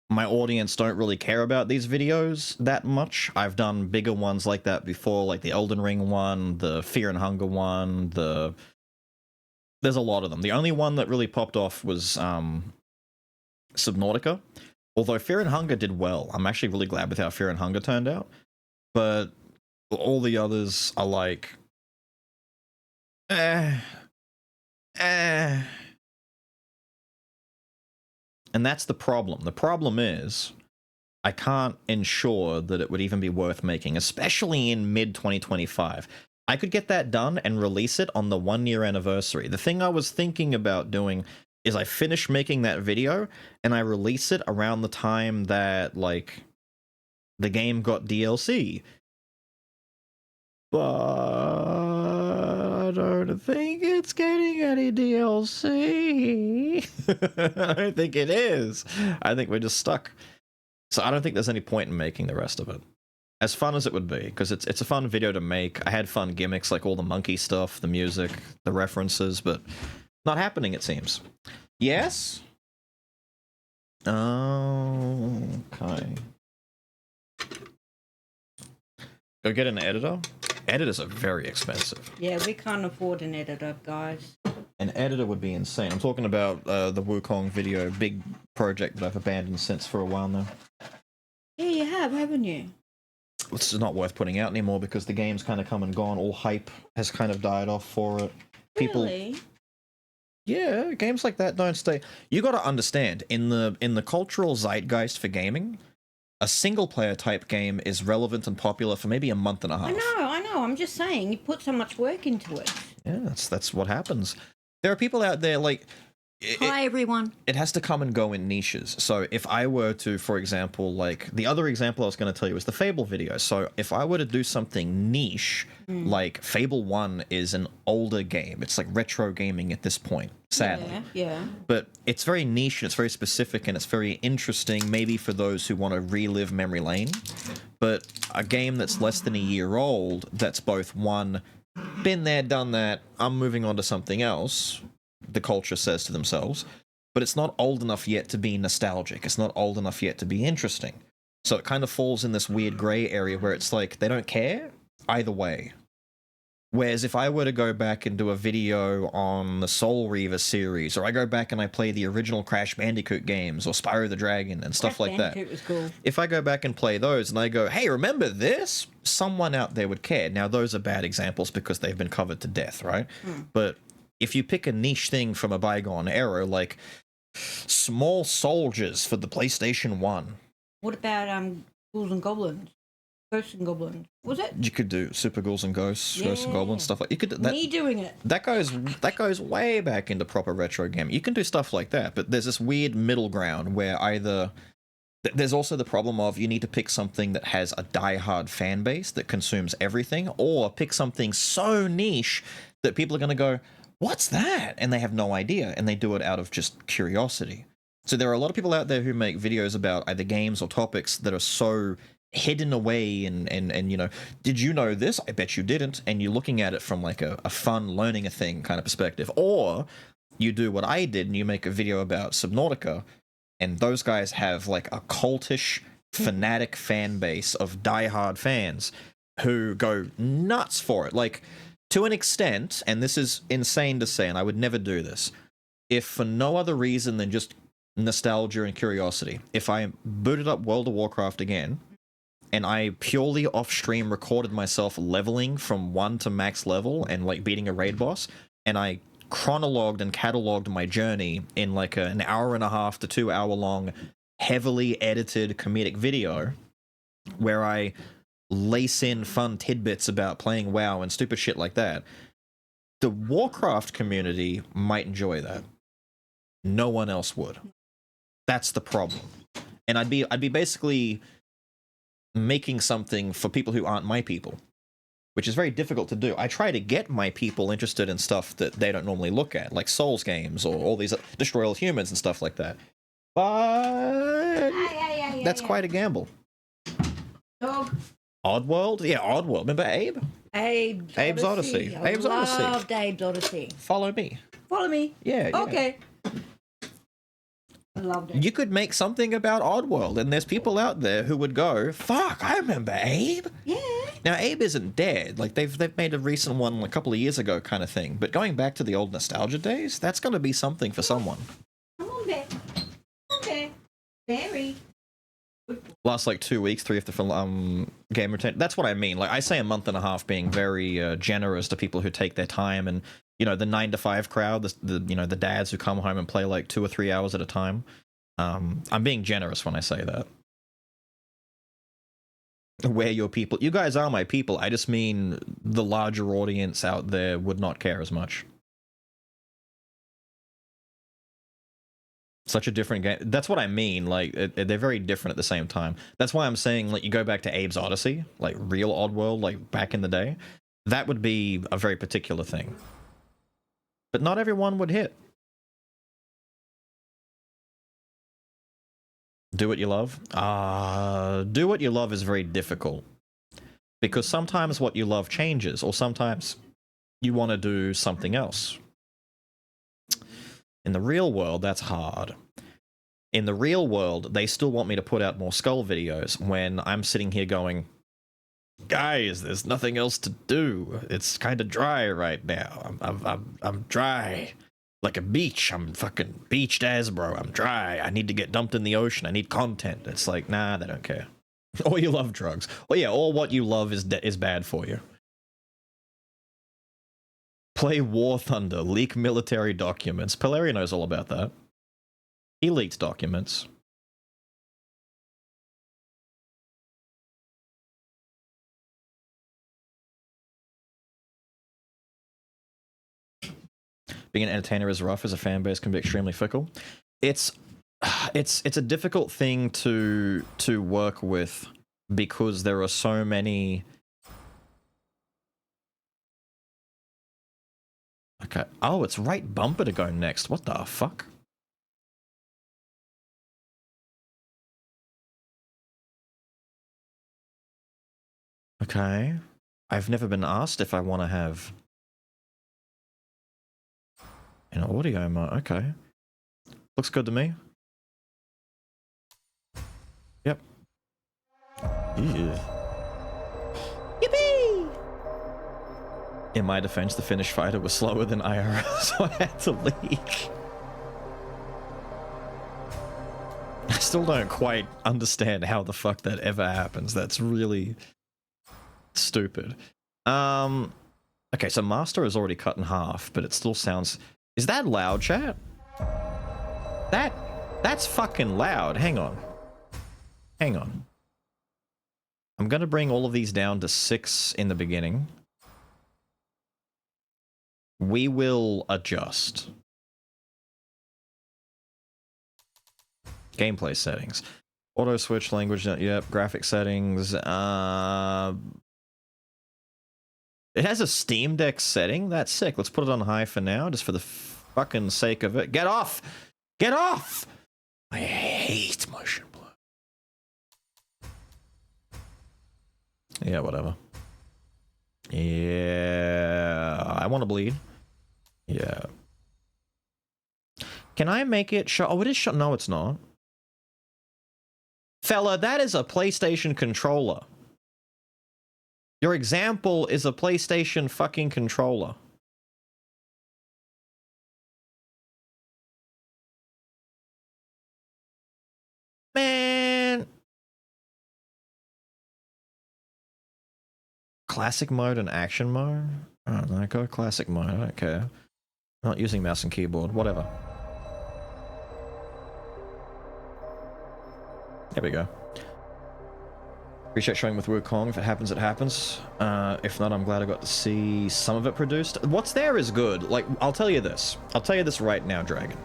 my audience don't really care about these videos that much. I've done bigger ones like that before, like the Elden Ring one, the Fear and Hunger one, there's a lot of them. The only one that really popped off was Subnautica. Although Fear and Hunger did well. I'm actually really glad with how Fear and Hunger turned out. But all the others are like... And that's the problem. The problem is, I can't ensure that it would even be worth making, especially in mid-2025. I could get that done and release it on the 1-year anniversary. The thing I was thinking about doing is I finish making that video, and I release it around the time that, like, the game got DLC. But I don't think it's getting any DLC. I don't think it is. I think we're just stuck. So I don't think there's any point in making the rest of it. As fun as it would be, because it's a fun video to make. I had fun gimmicks like all the monkey stuff, the music, the references, but not happening, it seems. Yes? Okay. Go get an editor? Editors are very expensive. Yeah, we can't afford an editor, guys. An editor would be insane. I'm talking about the Wukong video, big project that I've abandoned since for a while now. Yeah, you have, haven't you? It's not worth putting out anymore because the game's kind of come and gone. All hype has kind of died off for it. People, really? Yeah, games like that don't stay. You got to understand, in the cultural zeitgeist for gaming, a single-player type game is relevant and popular for maybe a month and a half. I know. I'm just saying, you put so much work into it. Yeah, that's what happens. There are people out there like... Hi, everyone. It has to come and go in niches. So if I were to, for example, like... The other example I was going to tell you was the Fable video. So if I were to do something niche, like Fable 1 is an older game. It's like retro gaming at this point, sadly. Yeah. But it's very niche, and it's very specific, and it's very interesting, maybe for those who want to relive memory lane. But a game that's less than a year old, that's both one, been there, done that, I'm moving on to something else, the culture says to themselves, but it's not old enough yet to be nostalgic. It's not old enough yet to be interesting. So it kind of falls in this weird gray area where it's like, they don't care either way. Whereas if I were to go back and do a video on the Soul Reaver series, or I go back and I play the original Crash Bandicoot games, or Spyro the Dragon, and stuff like that. Bandicoot was cool. If I go back and play those and I go, hey, remember this? Someone out there would care. Now, those are bad examples because they've been covered to death, right? But if you pick a niche thing from a bygone era, like Small Soldiers for the PlayStation 1. What about Ghouls and Goblins? Ghosts and Goblins. Was it? You could do Super Ghouls and Ghosts, Ghosts and Goblins, stuff like you could. Me doing it. That goes way back into proper retro game. You can do stuff like that, but there's this weird middle ground where either there's also the problem of you need to pick something that has a diehard fan base that consumes everything, or pick something so niche that people are going to go, "What's that?" and they have no idea, and they do it out of just curiosity. So there are a lot of people out there who make videos about either games or topics that are so hidden away and you know, did you know this? I bet you didn't. And you're looking at it from like a fun learning a thing kind of perspective. Or you do what I did and you make a video about Subnautica, and those guys have like a cultish fanatic fan base of diehard fans who go nuts for it. Like, to an extent, and this is insane to say, and I would never do this, if for no other reason than just nostalgia and curiosity, if I booted up World of Warcraft again, and I purely off-stream recorded myself leveling from 1 to max level and, like, beating a raid boss, and I chronologued and cataloged my journey in, like, an hour and a half to 2 hour long, heavily edited comedic video, where I lace in fun tidbits about playing WoW and stupid shit like that, the Warcraft community might enjoy that. No one else would. That's the problem. And I'd be basically making something for people who aren't my people, which is very difficult to do. I try to get my people interested in stuff that they don't normally look at, like Souls games or all these Destroy All Humans and stuff like that. But that's quite a gamble. Dog. Oddworld? Yeah, Oddworld. Remember Abe? Abe's Odyssey. I Abe's Odyssey. loved Abe's Odyssey. Follow me. Follow me. Yeah. Okay. I loved it. You could make something about Oddworld, and there's people out there who would go, "Fuck, I remember Abe." Yeah. Now Abe isn't dead. Like they've made a recent one a couple of years ago, kind of thing. But going back to the old nostalgia days, that's going to be something for someone. Come on, Bear. Come on, Bear. Barry. Last like 2 weeks, 3 for game return. That's what I mean. Like I say, a month and a half being very generous to people who take their time, and you know the 9 to 5 crowd, the you know the dads who come home and play like 2 or 3 hours at a time. I'm being generous when I say that. We're your people. You guys are my people. I just mean the larger audience out there would not care as much. Such a different game. That's what I mean. Like they're very different at the same time. That's why I'm saying like you go back to Abe's Odyssey, like real Oddworld, like back in the day. That would be a very particular thing. But not everyone would hit. Do what you love? Do what you love is very difficult. Because sometimes what you love changes, or sometimes you want to do something else. In the real world, that's hard. In the real world, they still want me to put out more Skull videos when I'm sitting here going, guys, there's nothing else to do. It's kind of dry right now. I'm dry. Like a beach. I'm fucking beached as, bro. I'm dry. I need to get dumped in the ocean. I need content. It's like, nah, they don't care. Or you love drugs. Or yeah, or what you love is bad for you. Play War Thunder. Leak military documents. Peleria knows all about that. He leaks documents. Being an entertainer is rough, as a fan base can be extremely fickle. It's a difficult thing to work with because there are so many. Okay. Oh, it's right bumper to go next. What the fuck? Okay. I've never been asked if I want to have an audio mode. Okay. Looks good to me. Yep. Yeah. Yippee! In my defense, the Finnish fighter was slower than IRL, so I had to leak. I still don't quite understand how the fuck that ever happens. That's really stupid. Okay, so Master is already cut in half, but it still sounds... Is that loud, chat? That's fucking loud. Hang on. Hang on. I'm gonna bring all of these down to 6 in the beginning. We will adjust. Gameplay settings. Auto switch language, yep. Graphic settings. It has a Steam Deck setting. That's sick. Let's put it on high for now, just for the fucking sake of it. Get off! Get off! I hate motion blur. Yeah, whatever. Yeah, I want to bleed. Yeah. Can I make it show? Oh, it is show. No, it's not. Fella, that is a PlayStation controller. Your example is a PlayStation fucking controller. Man. Classic mode and action mode? I don't know, go classic mode, I don't care. I'm not using mouse and keyboard, whatever. There we go. Appreciate showing with Wukong. If it happens, it happens. If not, I'm glad I got to see some of it produced. What's there is good. Like, I'll tell you this. I'll tell you this right now, Dragon.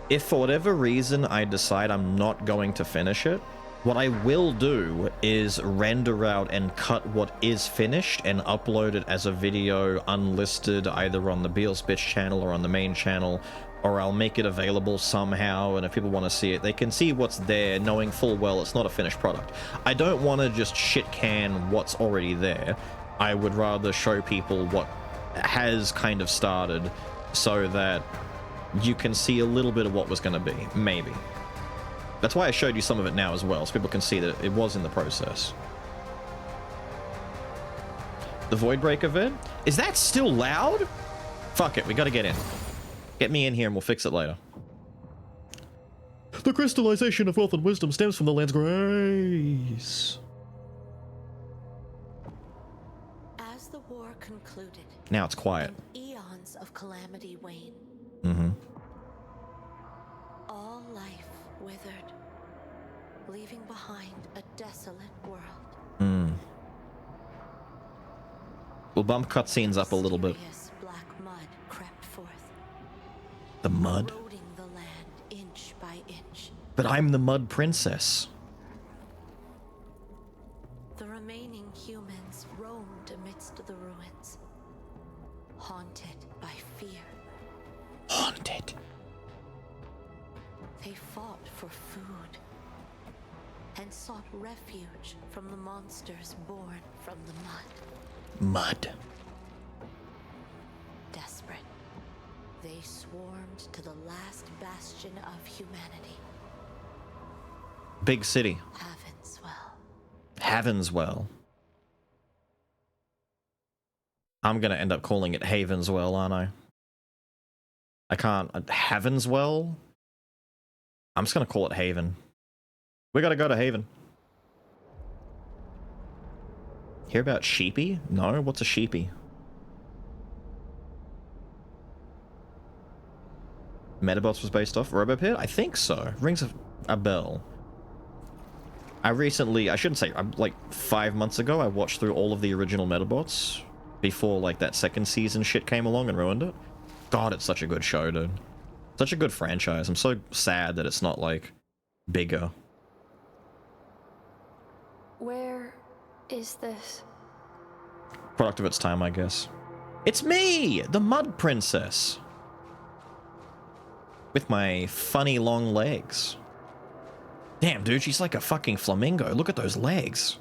If for whatever reason I decide I'm not going to finish it, what I will do is render out and cut what is finished and upload it as a video unlisted either on the Beals Bitch channel or on the main channel or I'll make it available somehow, and if people want to see it, they can see what's there, knowing full well it's not a finished product. I don't want to just shit can what's already there. I would rather show people what has kind of started, so that you can see a little bit of what was going to be, maybe. That's why I showed you some of it now as well, so people can see that it was in the process. The Voidbreaker vid? Is that still loud? Fuck it, we gotta get in. Get me in here and we'll fix it later. The crystallization of wealth and wisdom stems from the land's grace. As the war concluded, Now it's quiet. and eons of calamity wane, Mm-hmm. all life withered, leaving behind a desolate world. Mm. We'll bump cutscenes up a little bit. Mysterious black mud crept forth, The mud? eroding the land inch by inch. But I'm the Mud Princess. The remaining humans roamed amidst the ruins, haunted by fear. Haunted. They fought for food and sought refuge from the monsters born from the mud. Mud. Desperate, they swarmed to the last bastion of humanity, Big city. Havenswell. Havenswell. I'm gonna end up calling it Havenswell, aren't I? I can't. Havenswell? I'm just gonna call it Haven. We gotta go to Haven. Hear about Sheepy? No? What's a Sheepy? Metabots was based off Robopit? I think so. Rings a bell. I shouldn't say, like 5 months ago, I watched through all of the original Metabots before like that second season shit came along and ruined it. God, it's such a good show, dude. Such a good franchise. I'm so sad that it's not like bigger. Where is this? Product of its time, I guess. It's me, the Mud Princess. With my funny long legs. Damn, dude, she's like a fucking flamingo. Look at those legs.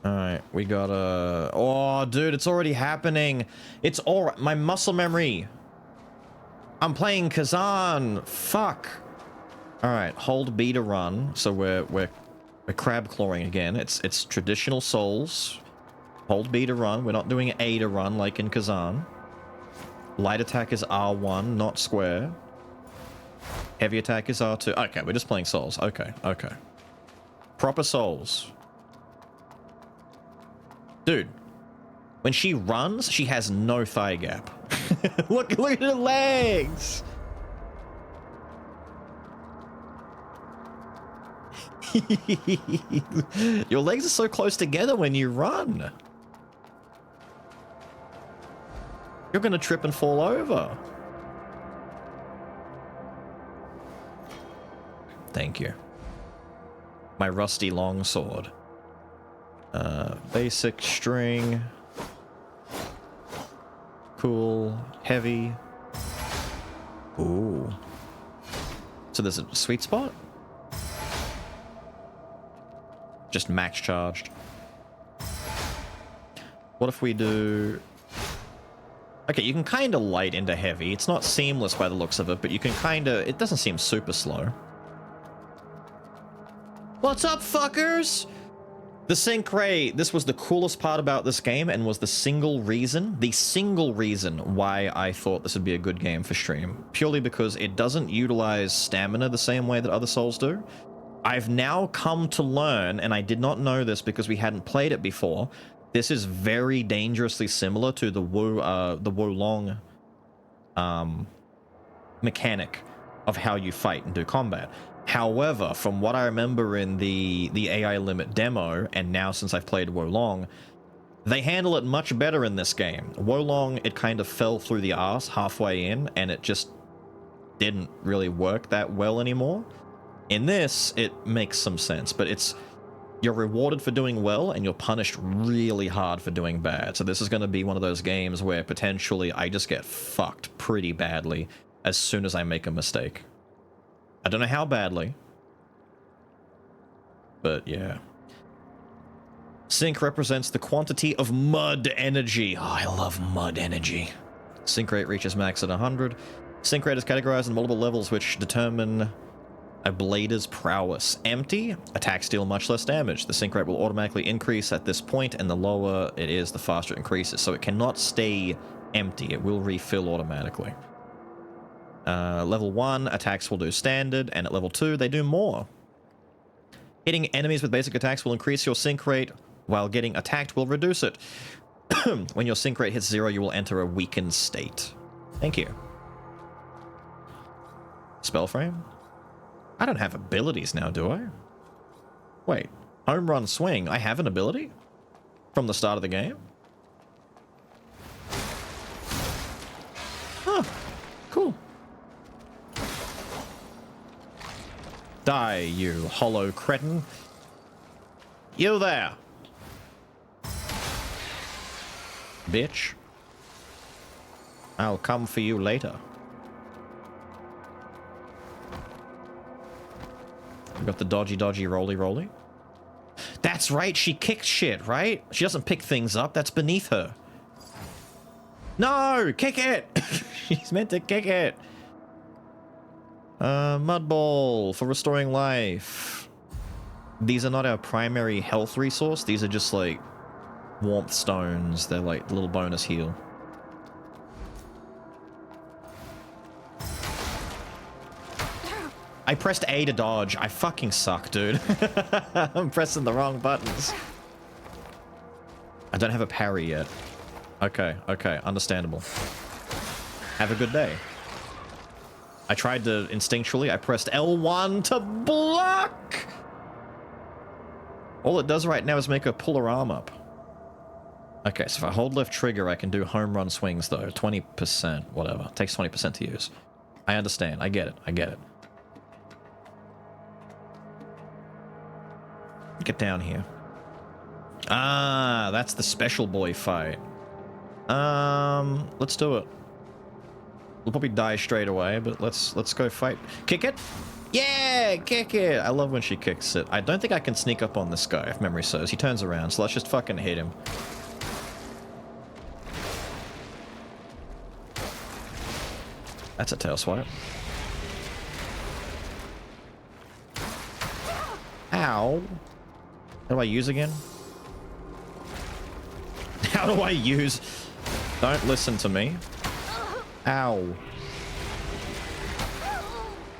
Alright, we got a... Oh, dude, it's already happening. It's alright. My muscle memory. I'm playing Kazan. Fuck. Alright, hold B to run. So we're crab clawing again. It's traditional souls. Hold B to run. We're not doing A to run like in Kazan. Light attack is R1, not square. Heavy attack is R2. Okay, we're just playing souls. Okay, okay. Proper souls. Dude, when she runs, she has no thigh gap. look at her legs. Your legs are so close together when you run. You're gonna trip and fall over. Thank you. My rusty longsword. Basic string. Cool. Heavy. Ooh. So there's a sweet spot? Just max charged. What if we do... Okay, you can kind of light into heavy. It's not seamless by the looks of it, but you can kind of... It doesn't seem super slow. What's up, fuckers? The sync ray, this was the coolest part about this game and was the single reason why I thought this would be a good game for stream. Purely because it doesn't utilize stamina the same way that other Souls do. I've now come to learn, and I did not know this because we hadn't played it before, this is very dangerously similar to the Wolong mechanic of how you fight and do combat. However, from what I remember in the AI limit demo, and now since I've played Wolong, they handle it much better in this game. Wolong, it kind of fell through the arse halfway in, and it just didn't really work that well anymore. In this, it makes some sense, but it's You're rewarded for doing well, and you're punished really hard for doing bad. So this is going to be one of those games where potentially I just get fucked pretty badly as soon as I make a mistake. I don't know how badly, but yeah. Sync represents the quantity of mud energy. Oh, I love mud energy. Sync rate reaches max at 100. Sync rate is categorized in multiple levels which determine a blader's prowess. Empty, attacks deal much less damage. The sync rate will automatically increase at this point, and the lower it is, the faster it increases. So it cannot stay empty. It will refill automatically. Level 1, attacks will do standard, and at level 2, they do more. Hitting enemies with basic attacks will increase your sync rate, while getting attacked will reduce it. When your sync rate hits 0, you will enter a weakened state. Thank you. Spell frame? I don't have abilities now, do I? Wait, home run swing. I have an ability? From the start of the game? Huh. Cool. Die, you hollow cretin. You there. Bitch. I'll come for you later. We got the dodgy roly. That's right, she kicks shit, right? She doesn't pick things up, that's beneath her. No, kick it! She's meant to kick it. Mud ball for restoring life. These are not our primary health resource, these are just like warmth stones. They're like little bonus heal. I pressed A to dodge. I fucking suck, dude. I'm pressing the wrong buttons. I don't have a parry yet. Okay, understandable. Have a good day. I tried to instinctually, I pressed L1 to block! All it does right now is make her pull her arm up. Okay, so if I hold left trigger, I can do home run swings though. 20%, whatever. It takes 20% to use. I understand, I get it. Get down here. Ah, that's the special boy fight. Let's do it. We'll probably die straight away, but let's go fight. Kick it? Yeah, kick it! I love when she kicks it. I don't think I can sneak up on this guy, if memory serves. He turns around, so let's just fucking hit him. That's a tail swipe. Ow. How do I use again? How do I use? Don't listen to me. Ow.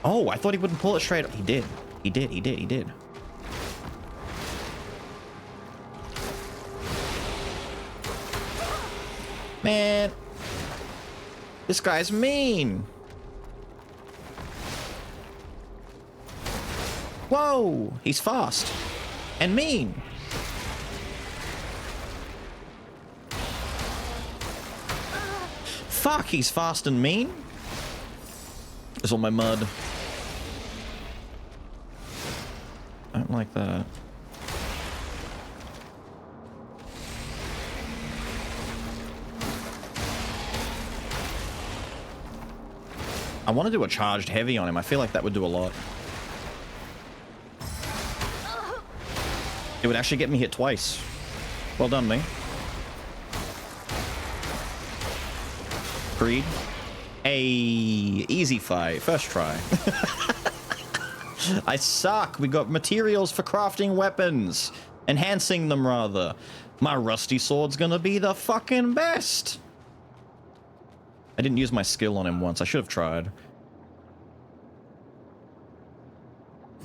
Oh, I thought he wouldn't pull it straight up. He did. He did. Man. This guy's mean. Whoa, he's fast. And mean. Fuck, he's fast and mean. There's all my mud. I don't like that. I want to do a charged heavy on him. I feel like that would do a lot. It would actually get me hit twice. Well done, me. Creed. Easy fight. First try. I suck. We got materials for crafting weapons. Enhancing them, rather. My rusty sword's gonna be the fucking best. I didn't use my skill on him once. I should have tried.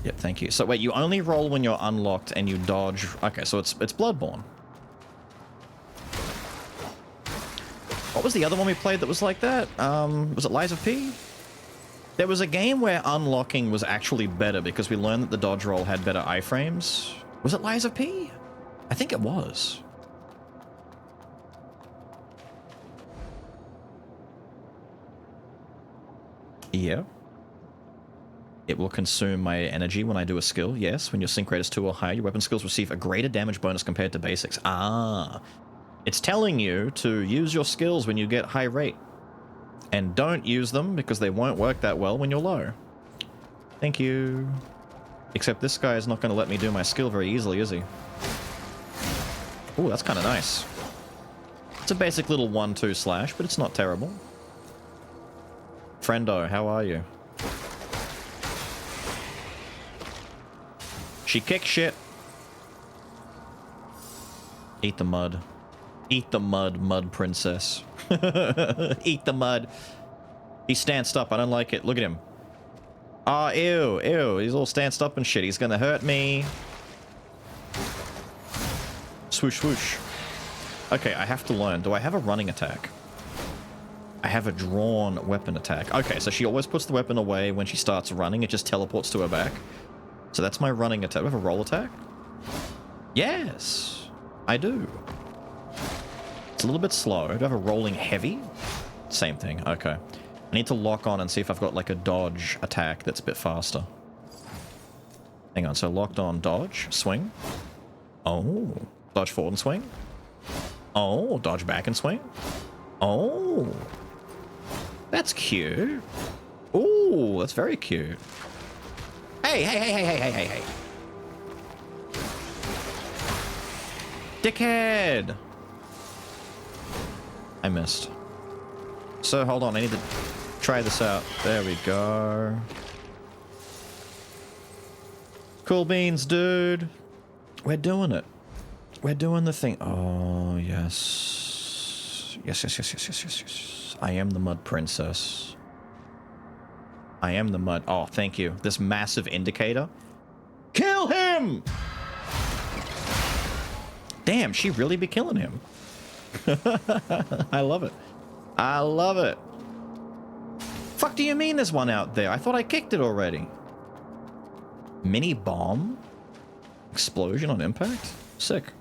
Yep, thank you. So wait, you only roll when you're unlocked and you dodge. Okay, so it's Bloodborne. What was the other one we played that was like that? Was it Lies of P? There was a game where unlocking was actually better because we learned that the dodge roll had better iframes. Was it Lies of P? I think it was. Yeah. It will consume my energy when I do a skill. Yes, when your sync rate is 2 or higher, your weapon skills receive a greater damage bonus compared to basics. Ah. It's telling you to use your skills when you get high rate. And don't use them because they won't work that well when you're low. Thank you. Except this guy is not going to let me do my skill very easily, is he? Ooh, that's kind of nice. It's a basic little 1-2 slash, but it's not terrible. Friendo, how are you? She kicks shit. Eat the mud. Eat the mud, mud princess. Eat the mud. He's stanced up. I don't like it. Look at him. Oh, ew, ew. He's all stanced up and shit. He's gonna hurt me. Swoosh, swoosh. Okay, I have to learn. Do I have a running attack? I have a drawn weapon attack. Okay, so she always puts the weapon away when she starts running. It just teleports to her back. So that's my running attack. Do I have a roll attack? Yes, I do. It's a little bit slow. Do I have a rolling heavy? Same thing. Okay. I need to lock on and see if I've got like a dodge attack that's a bit faster. Hang on. So locked on dodge, swing. Oh, dodge forward and swing. Oh, dodge back and swing. Oh, that's cute. Ooh, that's very cute. Hey, hey, hey, hey, hey, hey, hey, hey. Dickhead. I missed. So hold on, I need to try this out. There we go. Cool beans, dude. We're doing it. We're doing the thing. Oh, yes. Yes, yes, yes, yes, yes, yes, yes. I am the mud princess. I am the mud. Oh, thank you. This massive indicator. Kill him! Damn, she really be killing him. I love it. I love it. Fuck do you mean there's one out there? I thought I kicked it already. Mini bomb? Explosion on impact? Sick.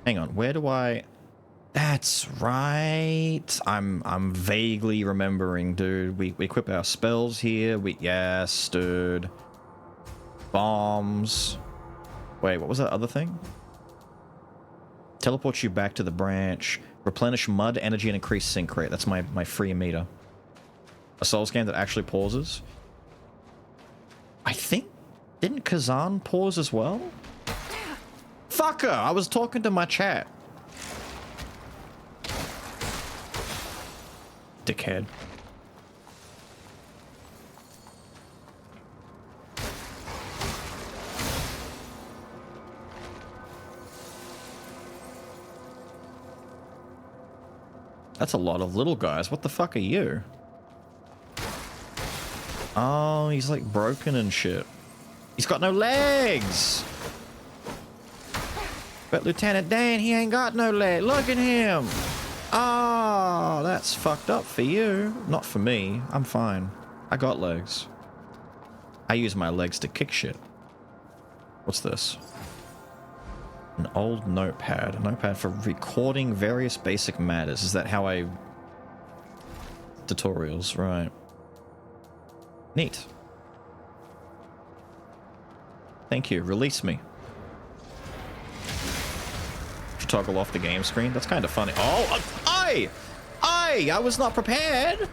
Hang on, where do I... That's right. I'm vaguely remembering, dude. We equip our spells here. Yes, dude. Bombs. Wait, what was that other thing? Teleports you back to the branch. Replenish mud, energy, and increase sync rate. That's my free meter. A soul scan that actually pauses. I think... Didn't Kazan pause as well? Fucker! I was talking to my chat. Dickhead. That's a lot of little guys. What the fuck are you? Oh, he's like broken and shit. He's got no legs! But Lieutenant Dan, he ain't got no leg. Look at him! Oh, that's fucked up for you. Not for me. I'm fine. I got legs. I use my legs to kick shit. What's this? An old notepad. A notepad for recording various basic matters. Is that how I... Tutorials, right. Neat. Thank you. Release me. To toggle off the game screen. That's kind of funny. Oh, I was not prepared.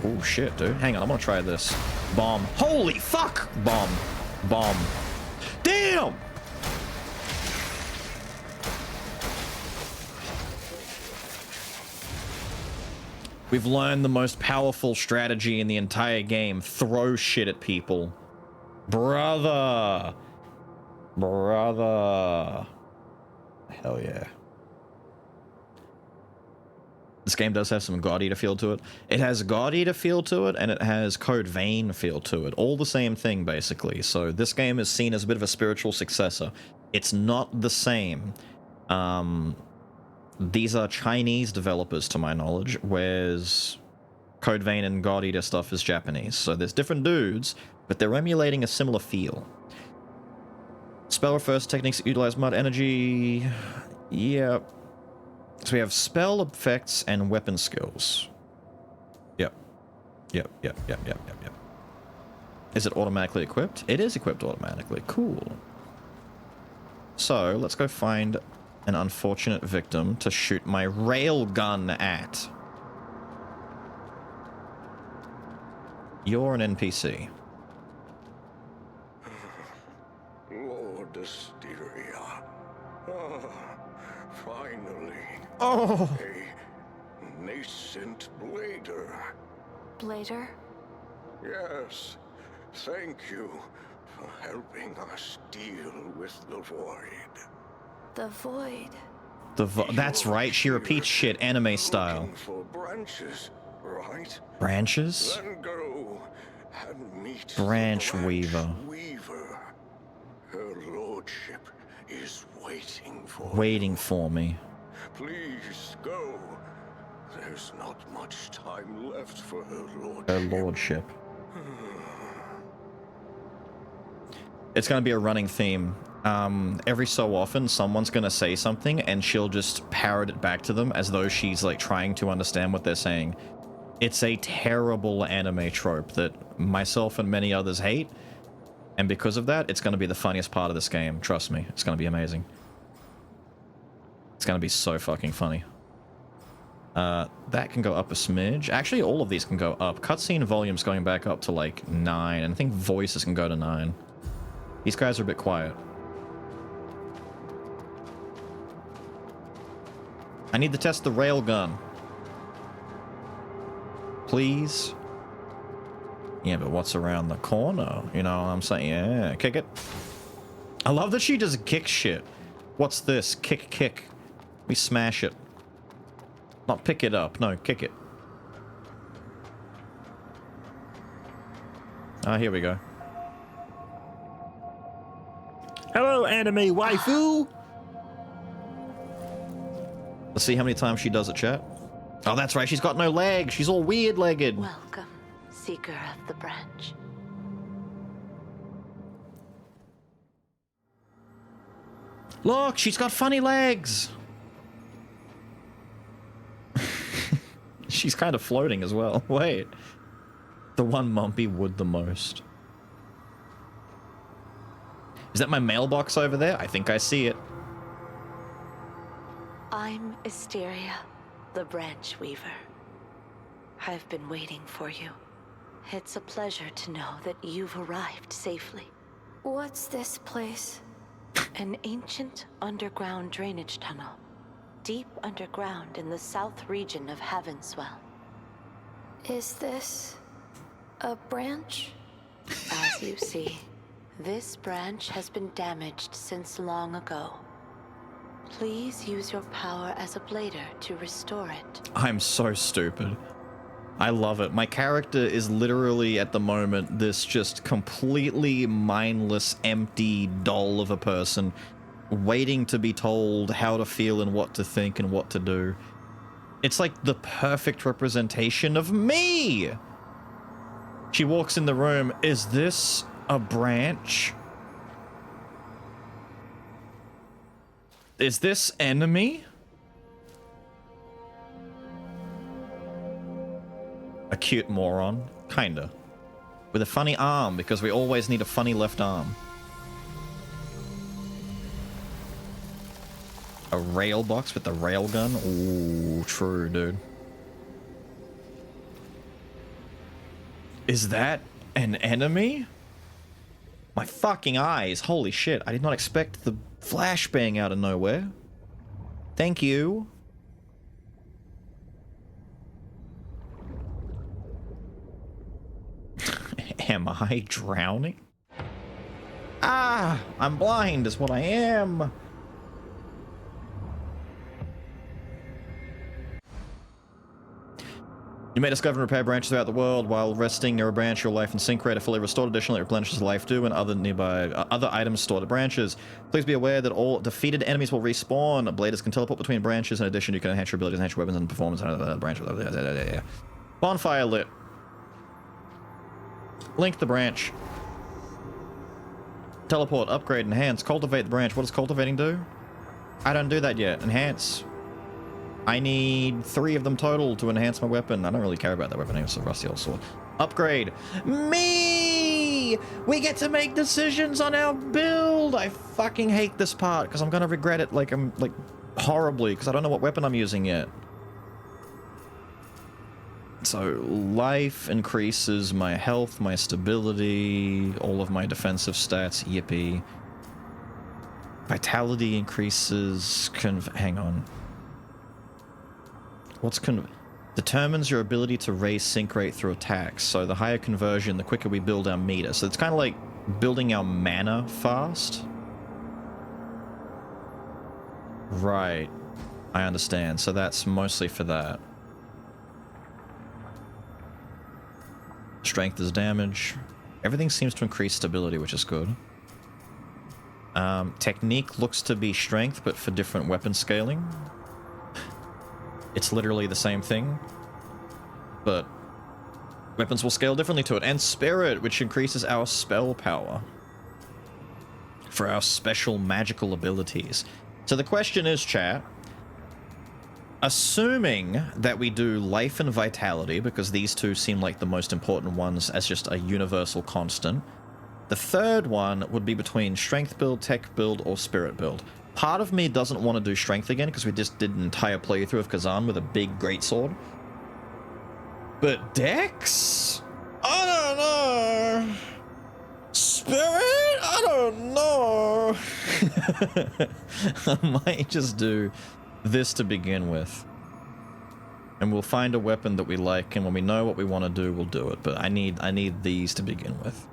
Oh shit, dude. Hang on, I'm gonna try this. Bomb. Holy fuck! Bomb. Bomb. Damn! We've learned the most powerful strategy in the entire game. Throw shit at people. Brother. Brother. Hell yeah. This game does have some God Eater feel to it. It has God Eater feel to it, and it has Code Vein feel to it. All the same thing, basically. So this game is seen as a bit of a spiritual successor. It's not the same. These are Chinese developers, to my knowledge, whereas Code Vein and God Eater stuff is Japanese. So there's different dudes, but they're emulating a similar feel. Spell refers to techniques that utilize mud energy. Yeah. So we have spell effects and weapon skills. Yep. Is it automatically equipped? It is equipped automatically. Cool. So, let's go find an unfortunate victim to shoot my railgun at. You're an NPC. Lord Asteria. Ah, finally. Oh! A nascent blader. Blader? Yes. Thank you for helping us deal with the void. The void. That's right, she repeats shit anime style. Looking for branches, right? Branches? Then go and meet Branch the Weaver. Weaver. Her lordship is waiting for Waiting for me. Please go. There's not much time left for her lordship. Her lordship. It's gonna be a running theme. Every so often, someone's gonna say something, and she'll just parrot it back to them as though she's, like, trying to understand what they're saying. It's a terrible anime trope that myself and many others hate, and because of that, it's gonna be the funniest part of this game. Trust me, it's gonna be amazing. It's gonna be so fucking funny. That can go up a smidge. Actually, all of these can go up. Cutscene volume's going back up to, like, 9, and I think voices can go to 9. These guys are a bit quiet. I need to test the railgun. Please? Yeah, but what's around the corner? You know what I'm saying? Yeah, kick it. I love that she just kicks shit. What's this? Kick. We smash it. Not pick it up. No, kick it. Ah, here we go. Hello, anime waifu! Let's see how many times she does it, chat. Oh, that's right, she's got no legs. She's all weird-legged. Welcome, Seeker of the Branch. Look, she's got funny legs. She's kind of floating as well. Wait. The one Mumpy would the most. Is that my mailbox over there? I think I see it. I'm Asteria, the Branch Weaver. I've been waiting for you. It's a pleasure to know that you've arrived safely. What's this place? An ancient underground drainage tunnel, deep underground in the south region of Havenswell. Is this a branch? As you see, this branch has been damaged since long ago. Please use your power as a blader to restore it. I'm so stupid. I love it. My character is literally, at the moment, this just completely mindless, empty doll of a person waiting to be told how to feel and what to think and what to do. It's like the perfect representation of me! She walks in the room. Is this a branch? Is this enemy? A cute moron. Kinda. With a funny arm, because we always need a funny left arm. A rail box with the railgun? Ooh, true, dude. Is that an enemy? My fucking eyes. Holy shit. I did not expect the flashbang out of nowhere. Thank you. Am I drowning? Ah! I'm blind is what I am. You may discover and repair branches throughout the world. While resting near a branch, your life and sync rate are fully restored. Additionally, it replenishes life too and other nearby other items stored at branches. Please be aware that all defeated enemies will respawn. Bladers can teleport between branches. In addition, you can enhance your abilities, enhance your weapons, and performance on the branch. Bonfire lit. Link the branch. Teleport, upgrade, enhance, cultivate the branch. What does cultivating do? I don't do that yet. Enhance. I need 3 of them total to enhance my weapon. I don't really care about that weapon. It's a rusty old sword. Upgrade. Me! We get to make decisions on our build! I fucking hate this part, because I'm gonna regret it like horribly, because I don't know what weapon I'm using yet. So, life increases my health, my stability, all of my defensive stats. Yippee. Vitality increases. Hang on. What's determines your ability to raise sync rate through attacks. So the higher conversion, the quicker we build our meter. So it's kind of like building our mana fast. Right. I understand. So that's mostly for that. Strength is damage. Everything seems to increase stability, which is good. Technique looks to be strength, but for different weapon scaling. It's literally the same thing, but weapons will scale differently to it. And spirit, which increases our spell power for our special magical abilities. So the question is, chat, assuming that we do life and vitality, because these two seem like the most important ones as just a universal constant, the third one would be between strength build, tech build, or spirit build. Part of me doesn't want to do strength again, because we just did an entire playthrough of Kazan with a big greatsword. But Dex? I don't know. Spirit? I don't know. I might just do this to begin with. And we'll find a weapon that we like, and when we know what we want to do, we'll do it. But I need these to begin with.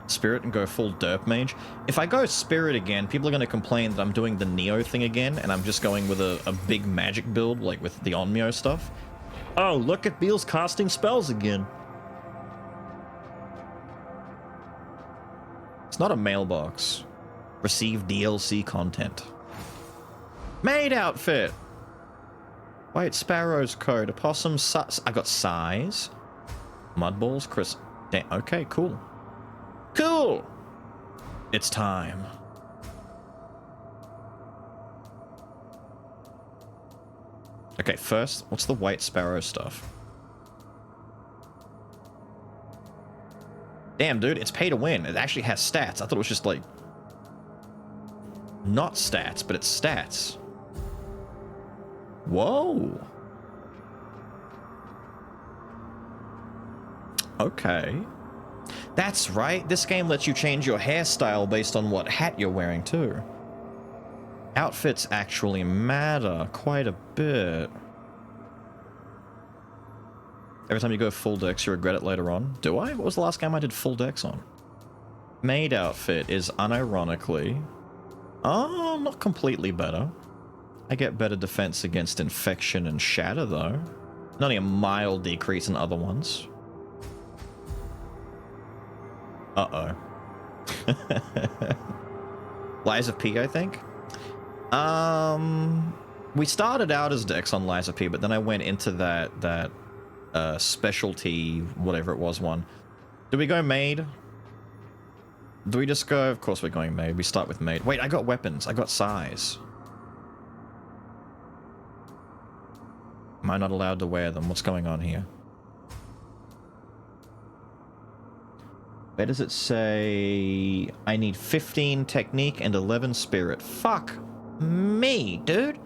Spirit and go full derp mage. If I go spirit again, people are going to complain that I'm doing the Neo thing again, and I'm just going with a big magic build, like with the Onmyo stuff. Oh, look at Beal's casting spells again. It's not a mailbox. Receive DLC content. Maid outfit. White Sparrow's code. Opossum. I got size. Mudballs. Chris. Okay, cool. Cool! It's time. Okay, first, what's the White Sparrow stuff? Damn, dude, it's pay to win. It actually has stats. I thought it was just like... not stats, but it's stats. Whoa! Okay. That's right, this game lets you change your hairstyle based on what hat you're wearing too. Outfits actually matter quite a bit. Every time you go full dex, you regret it later on. Do I? What was the last game I did full dex on? Maid outfit is unironically... oh, not completely better. I get better defense against infection and shatter though. Only a mild decrease in other ones. Uh-oh. Lies of P, I think? We started out as Dex on Lies of P, but then I went into that specialty, whatever it was, one. Do we go Maid? Do we just go? Of course we're going Maid. We start with Maid. Wait, I got weapons. I got size. Am I not allowed to wear them? What's going on here? Where does it say I need 15 technique and 11 spirit? Fuck me, dude.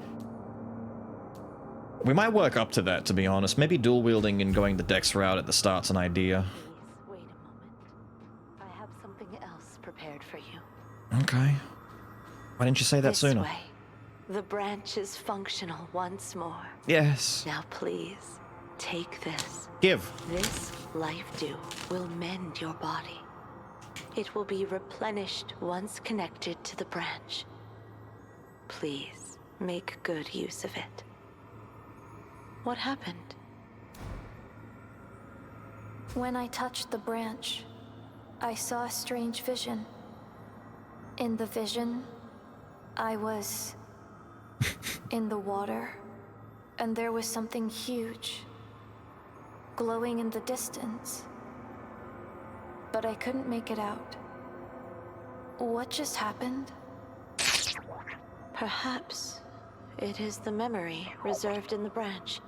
We might work up to that, to be honest. Maybe dual wielding and going the dex route at the start's an idea. Please, wait a moment. I have something else prepared for you. Okay. Why didn't you say that This sooner? way. The branch is functional once more. Yes. Now please, take this. Give. This life dew will mend your body. It will be replenished once connected to the branch. Please, make good use of it. What happened? When I touched the branch, I saw a strange vision. In the vision, I was in the water, and there was something huge, glowing in the distance. But I couldn't make it out. What just happened? Perhaps It is the memory reserved in the branch.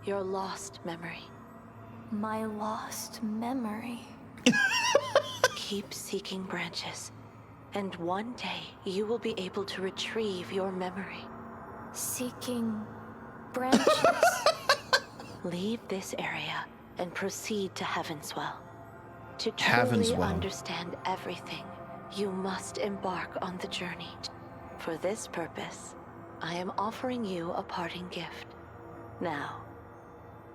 Your lost memory. My lost memory. Keep seeking branches, and one day you will be able to retrieve your memory. Seeking branches? Leave this area and proceed to Heavenswell. To truly understand everything, you must embark on the journey. For this purpose, I am offering you a parting gift. Now,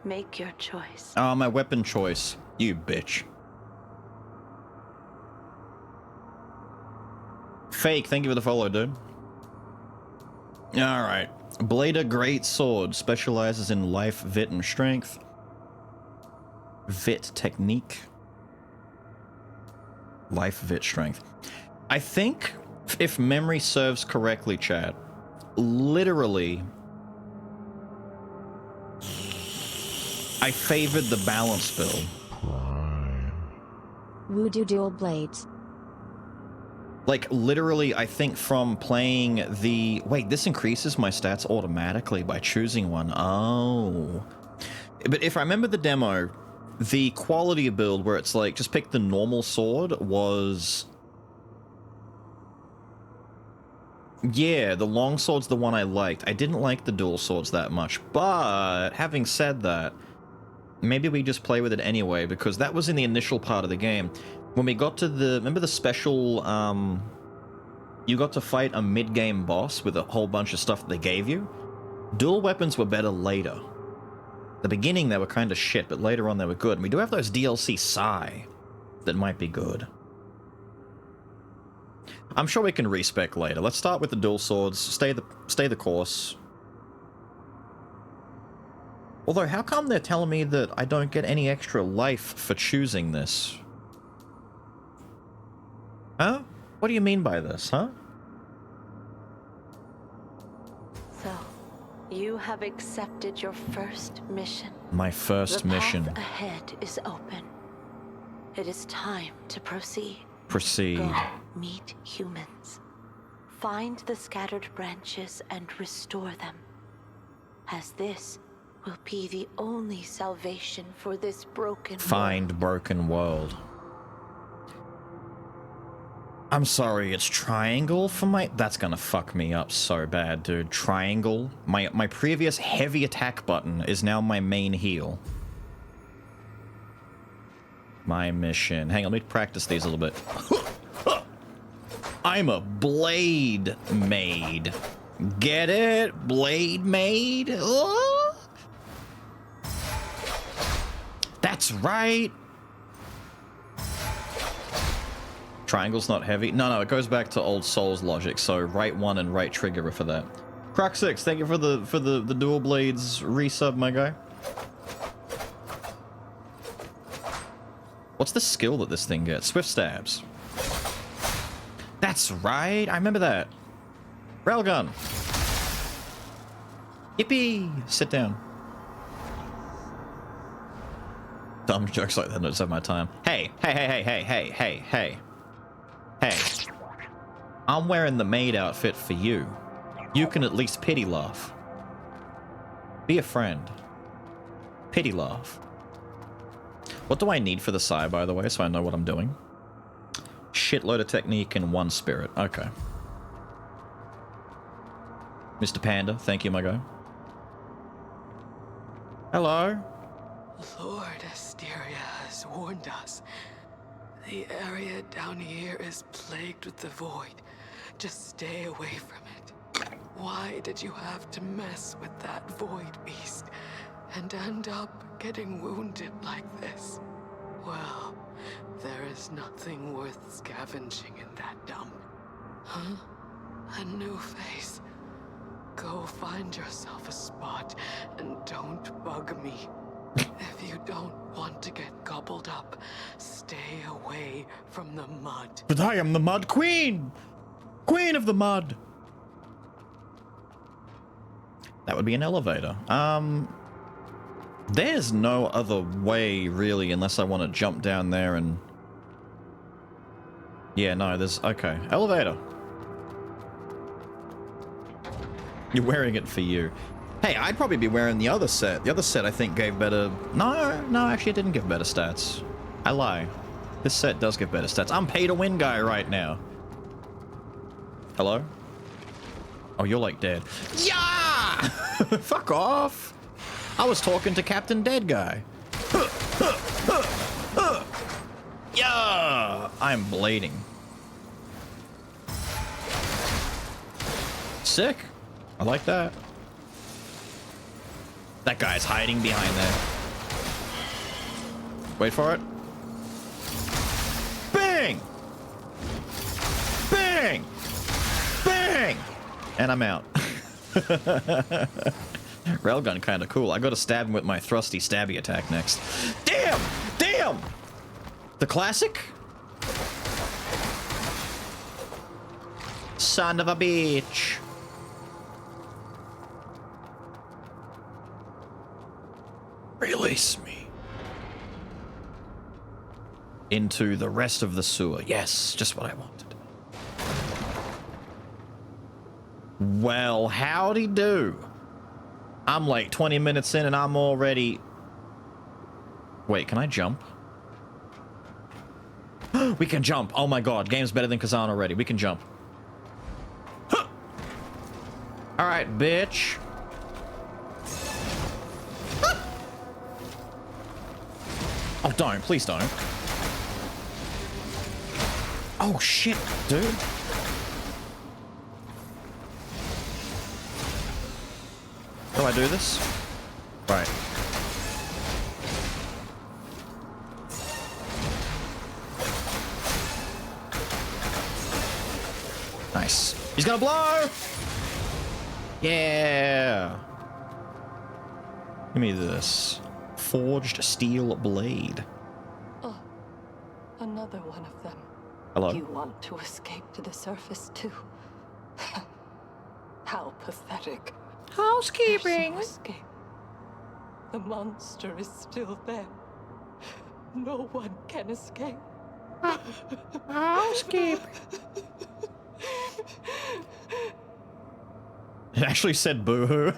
make your choice. Oh, my weapon choice. You bitch. Fake, thank you for the follow, dude. Alright. Blader Great Sword specializes in life, vit, and strength. Vit technique. Life, vit, strength. I think, if memory serves correctly, chat, literally, I favored the balance build. Voodoo Dual Blades. Like, literally, I think from playing the... Wait, this increases my stats automatically by choosing one. Oh. But if I remember the demo, the quality build where it's like, just pick the normal sword was... Yeah, the long sword's the one I liked. I didn't like the dual swords that much. But, having said that, maybe we just play with it anyway, because that was in the initial part of the game. When we got to the... Remember the special, you got to fight a mid-game boss with a whole bunch of stuff that they gave you? Dual weapons were better later. The beginning, they were kind of shit, but later on they were good. And we do have those DLC Sai that might be good. I'm sure we can respec later. Let's start with the dual swords. Stay the course. Although, how come they're telling me that I don't get any extra life for choosing this? Huh? What do you mean by this, huh? So, you have accepted your first mission. My first mission. The path ahead is open. It is time to proceed. Proceed. Go meet humans. Find the scattered branches and restore them. As this will be the only salvation for this broken Find broken world. I'm sorry, it's triangle for my... That's gonna fuck me up so bad, dude. Triangle. My previous heavy attack button is now my main heal. My mission. Hang on, let me practice these a little bit. I'm a blade maid. Get it? Blade maid? Oh! That's right. Triangle's not heavy. No, it goes back to old Souls logic. So right one and right trigger are for that. Croc 6, thank you for the dual blades resub, my guy. What's the skill that this thing gets? Swift stabs. That's right. I remember that. Railgun. Yippee! Sit down. Dumb jokes like that don't have my time. Hey. Hey. I'm wearing the maid outfit for you. You can at least pity laugh. Be a friend. Pity laugh. What do I need for the Sai, by the way, so I know what I'm doing? Shitload of technique and one spirit. Okay. Mr. Panda, thank you, my guy. Hello? Lord Asteria has warned us. The area down here is plagued with the void. Just stay away from it. Why did you have to mess with that void beast and end up getting wounded like this? Well, there is nothing worth scavenging in that dump. Huh? A new face. Go find yourself a spot and don't bug me. If you don't want to get gobbled up, stay away from the mud. But I am the Mud Queen! Queen of the Mud! That would be an elevator. There's no other way, really, unless I want to jump down there and... Yeah, no, there's... Okay. Elevator. You're wearing it for you. Hey, I'd probably be wearing the other set. The other set I think gave better... No, actually it didn't give better stats. I lie. This set does give better stats. I'm pay to win guy right now. Hello? Oh, you're like dead. Yeah! Fuck off! I was talking to Captain Dead Guy. Yeah! I'm bleeding. Sick. I like that. That guy's hiding behind there. Wait for it. Bang! Bang! Bang! And I'm out. Railgun kind of cool. I gotta stab him with my thrusty stabby attack next. Damn! Damn! The classic? Son of a bitch. Release me. Into the rest of the sewer. Yes, just what I wanted. Well, howdy do. I'm like 20 minutes in and I'm already... Wait, can I jump? We can jump. Oh my god, game's better than Kazan already. We can jump. Huh. All right, bitch. Huh. Oh, don't. Please don't. Oh, shit, dude. How do I do this? Right. Nice. He's gonna blow! Yeah! Give me this. Forged steel blade. Oh, another one of them. Hello? You want to escape to the surface too? How pathetic. Housekeeping. There's no escape. The monster is still there. No one can escape. Housekeeping. It actually said boo-hoo.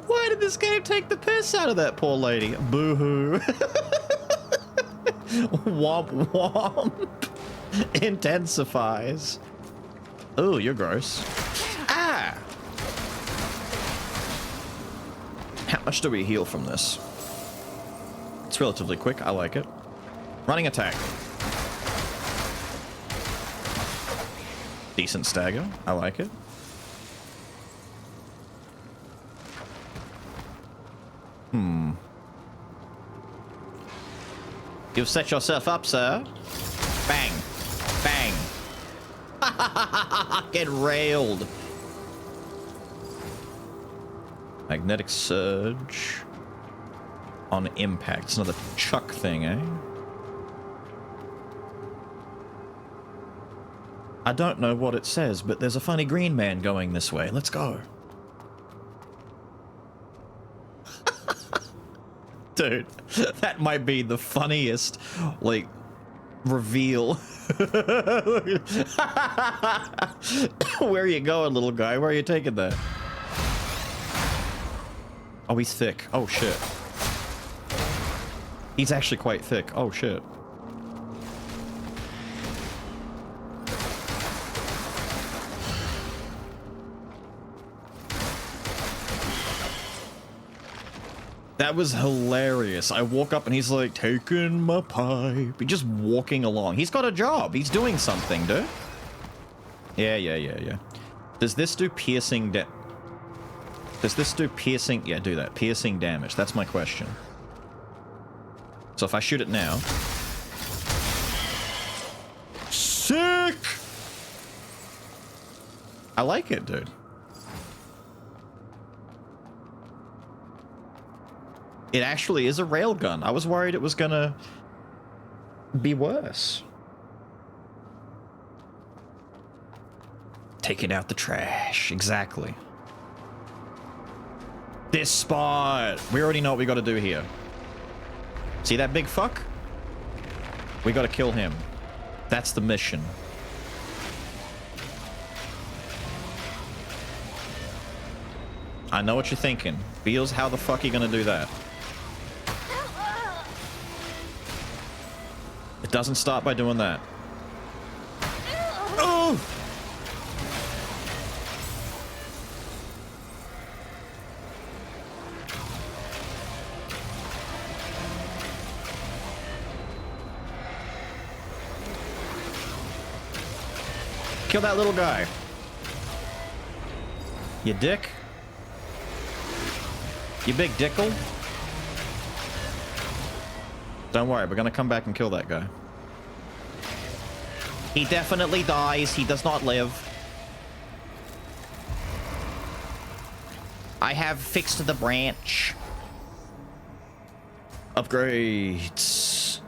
Why did this game take the piss out of that poor lady? Boo-hoo. Womp womp. Intensifies. Oh, you're gross. Ah! How much do we heal from this? It's relatively quick. I like it. Running attack. Decent stagger. I like it. You've set yourself up, sir. Bang. Bang. Get railed. Magnetic surge. On impact. It's another chuck thing, eh? I don't know what it says, but there's a funny green man going this way. Let's go. Dude, that might be the funniest, like, reveal. Where are you going, little guy? Where are you taking that? Oh, he's thick. Oh, shit. He's actually quite thick. Oh, shit. That was hilarious. I walk up and he's like, taking my pipe. He's just walking along. He's got a job. He's doing something, dude. Yeah. Does this do piercing Does this do piercing? Yeah, do that. Piercing damage. That's my question. So if I shoot it now. Sick! I like it, dude. It actually is a railgun. I was worried it was gonna be worse. Taking out the trash. Exactly. This spot. We already know what we gotta do here. See that big fuck? We gotta kill him. That's the mission. I know what you're thinking. Beals, how the fuck are you gonna do that? It doesn't start by doing that. Oh! Kill that little guy. You dick. You big dickle. Don't worry, we're gonna come back and kill that guy. He definitely dies. He does not live. I have fixed the branch. Upgrades.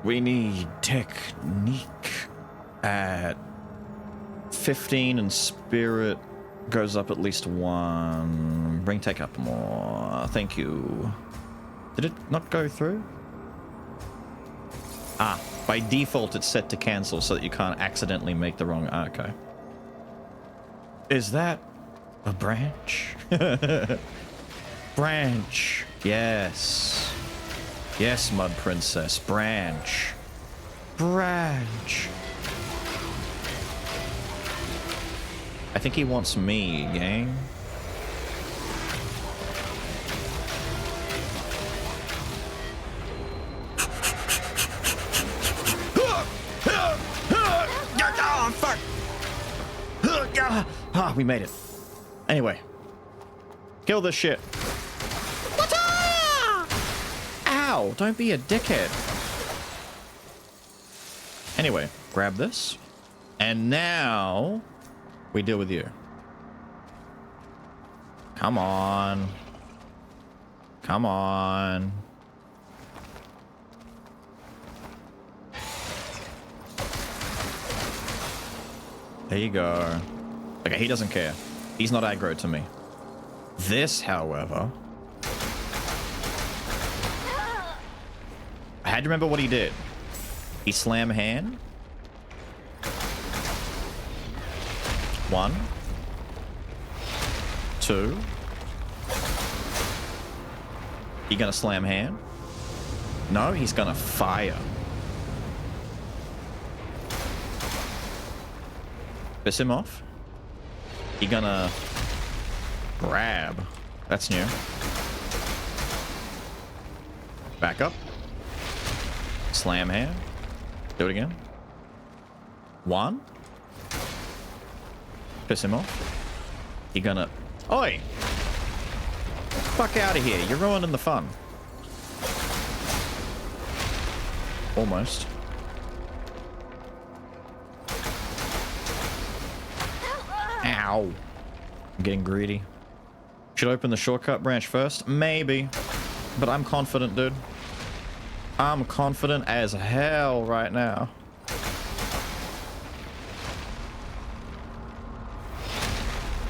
We need technique at 15 and spirit goes up at least 1. Bring tech up more. Thank you. Did it not go through? Ah, by default it's set to cancel so that you can't accidentally make the wrong... okay. Is that a branch? Branch. Yes. Yes, Mud Princess. Branch. Branch. I think he wants me, gang. Oh, fuck! Ah, we made it. Anyway. Kill this shit. Ow! Don't be a dickhead. Anyway, grab this. And now... we deal with you. Come on. Come on. There you go. Okay, he doesn't care. He's not aggro to me. This, however... I had to remember what he did. He slam hand. 1, 2. He gonna slam hand? No, he's gonna fire. Piss him off. He gonna grab. That's new. Back up. Slam hand. Do it again. 1. Piss him off. You gonna... oi! Fuck out of here. You're ruining the fun. Almost. Ow. I'm getting greedy. Should I open the shortcut branch first? Maybe. But I'm confident, dude. I'm confident as hell right now.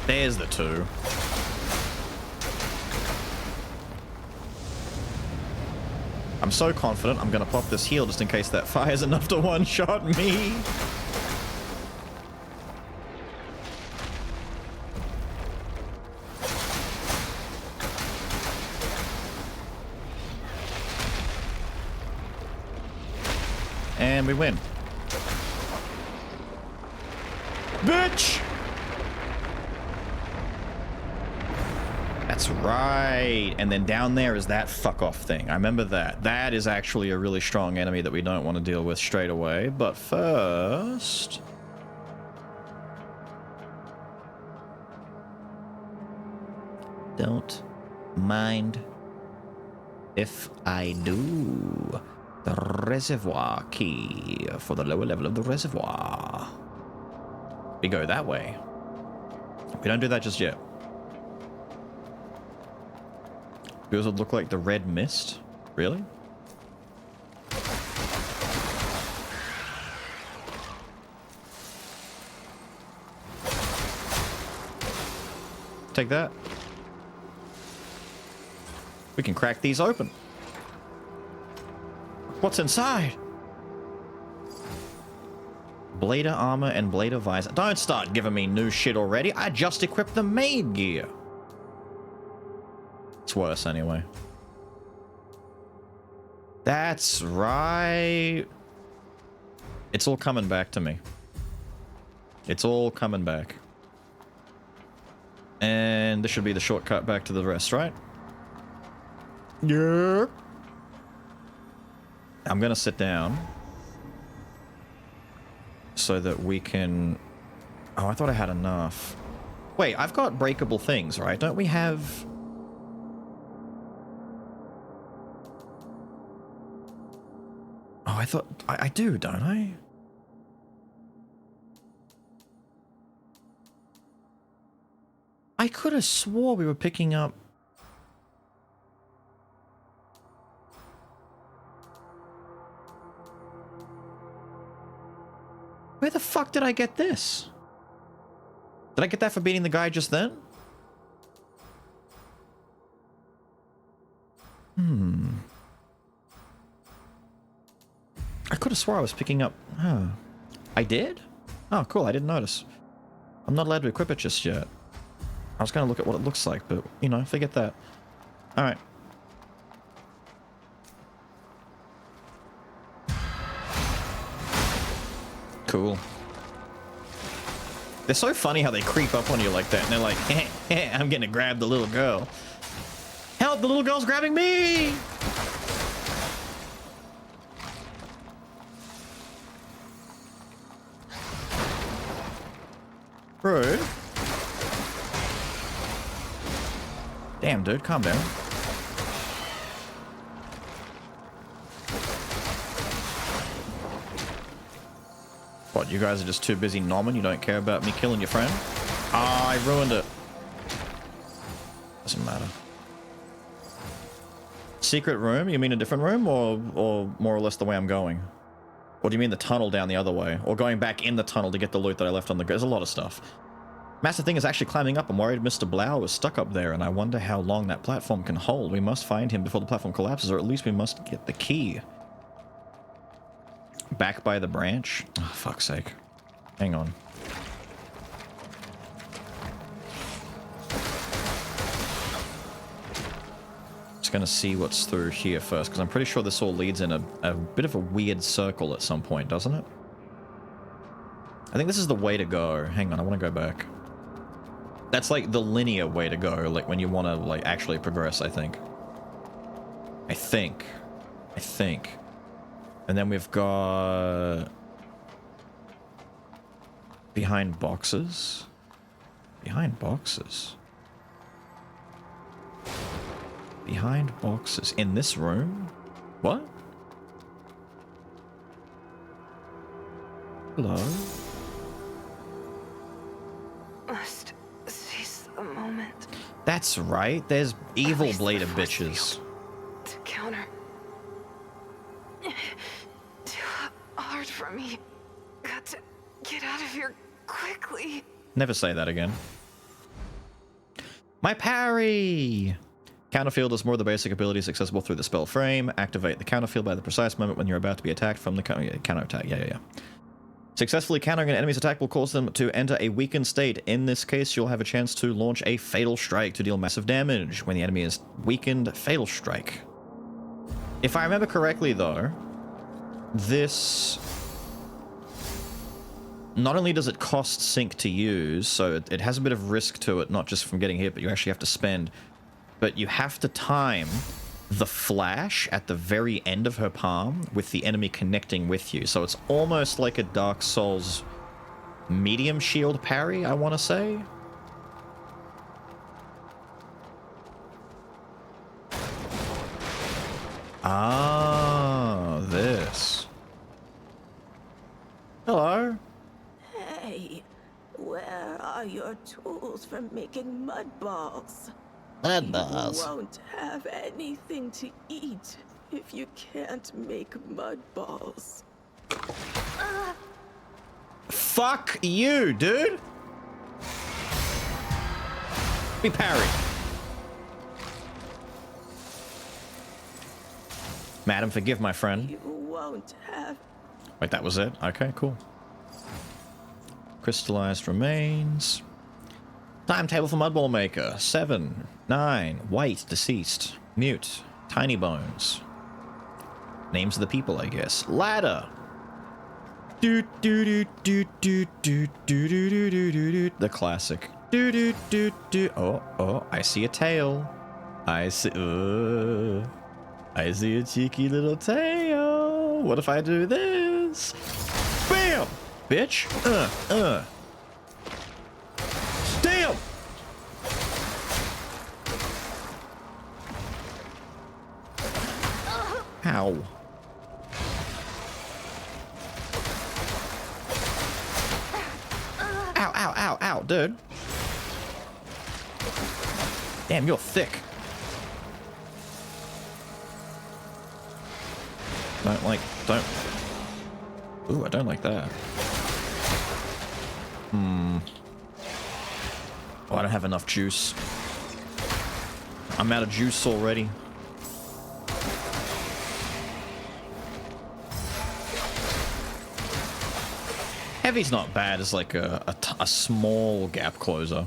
There's the 2. I'm so confident I'm gonna pop this heal just in case that fires enough to one-shot me. And we win. Bitch! That's right. And then down there is that fuck off thing. I remember that. That is actually a really strong enemy that we don't want to deal with straight away. But first... don't mind if I do. The reservoir key for the lower level of the reservoir. We go that way. We don't do that just yet. Yours would look like the red mist? Really? Take that. We can crack these open. What's inside? Blader armor and blader visor. Don't start giving me new shit already. I just equipped the maid gear. It's worse anyway. That's right. It's all coming back to me. It's all coming back. And this should be the shortcut back to the rest, right? Yeah. I'm gonna sit down so that we can... Oh, I thought I had enough. Wait, I've got breakable things, right? Don't we have... Oh, I thought... I do, don't I? I could have swore we were picking up... Where the fuck did I get this? Did I get that for beating the guy just then? I could have swore I was picking up... Huh. I did? Oh, cool. I didn't notice. I'm not allowed to equip it just yet. I was going to look at what it looks like, but, you know, forget that. Alright. Cool. They're so funny how they creep up on you like that, and they're like, I'm gonna grab the little girl. Help, the little girl's grabbing me! Rude. Damn, dude, calm down. What, you guys are just too busy nomming? You don't care about me killing your friend? Ah, I ruined it. Doesn't matter. Secret room? You mean a different room, or more or less the way I'm going? Or do you mean the tunnel down the other way? Or going back in the tunnel to get the loot that I left on the... There's a lot of stuff. Massive thing is actually climbing up. I'm worried Mr. Blau was stuck up there, and I wonder how long that platform can hold. We must find him before the platform collapses, or at least we must get the key. Back by the branch? Oh, fuck's sake. Hang on. Just gonna see what's through here first, because I'm pretty sure this all leads in a bit of a weird circle at some point, doesn't it? I think this is the way to go. Hang on, I want to go back. That's like the linear way to go, like when you want to like actually progress, I think. I think. And then we've got... Behind boxes? Behind boxes? Behind boxes. In this room? What? Hello? Must seize the moment. That's right. There's evil bladed bitches. To counter. Too hard for me. Got to get out of here quickly. Never say that again. My parry! Counterfield is more of the basic abilities accessible through the spell frame. Activate the counterfield by the precise moment when you're about to be attacked from the counterattack. Yeah. Successfully countering an enemy's attack will cause them to enter a weakened state. In this case, you'll have a chance to launch a Fatal Strike to deal massive damage. When the enemy is weakened, Fatal Strike. If I remember correctly, though, this... Not only does it cost sync to use, so it has a bit of risk to it, not just from getting hit, but you actually have to spend. But you have to time the flash at the very end of her palm with the enemy connecting with you. So it's almost like a Dark Souls medium shield parry, I want to say. Ah, this. Hello. Hey, where are your tools for making mud balls? Mud balls. You won't have anything to eat if you can't make mud balls. Fuck you, dude. Be parried. Madam, forgive my friend. You won't have... Wait, that was it? Okay, cool. Crystallized remains. Timetable for Mudball Maker. 7, 9, white, deceased, mute, tiny bones. Names of the people, I guess. Ladder. The classic. Oh, I see a tail. I see a cheeky little tail. What if I do this? Bam! Bitch. Damn! Ow. Ow, dude. Damn, you're thick. Don't. Ooh, I don't like that. Oh, I don't have enough juice. I'm out of juice already. Heavy's not bad as like a small gap closer.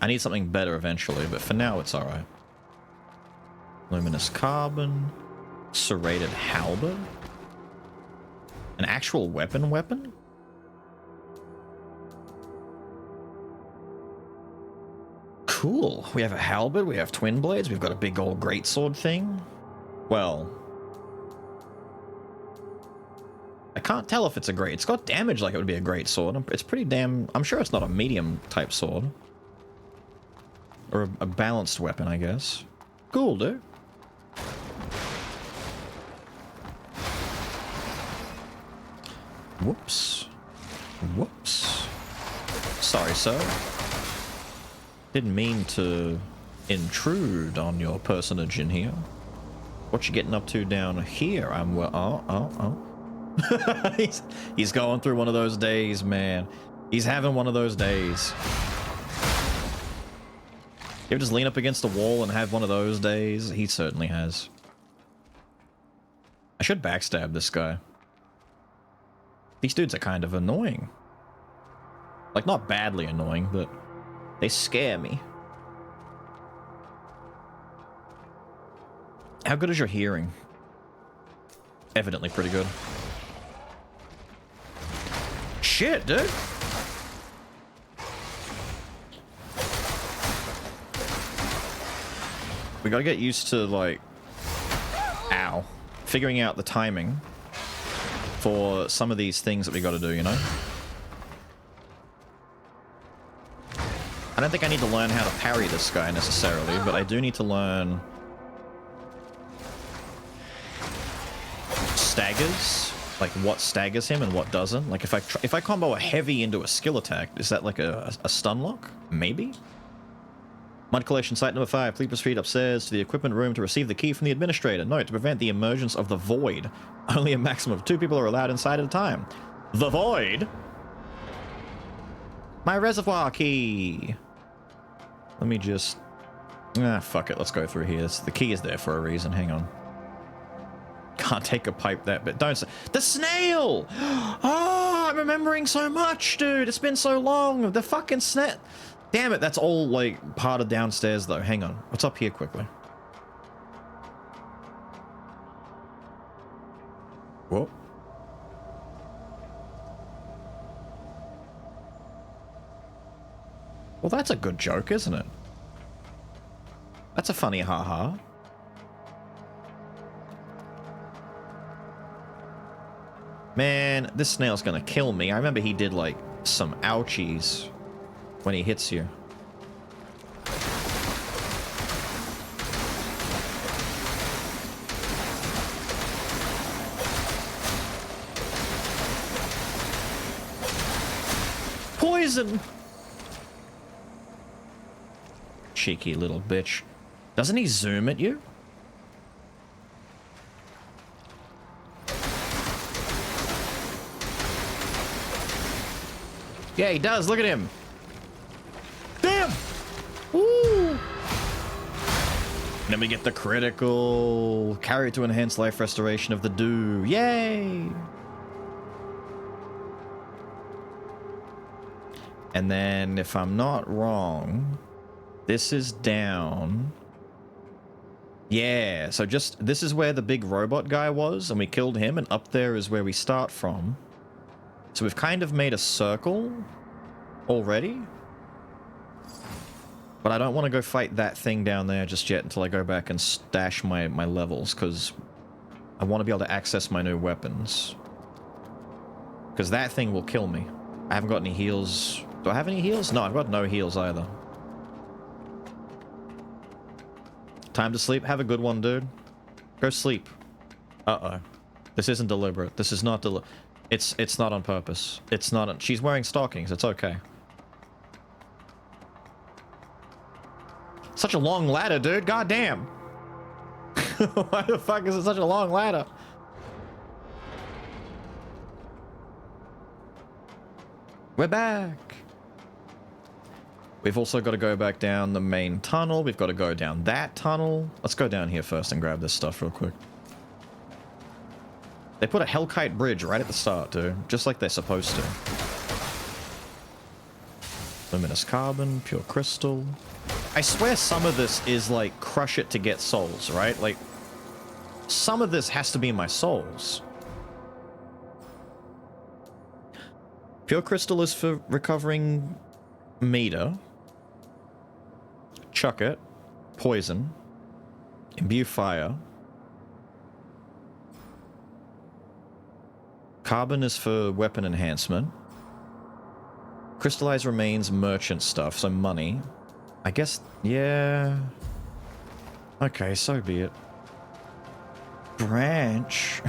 I need something better eventually, but for now it's alright. Luminous carbon. Serrated halberd. An actual weapon? Cool. We have a halberd, we have twin blades, we've got a big old greatsword thing. Well, I can't tell if it's a great. It's got damage like it would be a great sword. It's pretty damn. I'm sure it's not a medium type sword. Or a balanced weapon, I guess. Cool, dude. Whoops. Sorry, sir. Didn't mean to intrude on your personage in here. What you getting up to down here? Oh. He's going through one of those days, man. He's having one of those days. You ever just lean up against a wall and have one of those days? He certainly has. I should backstab this guy. These dudes are kind of annoying. Like, not badly annoying, but they scare me. How good is your hearing? Evidently pretty good. Shit, dude! We gotta get used to, like... Ow. Figuring out the timing for some of these things that we gotta do, you know? I don't think I need to learn how to parry this guy necessarily, but I do need to learn... staggers. Like, what staggers him and what doesn't. Like, if I combo a heavy into a skill attack, is that like a stun lock? Maybe? Mud collection site number 5. Please proceed upstairs to the equipment room to receive the key from the administrator. Note, to prevent the emergence of the void, only a maximum of 2 people are allowed inside at a time. The void? My reservoir key! Let me just... fuck it. Let's go through here. The key is there for a reason. Hang on. Can't take a pipe that bit. Don't say... The snail! Oh, I'm remembering so much, dude. It's been so long. The fucking snail... Damn it, that's all, like, part of downstairs, though. Hang on. What's up here, quickly? Whoa. Well, that's a good joke, isn't it? That's a funny ha-ha. Man, this snail's gonna kill me. I remember he did, like, some ouchies when he hits you. Poison! Cheeky little bitch. Doesn't he zoom at you? Yeah, he does. Look at him. Damn! Woo! And then we get the critical. Carry to enhance life restoration of the dew. Yay! And then, if I'm not wrong, this is down. Yeah, so just, this is where the big robot guy was, and we killed him, and up there is where we start from. So we've kind of made a circle already. But I don't want to go fight that thing down there just yet until I go back and stash my levels, because I want to be able to access my new weapons. Because that thing will kill me. I haven't got any heals. Do I have any heals? No, I've got no heals either. Time to sleep. Have a good one, dude. Go sleep. Uh-oh. This isn't deliberate. This is not It's not on purpose. It's not on... She's wearing stockings. It's okay. Such a long ladder, dude. God damn. Why the fuck is it such a long ladder? We're back. We've also got to go back down the main tunnel. We've got to go down that tunnel. Let's go down here first and grab this stuff real quick. They put a Hellkite bridge right at the start, dude. Just like they're supposed to. Luminous carbon, pure crystal. I swear some of this is like crush it to get souls, right? Like, some of this has to be my souls. Pure crystal is for recovering meter. Chuck it. Poison. Imbue fire. Carbon is for weapon enhancement. Crystallize remains merchant stuff, so money. I guess, yeah. Okay, so be it. Branch.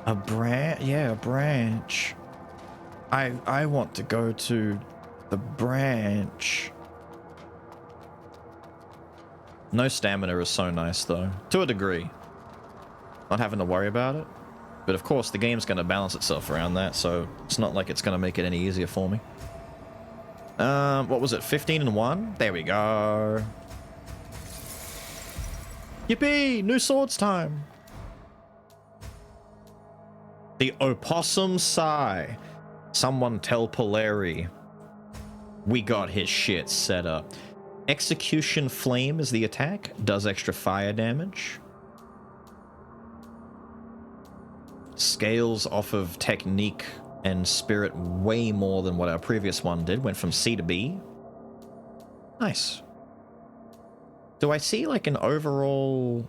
A branch? Yeah, a branch. I want to go to the branch. No stamina is so nice, though. To a degree. Not having to worry about it. But of course, the game's going to balance itself around that, so it's not like it's going to make it any easier for me. What was it? 15 and 1? There we go. Yippee! New swords time! The Opossum Sigh. Someone tell Polari. We got his shit set up. Execution Flame is the attack. Does extra fire damage. Scales off of technique and spirit way more than what our previous one did. Went from C to B. Nice. Do I see like an overall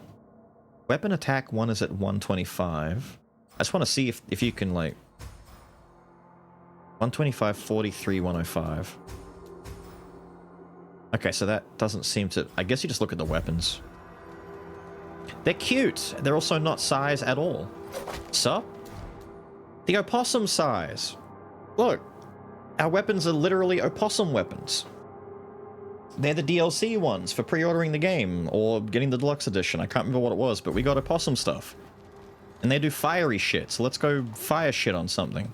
weapon attack? One is at 125. I just want to see if you can like 125, 43, 105. Okay, so that doesn't seem to... I guess you just look at the weapons. They're cute. They're also not size at all. Sup? The opossum size. Look. Our weapons are literally opossum weapons. They're the DLC ones for pre-ordering the game or getting the deluxe edition. I can't remember what it was, but we got opossum stuff. And they do fiery shit, so let's go fire shit on something.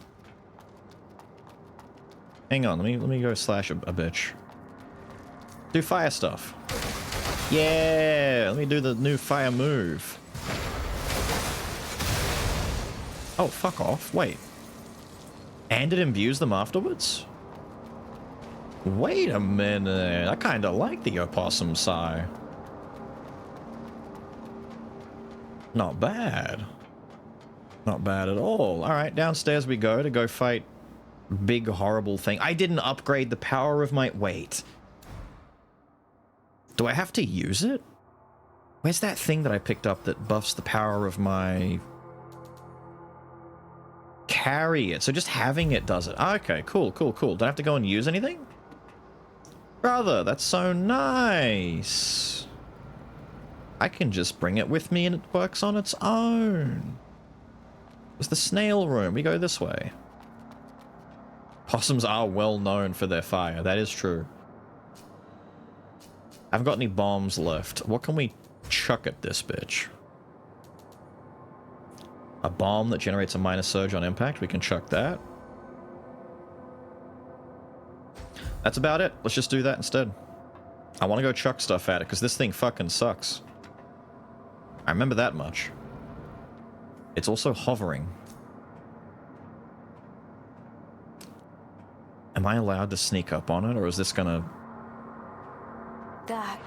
Hang on, let me go slash a bitch. Do fire stuff. Yeah, let me do the new fire move. Oh, fuck off. Wait. And it imbues them afterwards? Wait a minute. I kind of like the opossum sigh. Not bad. Not bad at all. Alright, downstairs we go to go fight big horrible thing. I didn't upgrade the power of my... Wait. Do I have to use it? Where's that thing that I picked up that buffs the power of my... Carry it. So just having it does it. Okay, cool, cool, cool. Do I have to go and use anything? Brother, that's so nice. I can just bring it with me and it works on its own. It's the snail room. We go this way. Possums are well known for their fire. That is true. I haven't got any bombs left. What can we chuck at this bitch? A bomb that generates a minor surge on impact. We can chuck that. That's about it. Let's just do that instead. I want to go chuck stuff at it because this thing fucking sucks. I remember that much. It's also hovering. Am I allowed to sneak up on it, or is this gonna... That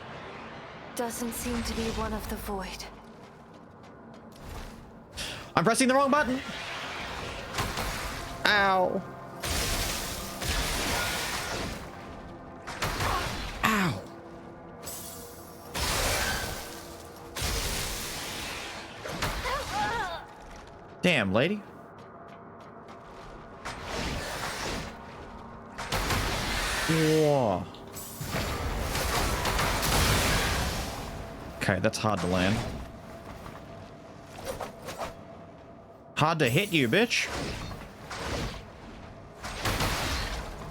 doesn't seem to be one of the void. I'm pressing the wrong button! Ow. Ow. Damn, lady. Whoa. Okay, that's hard to land. Hard to hit you, bitch.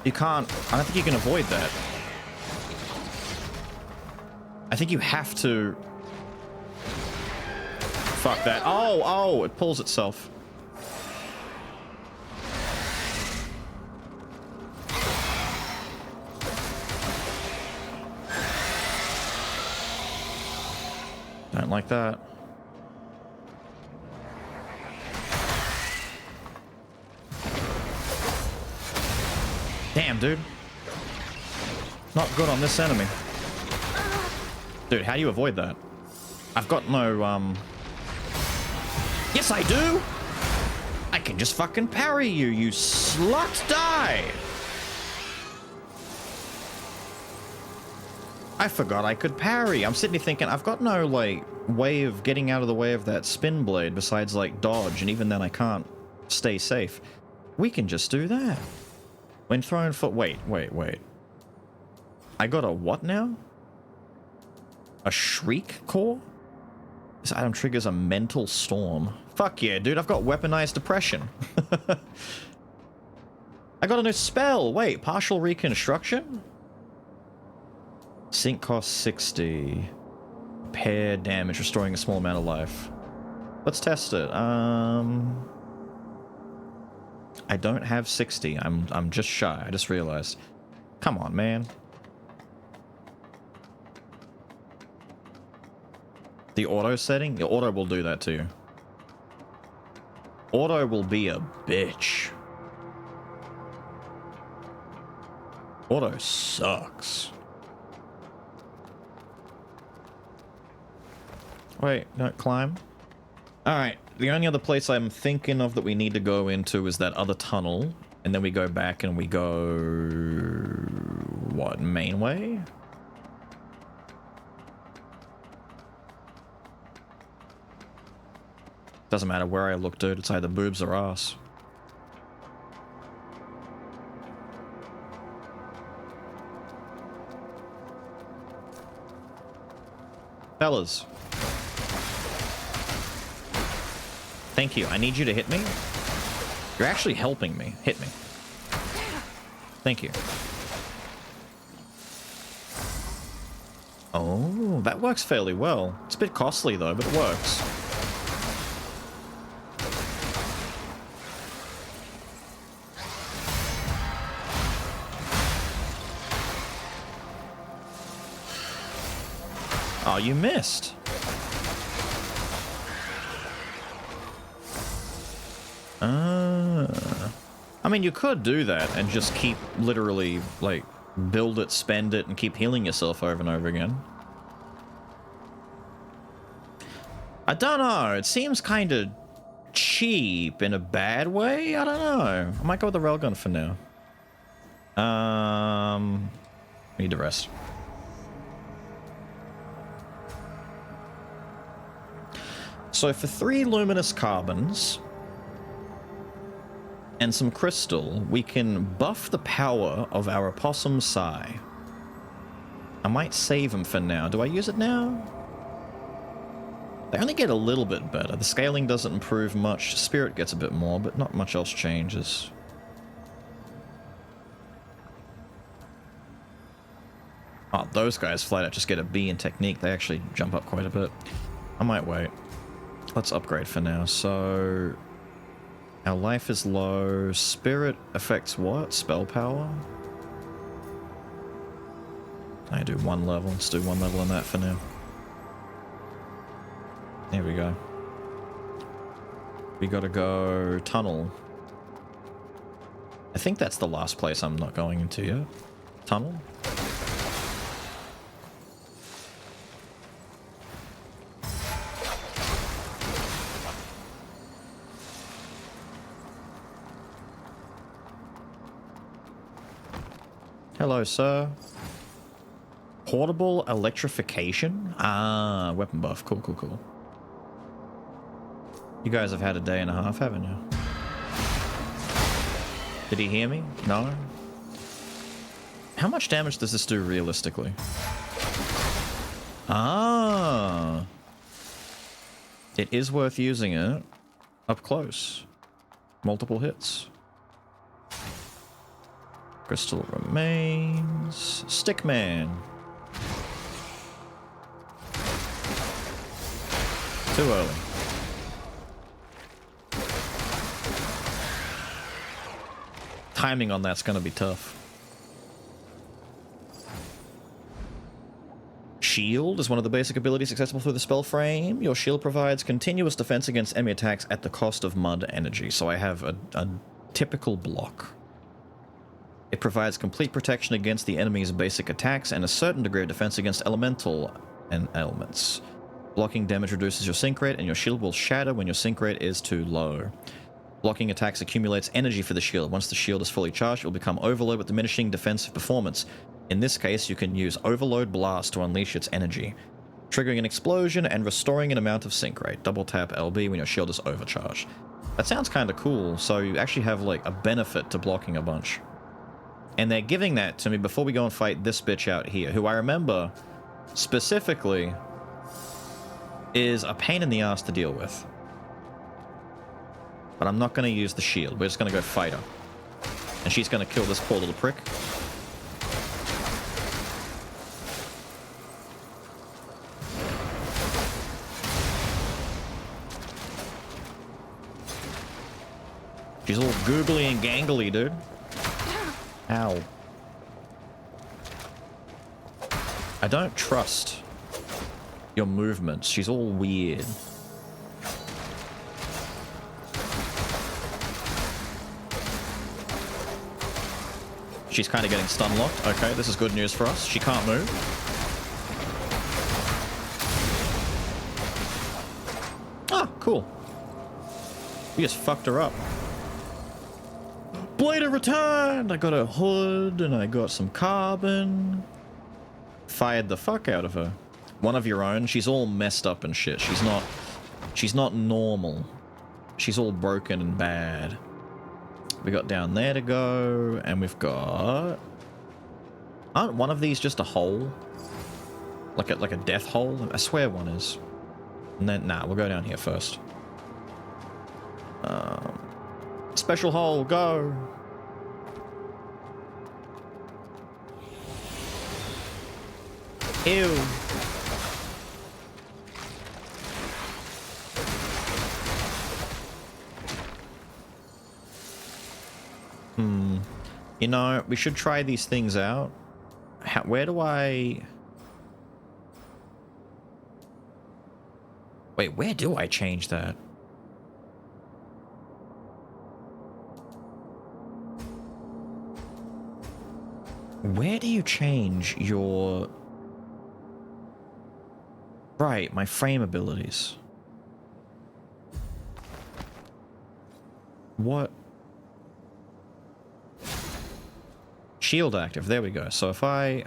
You can't... I don't think you can avoid that. I think you have to... Fuck that. Oh, oh, it pulls itself. Don't like that. Damn, dude. Not good on this enemy. Dude, how do you avoid that? I've got no, Yes, I do! I can just fucking parry you, you slut! Die! I forgot I could parry. I'm sitting here thinking, I've got no, like, way of getting out of the way of that spin blade besides, like, dodge, and even then I can't stay safe. We can just do that. When thrown for... Wait. I got a what now? A shriek core? This item triggers a mental storm. Fuck yeah, dude, I've got weaponized depression. I got a new spell. Wait, partial reconstruction? Sync cost 60. Repair damage, restoring a small amount of life. Let's test it. I don't have 60. I'm just shy. I just realized. Come on, man. The auto setting? The auto will do that too. Auto will be a bitch. Auto sucks. Wait, don't climb. Alright, the only other place I'm thinking of that we need to go into is that other tunnel. And then we go back and we go... What, main way? Doesn't matter where I look, dude. It's either boobs or ass. Fellas. Thank you. I need you to hit me. You're actually helping me. Hit me. Thank you. Oh, that works fairly well. It's a bit costly though, but it works. Oh, you missed. I mean, you could do that and just keep literally, like, build it, spend it, and keep healing yourself over and over again. I don't know. It seems kind of cheap in a bad way. I don't know. I might go with the railgun for now. Need to rest. So for 3 luminous carbons and some crystal, we can buff the power of our opossum sai. I might save them for now. Do I use it now? They only get a little bit better. The scaling doesn't improve much. Spirit gets a bit more, but not much else changes. Oh, those guys flat out just get a B in technique. They actually jump up quite a bit. I might wait. Let's upgrade for now. So our life is low. Spirit affects what? Spell power? Can I do 1 level? Let's do 1 level on that for now. There we go. We gotta go tunnel. I I think that's the last place I'm not going into yet. Tunnel? Hello, sir. Portable electrification? Ah, weapon buff. Cool, cool, cool. You guys have had a day and a half, haven't you? Did he hear me? No? How much damage does this do realistically? Ah. It is worth using it up close. Multiple hits. Crystal remains. Stickman. Too early. Timing on that's gonna be tough. Shield is one of the basic abilities accessible through the spell frame. Your shield provides continuous defense against enemy attacks at the cost of mud energy. So I have a typical block. It provides complete protection against the enemy's basic attacks and a certain degree of defense against elemental and elements. Blocking damage reduces your sync rate, and your shield will shatter when your sync rate is too low. Blocking attacks accumulates energy for the shield. Once the shield is fully charged, it will become overload with diminishing defensive performance. In this case, you can use Overload Blast to unleash its energy, triggering an explosion and restoring an amount of sync rate. Double tap LB when your shield is overcharged. That sounds kind of cool, so you actually have like a benefit to blocking a bunch. And they're giving that to me before we go and fight this bitch out here, who I remember specifically is a pain in the ass to deal with. But I'm not going to use the shield. We're just going to go fight her. And she's going to kill this poor little prick. She's all googly and gangly, dude. Ow. I don't trust your movements. She's all weird. She's kind of getting stun locked. Okay, this is good news for us. She can't move. Ah, cool. We just fucked her up. Blader returned! I got a hood and I got some carbon. Fired the fuck out of her. One of your own. She's all messed up and shit. She's not normal. She's all broken and bad. We got down there to go, and we've got... Aren't one of these just a hole? Like a death hole? I swear one is. And then, nah, we'll go down here first. Special hole, go! Ew. You know, we should try these things out. Where do I... Wait, where do I change that? Where do you change your... Right, my frame abilities. What? Shield active, there we go. So if I...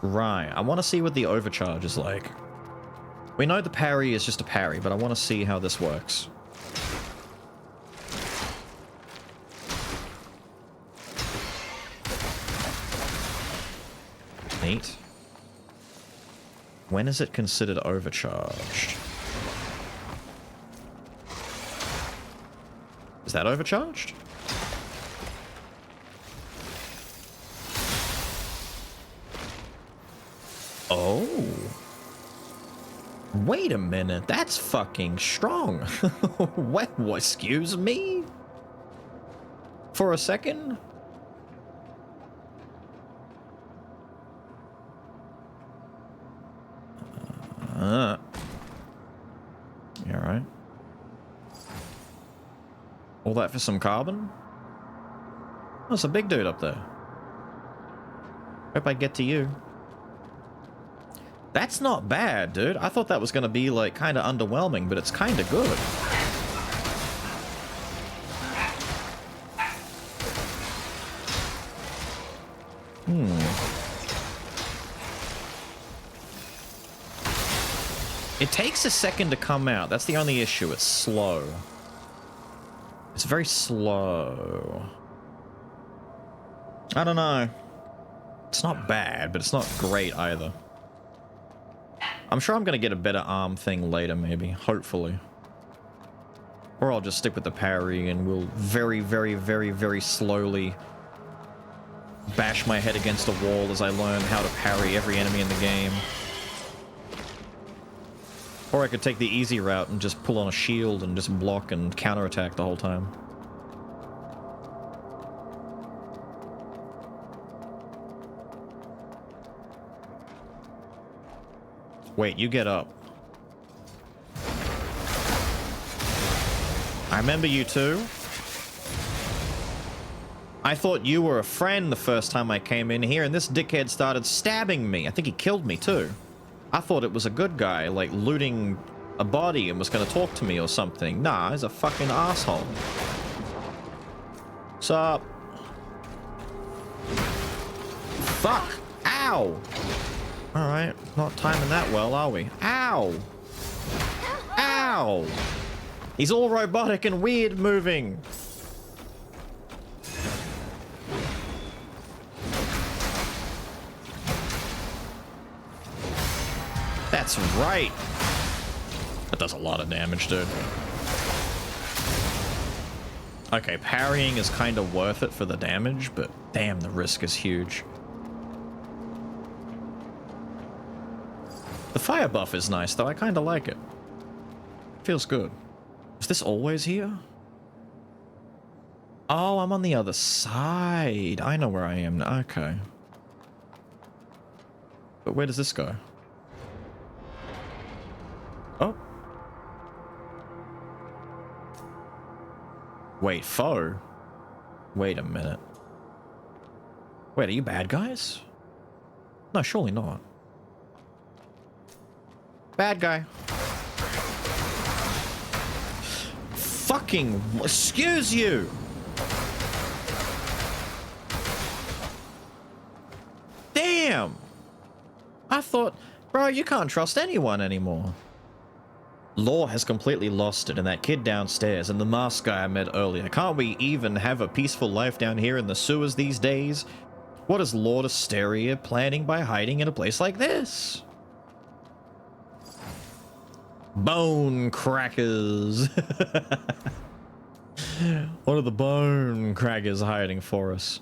Right, I want to see what the overcharge is like. We know the parry is just a parry, but I want to see how this works. Neat. When is it considered overcharged? Is that overcharged? Oh. Wait a minute, that's fucking strong. What, excuse me? For a second? You alright? All that for some carbon? Oh, it's a big dude up there. Hope I get to you. That's not bad, dude. I thought that was gonna be, like, kind of underwhelming, but it's kind of good. It takes a second to come out. That's the only issue. It's slow. It's very slow. I don't know. It's not bad, but it's not great either. I'm sure I'm going to get a better arm thing later, maybe. Hopefully. Or I'll just stick with the parry and we'll very, very, very, very slowly bash my head against a wall as I learn how to parry every enemy in the game. Or I could take the easy route and just pull on a shield and just block and counterattack the whole time. Wait, you get up. I remember you too. I thought you were a friend the first time I came in here, and this dickhead started stabbing me. I think he killed me too. I thought it was a good guy, like looting a body and was gonna talk to me or something. Nah, he's a fucking asshole. Sup? Fuck! Ow! Alright, not timing that well, are we? Ow! Ow! He's all robotic and weird moving. That's right. That does a lot of damage, dude. Okay, parrying is kind of worth it for the damage, but damn, the risk is huge. The fire buff is nice, though. I kind of like it. Feels good. Is this always here? Oh, I'm on the other side. I know where I am now. Okay. But where does this go? Oh. Wait, foe? Wait a minute. Wait, are you bad guys? No, surely not. Bad guy. Fucking... Excuse you! Damn! I thought... Bro, you can't trust anyone anymore. Law has completely lost it, and that kid downstairs, and the masked guy I met earlier. Can't we even have a peaceful life down here in the sewers these days? What is Lord Asteria planning by hiding in a place like this? Bone crackers. What are the bone crackers hiding for us?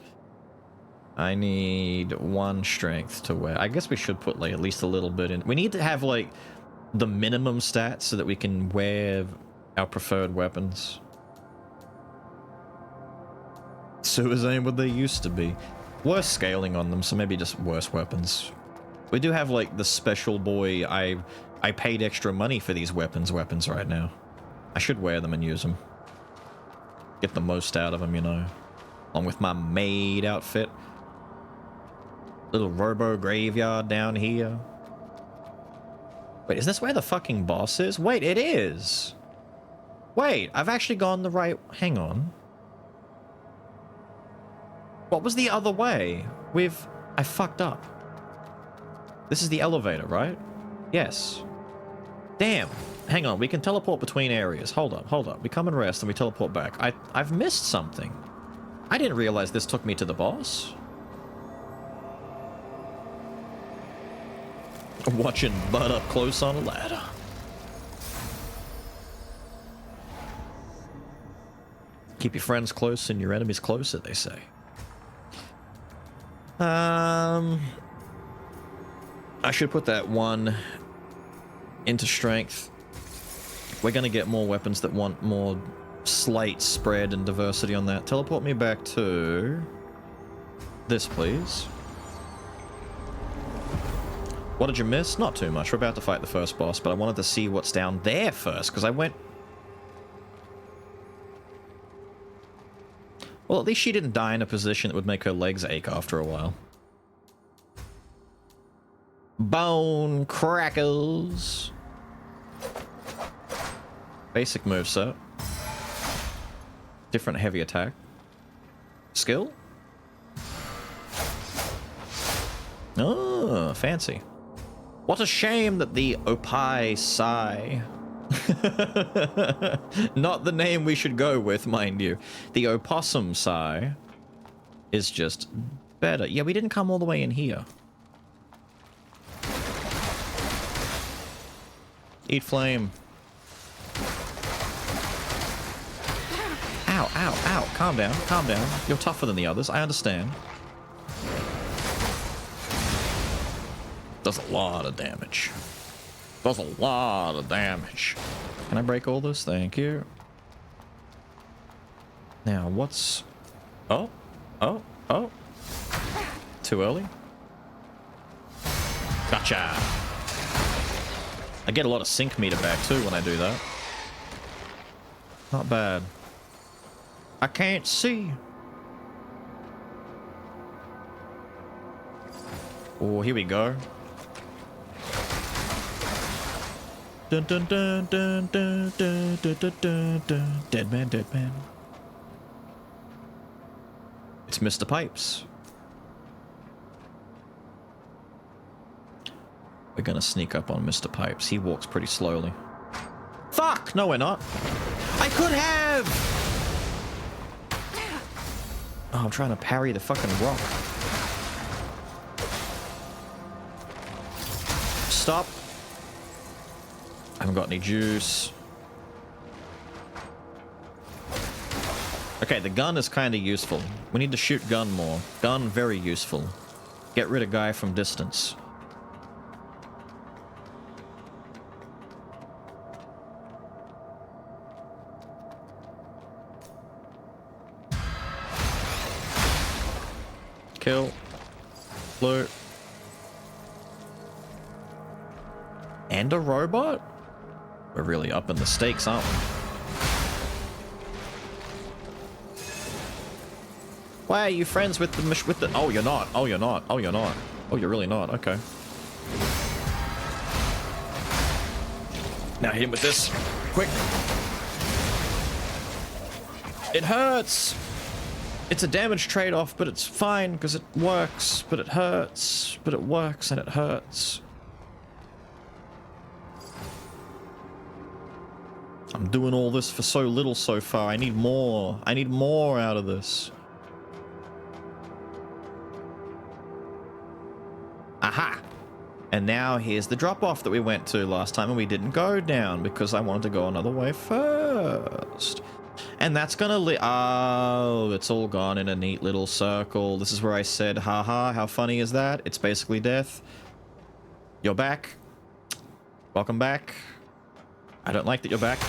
I need 1 strength to wear. I guess we should put like at least a little bit in. We need to have like the minimum stats so that we can wear our preferred weapons. Sewers ain't what they used to be. Worse scaling on them, so maybe just worse weapons. We do have like the special boy. I paid extra money for these weapons right now. I should wear them and use them. Get the most out of them, you know. Along with my maid outfit. Little robo graveyard down here. Wait, is this where the fucking boss is? Wait, it is! Wait, I've actually gone the right... Hang on. What was the other way? I fucked up. This is the elevator, right? Yes. Damn. Hang on, we can teleport between areas. Hold up. We come and rest and we teleport back. I've missed something. I didn't realize this took me to the boss. Watching butt up close on a ladder. Keep your friends close and your enemies closer, they say. I should put that 1 into strength. We're gonna get more weapons that want more slight spread and diversity on that. Teleport me back to this, please. What did you miss? Not too much. We're about to fight the first boss, but I wanted to see what's down there first, because I went... Well, at least she didn't die in a position that would make her legs ache after a while. Bone crackers. Basic moveset. Different heavy attack. Skill? Oh, fancy. What a shame that the Opai Sai... Not the name we should go with, mind you. The Opossum Sai is just better. Yeah, we didn't come all the way in here. Eat flame. Ow, ow, ow. Calm down, calm down. You're tougher than the others, I understand. Does a lot of damage. Does a lot of damage. Can I break all this? Thank you. Now, what's... Oh, oh, oh. Too early? Gotcha. I get a lot of sync meter back too when I do that. Not bad. I can't see. Oh, here we go. Dun dun dun dun dun dun dun dun dun dun. Dead man, dead man. It's Mr. Pipes. We're gonna sneak up on Mr. Pipes. He walks pretty slowly. Fuck! No, we're not. I could have! Oh, I'm trying to parry the fucking rock. Stop. I haven't got any juice. Okay, the gun is kind of useful. We need to shoot gun more. Gun, very useful. Get rid of guy from distance. Kill. Loot. And a robot? We're really upping the stakes, aren't we? Why are you friends with the oh, you're not. Oh, you're not. Oh, you're not. Oh, you're really not. Okay. Now hit him with this. Quick. It hurts. It's a damage trade-off, but it's fine because it works. But it hurts. But it works and it hurts. I'm doing all this for so little so far. I need more. I need more out of this. Aha! And now here's the drop-off that we went to last time and we didn't go down because I wanted to go another way first. And that's gonna oh, it's all gone in a neat little circle. This is where I said, haha, how funny is that? It's basically death. You're back. Welcome back. I don't like that you're back.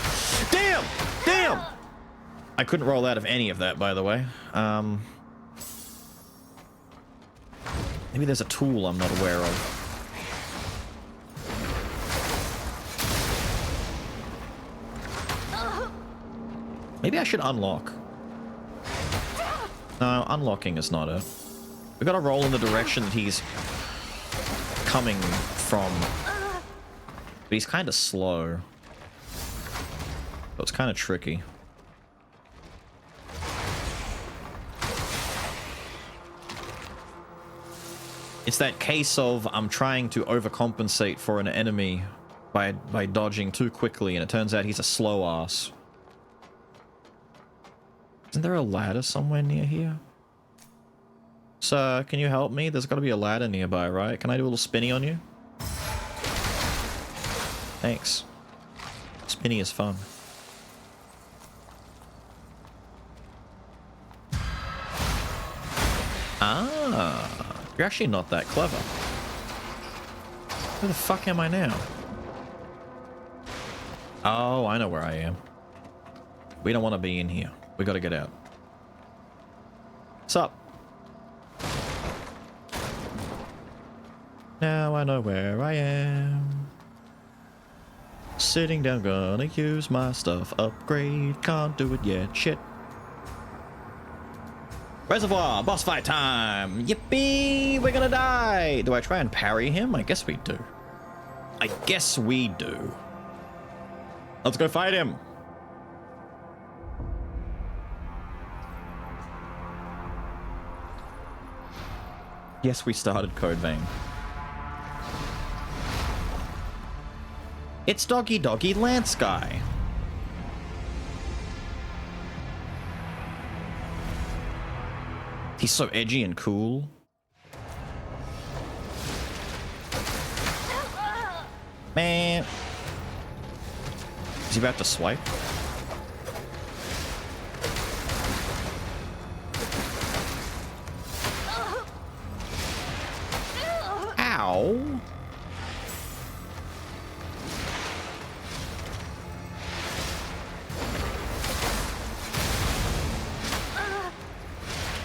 Damn! Damn! I couldn't roll out of any of that, by the way. Maybe there's a tool I'm not aware of. Maybe I should unlock. No, unlocking is not it. We gotta roll in the direction that he's coming from. But he's kind of slow. So it's kind of tricky. It's that case of I'm trying to overcompensate for an enemy by dodging too quickly, and it turns out he's a slow ass. Isn't there a ladder somewhere near here? Sir, can you help me? There's got to be a ladder nearby, right? Can I do a little spinny on you? Thanks. Spinny is fun. Ah, you're actually not that clever. Where the fuck am I now? Oh, I know where I am. We don't want to be in here. We gotta get out. What's up? Now I know where I am. Sitting down, gonna use my stuff. Upgrade, can't do it yet. Shit. Reservoir, boss fight time! Yippee! We're gonna die! Do I try and parry him? I guess we do. I guess we do. Let's go fight him! Yes, we started Code Vein. It's Doggy Doggy Lance Guy. He's so edgy and cool. Man. Is he about to swipe? Ow.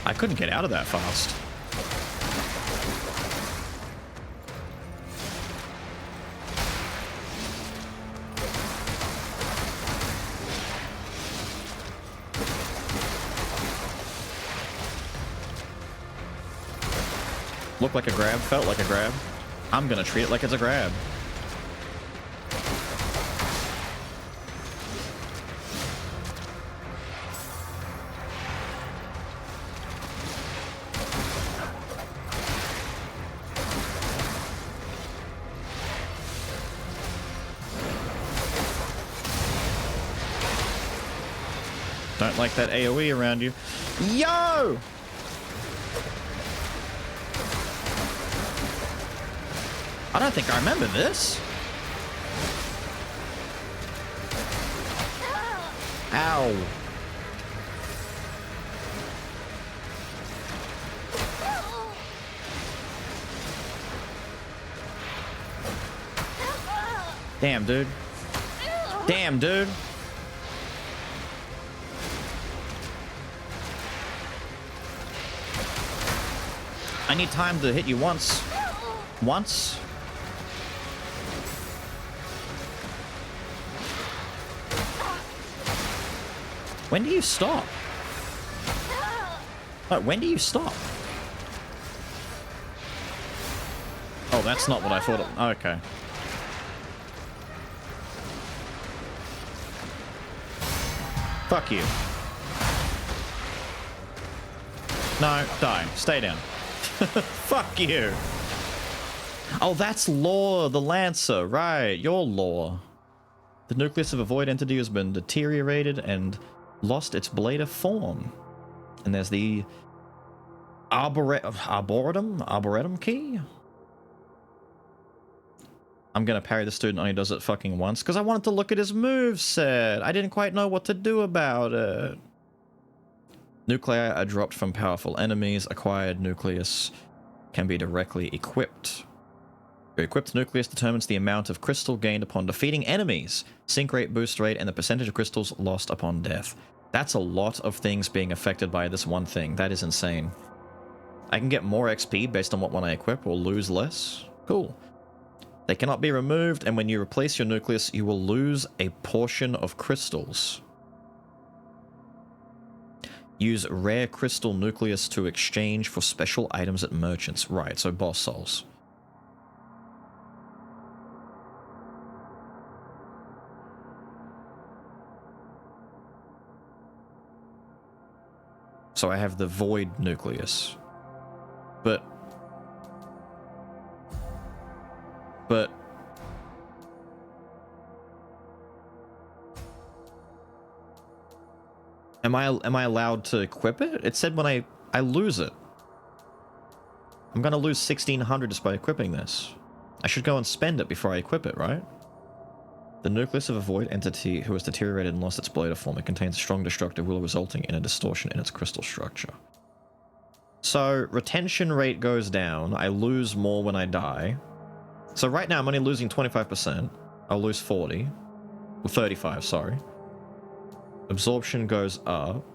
I couldn't get out of that fast. Looked like a grab, felt like a grab. I'm gonna treat it like it's a grab. Don't like that AoE around you. Yo! I don't think I remember this. Ow. Damn, dude. Damn, dude. I need time to hit you once. Once. When do you stop? Like, when do you stop? Oh, that's not what I thought. Okay. Fuck you. No, die. Stay down. Fuck you. Oh, that's Lore, the Lancer. Right, your Lore. The nucleus of a void entity has been deteriorated and lost its blade of form. And there's the Arboretum key? I'm gonna parry the student only does it fucking once because I wanted to look at his moveset. I didn't quite know what to do about it. Nuclei are dropped from powerful enemies. Acquired nucleus can be directly equipped. Your equipped nucleus determines the amount of crystal gained upon defeating enemies, sync rate, boost rate, and the percentage of crystals lost upon death. That's a lot of things being affected by this one thing. That is insane. I can get more XP based on what one I equip or lose less. Cool. They cannot be removed, and when you replace your nucleus, you will lose a portion of crystals. Use rare crystal nucleus to exchange for special items at merchants. Right, so boss souls. So I have the void nucleus. But am I allowed to equip it? It said when I lose it. I'm gonna lose 1600 just by equipping this. I should go and spend it before I equip it, right? The nucleus of a void entity who has deteriorated and lost its blade of form. It contains a strong destructive will resulting in a distortion in its crystal structure. So retention rate goes down. I lose more when I die. So right now I'm only losing 25%. I'll lose 40. Well, 35, sorry. Absorption goes up.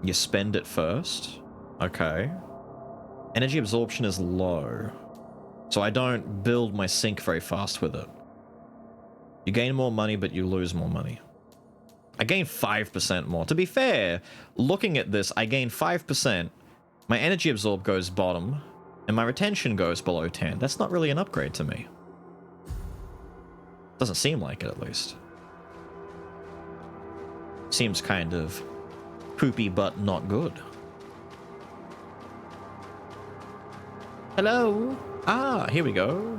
You spend it first. Okay. Energy absorption is low. So I don't build my sync very fast with it. You gain more money, but you lose more money. I gain 5% more. To be fair, looking at this, I gain 5%. My energy absorb goes bottom, and my retention goes below 10. That's not really an upgrade to me. Doesn't seem like it, at least. Seems kind of poopy, but not good. Hello? Ah, here we go.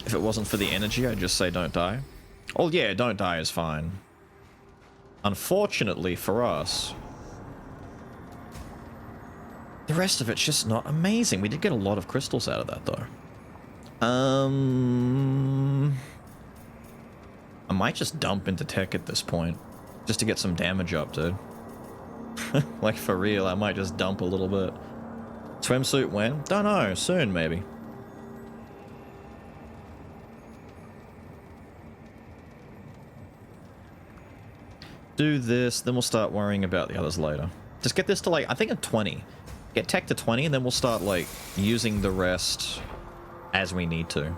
If it wasn't for the energy, I'd just say don't die. Oh yeah, don't die is fine. Unfortunately for us, the rest of it's just not amazing. We did get a lot of crystals out of that, though. I might just dump into tech at this point, just to get some damage up, dude. Like, for real, I might just dump a little bit. Swimsuit when? Don't know. Soon, maybe. Do this, then we'll start worrying about the others later. Just get this to, like, I think a 20. Get tech to 20, and then we'll start, like, using the rest as we need to.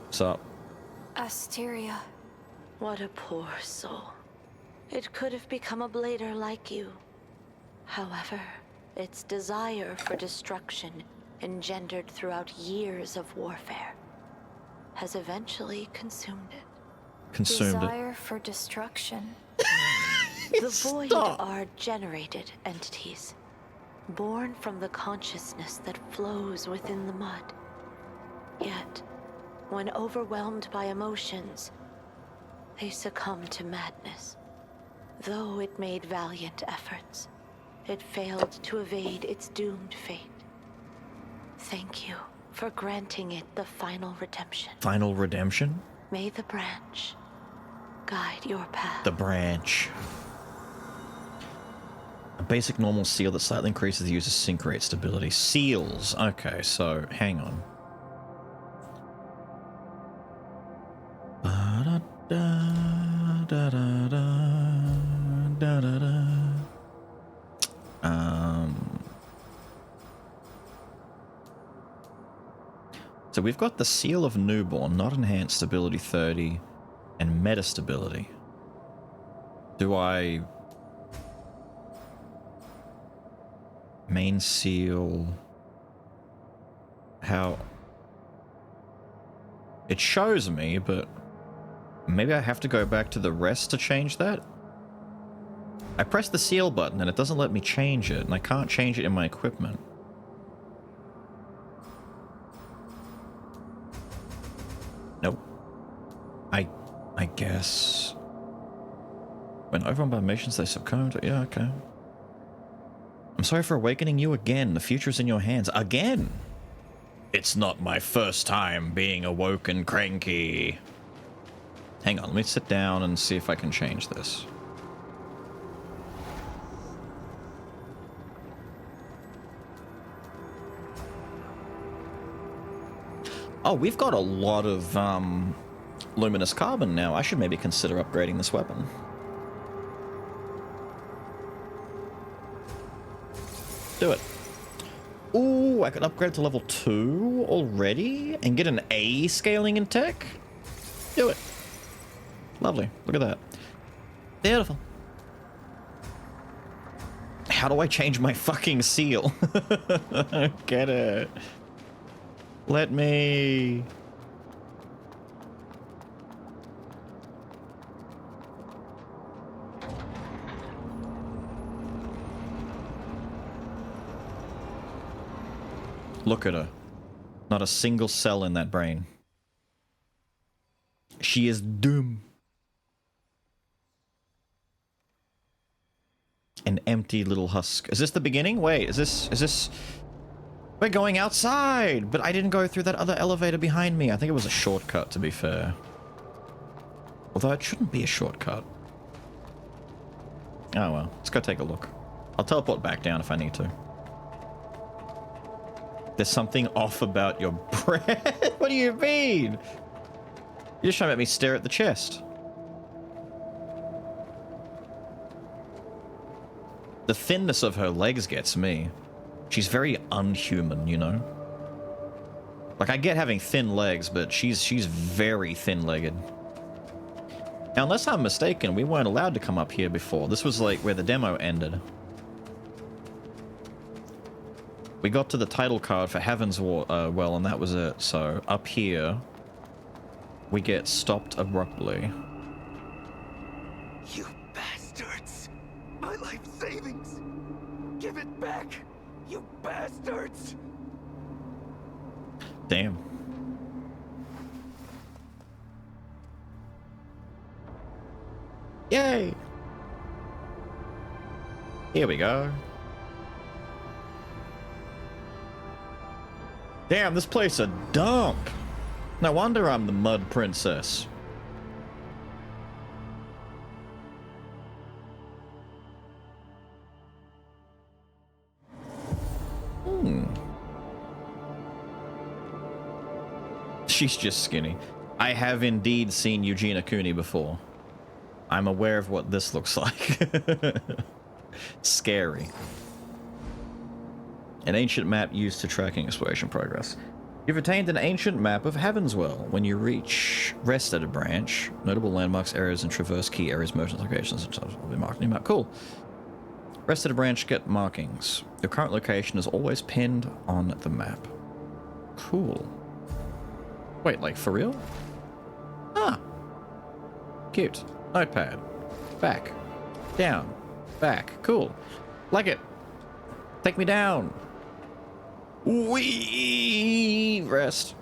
What's up? Asteria. What a poor soul. It could have become a blader like you. However, its desire for destruction, engendered throughout years of warfare, has eventually consumed it. Consumed Desire for destruction. The Void are generated entities, born from the consciousness that flows within the mud. Yet, when overwhelmed by emotions, they succumb to madness. Though it made valiant efforts, it failed to evade its doomed fate. Thank you for granting it the final redemption. Final redemption? May the branch guide your path. The branch. A basic normal seal that slightly increases the user's sync rate stability. Seals. Okay, so hang on. So we've got the Seal of Newborn, not enhanced stability 30, and meta stability. Do I... Main seal... How... It shows me, but... Maybe I have to go back to the rest to change that? I press the seal button and it doesn't let me change it, and I can't change it in my equipment. Nope. I guess... When overwhelmed by emotions, they succumb to... Yeah, okay. I'm sorry for awakening you again. The future is in your hands. Again! It's not my first time being awoken, Cranky. Hang on, let me sit down and see if I can change this. Oh, we've got a lot of luminous carbon now. I should maybe consider upgrading this weapon. Do it. Ooh, I could upgrade to level 2 already and get an A scaling in tech? Do it. Lovely. Look at that. Beautiful. How do I change my fucking seal? I don't get it. Let me... Look at her. Not a single cell in that brain. She is doomed. An empty little husk. Is this the beginning? Wait, is this... We're going outside! But I didn't go through that other elevator behind me. I think it was a shortcut, to be fair. Although it shouldn't be a shortcut. Oh well, let's go take a look. I'll teleport back down if I need to. There's something off about your breath. What do you mean? You're just trying to make me stare at the chest. The thinness of her legs gets me. She's very unhuman, you know? Like, I get having thin legs, but she's very thin-legged. Now, unless I'm mistaken, we weren't allowed to come up here before. This was, like, where the demo ended. We got to the title card for Heaven's Well, and that was it. So, up here, we get stopped abruptly. You bastards! My life savings! Give it back! You bastards! Damn. Yay! Here we go. Damn, this place a dump. No wonder I'm the Mud Princess. She's just skinny. I have indeed seen Eugenia Cooney before. I'm aware of what this looks like. Scary. An ancient map used to tracking exploration progress. You've attained an ancient map of Heaven's Well. When you rest at a branch, notable landmarks, areas, and traverse key areas, motions, locations, and will be marked in your map. Cool. Rest at a branch, get markings. Your current location is always pinned on the map. Cool. Wait, like for real? Ah. Cute. Notepad. Back. Down. Back. Cool. Like it. Take me down. Wee. Rest.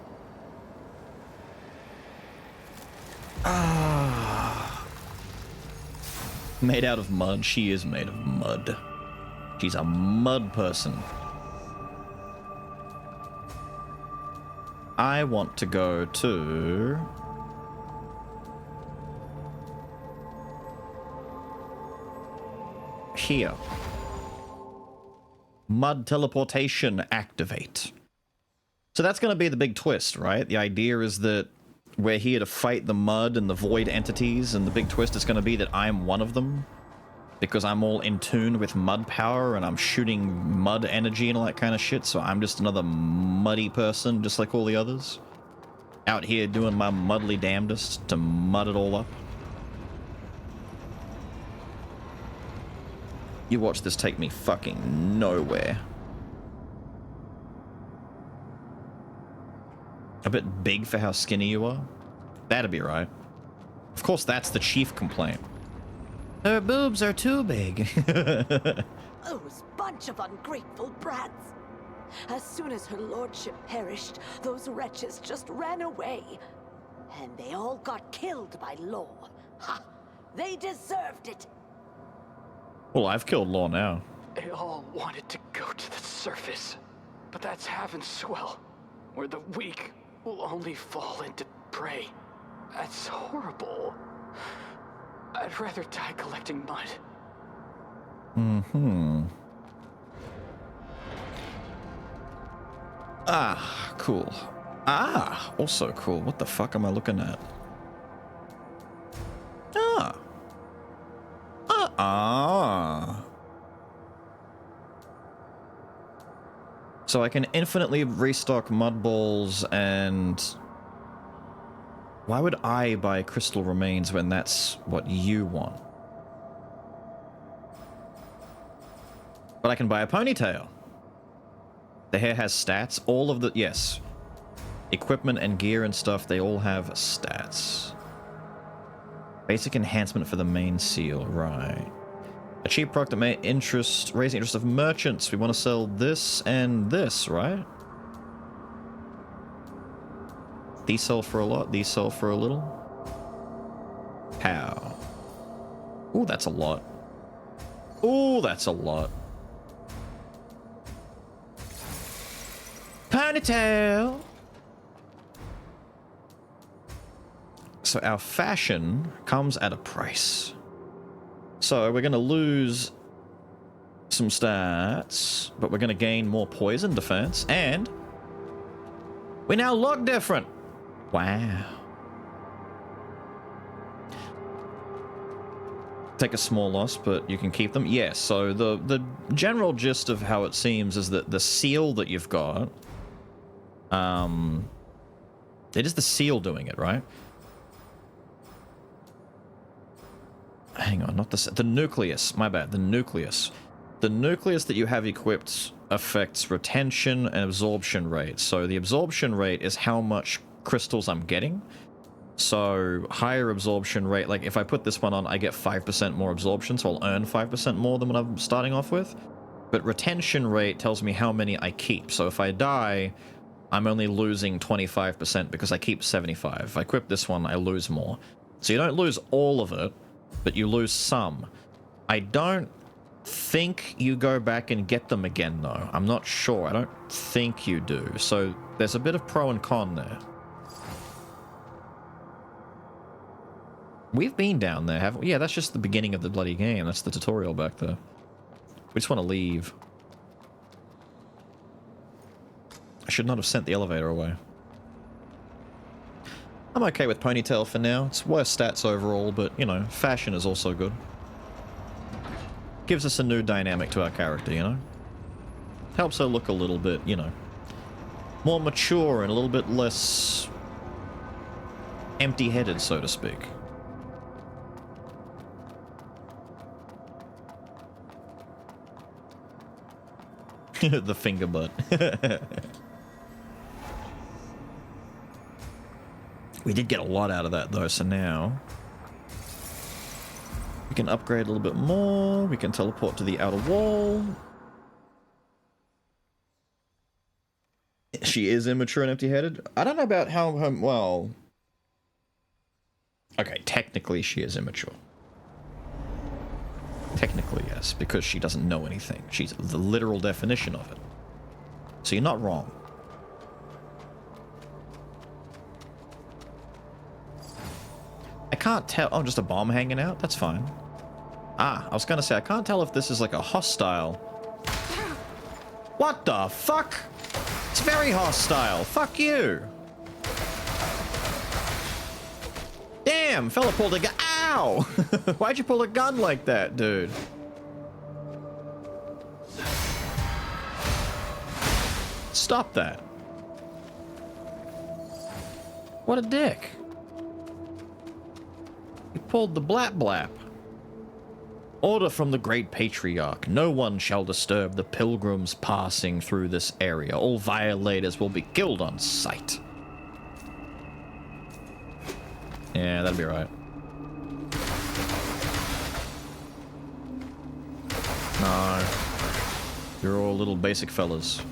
Ah. Made out of mud. She is made of mud. She's a mud person. I want to go to... here. Mud teleportation activate. So that's going to be the big twist, right? The idea is that we're here to fight the mud and the void entities, and the big twist is going to be that I'm one of them. Because I'm all in tune with mud power and I'm shooting mud energy and all that kind of shit, so I'm just another muddy person, just like all the others. Out here doing my muddly damnedest to mud it all up. You watch this take me fucking nowhere. A bit big for how skinny you are? That'd be right. Of course, that's the chief complaint. Her boobs are too big. Those bunch of ungrateful brats. As soon as her lordship perished, those wretches just ran away. And they all got killed by Law. Ha! They deserved it. Well, I've killed Law now. They all wanted to go to the surface. But that's Heaven's Well, where the weak will only fall into prey. That's horrible. I'd rather die collecting mud. Mm-hmm. Ah, cool. Ah, also cool. What the fuck am I looking at? Ah. Ah. So I can infinitely restock mud balls and... Why would I buy crystal remains when that's what you want? But I can buy a ponytail. The hair has stats. All of the... Yes. Equipment and gear and stuff, they all have stats. Basic enhancement for the main seal. Right. A cheap product that may raise the interest of merchants. We want to sell this and this, right? These sell for a lot, these sell for a little. How? Ooh, that's a lot. Ooh, that's a lot. Ponytail! So our fashion comes at a price. So we're going to lose some stats, but we're going to gain more poison defense, and we now look different. Wow. take a small loss, but you can keep them. Yes, so the general gist of how it seems is that the seal that you've got, it is the seal doing it, right? Hang on, not the nucleus, my bad, the nucleus. The nucleus that you have equipped affects retention and absorption rate. So the absorption rate is how much crystals I'm getting. So higher absorption rate, like if I put this one on, I get 5% more absorption, so I'll earn 5% more than what I'm starting off with. But retention rate tells me how many I keep. So if I die, I'm only losing 25% because I keep 75. If I equip this one, I lose more. So you don't lose all of it, but you lose some. I don't think you go back and get them again, though. I'm not sure. I don't think you do. So there's a bit of pro and con there. We've been down there, haven't we? Yeah, that's just the beginning of the bloody game. That's the tutorial back there. We just want to leave. I should not have sent the elevator away. I'm okay with Ponytail for now. It's worse stats overall, but, you know, fashion is also good. Gives us a new dynamic to our character, you know? Helps her look a little bit, you know, more mature and a little bit less empty-headed, so to speak. The finger butt. We did get a lot out of that, though, so now we can upgrade a little bit more. We can teleport to the outer wall. She is immature and empty-headed. I don't know about how, well... Okay, technically she is immature. Technically, yes, because she doesn't know anything. She's the literal definition of it. So you're not wrong. I can't tell... Oh, just a bomb hanging out? That's fine. Ah, I was gonna say, I can't tell if this is like a hostile... What the fuck? It's very hostile. Fuck you. Damn, fella pulled a gun. Ow! Why'd you pull a gun like that, dude? Stop that. What a dick. He pulled the blap blap. Order from the Great Patriarch. No one shall disturb the pilgrims passing through this area. All violators will be killed on sight. Yeah, that'll be right. No. You're all little basic fellas.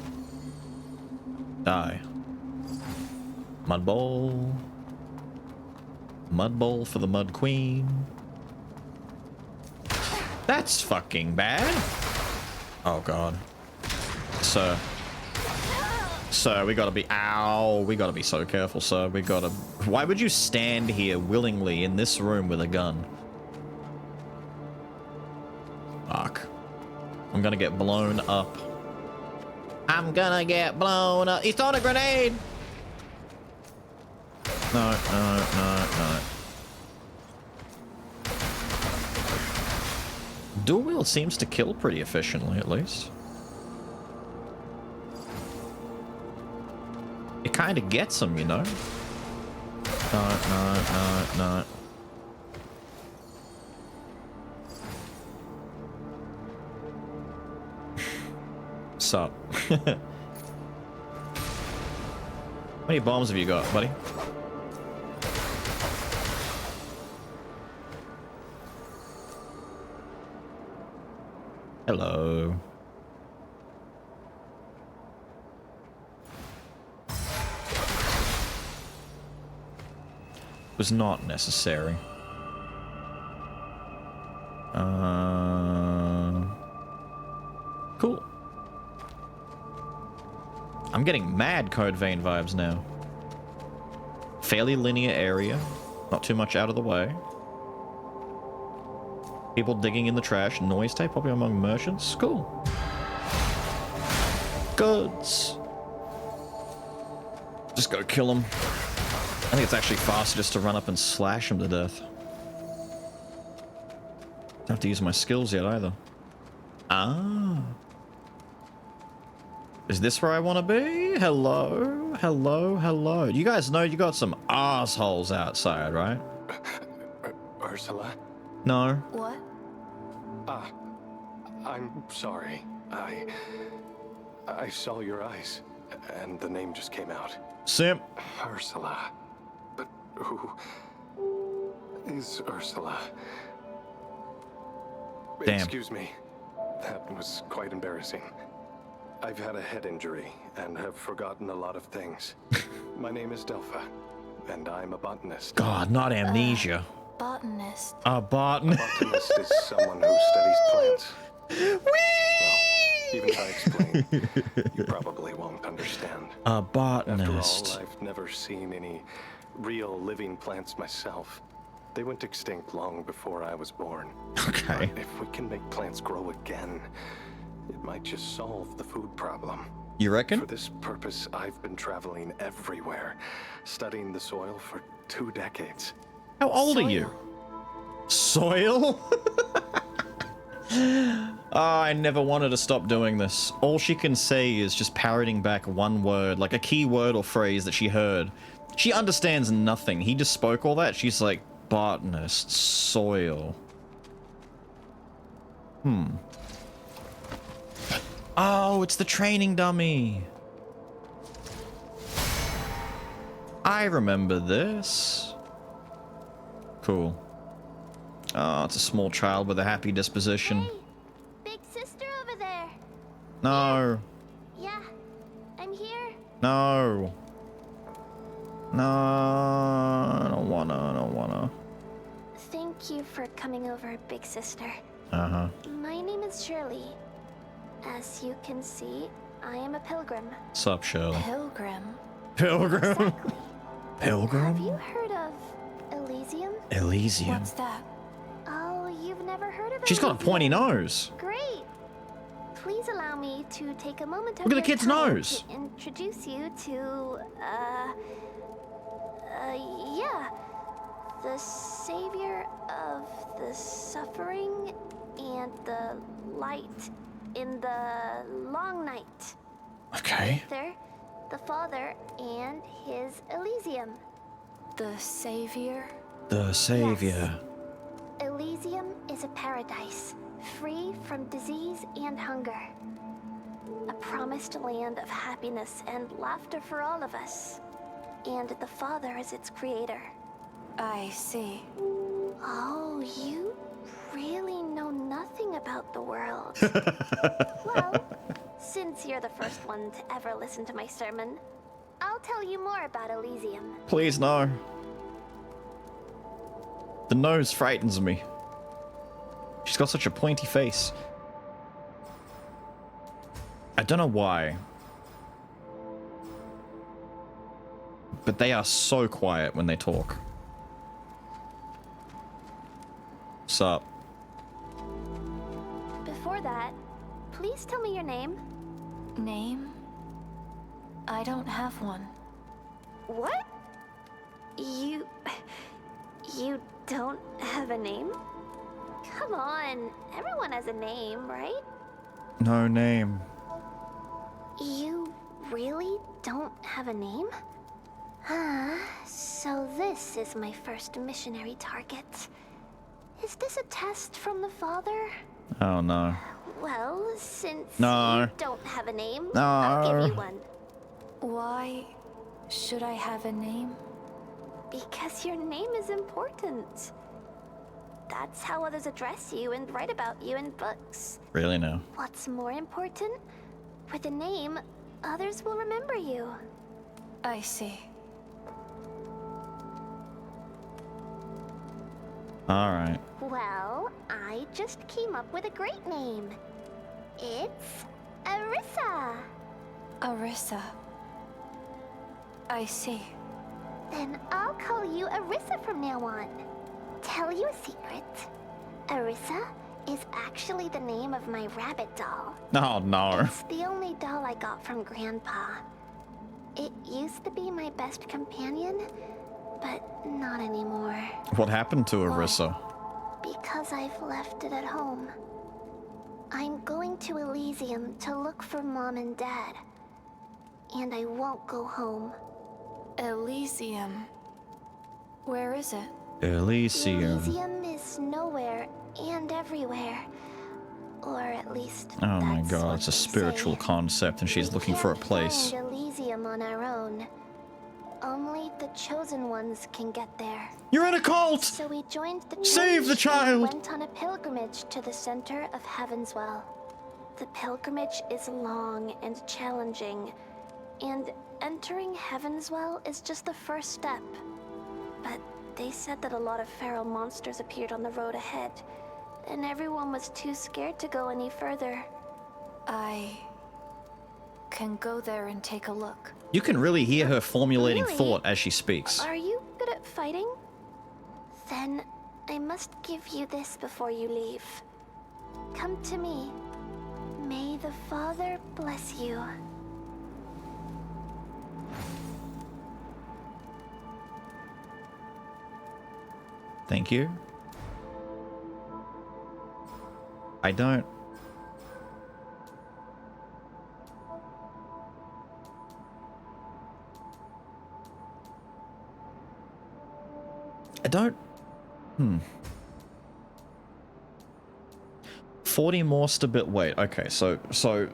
Die. Mud bowl. Mud bowl for the Mud Queen. That's fucking bad. Oh god. Sir. Sir, we gotta be... Ow. We gotta be so careful, sir. We gotta... Why would you stand here willingly in this room with a gun? Fuck. I'm gonna get blown up. I'm gonna get blown up. He's throwing a grenade! No, no, no, no. Dual wield seems to kill pretty efficiently, at least. It kind of gets them, you know? No, no, no, no. Sup? How many bombs have you got, buddy? Hello. Was not necessary. Cool. I'm getting mad Code Vein vibes now. Fairly linear area. Not too much out of the way. People digging in the trash. Noise tape popular among merchants. Cool. Goods. Just go kill them. I think it's actually faster just to run up and slash them to death. Don't have to use my skills yet either. Ah. Is this where I want to be? Hello? Hello? Hello? You guys know you got some assholes outside, right? Ursula? No. What? I'm sorry. I saw your eyes, and the name just came out. Simp. Ursula. But who is Ursula? Damn. Excuse me. That was quite embarrassing. I've had a head injury and have forgotten a lot of things. My name is Delpha, and I'm a botanist. God, not amnesia. Botanist. A botanist. A botanist is someone who studies plants. Well, even if I explain, you probably won't understand. A botanist. After all, I've never seen any real living plants myself. They went extinct long before I was born. Okay. But if we can make plants grow again, it might just solve the food problem. You reckon? For this purpose, I've been traveling everywhere, studying the soil for 2 decades. How old are you? Soil? I never wanted to stop doing this. All she can say is just parroting back one word, like a key word or phrase that she heard. She understands nothing. He just spoke all that. She's like, botanist, soil. Oh, it's the training dummy. I remember this. Cool. Oh, it's a small child with a happy disposition. Hey, big sister over there. No. Yeah, I'm here. No. No, I don't wanna. Thank you for coming over, big sister. Uh-huh. My name is Shirley. As you can see, I am a pilgrim. Sup, Shirley? Pilgrim? Pilgrim? Exactly. Pilgrim? Have you heard of Elysium? Elysium. What's that? Oh, you've never heard of it? She's got a pointy nose. Great. Please allow me to take a moment of Look at the your kid's time nose. to introduce you to, yeah. The savior of the suffering and the light in the long night. Okay. There, the Father and his Elysium. The Savior? The Savior. Elysium is a paradise, free from disease and hunger. A promised land of happiness and laughter for all of us. And the Father is its creator. I see. Oh, you really know nothing about the world. Well, since you're the first one to ever listen to my sermon, I'll tell you more about Elysium. Please, no. The nose frightens me. She's got such a pointy face. I don't know why. But they are so quiet when they talk. Sup? Before that, please tell me your name. Name? I don't have one. What? You don't have a name? Come on, everyone has a name, right? No name. You really don't have a name? So this is my first missionary target. Is this a test from the Father? Oh no. Well, since No. you don't have a name, No. I'll give you one. Why should I have a name? Because your name is important. That's how others address you and write about you in books. Really now? What's more important? With a name, others will remember you. I see. Alright. Well, I just came up with a great name. It's Arissa. Arissa. I see. Then I'll call you Arissa from now on. Tell you a secret. Arissa is actually the name of my rabbit doll. Oh no. It's the only doll I got from Grandpa. It used to be my best companion, but not anymore. What happened to Arissa? because I've left it at home. I'm going to Elysium to look for Mom and Dad. And I won't go home. Elysium. Where is it? Elysium. Elysium is nowhere and everywhere. Or at least Oh my that's god, what it's a they spiritual say. concept and she's looking for a Can't place. find Elysium on our own. Only the chosen ones can get there. You're in a cult! So we joined the Save the church child! and went on a pilgrimage to the center of Heavenswell. The pilgrimage is long and challenging, and entering Heavenswell is just the first step. But they said that a lot of feral monsters appeared on the road ahead, and everyone was too scared to go any further. I can go there and take a look. You can really hear her formulating Really? thought as she speaks. Are you good at fighting? Then I must give you this before you leave. Come to me. May the Father bless you. Thank you. I don't... Hmm. 40 more wait, okay, so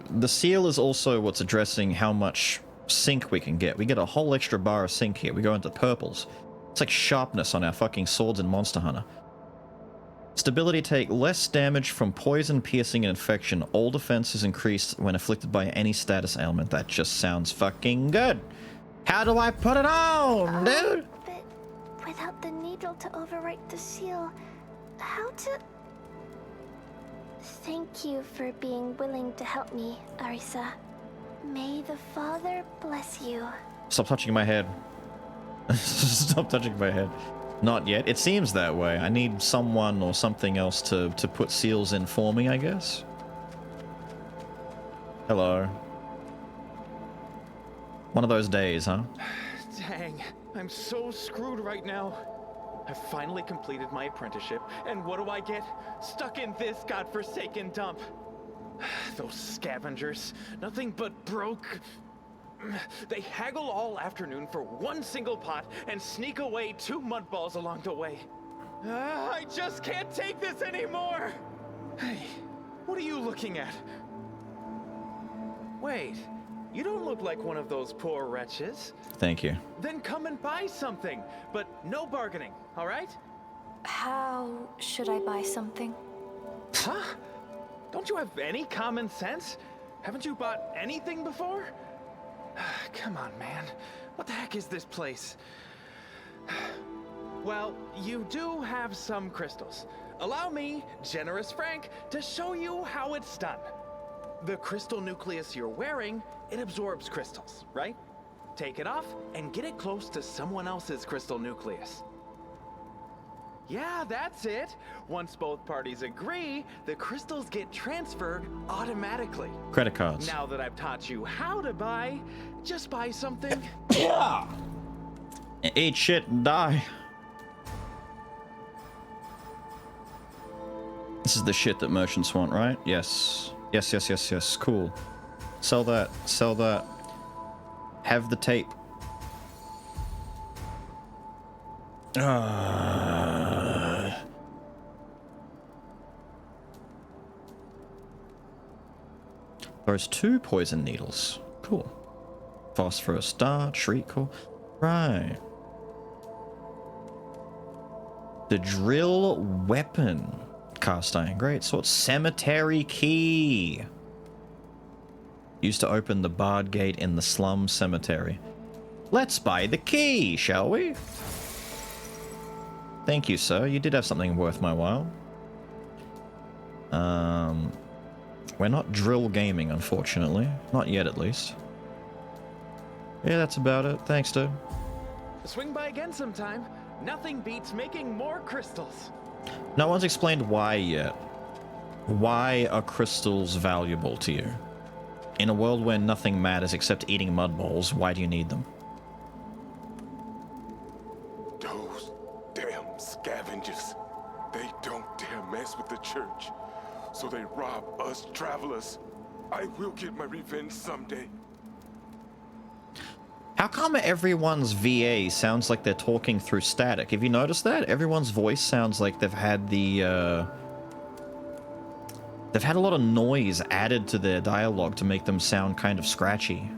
the seal is also what's addressing how much sync we can get. We get a whole extra bar of sync here. We go into purples. It's like sharpness on our fucking swords in Monster Hunter. Stability take less damage from poison, piercing, and infection. All defense is increased when afflicted by any status ailment. That just sounds fucking good. How do I put it on, dude? But without the needle to overwrite the seal, how to... Thank you for being willing to help me, Arisa. May the Father bless you. Stop touching my head. Stop touching my head. Not yet. It seems that way. I need someone or something else to put seals in for me, I guess. Hello. One of those days, huh? Dang, I'm so screwed right now. I've finally completed my apprenticeship, and what do I get? Stuck in this godforsaken dump. Those scavengers, nothing but broke... They haggle all afternoon for one single pot and sneak away 2 mud balls along the way. I just can't take this anymore! Hey, what are you looking at? Wait, you don't look like one of those poor wretches. Thank you. Then come and buy something, but no bargaining, all right? How should I buy something? Huh? Don't you have any common sense? Haven't you bought anything before? Come on, man. What the heck is this place? Well, you do have some crystals. Allow me, generous Frank, to show you how it's done. The crystal nucleus you're wearing, it absorbs crystals, right? Take it off and get it close to someone else's crystal nucleus. Yeah, that's it. Once both parties agree, the crystals get transferred automatically. Credit cards. Now that I've taught you how to buy, just buy something. Yeah. Eat shit and die. This is the shit that merchants want, right? Yes. Yes, yes, yes, yes. Cool. Sell that. Sell that. Have the tape. There's 2 poison needles. Cool. Phosphorus dart, shriek core. Right. The drill weapon. Cast iron great sword. Cemetery key. Used to open the barred gate in the slum cemetery. Let's buy the key, shall we? Thank you, sir. You did have something worth my while. We're not drill gaming, unfortunately. Not yet, at least. Yeah, that's about it. Thanks, dude. Swing by again sometime. Nothing beats making more crystals. No one's explained why yet. Why are crystals valuable to you? In a world where nothing matters except eating mud balls, why do you need them? Those damn scavengers. They don't dare mess with the church, so they rob us travelers. I will get my revenge someday. How come everyone's VA sounds like they're talking through static? Have you noticed that? Everyone's voice sounds like they've had the, they've had a lot of noise added to their dialogue to make them sound kind of scratchy.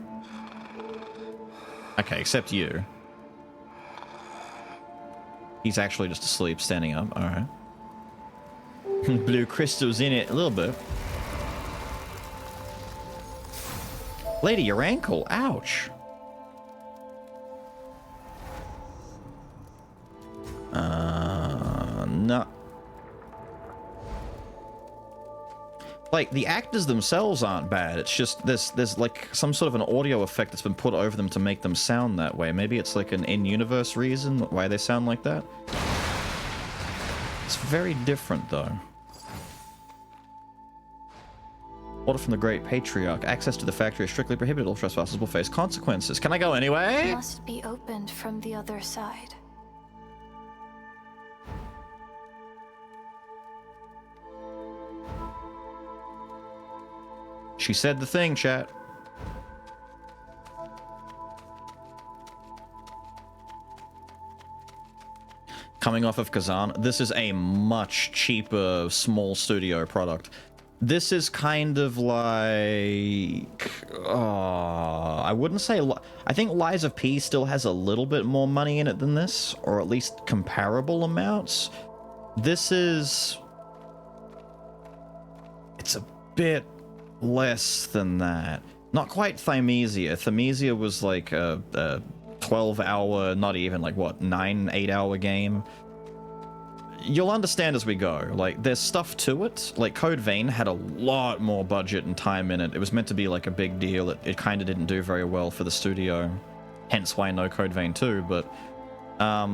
Okay, except you. He's actually just asleep, standing up. Alright. Blue crystals in it a little bit. Lady, your ankle. Ouch. No. Like, the actors themselves aren't bad. It's just there's like some sort of an audio effect that's been put over them to make them sound that way. Maybe it's like an in-universe reason why they sound like that. It's very different, though. Order from the Great Patriarch. Access to the factory is strictly prohibited. All trespassers will face consequences. Can I go anyway? Must be opened from the other side. She said the thing, chat. Coming off of Kazan, this is a much cheaper small studio product. This is kind of like... I wouldn't say... I think Lies of P still has a little bit more money in it than this, or at least comparable amounts. This is... It's a bit less than that. Not quite Thymesia. Thymesia was like a 12-hour, not even, like, what, 8-hour game. You'll understand as we go. Like, there's stuff to it. Like, Code Vein had a lot more budget and time in it. It was meant to be, like, a big deal. It kind of didn't do very well for the studio. Hence why no Code Vein 2, but... a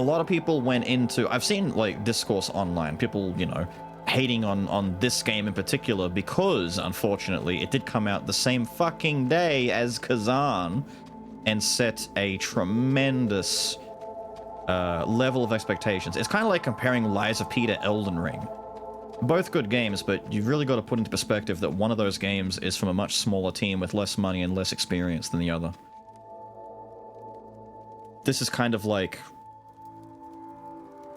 lot of people went into... I've seen, like, discourse online. People, you know, hating on this game in particular because, unfortunately, it did come out the same fucking day as Kazan and set a tremendous level of expectations. It's kind of like comparing Lies of P to Elden Ring. Both good games, but you've really got to put into perspective that one of those games is from a much smaller team with less money and less experience than the other. This is kind of like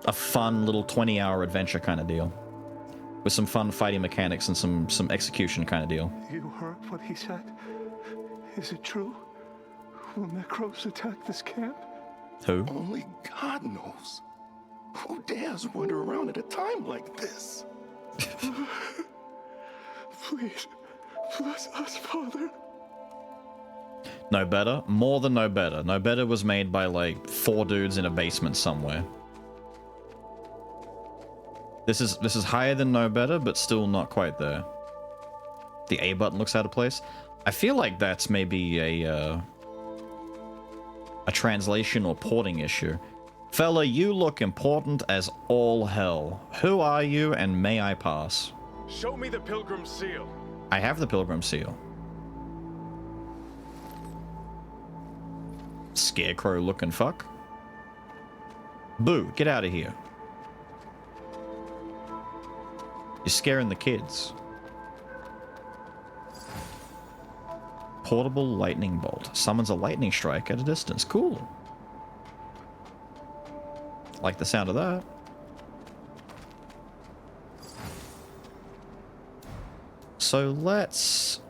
a fun little 20-hour adventure kind of deal. With some fun fighting mechanics and some execution kind of deal. You heard what he said? Is it true? Will Necros attack this camp? Who? Only God knows. Who dares wander around at a time like this? Please, bless us, Father. No Better? More than No Better. No Better was made by, like, 4 dudes in a basement somewhere. This is higher than No Better, but still not quite there. The A button looks out of place. I feel like that's maybe a translation or porting issue. Fella, you look important as all hell. Who are you, and may I pass? Show me the Pilgrim Seal. I have the Pilgrim Seal. Scarecrow looking fuck. Boo, get out of here. You're scaring the kids. Portable lightning bolt. Summons a lightning strike at a distance. Cool. Like the sound of that. So let's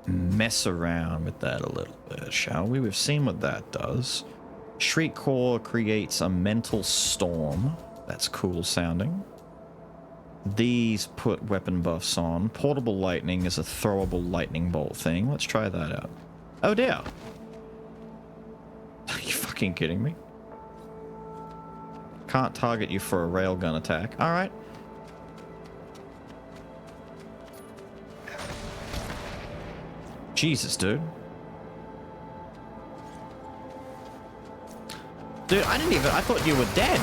mess around with that a little bit, shall we? We've seen what that does. Shriek Core creates a mental storm. That's cool sounding. These put weapon buffs on. Portable lightning is a throwable lightning bolt thing. Let's try that out. Oh dear. Are you fucking kidding me? Can't target you for a railgun attack. Alright. Jesus, dude. Dude, I thought you were dead.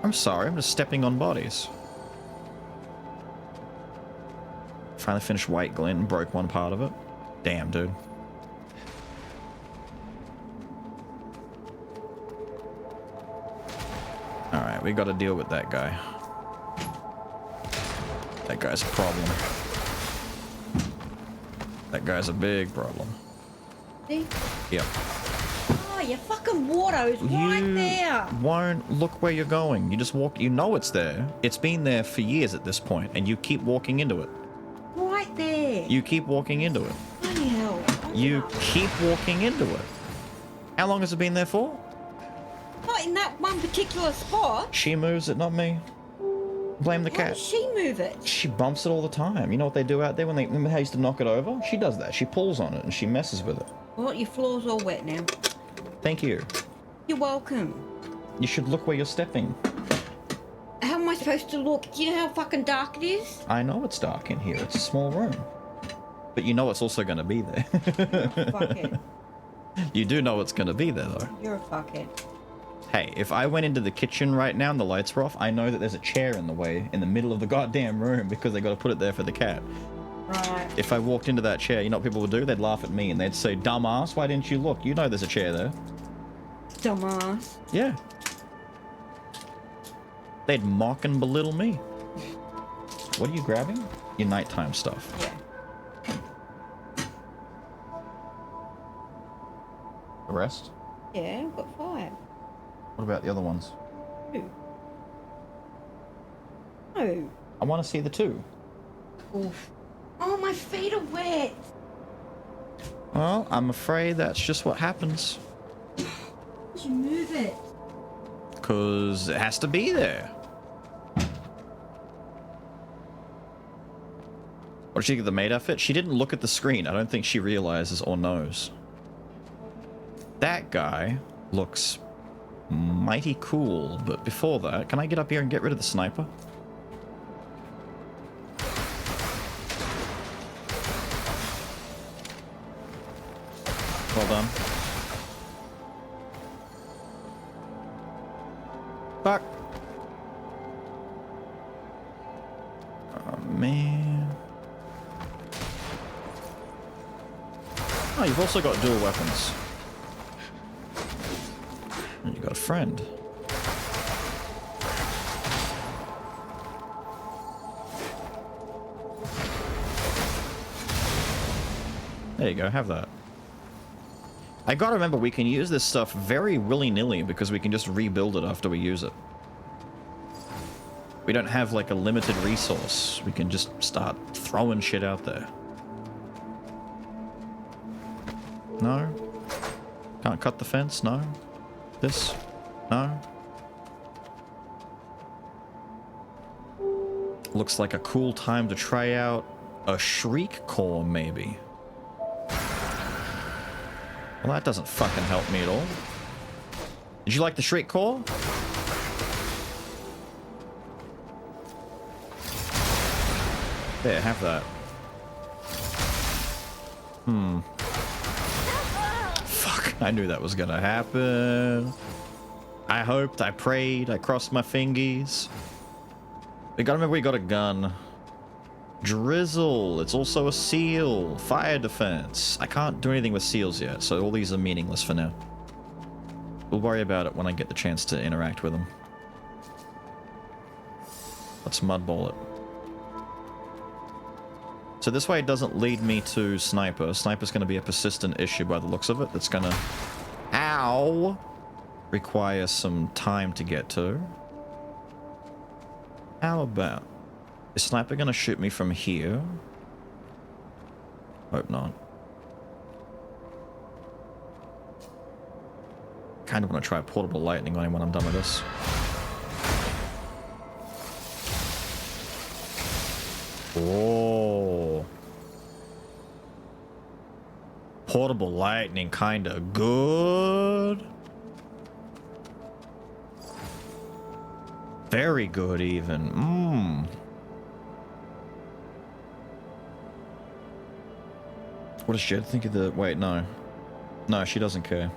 I'm sorry, I'm just stepping on bodies. Finally finished White Glint and broke one part of it. Damn, dude. Alright, we gotta deal with that guy. That guy's a problem. That guy's a big problem. See? Yep. Oh, your fucking water is right there. Won't look where you're going. You just walk. You know it's there. It's been there for years at this point, and you keep walking into it. Right there. You keep walking into it. Bloody hell. You keep walking into it. How long has it been there for? Not in that one particular spot. She moves it, not me. Blame the How cat. does she move it? She bumps it all the time. You know what they do out there when they remember how I used to knock it over? She does that. She pulls on it and she messes with it. Well, your floor's all wet now. Thank you. You're welcome. You should look where you're stepping. How am I supposed to look? Do you know how fucking dark it is? I know it's dark in here. It's a small room. But you know it's also going to be there. Fuckhead. You do know it's going to be there, though. You're a fuckhead. Hey, if I went into the kitchen right now and the lights were off, I know that there's a chair in the way in the middle of the goddamn room because they got to put it there for the cat. Right. If I walked into that chair, you know what people would do? They'd laugh at me and they'd say, "Dumbass, why didn't you look? You know there's a chair there." Dumbass. Yeah. They'd mock and belittle me. What are you grabbing? Your nighttime stuff. Yeah. The rest? Yeah, I've got 5. What about the other ones? 2. Oh. I want to see the 2. Oof. Oh, my feet are wet. Well, I'm afraid that's just what happens. Did you move it? Because it has to be there. What did she get the maid outfit? She didn't look at the screen. I don't think she realizes or knows. That guy looks mighty cool, but before that, can I get up here and get rid of the sniper? Well done. Fuck. Oh, man. Oh, you've also got dual weapons. And you got a friend. There you go, have that. I gotta remember, we can use this stuff very willy-nilly because we can just rebuild it after we use it. We don't have like a limited resource. We can just start throwing shit out there. No? Can't cut the fence? No? This? No? Looks like a cool time to try out a Shriek core, maybe. Well, that doesn't fucking help me at all. Did you like the Shriek core? There, have that. Fuck, I knew that was gonna happen. I hoped, I prayed, I crossed my fingies. We gotta remember we got a gun. Drizzle, it's also a seal. Fire defense. I can't do anything with seals yet, so all these are meaningless for now. We'll worry about it when I get the chance to interact with them. Let's mudball it. So this way it doesn't lead me to Sniper. Sniper's going to be a persistent issue by the looks of it. That's going to... Ow! Require some time to get to. How about... Is Sniper going to shoot me from here? Hope not. Kind of want to try portable lightning on him when I'm done with this. Oh. Portable lightning kind of good. Very good even. What does Jed think of the... Wait, no. No, she doesn't care.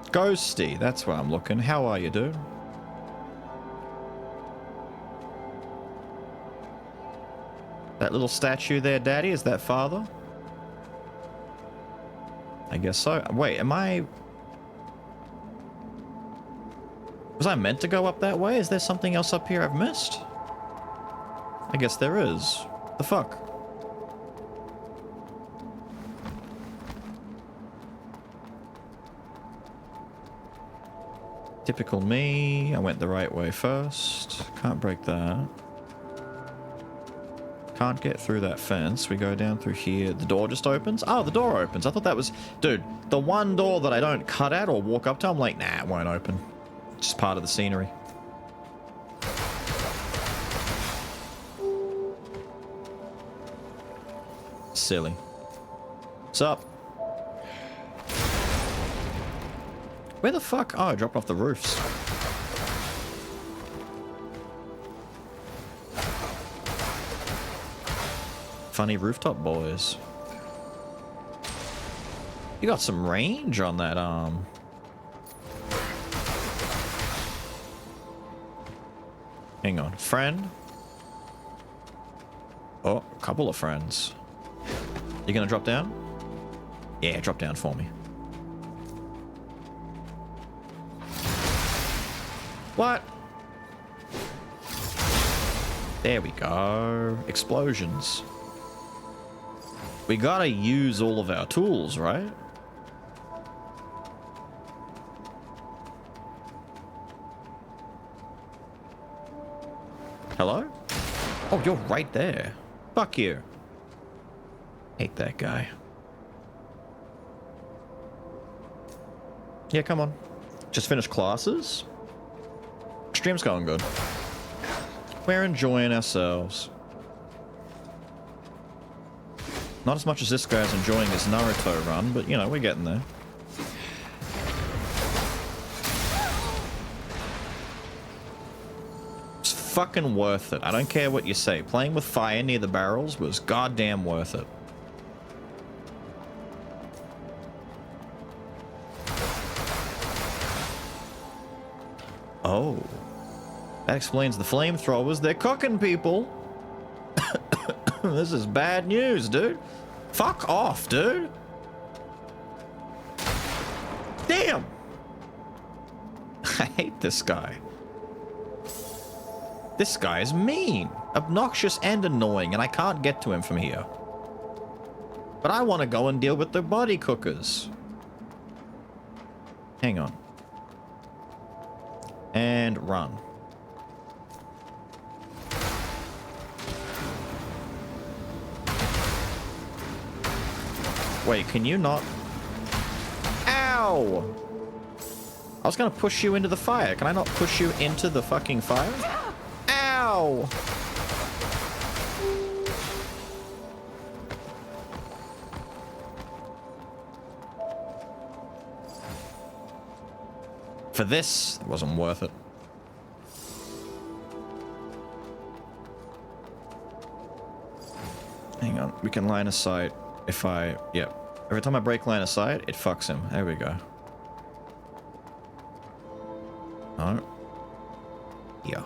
Ghosty, that's where I'm looking. How are you, dude? That little statue there, Daddy, is that father? I guess so. Wait, am I... Was I meant to go up that way? Is there something else up here I've missed? I guess there is. The fuck? Typical me. I went the right way first. Can't break that. Can't get through that fence. We go down through here. The door just opens? Oh, the door opens. I thought that was... Dude, the one door that I don't cut at or walk up to, I'm like, nah, it won't open. It's just part of the scenery. Silly. What's up? Where the fuck? Oh, I dropped off the roofs. Funny rooftop boys. You got some range on that arm. Hang on. Friend? Oh, a couple of friends. You gonna drop down? Yeah, drop down for me. What? There we go. Explosions. We gotta use all of our tools, right? Hello? Oh, you're right there. Fuck you. Hate that guy. Yeah, come on. Just finished classes? Stream's going good. We're enjoying ourselves. Not as much as this guy's enjoying his Naruto run, but you know, we're getting there. It's fucking worth it. I don't care what you say. Playing with fire near the barrels was goddamn worth it. Oh. That explains the flamethrowers. They're cooking people. This is bad news, dude. Fuck off, dude. Damn. I hate this guy. This guy is mean, obnoxious, and annoying, and I can't get to him from here. But I want to go and deal with the body cookers. Hang on. And run. Wait, can you not? Ow! I was gonna push you into the fire. Can I not push you into the fucking fire? Ow! For this, it wasn't worth it. Hang on, we can line of sight. If I... yeah. Every time I break line of sight, it fucks him. There we go. No. Yeah.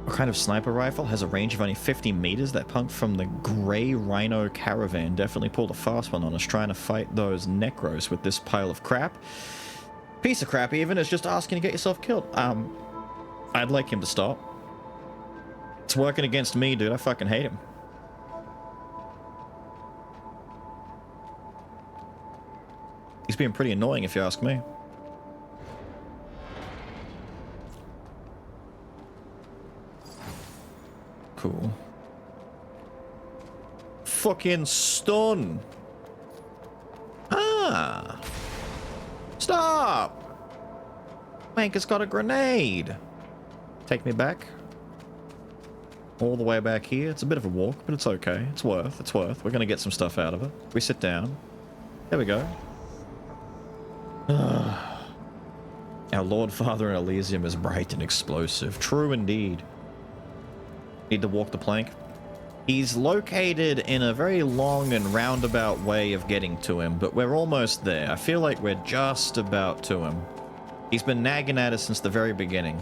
What kind of sniper rifle has a range of only 50 meters? That punk from the Grey Rhino Caravan definitely pulled a fast one on us trying to fight those necros with this pile of crap. Piece of crap even is just asking to get yourself killed. I'd like him to stop. It's working against me, dude. I fucking hate him. He's being pretty annoying if you ask me. Cool. Fucking stun. Ah. Stop. Manka's got a grenade. Take me back. All the way back here. It's a bit of a walk, but it's okay. It's worth. It's worth. We're gonna get some stuff out of it. We sit down. There we go. Our Lord Father in Elysium is bright and explosive. True indeed. Need to walk the plank. He's located in a very long and roundabout way of getting to him, but we're almost there. I feel like we're just about to him. He's been nagging at us since the very beginning.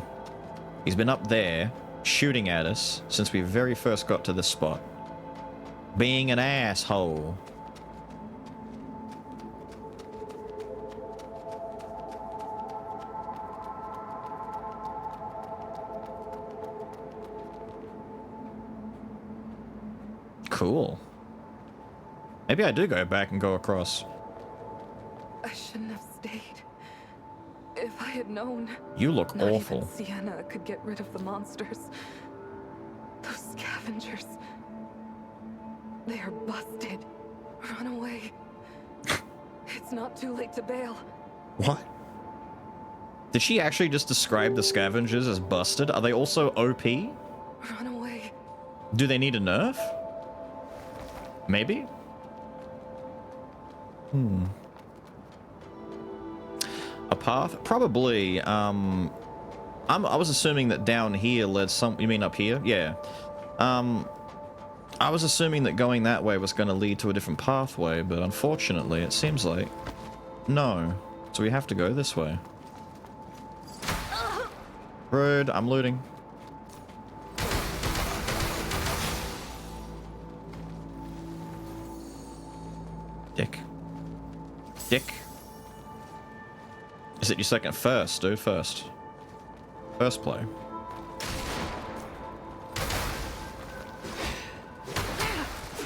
He's been up there, shooting at us since we very first got to this spot. Being an asshole. Cool. Maybe I do go back and go across. I shouldn't have stayed. If I had known. You look not awful. Even Sienna could get rid of the monsters. Those scavengers. They are busted. Run away. It's not too late to bail. What? Did she actually just describe the scavengers as busted? Are they also OP? Run away. Do they need a nerf? Maybe? A path? Probably. I was assuming that down here led some... You mean up here? Yeah. I was assuming that going that way was going to lead to a different pathway, but unfortunately it seems like... No. So we have to go this way. Rude, I'm looting. Dick. Dick. Is it your second? First, dude, first. First play.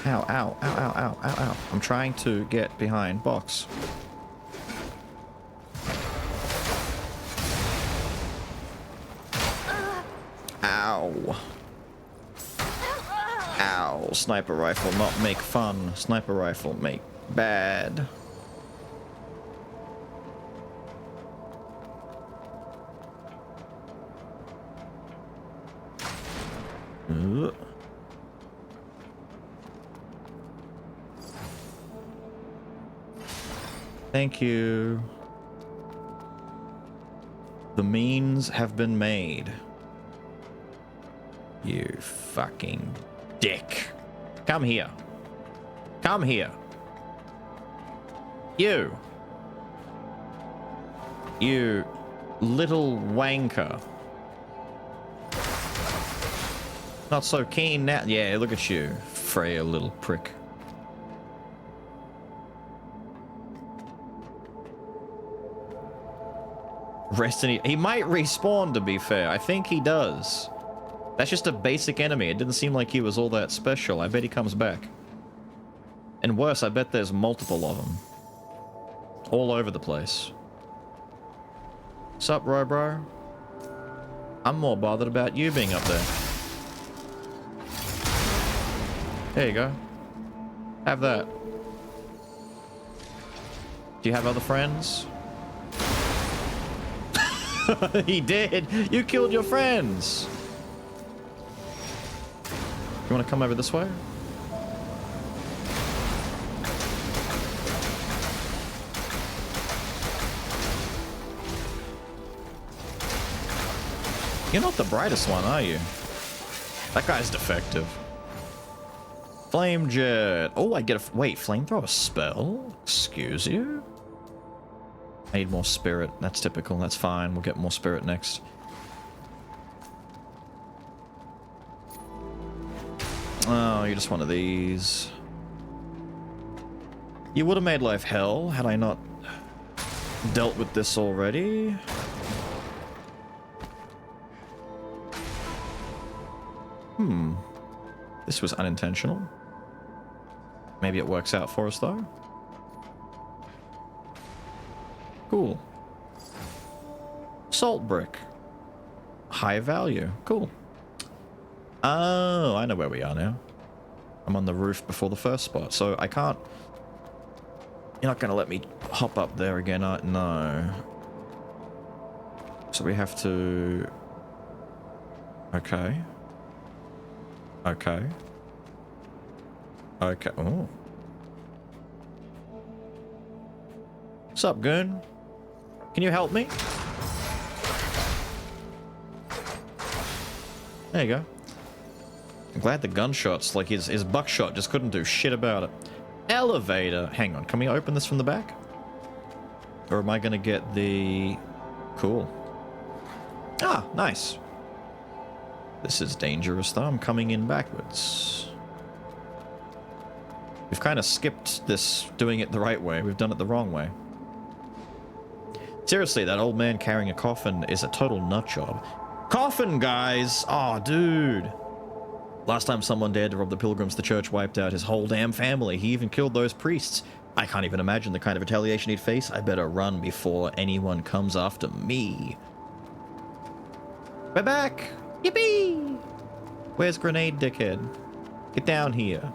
Ow, ow, ow, ow, ow, ow, ow. I'm trying to get behind box. Ow. Ow. Sniper rifle, not make fun. Sniper rifle, make bad. Thank you. The means have been made. You fucking dick. Come here. Come here. You. You little wanker. Not so keen now. Yeah, look at you, frail little prick. Rest in... He might respawn, to be fair. I think he does. That's just a basic enemy. It didn't seem like he was all that special. I bet he comes back. And worse, I bet there's multiple of them. All over the place. Sup, bro? I'm more bothered about you being up there. There you go. Have that. Do you have other friends? He did! You killed your friends! You want to come over this way? You're not the brightest one, are you? That guy's defective. Flame jet. Oh, I get a... Wait, flamethrower spell? Excuse you? I need more spirit. That's typical. That's fine. We'll get more spirit next. Oh, you're just one of these. You would have made life hell had I not dealt with this already. This was unintentional. Maybe it works out for us, though. Cool. Salt brick. High value. Cool. Oh, I know where we are now. I'm on the roof before the first spot, so I can't... You're not going to let me hop up there again, no. So we have to... Okay. Okay. Okay. Oh. What's up, goon? Can you help me? There you go. I'm glad the gunshots, like his buckshot, just couldn't do shit about it. Elevator. Hang on, can we open this from the back? Or am I gonna get the... Cool. Ah, nice. This is dangerous, though. I'm coming in backwards. We've kind of skipped this, doing it the right way. We've done it the wrong way. Seriously, that old man carrying a coffin is a total nut job. Coffin, guys! Oh, dude. Last time someone dared to rob the pilgrims, the church wiped out his whole damn family. He even killed those priests. I can't even imagine the kind of retaliation he'd face. I better run before anyone comes after me. We're back! Yippee! Where's Grenade, dickhead? Get down here.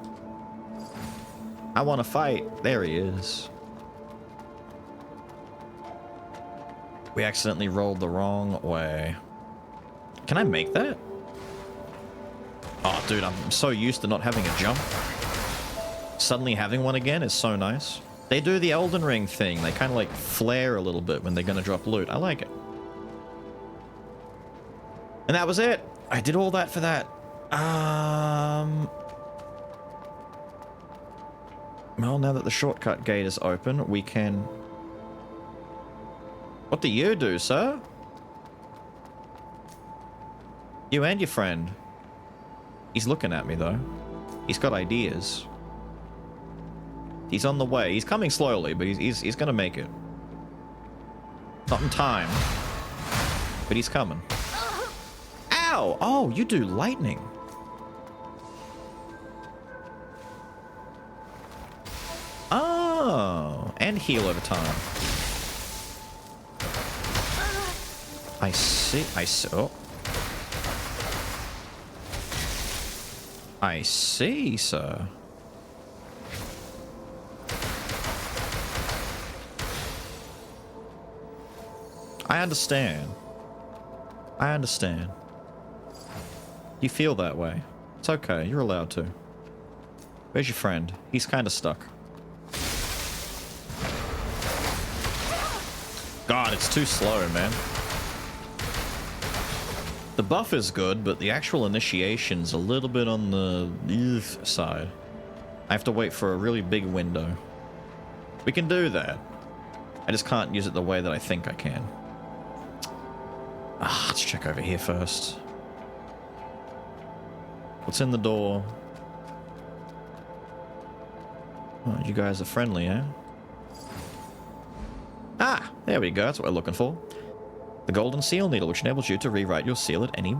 I want to fight. There he is. We accidentally rolled the wrong way. Can I make that? Oh, dude, I'm so used to not having a jump. Suddenly having one again is so nice. They do the Elden Ring thing. They kind of like flare a little bit when they're going to drop loot. I like it. And that was it. I did all that for that. Well, now that the shortcut gate is open, we can... What do you do, sir? You and your friend. He's looking at me, though. He's got ideas. He's on the way. He's coming slowly, but he's gonna make it. Not in time. But he's coming. Ow! Oh, you do lightning. Oh, and heal over time. I see. Oh. I see, sir. I understand. I understand. You feel that way. It's okay. You're allowed to. Where's your friend? He's kind of stuck. God, it's too slow, man. The buff is good, but the actual initiation's a little bit on the side. I have to wait for a really big window. We can do that. I just can't use it the way that I think I can. Ah, let's check over here first. What's in the door? Oh, you guys are friendly, eh? Ah, there we go. That's what we're looking for. The golden seal needle, which enables you to rewrite your seal at any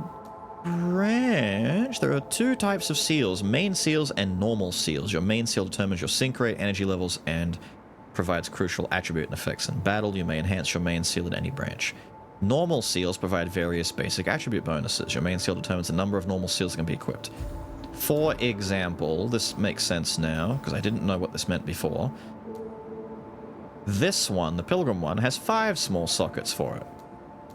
branch. There are two types of seals, main seals and normal seals. Your main seal determines your sync rate, energy levels, and provides crucial attribute and effects in battle. You may enhance your main seal at any branch. Normal seals provide various basic attribute bonuses. Your main seal determines the number of normal seals that can be equipped. For example, this makes sense now, because I didn't know what this meant before. This one, the Pilgrim one, has 5 small sockets for it.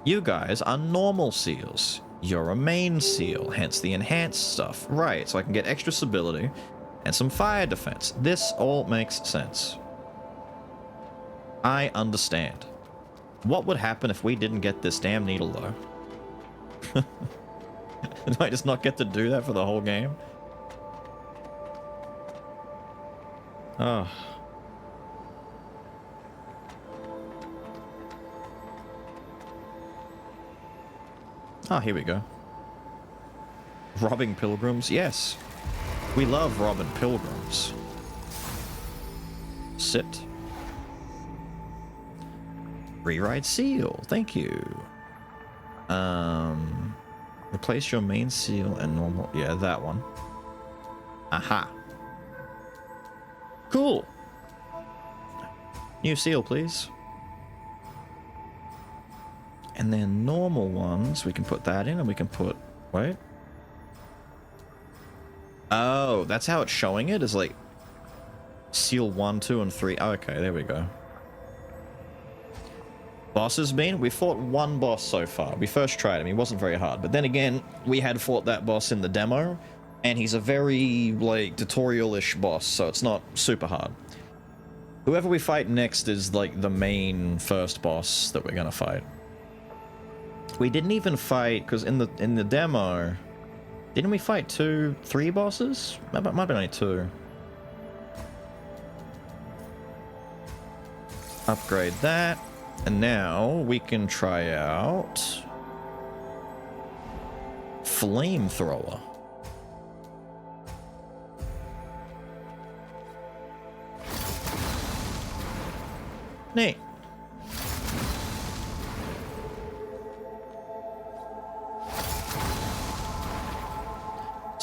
You guys are normal seals. You're a main seal, hence the enhanced stuff. Right, so I can get extra stability and some fire defense. This all makes sense. I understand. What would happen if we didn't get this damn needle, though? Do I just not get to do that for the whole game? Oh. Ah, here we go. Robbing pilgrims? Yes. We love robbing pilgrims. Sit. Rewrite seal. Thank you. Replace your main seal and normal. Yeah, that one. Aha. Cool. New seal, please. And then normal ones, we can put that in and we can put... Wait. Oh, that's how it's showing it, is like... Seal 1, 2, and 3. Oh, okay, there we go. Bosses been? We fought one boss so far. We first tried him. He wasn't very hard. But then again, we had fought that boss in the demo. And he's a very, like, tutorial-ish boss, so it's not super hard. Whoever we fight next is, like, the main first boss that we're gonna fight. We didn't even fight, because in the demo, didn't we fight 3 bosses? Might have been only 2. Upgrade that. And now we can try out Flamethrower. Neat.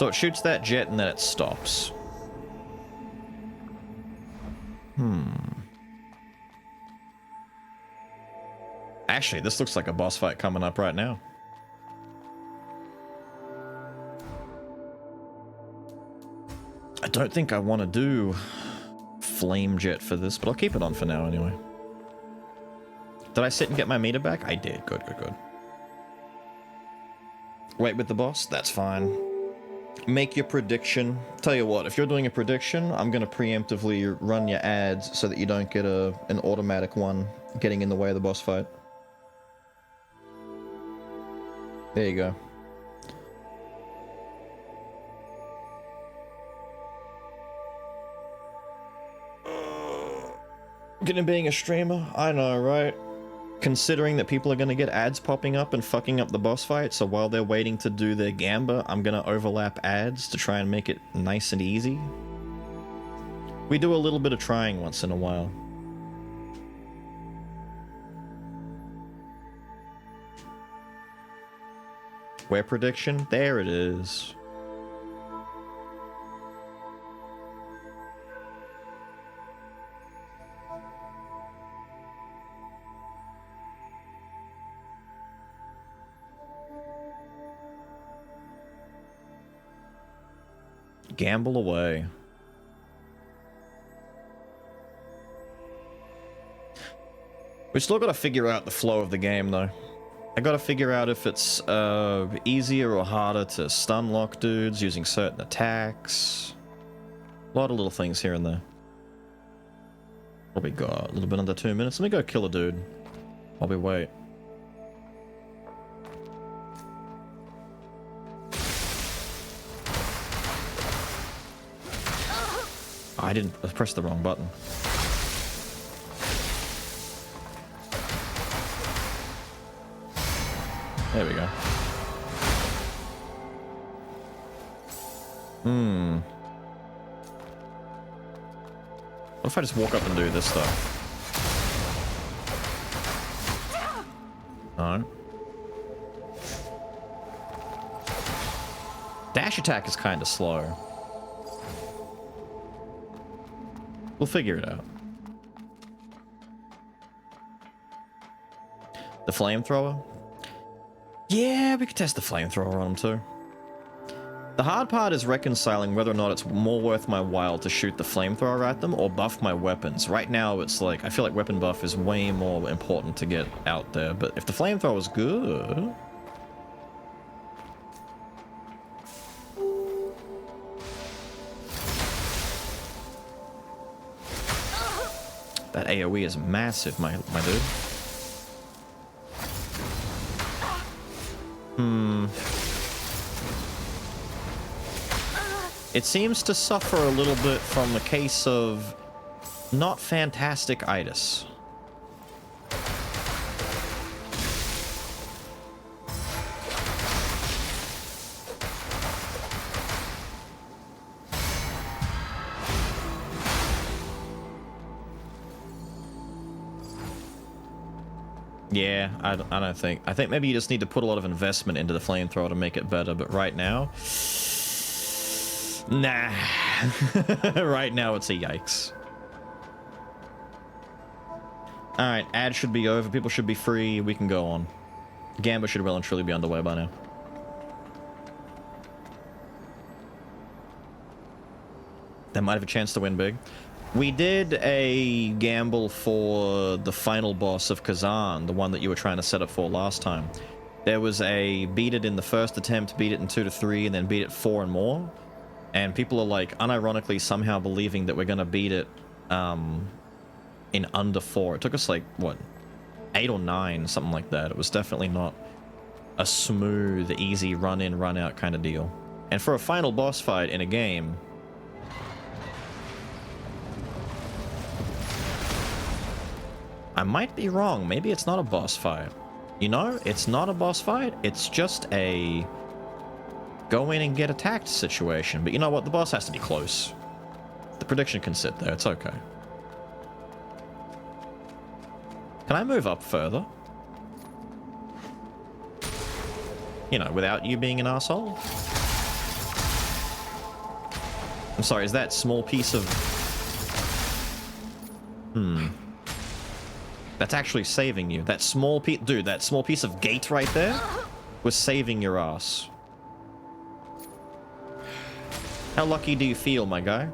So it shoots that jet and then it stops. Actually, this looks like a boss fight coming up right now. I don't think I want to do flame jet for this, but I'll keep it on for now anyway. Did I sit and get my meter back? I did. Good, good, good. Wait with the boss? That's fine. Make your prediction. Tell you what, if you're doing a prediction, I'm going to preemptively run your ads so that you don't get an automatic one getting in the way of the boss fight. There you go. Getting being a streamer? I know, right? Considering that people are going to get ads popping up and fucking up the boss fight, so while they're waiting to do their gamba, I'm going to overlap ads to try and make it nice and easy. We do a little bit of trying once in a while. Where prediction? There it is. Gamble away. We still gotta figure out the flow of the game, though. I gotta figure out if it's easier or harder to stun lock dudes using certain attacks. A lot of little things here and there. What we got? A little bit under 2 minutes. Let me go kill a dude while we wait. I didn't press the wrong button. There we go. What if I just walk up and do this stuff? No. Dash attack is kind of slow. We'll figure it out. The flamethrower? Yeah, we could test the flamethrower on him too. The hard part is reconciling whether or not it's more worth my while to shoot the flamethrower at them or buff my weapons. Right now, it's like, I feel like weapon buff is way more important to get out there, but if the flamethrower is good... That AoE is massive, my dude. It seems to suffer a little bit from the case of not fantastic-itis. Yeah, I don't think. I think maybe you just need to put a lot of investment into the flamethrower to make it better, but right now... Nah. Right now it's a yikes. Alright, ad should be over. People should be free. We can go on. Gamba should well and truly be underway by now. They might have a chance to win big. We did a gamble for the final boss of Kazan, the one that you were trying to set up for last time. There was a beat it in the first attempt, beat it in 2 to 3, and then beat it 4 and more. And people are like, unironically, somehow believing that we're going to beat it in under 4. It took us like, what, 8 or 9, something like that. It was definitely not a smooth, easy run-in, run-out kind of deal. And for a final boss fight in a game... I might be wrong. Maybe it's not a boss fight. You know, it's not a boss fight. It's just a go in and get attacked situation. But you know what? The boss has to be close. The prediction can sit there. It's okay. Can I move up further? You know, without you being an asshole? sorry, is that small piece of... That's actually saving you. That small piece... Dude, that small piece of gate right there was saving your ass. How lucky do you feel, my guy?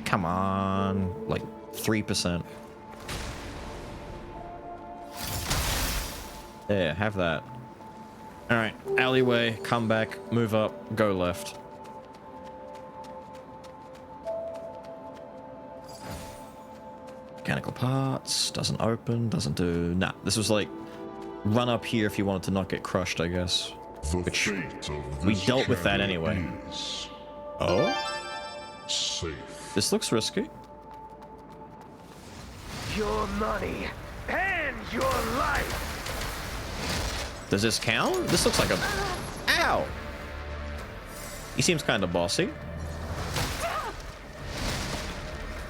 Come on. Like, 3%. There, have that. Alright, alleyway, come back, move up, go left. Mechanical parts, doesn't open, doesn't do... Nah, this was like, run up here if you wanted to not get crushed, I guess. Which, we dealt with that anyway. Oh? Safe. This looks risky. Your money and your life. Does this count? This looks like a... Ow! He seems kind of bossy.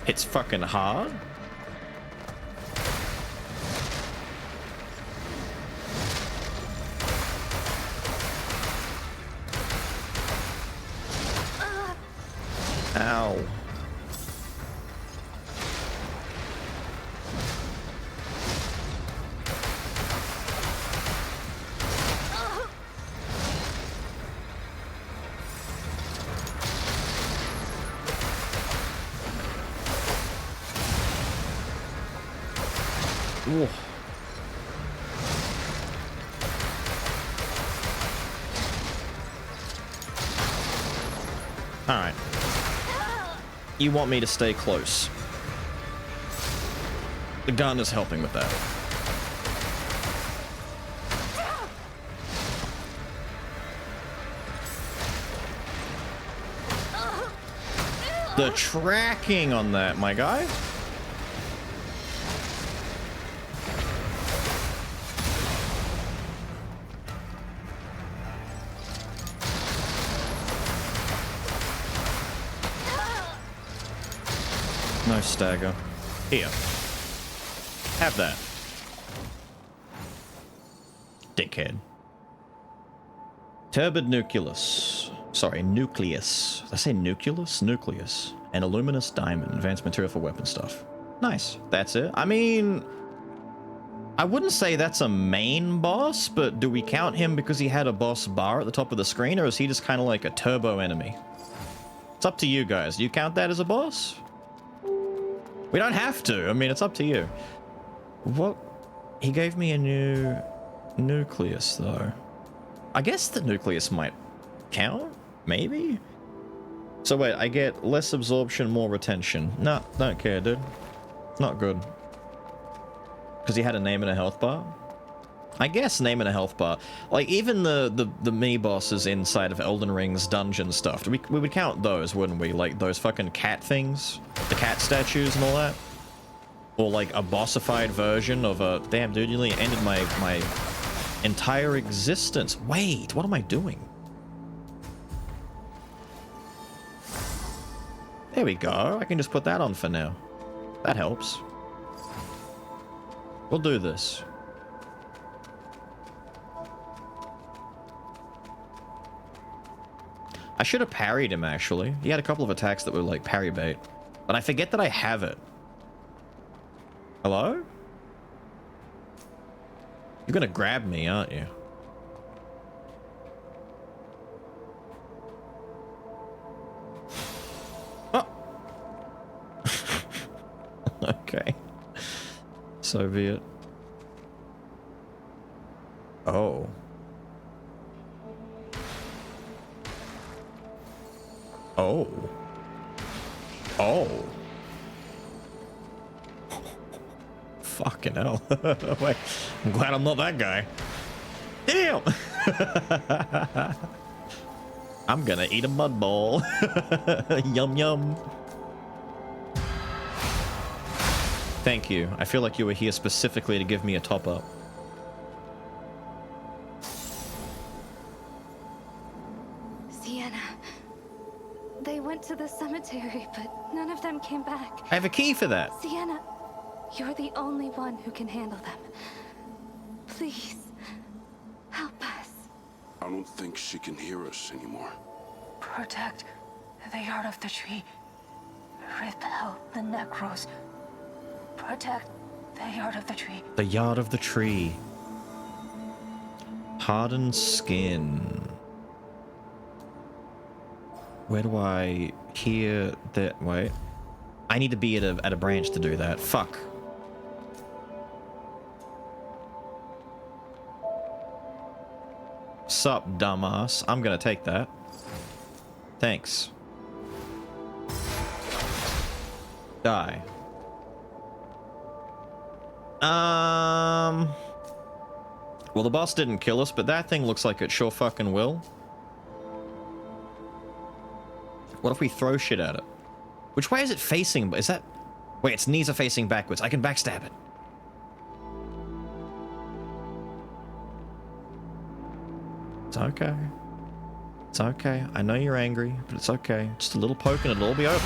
It's fucking hard. Ow. Ooh. All right. You want me to stay close. The gun is helping with that. The tracking on that, my guy. No stagger. Here. Have that. Dickhead. Turbid nucleus. Sorry, nucleus. Did I say nucleus? Nucleus. An luminous diamond. Advanced material for weapon stuff. Nice. That's it. I mean... I wouldn't say that's a main boss, but do we count him because he had a boss bar at the top of the screen, or is he just kind of like a turbo enemy? It's up to you guys. Do you count that as a boss? We don't have to. I mean, it's up to you. What? He gave me a new nucleus, though. I guess the nucleus might count? Maybe? So wait, I get less absorption, more retention. Nah, don't care, dude. Not good. Because he had a name and a health bar? I guess name and a health bar. Like, even the mini-bosses inside of Elden Ring's dungeon stuff, we would count those, wouldn't we? Like, those fucking cat things? The cat statues and all that? Or, like, a bossified version of a... Damn, dude, you nearly ended my entire existence. Wait, what am I doing? There we go. I can just put that on for now. That helps. We'll do this. I should have parried him, actually. He had a couple of attacks that were like parry bait. But I forget that I have it. Hello? You're gonna grab me, aren't you? Oh! Okay. So be it. Oh. Oh. Oh. Fucking hell. Wait, I'm glad I'm not that guy. Damn! I'm gonna eat a mud ball. Yum yum. Thank you. I feel like you were here specifically to give me a top up. Sienna. They went to the cemetery, but none of them came back. I have a key for that. Sienna, you're the only one who can handle them. Please, help us. I don't think she can hear us anymore. Protect the yard of the tree. Repel the necros. Protect the yard of the tree. The yard of the tree. Hardened skin. Where do I hear that? Wait. I need to be at a branch to do that. Fuck. Sup, dumbass. I'm gonna take that. Thanks. Die. Well, the boss didn't kill us, but that thing looks like it sure fucking will. What if we throw shit at it? Which way is it facing? Is that... Wait, its knees are facing backwards. I can backstab it. It's okay. It's okay. I know you're angry, but it's okay. Just a little poke and it'll all be over.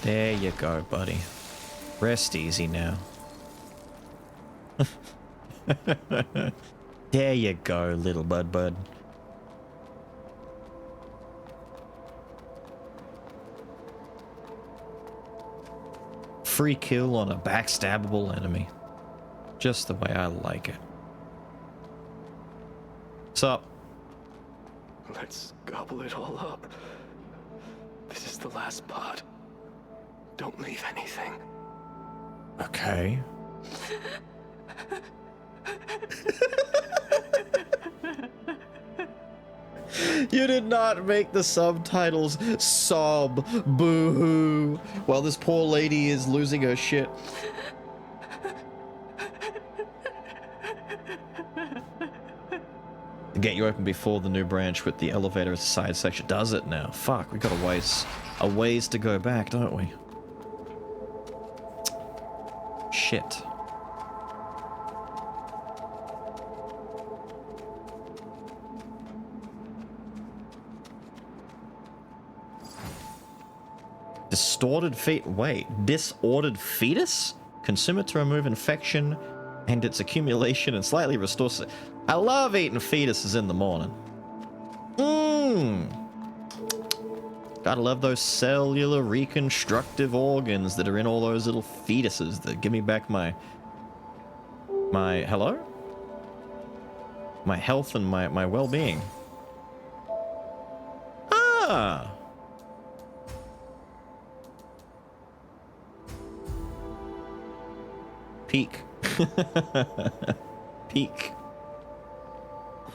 There you go, buddy. Rest easy now. There you go, little bud. Free kill on a backstabbable enemy. Just the way I like it. What's up? Let's gobble it all up. This is the last part. Don't leave anything. Okay. You did not make the subtitles sob, boo-hoo, while this poor lady is losing her shit. To get you open before the new branch with the elevator as a side section. Does it now? Fuck, we got a ways to go back, don't we? Shit. Distorted feet. Wait, disordered fetus? Consume it to remove infection and its accumulation and slightly restore. I love eating fetuses in the morning. Gotta love those cellular reconstructive organs that are in all those little fetuses that give me back my hello? My health and my well-being. Ah! Peak. Peak.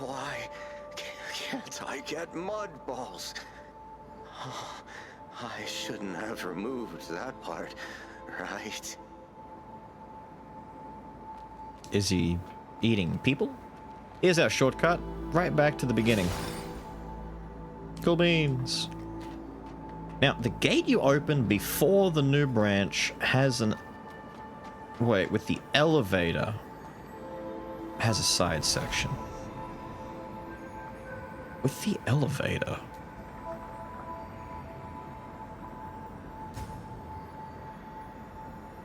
Why can't I get mud balls? Oh, I shouldn't have removed that part, right? Is he eating people? Here's our shortcut. Right back to the beginning. Cool beans. Now, the gate you opened before the new branch has an... Wait, with the elevator has a side section. With the elevator.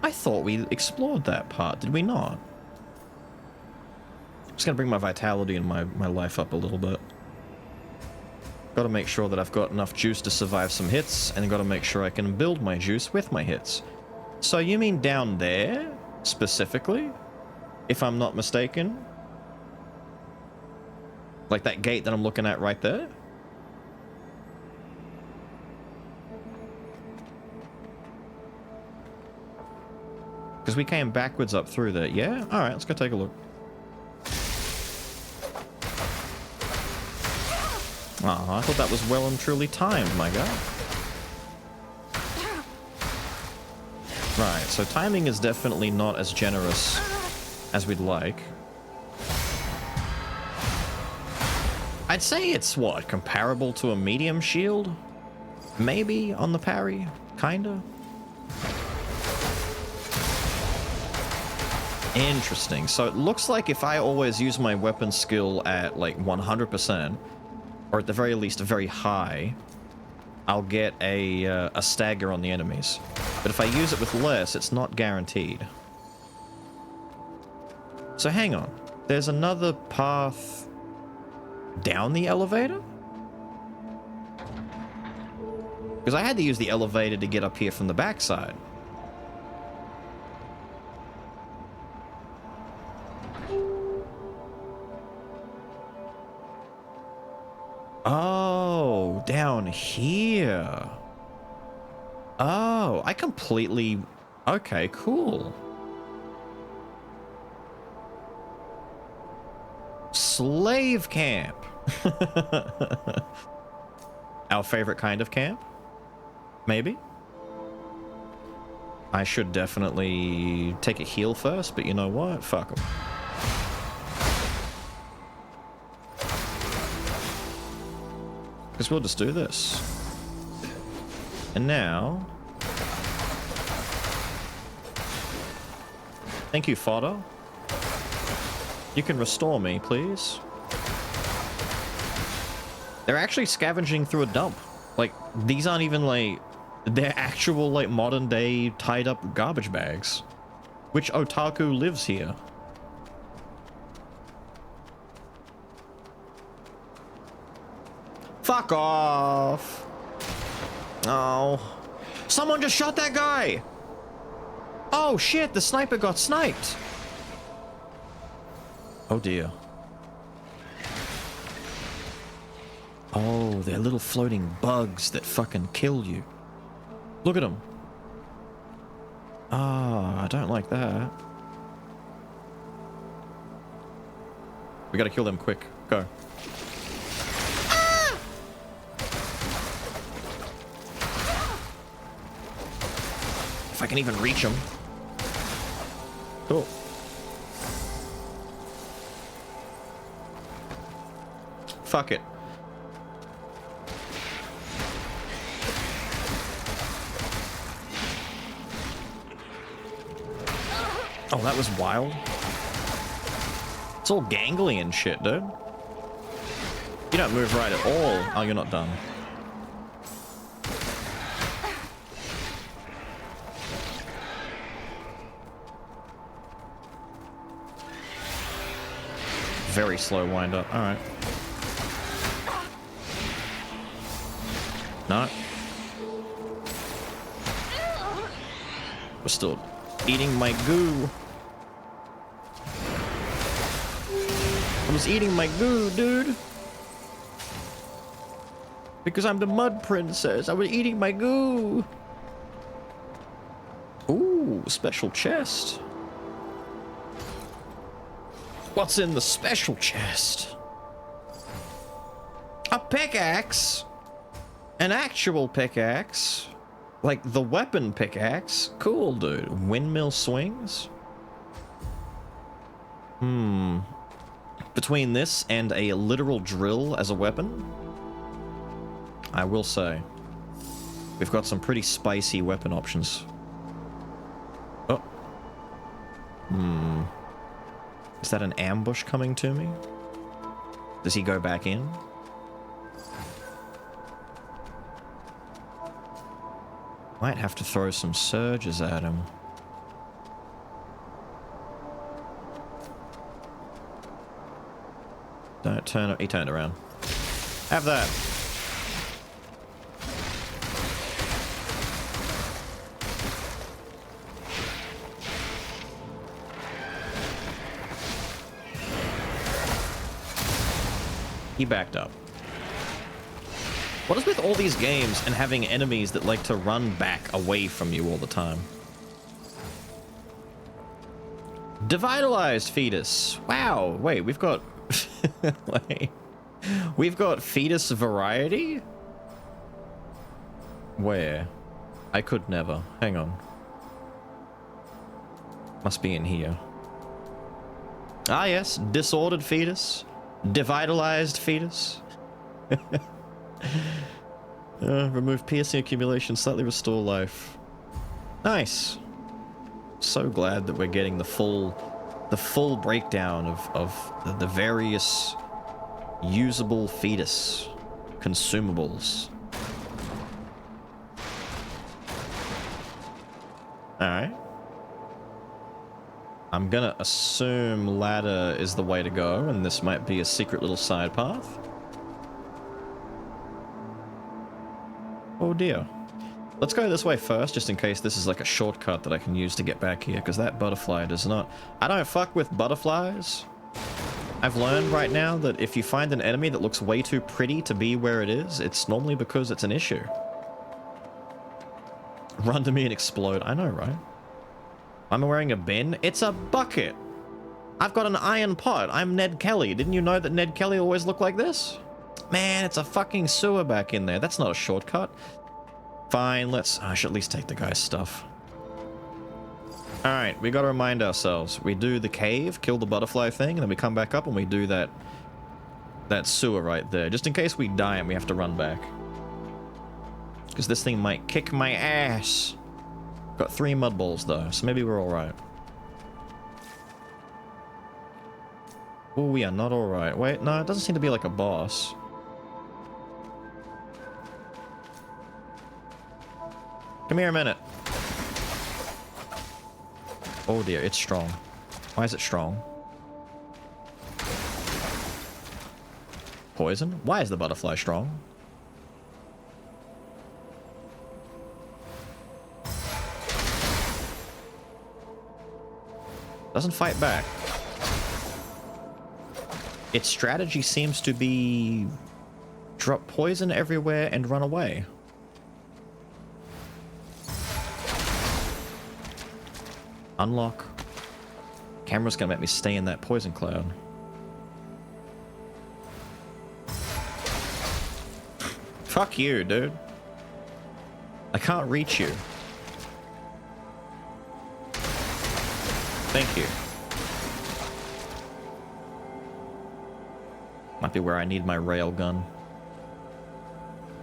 I thought we explored that part, did we not? Just gonna bring my vitality and my life up a little bit. Gotta make sure that I've got enough juice to survive some hits, and gotta make sure I can build my juice with my hits. So you mean down there, specifically? If I'm not mistaken? Like that gate that I'm looking at right there? Because we came backwards up through there. Yeah? Alright, let's go take a look. Oh, I thought that was well and truly timed, my guy. Right, so timing is definitely not as generous as we'd like. I'd say it's, what, comparable to a medium shield? Maybe on the parry? Kinda? Interesting. So it looks like if I always use my weapon skill at like 100%, or at the very least very high, I'll get a stagger on the enemies. But if I use it with less, it's not guaranteed. So hang on. There's another path down the elevator? Because I had to use the elevator to get up here from the backside. Oh, down here. Oh, I completely... Okay, cool. Slave camp. Our favorite kind of camp? Maybe? I should definitely take a heal first, but you know what? Fuck 'em. Because we'll just do this. And now... Thank you, fodder. You can restore me, please. They're actually scavenging through a dump. Like, these aren't even, like... They're actual, like, modern-day tied-up garbage bags. Which otaku lives here? Fuck off. Oh. Someone just shot that guy! Oh, shit, the sniper got sniped. Oh, dear. Oh, they're little floating bugs that fucking kill you. Look at them. Ah, I don't like that. We gotta kill them quick. Go. Ah! If I can even reach them. Cool. Fuck it. Oh, that was wild. It's all gangly and shit, dude. You don't move right at all. Oh, you're not done. Very slow wind up. All right. No. We're still eating my goo. I was eating my goo, dude. Because I'm the mud princess. I was eating my goo. Ooh, special chest. What's in the special chest? A pickaxe. An actual pickaxe. Like the weapon pickaxe. Cool, dude. Windmill swings. Between this and a literal drill as a weapon, I will say, we've got some pretty spicy weapon options. Oh. Is that an ambush coming to me? Does he go back in? Might have to throw some surges at him. Don't turn it. He turned around. Have that. He backed up. What is with all these games and having enemies that like to run back away from you all the time? Devitalized fetus. Wow. Wait, we've got... Wait. We've got fetus variety? Where? I could never. Hang on. Must be in here. Ah, yes. Disordered fetus. Devitalized fetus. Remove piercing accumulation, slightly restore life. Nice. So glad that we're getting the full breakdown of the various usable fetus consumables. Alright. I'm gonna assume ladder is the way to go, and this might be a secret little side path. Oh dear. Let's go this way first, just in case this is like a shortcut that I can use to get back here, because that butterfly does not... I don't fuck with butterflies. I've learned right now that if you find an enemy that looks way too pretty to be where it is, it's normally because it's an issue. Run to me and explode. I know, right? I'm wearing a bin. It's a bucket. I've got an iron pot. I'm Ned Kelly. Didn't you know that Ned Kelly always looked like this? Man, it's a fucking sewer back in there. That's not a shortcut. Fine, let's... I should at least take the guy's stuff. Alright, we gotta remind ourselves. We do the cave, kill the butterfly thing, and then we come back up and we do that sewer right there. Just in case we die and we have to run back. Because this thing might kick my ass. Got 3 mud balls though, so maybe we're alright. Oh, we are not alright. Wait, no, it doesn't seem to be like a boss. Come here a minute. Oh dear, it's strong. Why is it strong? Poison? Why is the butterfly strong? Doesn't fight back. Its strategy seems to be drop poison everywhere and run away. Unlock. Camera's gonna make me stay in that poison cloud. Fuck you, dude. I can't reach you. Thank you. Might be where I need my railgun.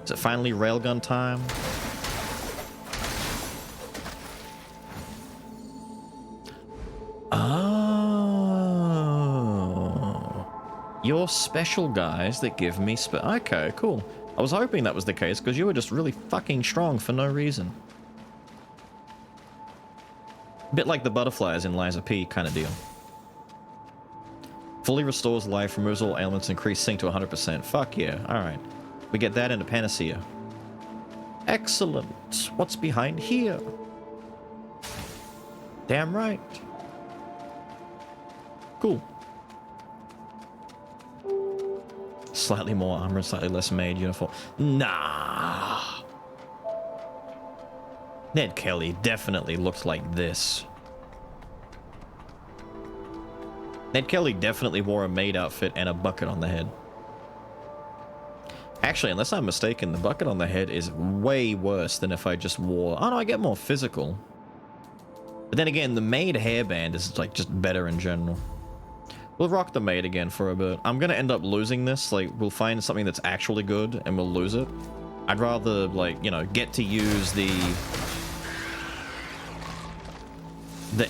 Is it finally railgun time? Oh. You're special guys that give me okay, cool. I was hoping that was the case because you were just really fucking strong for no reason. Bit like the butterflies in Liza P kind of deal. Fully restores life, removes all ailments, increase sync to 100%. Fuck yeah. Alright. We get that in a panacea. Excellent. What's behind here? Damn right. Cool. Slightly more armor, slightly less made uniform. Nah. Ned Kelly definitely looked like this. Ned Kelly definitely wore a maid outfit and a bucket on the head. Actually, unless I'm mistaken, the bucket on the head is way worse than if I just wore... Oh no, I get more physical. But then again, the maid hairband is like just better in general. We'll rock the maid again for a bit. I'm gonna end up losing this. Like, we'll find something that's actually good and we'll lose it. I'd rather, like, you know, get to use the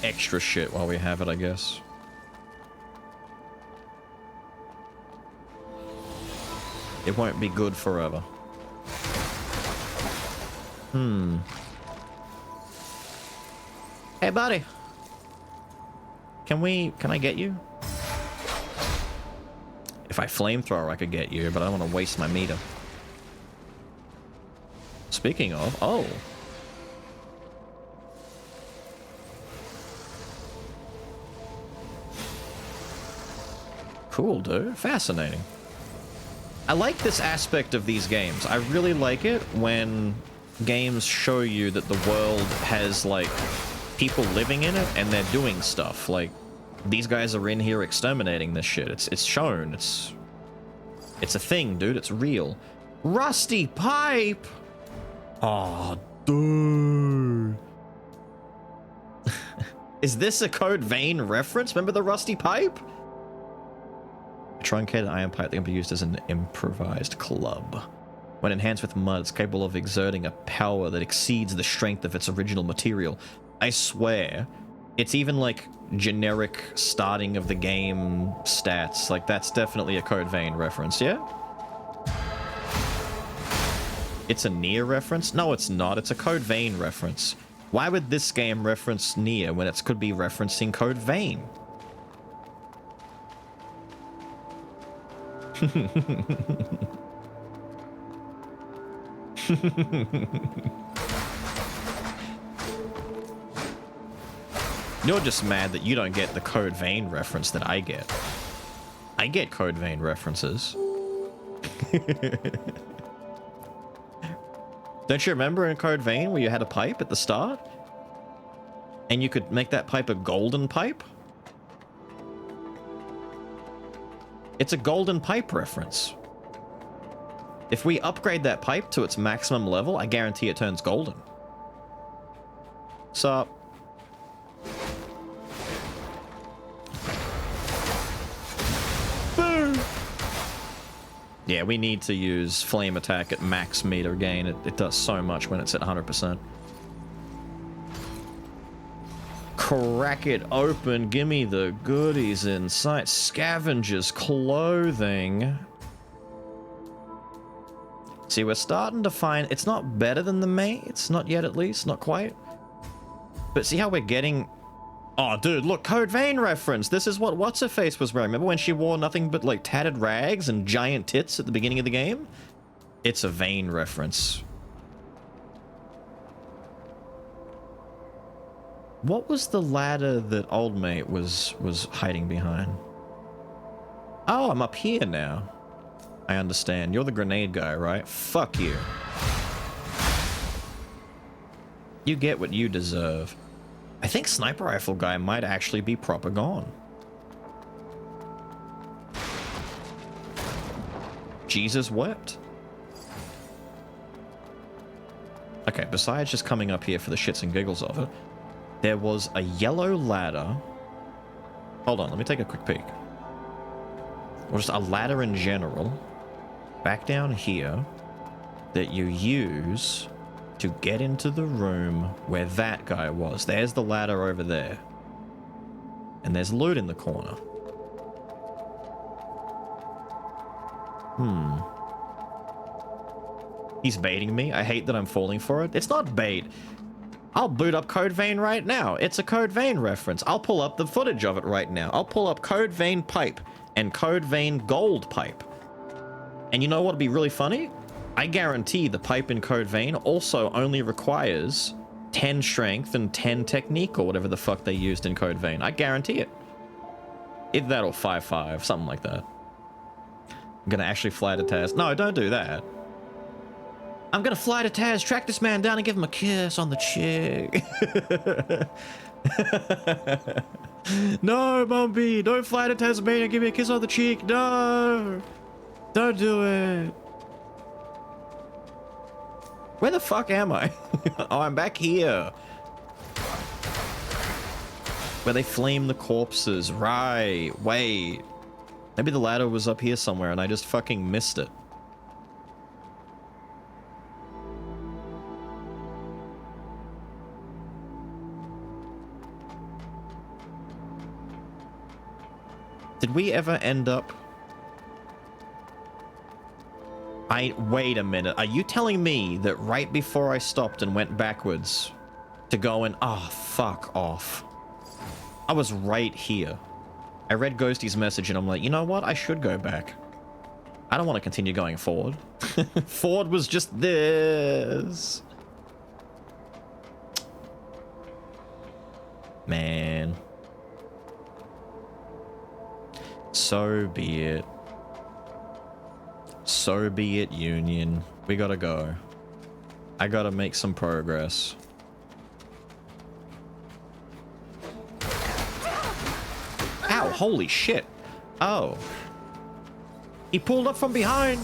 extra shit while we have it, I guess. It won't be good forever. Hey, buddy. Can I get you? If I flamethrower, I could get you, but I don't want to waste my meter. Speaking of, oh. Cool, dude. Fascinating. I like this aspect of these games. I really like it when games show you that the world has, like, people living in it and they're doing stuff. Like, these guys are in here exterminating this shit. It's shown. It's a thing, dude. It's real. Rusty pipe! Aw, dude. Is this a Code Vein reference? Remember the rusty pipe? A truncated iron pipe that can be used as an improvised club. When enhanced with mud, it's capable of exerting a power that exceeds the strength of its original material. I swear, it's even like generic starting of the game stats. Like, that's definitely a Code Vein reference, yeah? It's a Nier reference? No, it's not. It's a Code Vein reference. Why would this game reference Nier when it could be referencing Code Vein? You're just mad that you don't get the Code Vein reference that I get. I get Code Vein references. Don't you remember in Code Vein where you had a pipe at the start? And you could make that pipe a golden pipe? It's a golden pipe reference. If we upgrade that pipe to its maximum level, I guarantee it turns golden. Sup? Boom! Yeah, we need to use flame attack at max meter gain. It does so much when it's at 100%. Crack it open. Give me the goodies inside. Scavenger's clothing. See, we're starting to find it's not better than the mates. Not yet, at least. Not quite. But see how we're getting... Oh, dude, look. Code Vein reference. This is what What's-Her-Face was wearing. Remember when she wore nothing but, like, tattered rags and giant tits at the beginning of the game? It's a Vein reference. What was the ladder that old mate was hiding behind? Oh, I'm up here now. I understand. You're the grenade guy, right? Fuck you. You get what you deserve. I think sniper rifle guy might actually be proper gone. Jesus wept. Okay, besides just coming up here for the shits and giggles of it, there was a yellow ladder. Hold on, let me take a quick peek. Or just a ladder in general. Back down here. That you use to get into the room where that guy was. There's the ladder over there. And there's loot in the corner. He's baiting me. I hate that I'm falling for it. It's not bait. I'll boot up Code Vein right now. It's a Code Vein reference. I'll pull up the footage of it right now. I'll pull up Code Vein pipe and Code Vein gold pipe. And you know what would be really funny? I guarantee the pipe in Code Vein also only requires 10 strength and 10 technique or whatever the fuck they used in Code Vein. I guarantee it. Either that or 5-5, something like that. I'm gonna actually fly to Taz. No, don't do that. I'm gonna fly to Taz, track this man down, and give him a kiss on the cheek. No, Bumpy, don't fly to Tasmania, give me a kiss on the cheek. No, don't do it. Where the fuck am I? Oh, I'm back here. Where they flame the corpses. Right, wait. Maybe the ladder was up here somewhere and I just fucking missed it. Did we ever end up... Wait a minute. Are you telling me that right before I stopped and went backwards to go and... Oh, fuck off. I was right here. I read Ghosty's message and I'm like, you know what? I should go back. I don't want to continue going forward. Forward was just this. Man. So be it. So be it, Union. We gotta go. I gotta make some progress. Ow, holy shit. Oh. He pulled up from behind.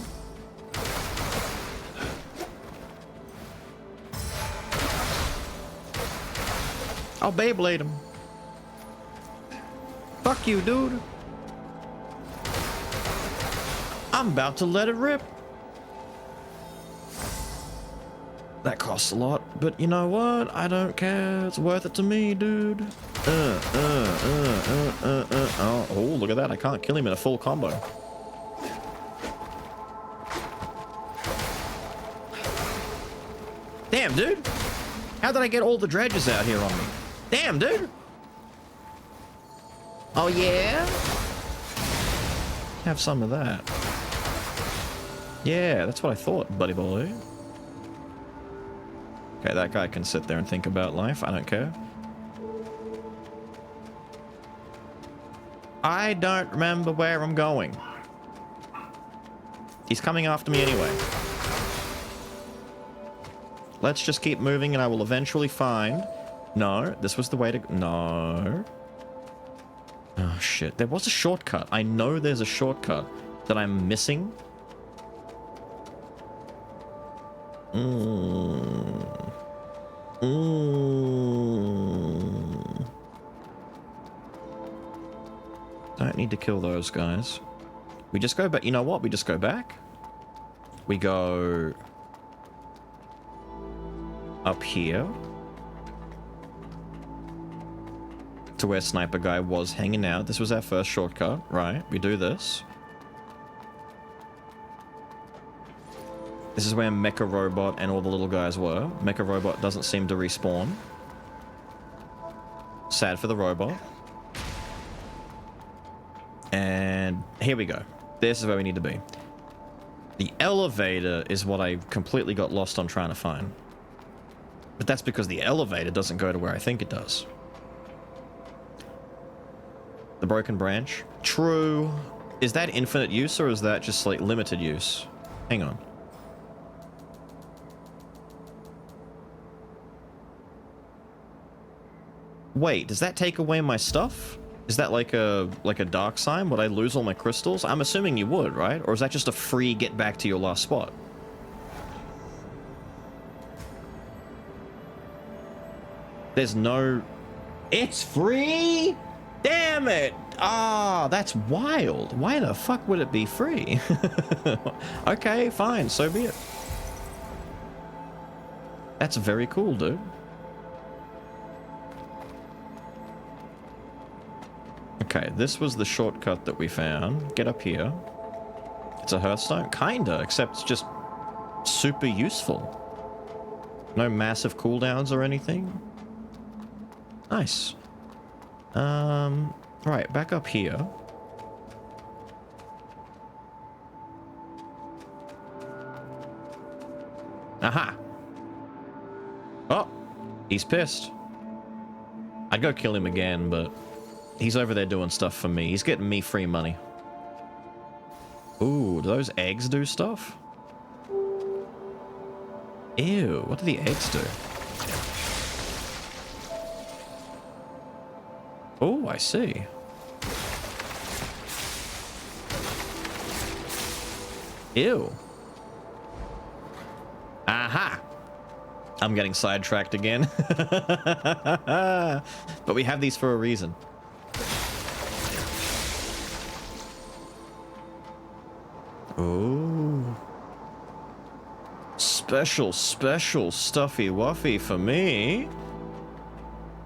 I'll Beyblade him. Fuck you, dude. I'm about to let it rip. That costs a lot, but you know what? I don't care. It's worth it to me, dude. Oh, look at that. I can't kill him in a full combo. Damn, dude. How did I get all the dredges out here on me? Damn, dude. Oh, yeah? Have some of that. Yeah, that's what I thought, buddy boy. Okay, that guy can sit there and think about life. I don't care. I don't remember where I'm going. He's coming after me anyway. Let's just keep moving and I will eventually find... No, this was the way to... No. Oh, shit. There was a shortcut. I know there's a shortcut that I'm missing. Don't need to kill those guys. We just go back. You know what? We just go back. We go up here to where Sniper Guy was hanging out. This was our first shortcut, right? We do this. This is where Mecha Robot and all the little guys were. Mecha Robot doesn't seem to respawn. Sad for the robot. And here we go. This is where we need to be. The elevator is what I completely got lost on trying to find. But that's because the elevator doesn't go to where I think it does. The broken branch. True. Is that infinite use or is that just like limited use? Hang on. Wait, does that take away my stuff? Is that like a dark sign? Would I lose all my crystals? I'm assuming you would, right? Or is that just a free get back to your last spot? There's no... It's free? Damn it! Ah, that's wild. Why the fuck would it be free? Okay, fine, so be it. That's very cool, dude. Okay, this was the shortcut that we found. Get up here. It's a Hearthstone? Kinda, except it's just super useful. No massive cooldowns or anything. Nice. Right, back up here. Aha! Oh! He's pissed. I'd go kill him again, but... He's over there doing stuff for me. He's getting me free money. Ooh, do those eggs do stuff? Ew, what do the eggs do? Oh, I see. Ew. Aha! I'm getting sidetracked again. But we have these for a reason. Oh. Special stuffy wuffy for me.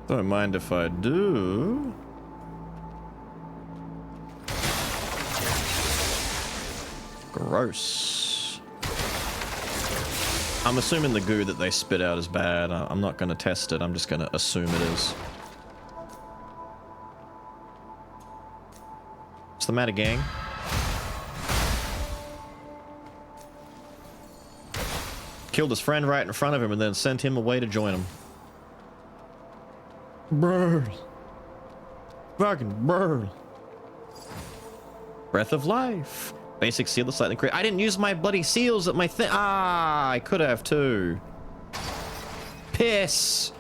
Don't mind if I do. Gross. I'm assuming the goo that they spit out is bad. I'm not going to test it. I'm just going to assume it is. What's the matter, gang? Killed his friend right in front of him and then sent him away to join him. Burn. Fucking burn. Breath of life. Basic seal, slightly crit. I didn't use my bloody seals at my thing. Ah, I could have too. Piss.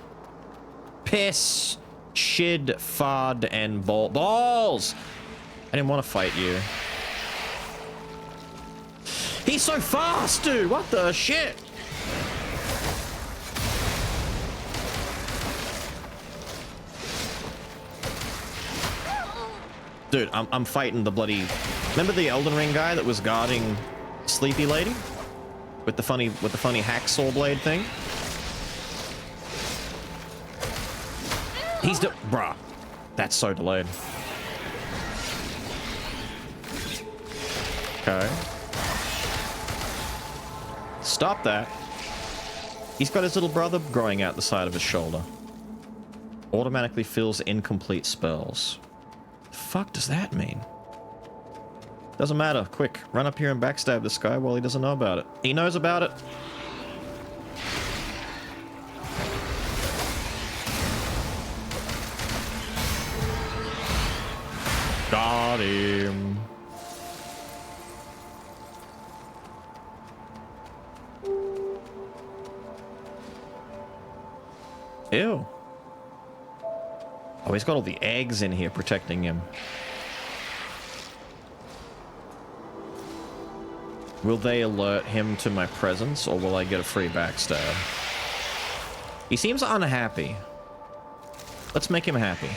Piss. Shid, fud, and balls. I didn't want to fight you. He's so fast, dude. What the shit? Dude, I'm fighting the bloody... Remember the Elden Ring guy that was guarding Sleepy Lady? With the funny hacksaw blade thing? He's bruh. That's so delayed. Okay. Stop that. He's got his little brother growing out the side of his shoulder. Automatically fills incomplete spells. The fuck does that mean? Doesn't matter. Quick, run up here and backstab this guy while he doesn't know about it. He knows about it. Got him. Ew. Oh, he's got all the eggs in here protecting him. Will they alert him to my presence, or will I get a free backstab? He seems unhappy. Let's make him happy.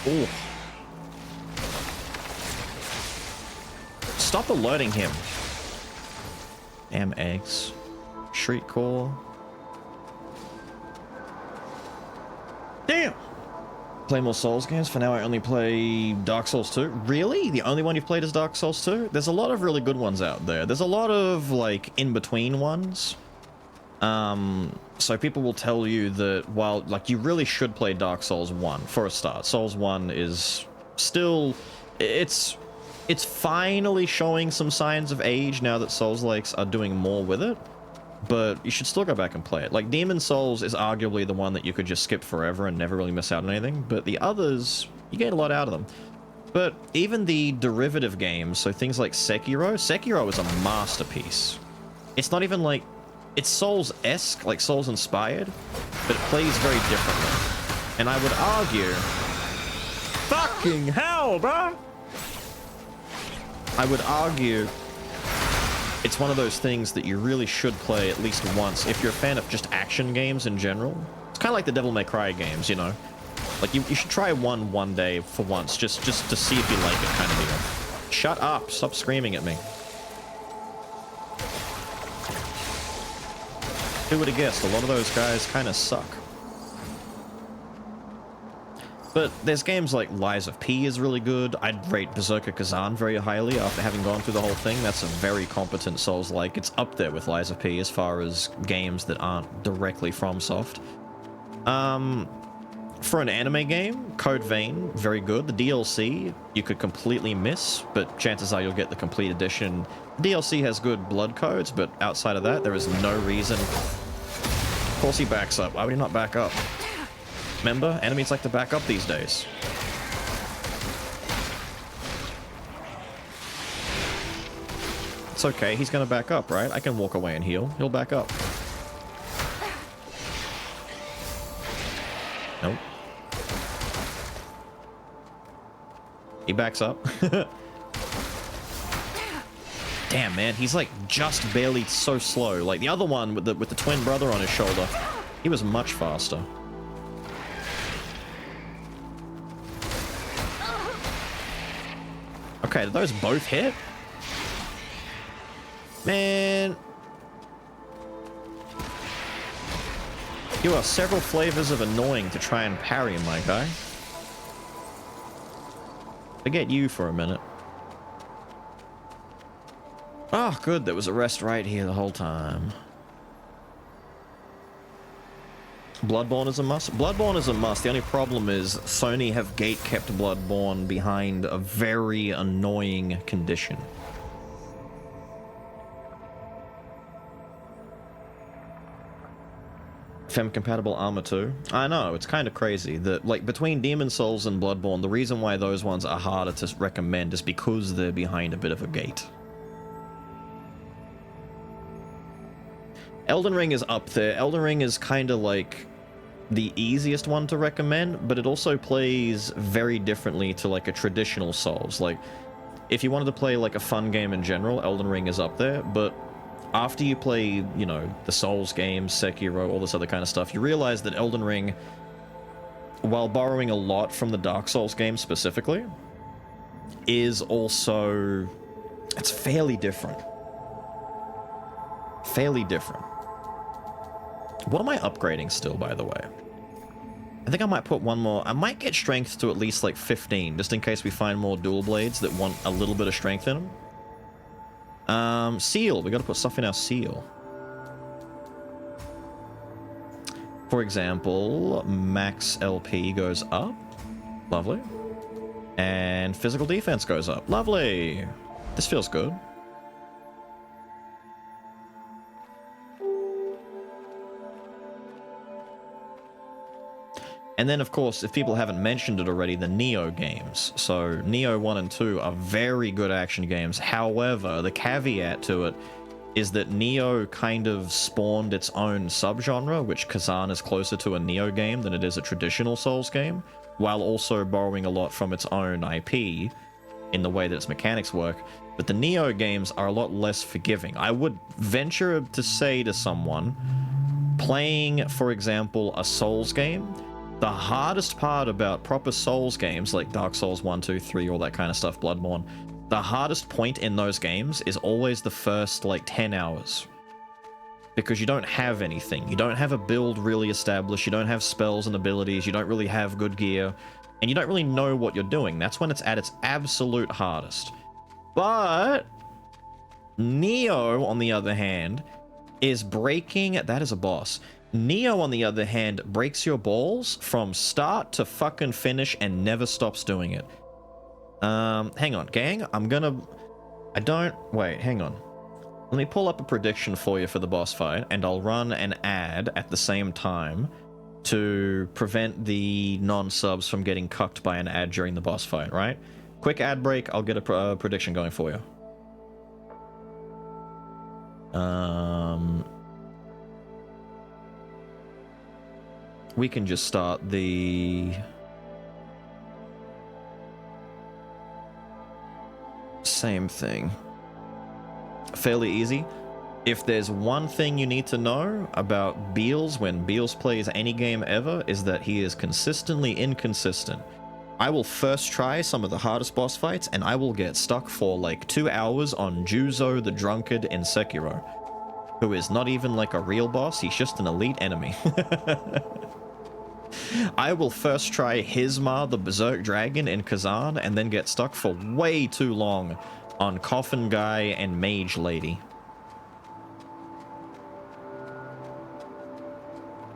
Ooh. Stop alerting him. Damn eggs. Shriek core. Damn! Play more Souls games. For now I only play Dark Souls 2. Really? The only one you've played is Dark Souls 2? There's a lot of really good ones out there. There's a lot of, like, in-between ones. So people will tell you that while, like, you really should play Dark Souls 1 for a start. Souls 1 is still, it's finally showing some signs of age now that Souls-likes are doing more with it, but you should still go back and play it. Like, Demon Souls is arguably the one that you could just skip forever and never really miss out on anything, but the others, you get a lot out of them. But even the derivative games, so things like Sekiro is a masterpiece. It's not even like, it's Souls-esque, like Souls-inspired, but it plays very differently. And I would argue... Fucking hell, bro! I would argue it's one of those things that you really should play at least once if you're a fan of just action games in general. It's kind of like the Devil May Cry games, you know? Like, you should try one day for once, just to see if you like it, kind of deal. Shut up! Stop screaming at me. Who would have guessed? A lot of those guys kind of suck. But there's games like Lies of P is really good. I'd rate Berserker Kazan very highly after having gone through the whole thing. That's a very competent Souls-like. It's up there with Lies of P as far as games that aren't directly FromSoft. For an anime game, Code Vein, very good. The DLC, you could completely miss, but chances are you'll get the complete edition. The DLC has good blood codes, but outside of that, there is no reason. Of course he backs up. Why would he not back up? Remember, enemies like to back up these days. It's okay, he's gonna back up, right? I can walk away and heal. He'll back up. Nope. He backs up. Damn, man, he's like just barely so slow. Like the other one with the twin brother on his shoulder, he was much faster. Okay, did those both hit? Man. You are several flavors of annoying to try and parry, my guy. Forget you for a minute. Oh, good, there was a rest right here the whole time. Bloodborne is a must? Bloodborne is a must. The only problem is Sony have gate-kept Bloodborne behind a very annoying condition. Fem-compatible armor too. I know, it's kind of crazy that, like, between Demon Souls and Bloodborne, the reason why those ones are harder to recommend is because they're behind a bit of a gate. Elden Ring is up there. Elden Ring is kind of like the easiest one to recommend, but it also plays very differently to like a traditional Souls. Like, if you wanted to play like a fun game in general, Elden Ring is up there, but after you play, you know, the Souls games, Sekiro, all this other kind of stuff, you realize that Elden Ring, while borrowing a lot from the Dark Souls games specifically, is also, it's fairly different. Fairly different. What am I upgrading still, by the way? I think I might put one more. I might get strength to at least like 15, just in case we find more dual blades that want a little bit of strength in them. Seal. We got to put stuff in our seal. For example, max LP goes up. Lovely. And physical defense goes up. Lovely. This feels good. And then, of course, if people haven't mentioned it already, the Neo games. So, Neo 1 and 2 are very good action games. However, the caveat to it is that Neo kind of spawned its own subgenre, which Kazan is closer to a Neo game than it is a traditional Souls game, while also borrowing a lot from its own IP in the way that its mechanics work. But the Neo games are a lot less forgiving. I would venture to say to someone, playing, for example, a Souls game, the hardest part about proper Souls games, like Dark Souls 1, 2, 3, all that kind of stuff, Bloodborne, the hardest point in those games is always the first, like, 10 hours. Because you don't have anything. You don't have a build really established, you don't have spells and abilities, you don't really have good gear, and you don't really know what you're doing. That's when it's at its absolute hardest. But Neo, on the other hand, is breaking... That is a boss. Neo, on the other hand, breaks your balls from start to fucking finish and never stops doing it. Hang on, gang. Wait, hang on. Let me pull up a prediction for you for the boss fight, and I'll run an ad at the same time to prevent the non-subs from getting cucked by an ad during the boss fight, right? Quick ad break, I'll get a prediction going for you. We can just start the... Same thing. Fairly easy. If there's one thing you need to know about Beals when Beals plays any game ever, is that he is consistently inconsistent. I will first try some of the hardest boss fights, and I will get stuck for like 2 hours on Juzo the Drunkard in Sekiro, who is not even like a real boss, he's just an elite enemy. I will first try Hisma the Berserk Dragon in Kazan, and then get stuck for way too long on Coffin Guy and Mage Lady.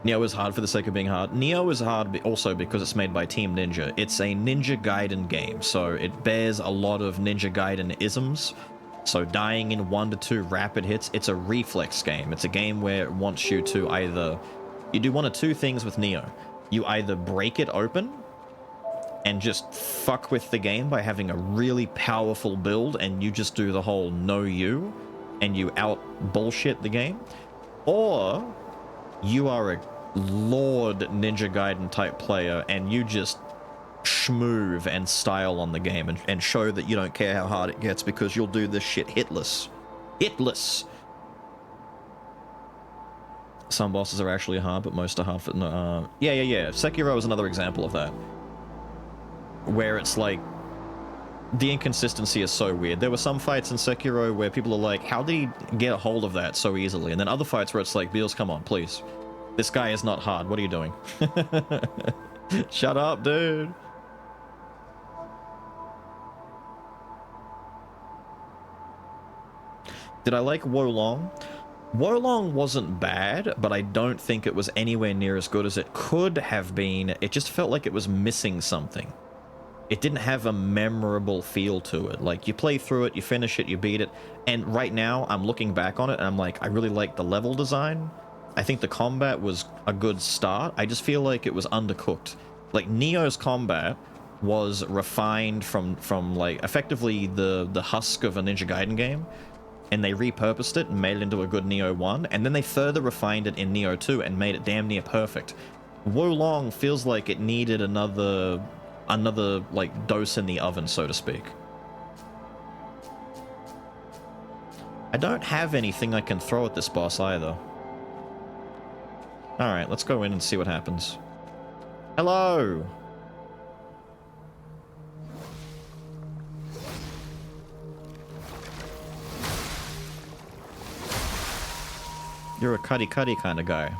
Neo is hard for the sake of being hard. Neo is hard also because it's made by Team Ninja. It's a Ninja Gaiden game, so it bears a lot of Ninja Gaiden isms. So dying in 1 to 2 rapid hits, it's a reflex game. It's a game where it wants you to either... You do one of two things with Neo. You either break it open and just fuck with the game by having a really powerful build, and you just do the whole no you, and you out bullshit the game, or you are a Lord Ninja Gaiden type player and you just schmoove and style on the game and show that you don't care how hard it gets because you'll do this shit hitless. Hitless! Some bosses are actually hard, but most are hard for... Yeah. Sekiro is another example of that. Where it's like... The inconsistency is so weird. There were some fights in Sekiro where people are like, how did he get a hold of that so easily? And then other fights where it's like, Beals, come on, please. This guy is not hard. What are you doing? Shut up, dude. Did I like Wolong? Wolong wasn't bad, but I don't think it was anywhere near as good as it could have been. It just felt like it was missing something. It didn't have a memorable feel to it. Like, you play through it, you finish it, you beat it, and right now, I'm looking back on it, and I'm like, I really like the level design. I think the combat was a good start. I just feel like it was undercooked. Like, Neo's combat was refined from like, effectively the husk of a Ninja Gaiden game, and they repurposed it and made it into a good Neo 1, and then they further refined it in Neo 2 and made it damn near perfect. Wolong feels like it needed another like dose in the oven, so to speak. I don't have anything I can throw at this boss either. Alright, let's go in and see what happens. Hello! You're a cuddy kind of guy.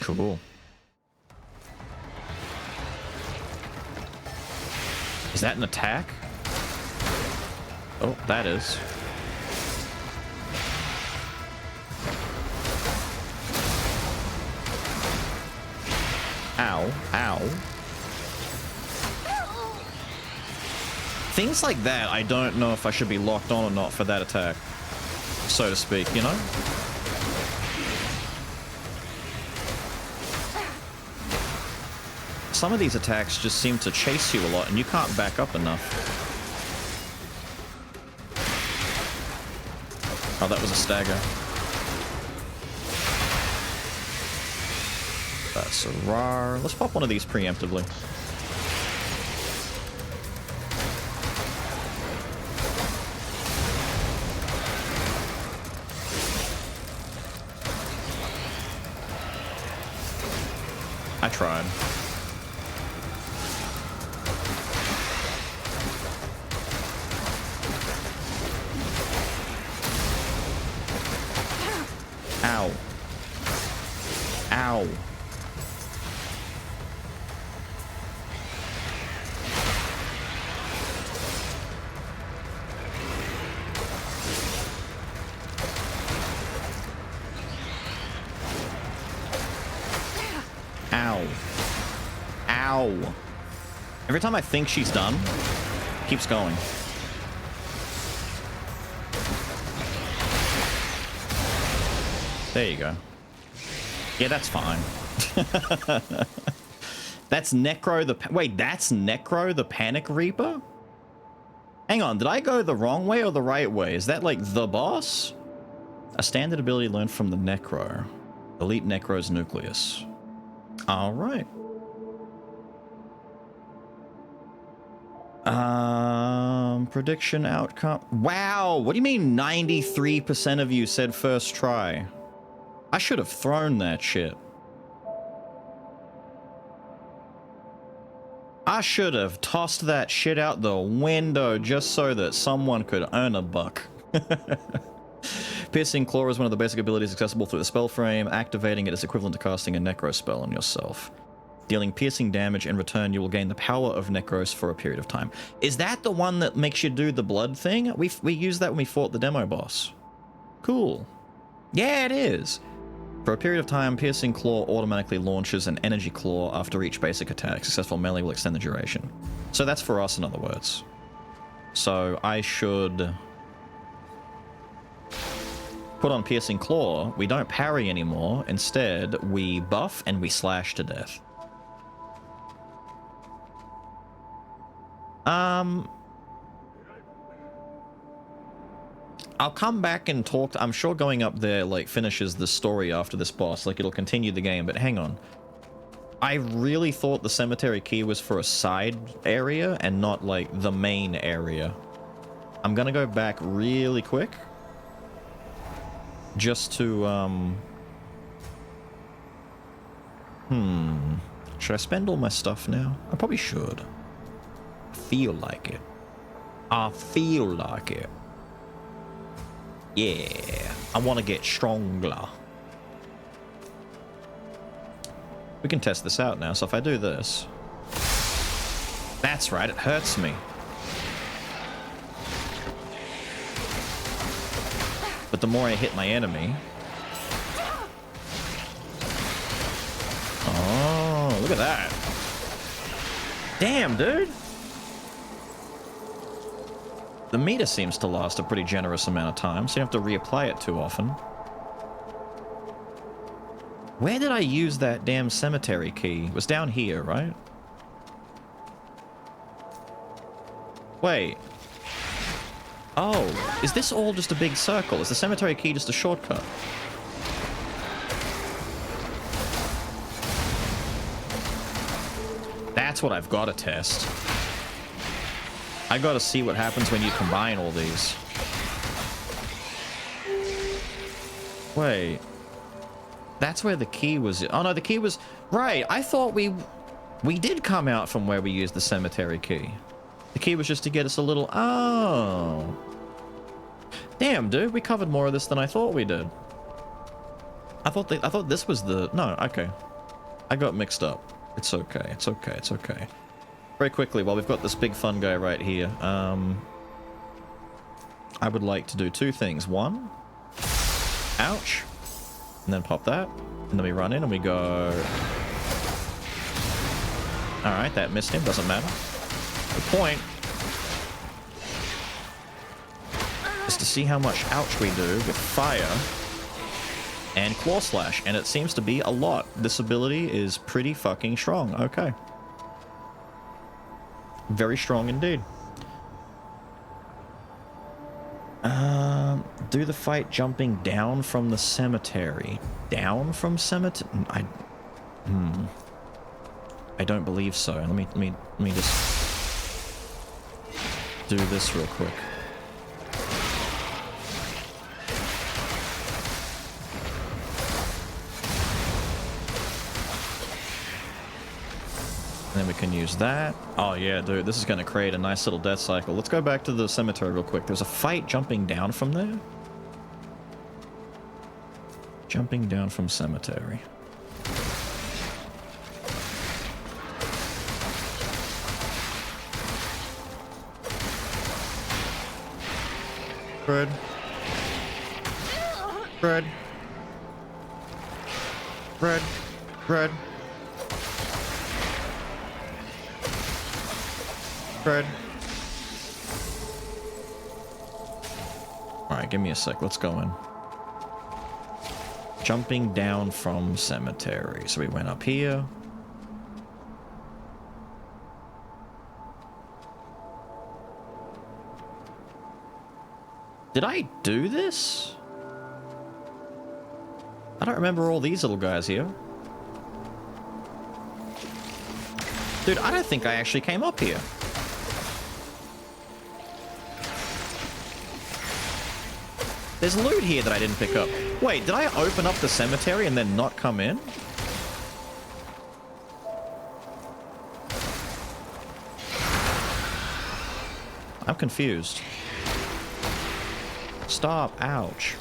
Cool. Is that an attack? Oh, that is. Ow, ow. Things like that, I don't know if I should be locked on or not for that attack, so to speak, you know? Some of these attacks just seem to chase you a lot and you can't back up enough. Oh, that was a stagger. That's a rar. Let's pop one of these preemptively. I tried. Ow. Ow. Ow. Ow. Every time I think she's done, keeps going. There you go. Yeah, that's fine. That's Necro the... Wait, that's Necro the Panic Reaper? Hang on, did I go the wrong way or the right way? Is that like the boss? A standard ability learned from the Necro. Elite Necro's Nucleus. Alright. Prediction outcome. Wow, what do you mean 93% of you said first try? I should have thrown that shit. I should have tossed that shit out the window just so that someone could earn a buck. Piercing Claw is one of the basic abilities accessible through the spell frame. Activating it is equivalent to casting a Necro spell on yourself. Dealing piercing damage in return, you will gain the power of Necros for a period of time. Is that the one that makes you do the blood thing? We used that when we fought the demo boss. Cool. Yeah, it is. For a period of time, Piercing Claw automatically launches an Energy Claw after each basic attack. Successful melee will extend the duration. So that's for us, in other words. So I should put on Piercing Claw. We don't parry anymore. Instead, we buff and we slash to death. I'll come back and talk. I'm sure going up there like finishes the story after this boss. Like it'll continue the game, but hang on. I really thought the cemetery key was for a side area and not like the main area. I'm gonna go back really quick. Just to, should I spend all my stuff now? I probably should. I feel like it. I feel like it. Yeah, I want to get stronger. We can test this out now. So if I do this... That's right, it hurts me. But the more I hit my enemy... Oh, look at that. Damn, dude. The meter seems to last a pretty generous amount of time, so you don't have to reapply it too often. Where did I use that damn cemetery key? It was down here, right? Wait. Oh, is this all just a big circle? Is the cemetery key just a shortcut? That's what I've got to test. I gotta see what happens when you combine all these. Wait. That's where the key was. Oh no, the key was... Right, I thought we did come out from where we used the cemetery key. The key was just to get us a little... Oh. Damn, dude, we covered more of this than I thought we did. I thought this was the... No, okay. I got mixed up. It's okay. It's okay. It's okay. Very quickly, while we've got this big fun guy right here, I would like to do two things. One, ouch, and then pop that, and then we run in and we go. Alright, that missed him, doesn't matter. The point is to see how much ouch we do with fire and claw slash, and it seems to be a lot. This ability is pretty fucking strong. Okay. Very strong indeed. Do the fight jumping down from the cemetery. Down from cemetery? I don't believe so. Let me just do this real quick. And then we can use that. Oh yeah, dude, this is going to create a nice little death cycle. Let's go back to the cemetery real quick. There's a fight jumping down from there. Jumping down from cemetery. Bread. Bread. Bread. Bread. Bread. Alright, give me a sec. Let's go in. Jumping down from cemetery. So we went up here. Did I do this? I don't remember all these little guys here. Dude, I don't think I actually came up here. There's loot here that I didn't pick up. Wait, did I open up the cemetery and then not come in? I'm confused. Stop, ouch.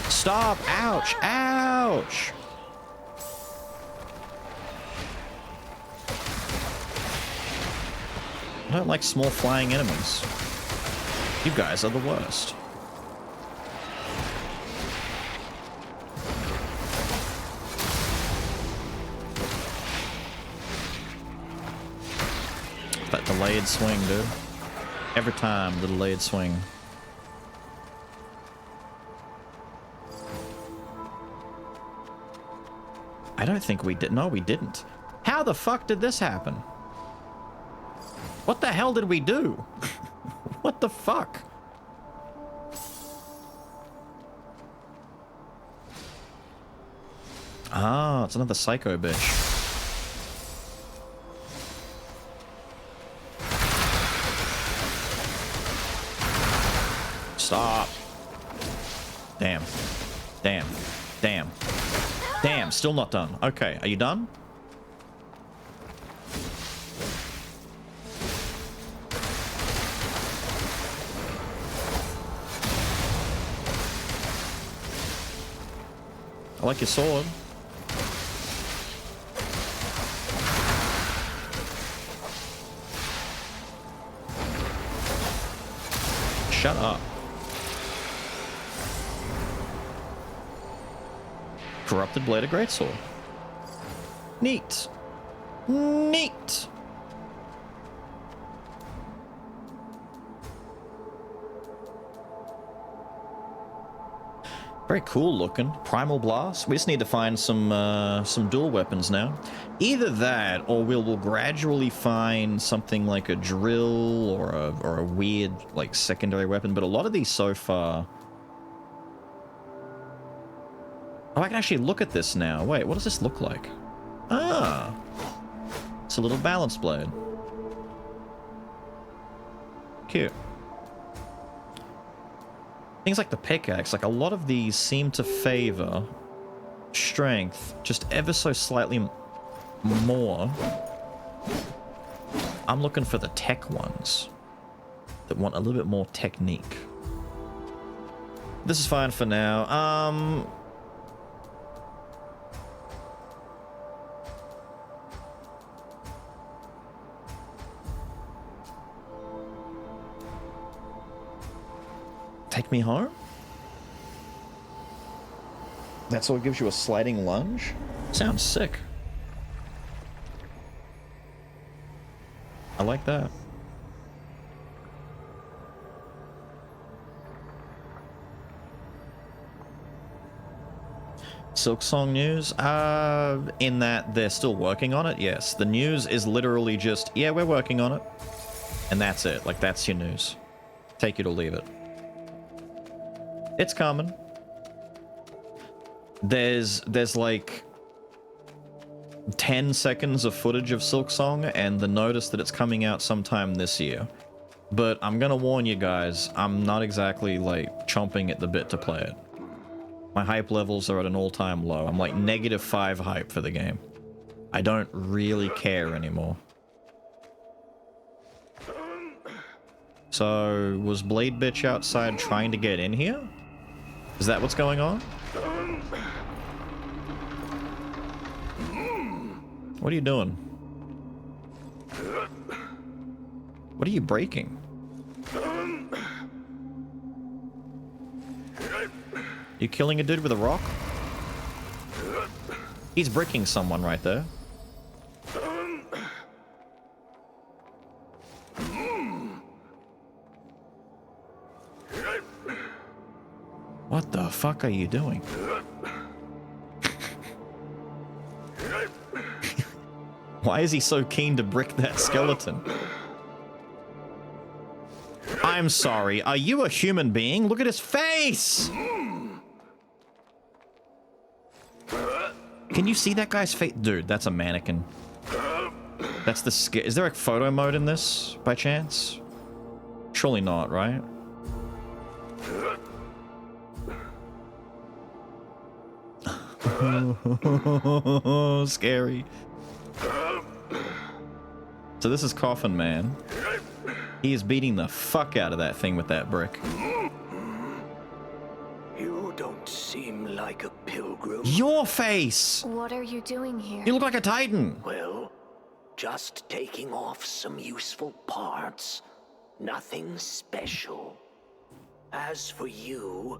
Stop, ouch, ouch! I don't like small flying enemies. You guys are the worst. That delayed swing, dude. Every time, the delayed swing. I don't think we did. No, we didn't. How the fuck did this happen? What the hell did we do? What the fuck? Ah, it's another psycho bitch. Stop. Damn. Damn. Damn. Damn, still not done. Okay, are you done? I like your sword. Shut up. Corrupted Blade of Greatsword. Neat. Neat. Very cool looking. Primal Blast. We just need to find some dual weapons now. Either that, or we'll gradually find something like a drill or a weird like secondary weapon. But a lot of these so far. Oh, I can actually look at this now. Wait, what does this look like? Ah, it's a little balance blade. Cute. Things like the pickaxe, like a lot of these seem to favor strength just ever so slightly more. I'm looking for the tech ones that want a little bit more technique. This is fine for now. me home? That's what gives you a sliding lunge? Sounds sick. I like that. Silksong news? In that they're still working on it, yes. The news is literally just, yeah, we're working on it. And that's it. Like, that's your news. Take it or leave it. It's coming. There's like 10 seconds of footage of Silksong and the notice that it's coming out sometime this year. But I'm gonna warn you guys, I'm not exactly like chomping at the bit to play it. My hype levels are at an all-time low. I'm like -5 hype for the game. I don't really care anymore. So, was Blade Bitch outside trying to get in here? Is that what's going on? What are you doing? What are you breaking? You killing a dude with a rock? He's bricking someone right there. What the fuck are you doing? Why is he so keen to brick that skeleton? I'm sorry, are you a human being? Look at his face! Can you see that guy's face? Dude, that's a mannequin. That's the is there a photo mode in this, by chance? Surely not, right? Scary. So this is Coffin Man. He is beating the fuck out of that thing with that brick. You don't seem like a pilgrim. Your face! What are you doing here? You look like a Titan! Well, just taking off some useful parts. Nothing special. As for you,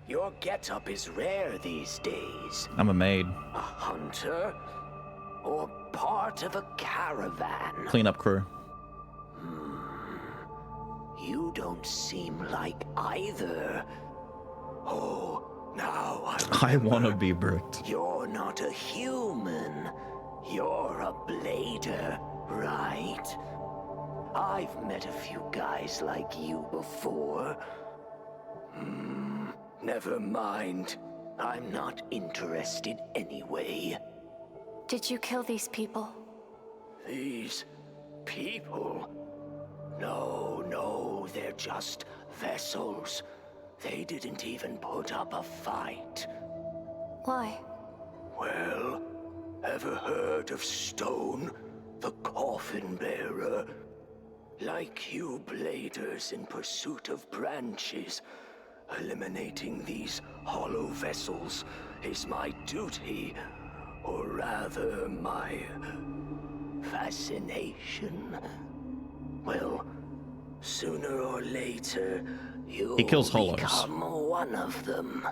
your getup is rare these days. I'm a maid. A hunter? Or part of a caravan? Cleanup crew. You don't seem like either. Oh, now I wanna be bricked. You're not a human. You're a blader, right? I've met a few guys like you before. Never mind. I'm not interested anyway. Did you kill these people? These people? No, they're just vessels. They didn't even put up a fight. Why? Well, ever heard of Stone, the coffin bearer? Like you bladers in pursuit of branches, eliminating these hollow vessels is my duty, or rather my fascination. Well, sooner or later, you'll He kills hollows. become one of them.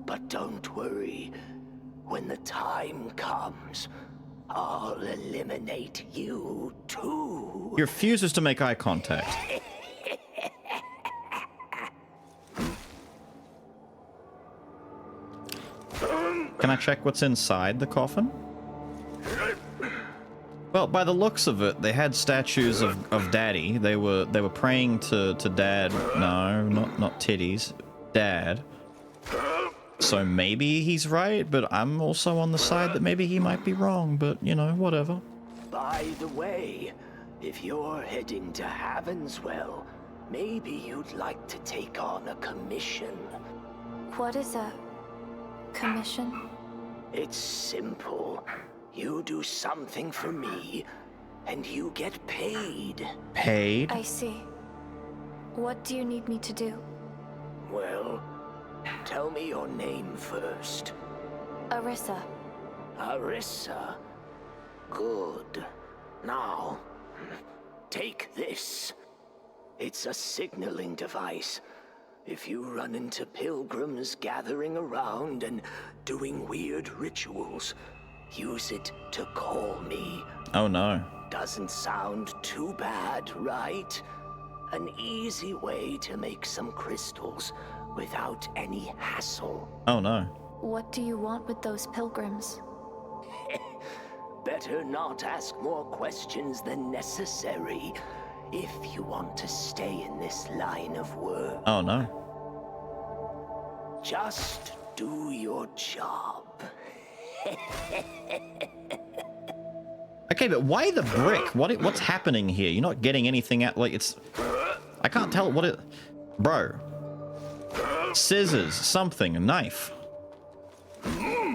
But don't worry, when the time comes, I'll eliminate you too. He refuses to make eye contact. Can I check what's inside the coffin? Well, by the looks of it, they had statues of Daddy. They were praying to Dad. No, not titties. Dad. So maybe he's right, but I'm also on the side that maybe he might be wrong, but, you know, whatever. By the way, if you're heading to Havenswell, maybe you'd like to take on a commission. What is a commission? It's simple. You do something for me, and you get paid. Paid? I see. What do you need me to do? Well, tell me your name first. Arissa. Arissa? Good. Now, take this. It's a signaling device. If you run into pilgrims gathering around and doing weird rituals, use it to call me. Oh no. Doesn't sound too bad, right? An easy way to make some crystals without any hassle. Oh no. What do you want with those pilgrims? Better not ask more questions than necessary if you want to stay in this line of work. Oh no. Just do your job. Okay, but why the brick? What's happening here? You're not getting anything out. Like, it's... I can't tell what it... Bro. Scissors, something, a knife.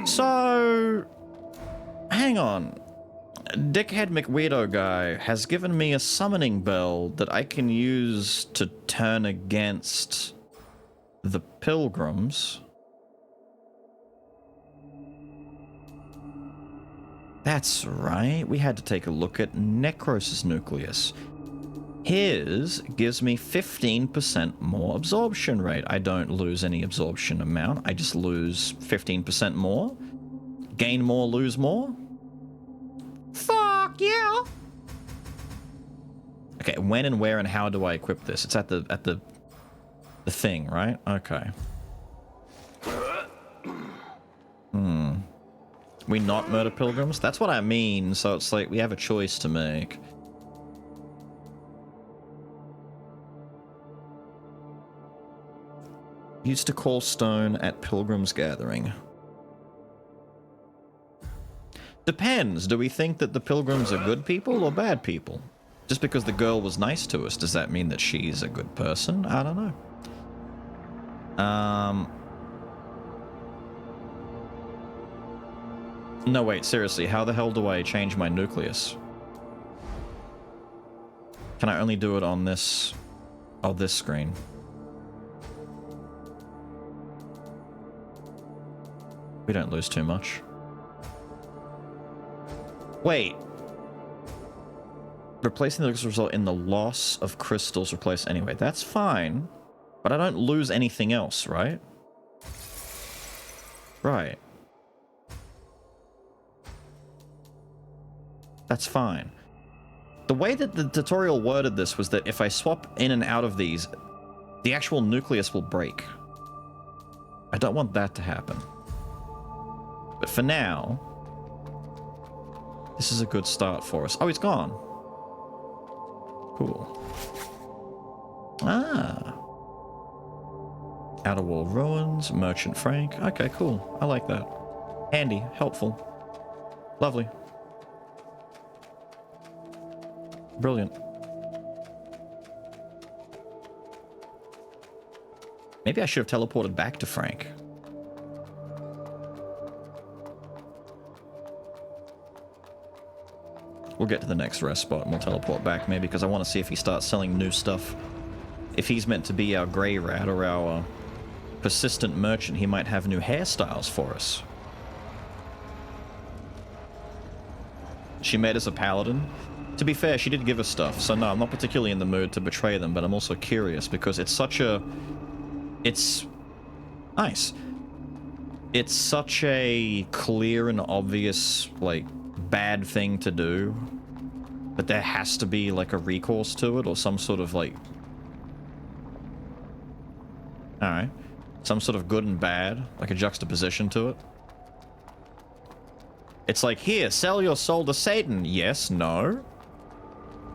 So... Hang on. Dickhead McWeirdo guy has given me a summoning bell that I can use to turn against the pilgrims. That's right, we had to take a look at Necros' nucleus. His gives me 15% more absorption rate. I don't lose any absorption amount, I just lose 15% more. Gain more, lose more. Fuck yeah! Okay, when and where and how do I equip this? It's at the thing, right? Okay. We not murder pilgrims? That's what I mean, so it's like we have a choice to make. Used to call stone at pilgrims gathering. Depends. Do we think that the pilgrims are good people or bad people? Just because the girl was nice to us, does that mean that she's a good person? I don't know. No, wait, seriously, how the hell do I change my nucleus? Can I only do it on this... oh, this screen? We don't lose too much. Wait. Replacing the nucleus result in the loss of crystals replaced anyway. That's fine, but I don't lose anything else, right? Right. That's fine. The way that the tutorial worded this was that if I swap in and out of these, the actual nucleus will break. I don't want that to happen. But for now, this is a good start for us. Oh, it's gone. Cool. Ah. Outer Wall Ruins, Merchant Frank. Okay, cool. I like that. Handy, helpful. Lovely. Brilliant. Maybe I should have teleported back to Frank. We'll get to the next rest spot and we'll teleport back maybe, because I want to see if he starts selling new stuff. If he's meant to be our grey rat or our persistent merchant, he might have new hairstyles for us. She made us a paladin. To be fair, she did give us stuff, so no, I'm not particularly in the mood to betray them, but I'm also curious because it's such a... it's... nice. It's such a clear and obvious, like, bad thing to do, but there has to be, like, a recourse to it or some sort of, like... alright. Some sort of good and bad, like a juxtaposition to it. It's like, here, sell your soul to Satan. Yes, no.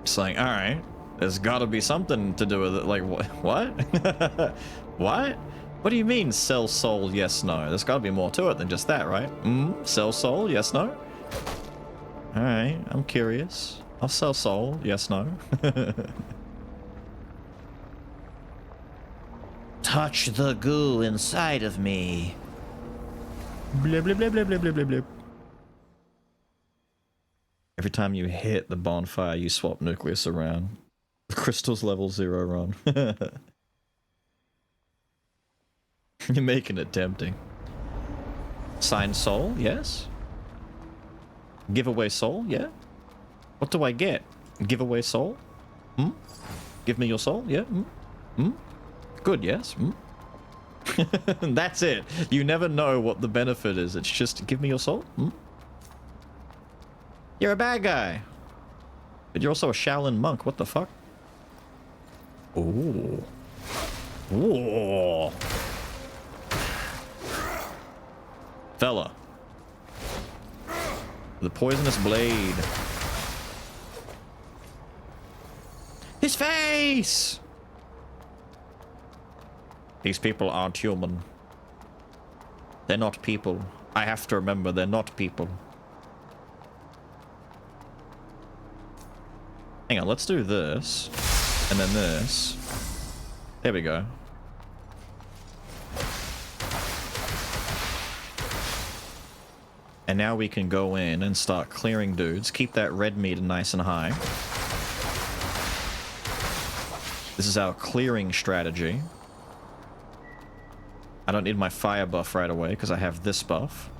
It's like, alright, there's gotta be something to do with it. Like, what? What? What do you mean, sell soul, yes, no? There's gotta be more to it than just that, right? Sell soul, yes, no? Alright, I'm curious. I'll sell soul, yes, no? Touch the goo inside of me. Blip, blip, blip, blip, blip, blip, blip, blip. Every time you hit the bonfire, you swap nucleus around. Crystal's level 0 run. You're making it tempting. Sign soul, yes. Giveaway soul, yeah. What do I get? Giveaway soul? Give me your soul, yeah. Good, yes. That's it. You never know what the benefit is. It's just, give me your soul. Hmm? You're a bad guy. But you're also a Shaolin monk. What the fuck? Ooh. Ooh. Fella. The poisonous blade. His face! These people aren't human. They're not people. I have to remember, they're not people. Hang on, let's do this. And then this. There we go. And now we can go in and start clearing dudes. Keep that red meter nice and high. This is our clearing strategy. I don't need my fire buff right away because I have this buff.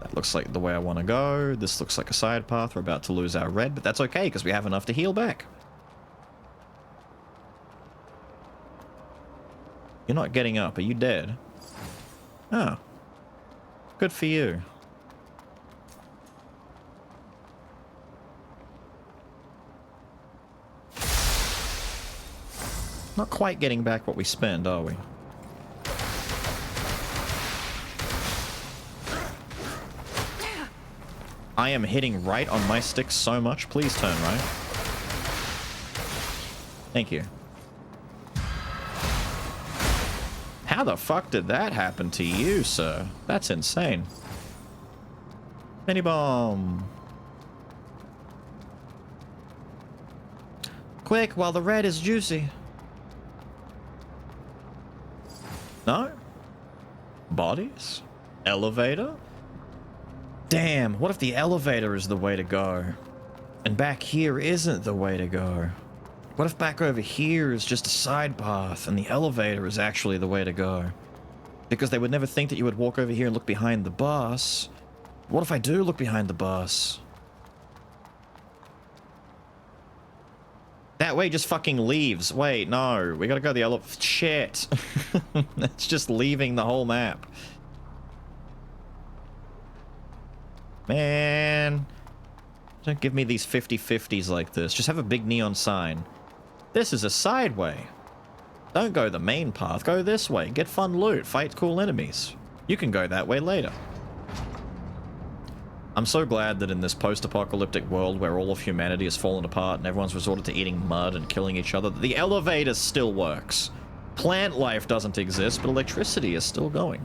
That looks like the way I want to go. This looks like a side path. We're about to lose our red, but that's okay because we have enough to heal back. You're not getting up. Are you dead? Oh. Good for you. Not quite getting back what we spend, are we? I am hitting right on my stick so much. Please turn right. Thank you. How the fuck did that happen to you, sir? That's insane. Mini bomb. Quick, while the red is juicy. No? Bodies? Elevator? Damn, what if the elevator is the way to go? And back here isn't the way to go? What if back over here is just a side path and the elevator is actually the way to go? Because they would never think that you would walk over here and look behind the bus. What if I do look behind the bus? That way just fucking leaves. Wait, no. We gotta go the elevator. Shit. It's just leaving the whole map. Man. Don't give me these 50-50s like this. Just have a big neon sign. This is a side way. Don't go the main path. Go this way. Get fun loot. Fight cool enemies. You can go that way later. I'm so glad that in this post-apocalyptic world where all of humanity has fallen apart and everyone's resorted to eating mud and killing each other, the elevator still works. Plant life doesn't exist, but electricity is still going.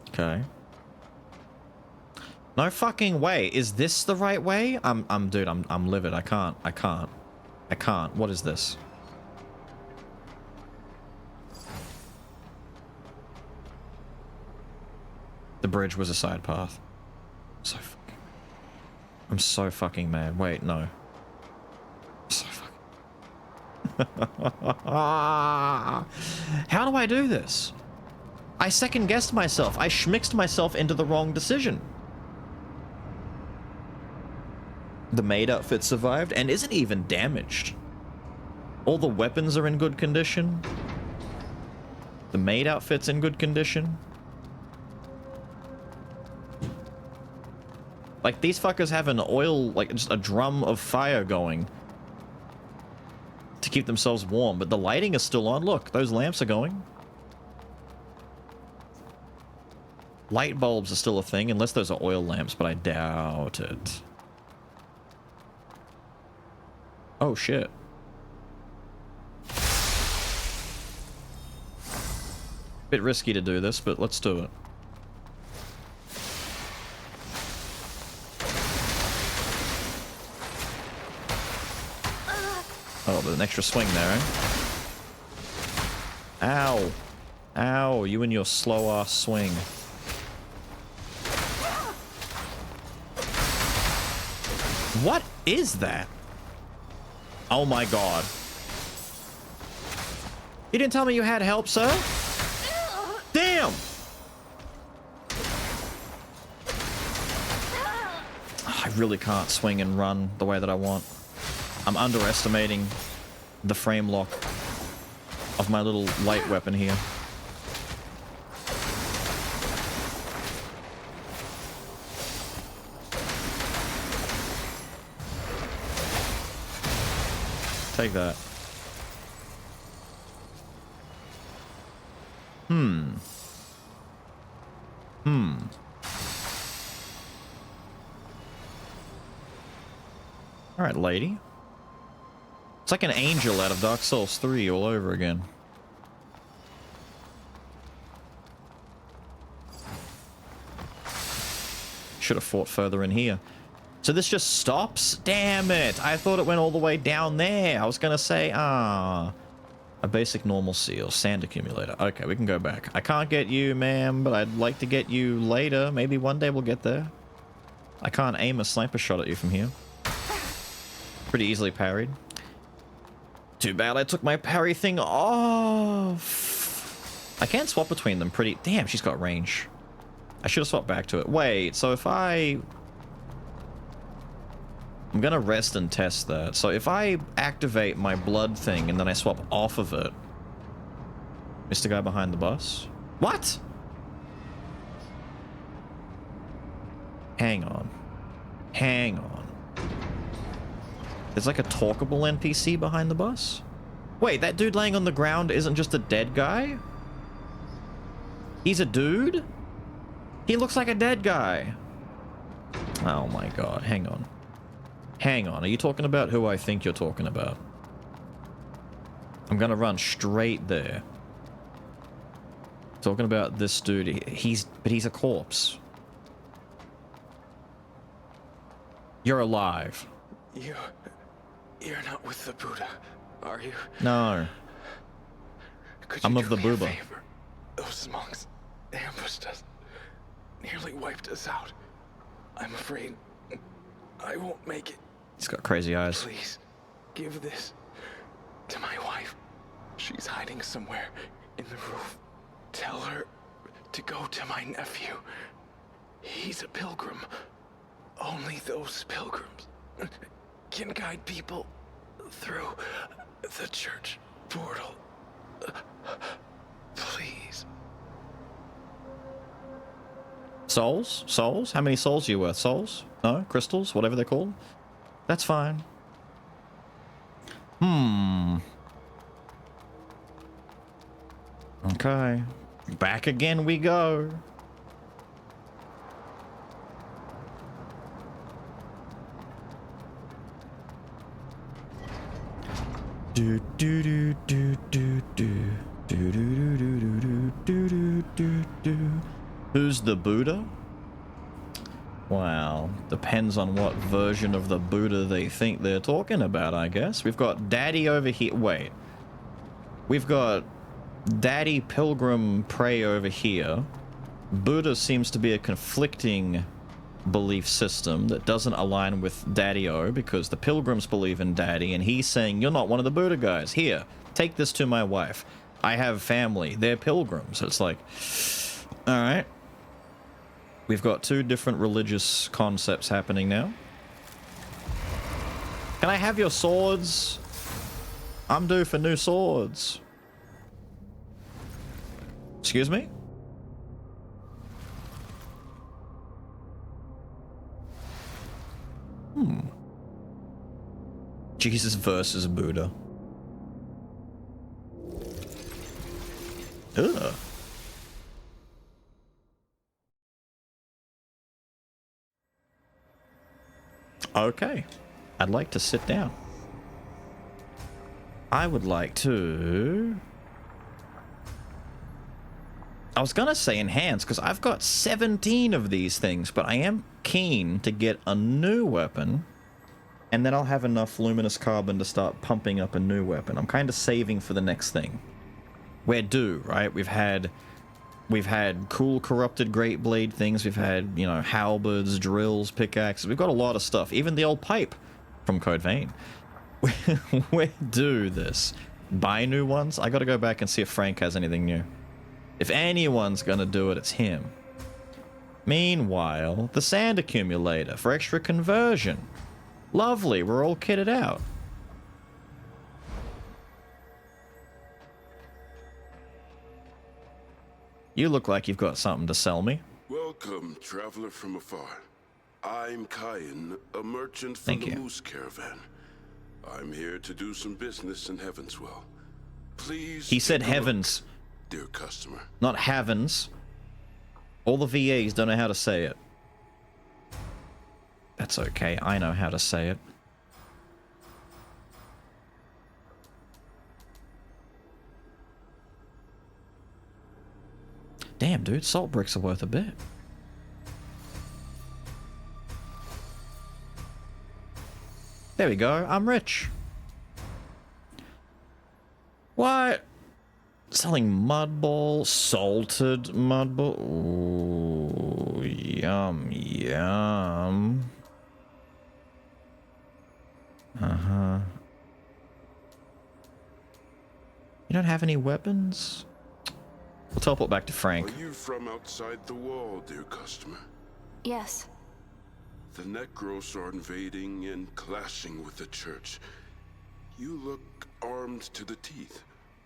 Okay. No fucking way. Is this the right way? Dude, I'm livid. I can't. What is this? The bridge was a side path. I'm so fucking mad. Wait, no. So fucking... How do I do this? I second guessed myself. I schmixed myself into the wrong decision. The maid outfit survived and isn't even damaged. All the weapons are in good condition. The maid outfit's in good condition. Like, these fuckers have an oil, like, just a drum of fire going to keep themselves warm, but the lighting is still on. Look, those lamps are going. Light bulbs are still a thing, unless those are oil lamps, but I doubt it. Oh, shit. Bit risky to do this, but let's do it. Oh, there's an extra swing there, eh? Ow. Ow, you and your slow-ass swing. What is that? Oh my god. You didn't tell me you had help, sir? Damn! I really can't swing and run the way that I want. I'm underestimating the frame lock of my little light weapon here. Take that. Alright, lady. It's like an angel out of Dark Souls 3 all over again. Should have fought further in here. So this just stops? Damn it! I thought it went all the way down there. I was gonna say, a basic normal seal, sand accumulator. Okay, we can go back. I can't get you, ma'am, but I'd like to get you later. Maybe one day we'll get there. I can't aim a sniper shot at you from here. Pretty easily parried. Too bad I took my parry thing off. I can't swap between them pretty... Damn, she's got range. I should have swapped back to it. Wait, so if I'm gonna rest and test that. So if I activate my blood thing and then I swap off of it... Mr. Guy behind the bus? What? Hang on. Hang on. There's like a talkable NPC behind the bus? Wait, that dude laying on the ground isn't just a dead guy? He's a dude? He looks like a dead guy. Oh my god, hang on. Hang on, are you talking about who I think you're talking about? I'm gonna run straight there. Talking about this dude, but he's a corpse. You're alive. You're not with the Buddha, are you? No. I'm of the Booba. Those monks ambushed us. Nearly wiped us out. I'm afraid I won't make it. He's got crazy eyes. Please, give this to my wife. She's hiding somewhere in the roof. Tell her to go to my nephew. He's a pilgrim. Only those pilgrims can guide people through the church portal. Please. Souls? Souls? How many souls are you worth? Souls? No? Crystals? Whatever they're called? That's fine. Okay. Back again we go. Do do do do do do do do do do do do do do. Who's the Buddha? Wow, depends on what version of the Buddha they think they're talking about, I guess. We've got Daddy over here. Wait. We've got Daddy Pilgrim Pray over here. Buddha seems to be a conflicting belief system that doesn't align with Daddy-O because the Pilgrims believe in Daddy and he's saying, you're not one of the Buddha guys. Here, take this to my wife. I have family. They're pilgrims. It's like, all right. We've got two different religious concepts happening now. Can I have your swords? I'm due for new swords. Excuse me? Jesus versus Buddha. Ugh. Okay. I'd like to sit down. I would like to... I was gonna say enhance, because I've got 17 of these things, but I am keen to get a new weapon, and then I'll have enough luminous carbon to start pumping up a new weapon. I'm kind of saving for the next thing. We're due, right? We've had cool corrupted great blade things. We've had, you know, halberds, drills, pickaxes. We've got a lot of stuff. Even the old pipe from Code Vein. We're due this. Buy new ones? I gotta go back and see if Frank has anything new. If anyone's gonna do it, it's him. Meanwhile, the sand accumulator for extra conversion. Lovely, we're all kitted out. You look like you've got something to sell me. Welcome, traveler from afar. I'm Kyan, a merchant from the Moose Caravan. I'm here to do some business in Heavenswell. Please. He said heavens. Dear customer. Not heavens. All the VAs don't know how to say it. That's okay, I know how to say it. Damn, dude, salt bricks are worth a bit. There we go, I'm rich. What? Selling mud ball, salted mud ball. Ooh, yum, yum. Uh-huh. You don't have any weapons? We'll teleport back to Frank. Are you from outside the wall, dear customer? Yes. The Necros are invading and clashing with the church. You look armed to the teeth.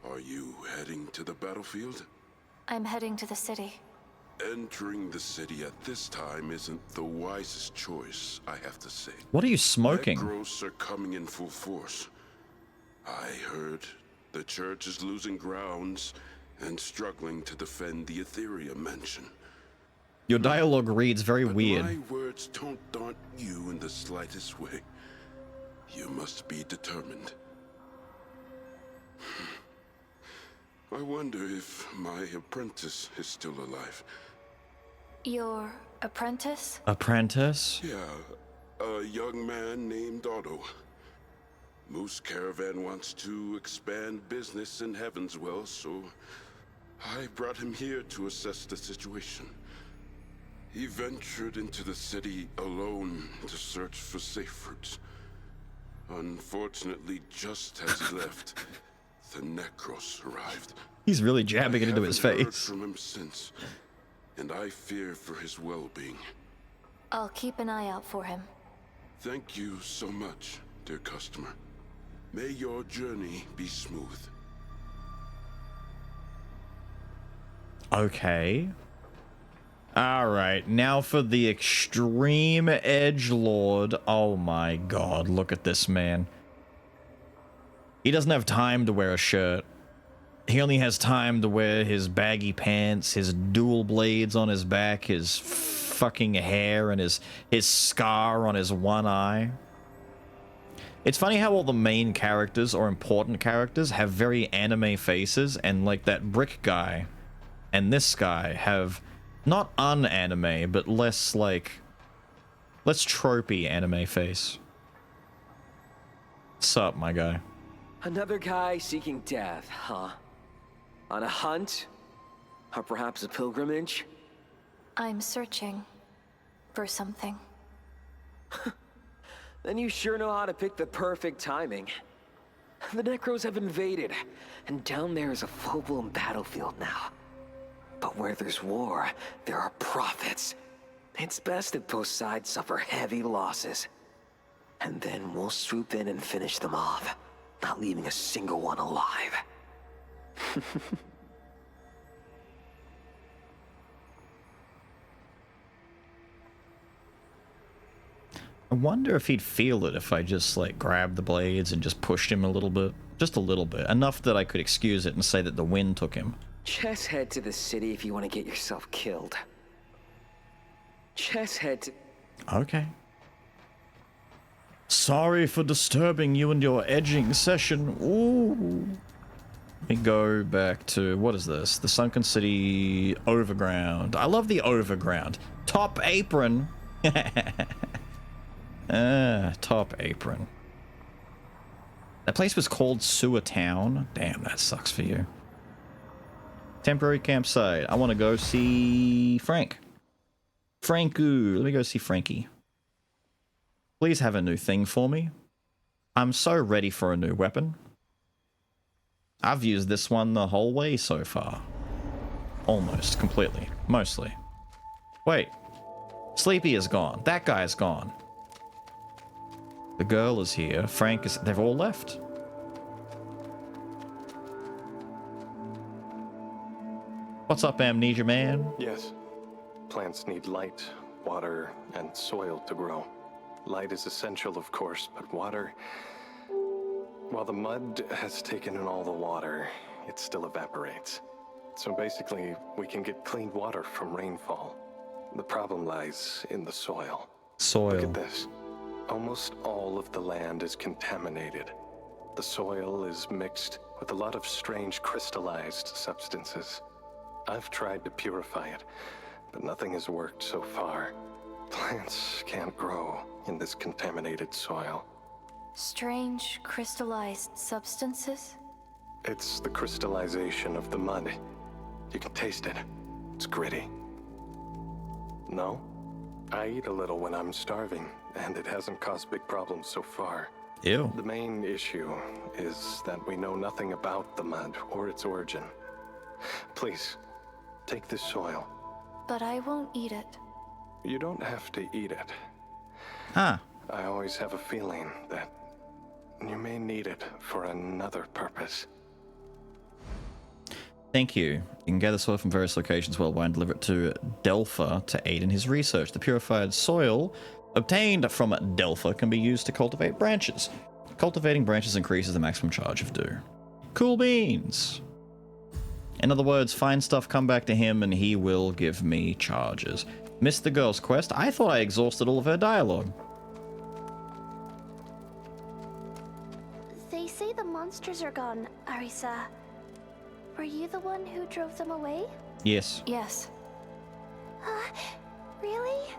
Are you heading to the battlefield? I'm heading to the city. Entering the city at this time isn't the wisest choice, I have to say. What are you smoking? Necros are coming in full force. I heard the church is losing grounds and struggling to defend the Ethereum mansion. Your dialogue reads very weird. My words don't daunt you in the slightest way. You must be determined. I wonder if my apprentice is still alive. Your apprentice? Apprentice? Yeah, a young man named Otto. Moose Caravan wants to expand business in Heavenswell, so I brought him here to assess the situation. He ventured into the city alone to search for safe routes. Unfortunately, just as he left, the Necros arrived. He's really jabbing it into his I haven't heard face. from him since, and I fear for his well-being. I'll keep an eye out for him. Thank you so much, dear customer. May your journey be smooth. Okay. Alright, now for the extreme edgelord. Oh my god, look at this man. He doesn't have time to wear a shirt. He only has time to wear his baggy pants, his dual blades on his back, his fucking hair, and his scar on his one eye. It's funny how all the main characters or important characters have very anime faces, and like that brick guy and this guy have not un-anime, but less like, less tropey anime face. Sup, my guy? Another guy seeking death, huh? On a hunt? Or perhaps a pilgrimage? I'm searching for something. Then you sure know how to pick the perfect timing. The Necros have invaded, and down there is a full-blown battlefield now. But where there's war, there are prophets. It's best if both sides suffer heavy losses. And then we'll swoop in and finish them off, not leaving a single one alive. I wonder if he'd feel it if I just like grabbed the blades and just pushed him a little bit. Just a little bit. Enough that I could excuse it and say that the wind took him. Just head to the city if you want to get yourself killed. Just head to... Okay. Sorry for disturbing you and your edging session. Ooh. Let me go back to, what is this? The Sunken City Overground. I love the Overground. Top apron. Top apron. That place was called Sewer Town. Damn, that sucks for you. Temporary campsite. I want to go see Frank. Franku. Let me go see Frankie. Please have a new thing for me. I'm so ready for a new weapon. I've used this one the whole way so far. Almost completely. Mostly. Wait. Sleepy is gone. That guy's gone. The girl is here. Frank is... They've all left. What's up, Amnesia Man? Yes. Plants need light, water, and soil to grow. Light is essential, of course, but water... While the mud has taken in all the water, it still evaporates. So basically, we can get clean water from rainfall. The problem lies in the soil. Soil. Look at this. Almost all of the land is contaminated. The soil is mixed with a lot of strange crystallized substances. I've tried to purify it, but nothing has worked so far. Plants can't grow in this contaminated soil. Strange crystallized substances? It's the crystallization of the mud. You can taste it. It's gritty. No? I eat a little when I'm starving, and it hasn't caused big problems so far. Ew. The main issue is that we know nothing about the mud or its origin. Please, take this soil. But I won't eat it. You don't have to eat it. Ah. I always have a feeling that you may need it for another purpose. Thank you. You can gather soil from various locations worldwide and deliver it to Delpha to aid in his research. The purified soil obtained from Delpha can be used to cultivate branches. Cultivating branches increases the maximum charge of dew. Cool beans. In other words, find stuff, come back to him, and he will give me charges. Missed the girl's quest? I thought I exhausted all of her dialogue. They say the monsters are gone, Arisa. Were you the one who drove them away? Yes. Yes. Really?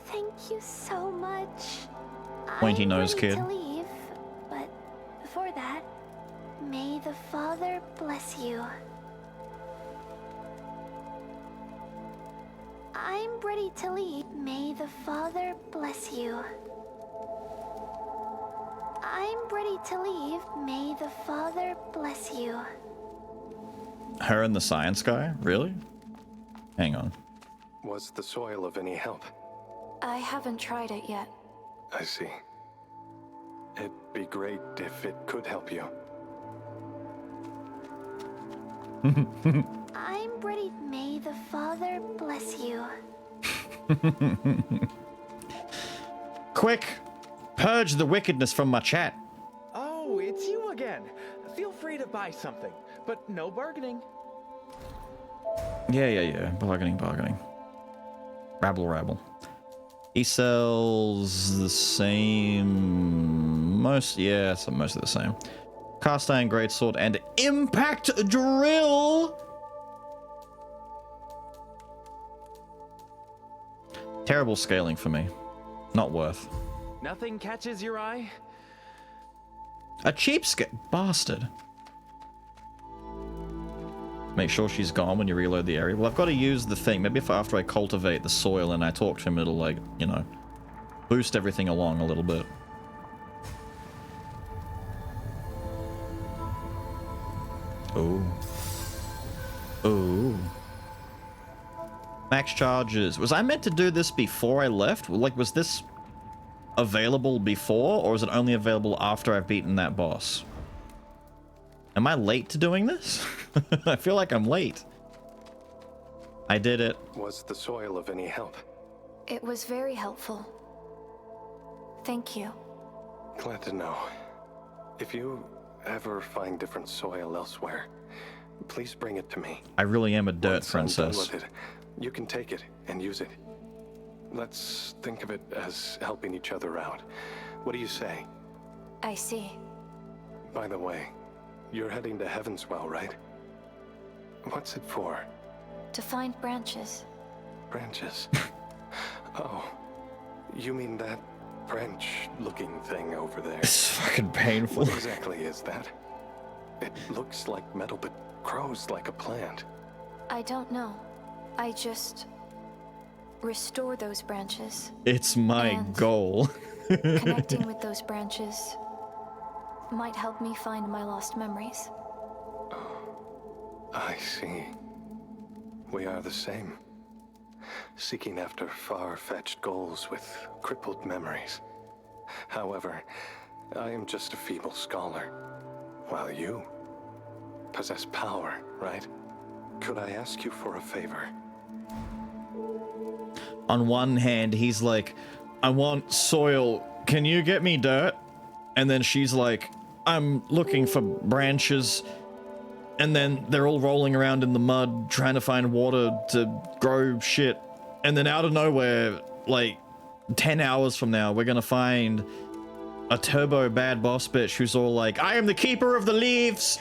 Thank you so much. Pointy nose I'm ready kid. to leave, but before that, may the Father bless you. I'm ready to leave. May the Father bless you. I'm ready to leave. May the Father bless you. Her and the science guy? Really? Hang on. Was the soil of any help? I haven't tried it yet. I see. It'd be great if it could help you. I'm ready. May the Father bless you. Quick! Purge the wickedness from my chat. Oh, it's you again. Feel free to buy something, but no bargaining. Yeah. Bargaining. Rabble. He sells the same... mostly the same. Cast iron greatsword and impact drill! Terrible scaling for me. Not worth. Nothing catches your eye? A cheapskate bastard. Make sure she's gone when you reload the area. Well, I've got to use the thing. Maybe if after I cultivate the soil and I talk to him, it'll, like, you know, boost everything along a little bit. Oh. Max charges. Was I meant to do this before I left? Like, was this available before, or is it only available after I've beaten that boss? Am I late to doing this? I feel like I'm late. I did it. Was the soil of any help? It was very helpful. Thank you. Glad to know. If you ever find different soil elsewhere, please bring it to me. I really am a dirt Once I'm done princess. with it, you can take it and use it. Let's think of it as helping each other out. What do you say? I see. By the way, you're heading to Heavenswell, right? What's it for? To find branches. Branches? Oh, you mean that branch-looking thing over there? It's fucking painful. What exactly is that? It looks like metal, but grows like a plant. I don't know. I just restore those branches. It's my goal. Connecting with those branches might help me find my lost memories. I see. We are the same. seeking after far-fetched goals with crippled memories. However, I am just a feeble scholar, while you possess power, right? Could I ask you for a favor? On one hand, he's like, I want soil. Can you get me dirt? And then she's like, I'm looking for branches. And then they're all rolling around in the mud trying to find water to grow shit. And then out of nowhere, like 10 hours from now, we're gonna find a turbo bad boss bitch who's all like, I am the keeper of the leaves.